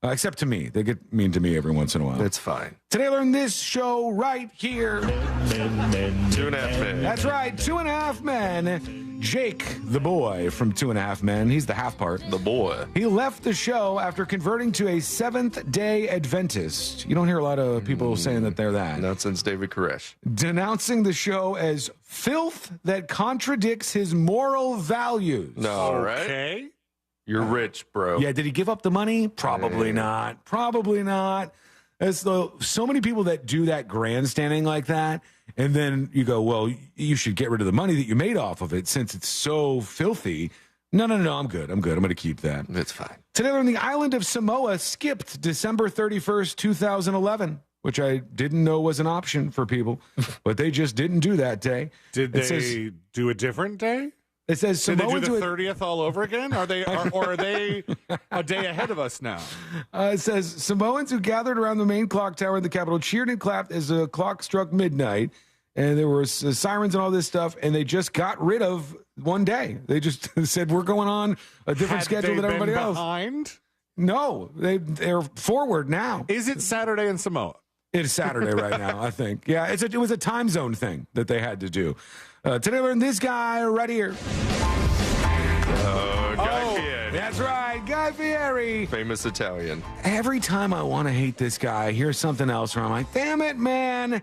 Except to me. They get mean to me every once in a while. That's fine. Today I learned this show right here. 2.5 Men. That's right, 2.5 Men. Jake, the boy from 2.5 Men, he's the half part. The boy. He left the show after converting to a Seventh-day Adventist. You don't hear a lot of people saying that they're that. Not since David Koresh. Denouncing the show as filth that contradicts his moral values. No, right? Okay. You're rich, bro. Yeah, did he give up the money? Probably not. Probably not. As though so many people that do that grandstanding like that, and then you go, well, you should get rid of the money that you made off of it since it's so filthy. No, I'm good. I'm going to keep that. That's fine. Today on the island of Samoa skipped December 31st, 2011, which I didn't know was an option for people, but they just didn't do that day. Did they do a different day? It says Did they Samoans do the 30th all over again? Are they a day ahead of us now? It says Samoans who gathered around the main clock tower in the capital cheered and clapped as the clock struck midnight, and there were sirens and all this stuff, and they just got rid of one day. They just said we're going on a different schedule than everybody else. Behind? No, they're forward now. Is it Saturday in Samoa? It's Saturday right now, I think. Yeah, it was a time zone thing that they had to do. Today I learned this guy right here. Guy Fieri. That's right, Guy Fieri. Famous Italian. Every time I want to hate this guy, I hear something else where I'm like, damn it, man.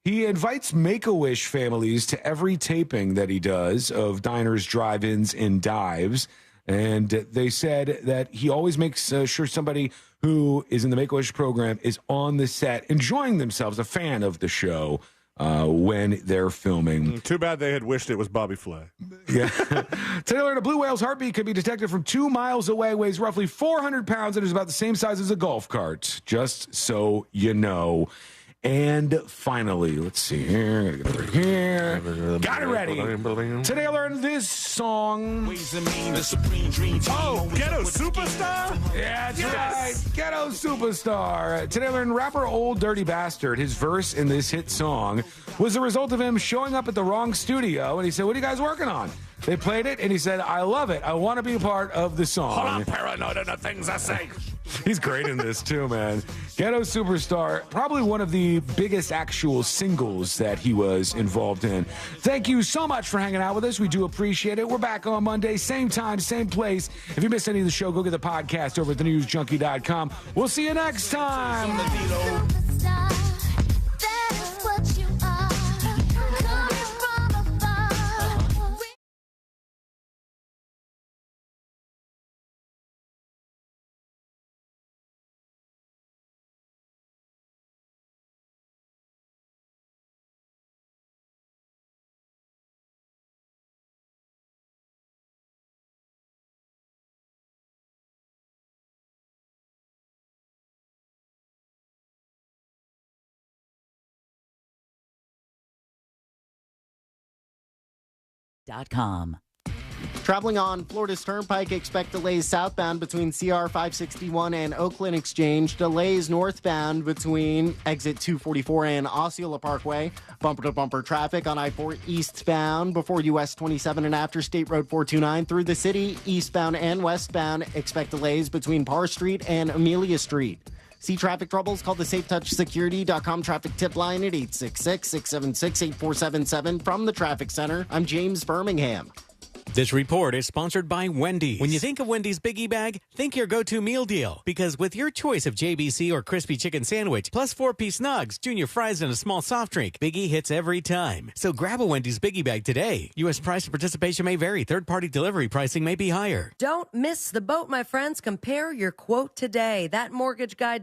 He invites Make-A-Wish families to every taping that he does of diners, drive-ins, and dives. And they said that he always makes sure somebody who is in the Make-A-Wish program is on the set, enjoying themselves, a fan of the show when they're filming. Too bad they had wished it was Bobby Flay. Yeah. Today, learned a blue whale's heartbeat could be detected from 2 miles away, weighs roughly 400 pounds, and is about the same size as a golf cart. Just so you know. And finally, let's see here. Gotta get over here. Got it ready. Today I learned this song. Oh, Ghetto Superstar? Yeah, that's right. Ghetto Superstar. Today I learned rapper Old Dirty Bastard. His verse in this hit song was the result of him showing up at the wrong studio. And he said, "What are you guys working on?" They played it, and he said, "I love it. I want to be a part of the song." Hold on, paranoid in the things I say. He's great in this, too, man. Ghetto Superstar, probably one of the biggest actual singles that he was involved in. Thank you so much for hanging out with us. We do appreciate it. We're back on Monday, same time, same place. If you missed any of the show, go get the podcast over at thenewsjunkie.com. We'll see you next time. .com. Traveling on Florida's Turnpike, expect delays southbound between CR 561 and Oakland Exchange. Delays northbound between exit 244 and Osceola Parkway. Bumper-to-bumper traffic on I-4 eastbound before US 27 and after State Road 429 through the city. Eastbound and westbound, expect delays between Parr Street and Amelia Street. See traffic troubles? Call the SafeTouchSecurity.com traffic tip line at 866-676-8477. From the Traffic Center, I'm James Birmingham. This report is sponsored by Wendy's. When you think of Wendy's Biggie Bag, think your go-to meal deal. Because with your choice of JBC or crispy chicken sandwich, plus 4-piece nugs, junior fries, and a small soft drink, Biggie hits every time. So grab a Wendy's Biggie Bag today. U.S. price and participation may vary. Third-party delivery pricing may be higher. Don't miss the boat, my friends. Compare your quote today. That mortgage guide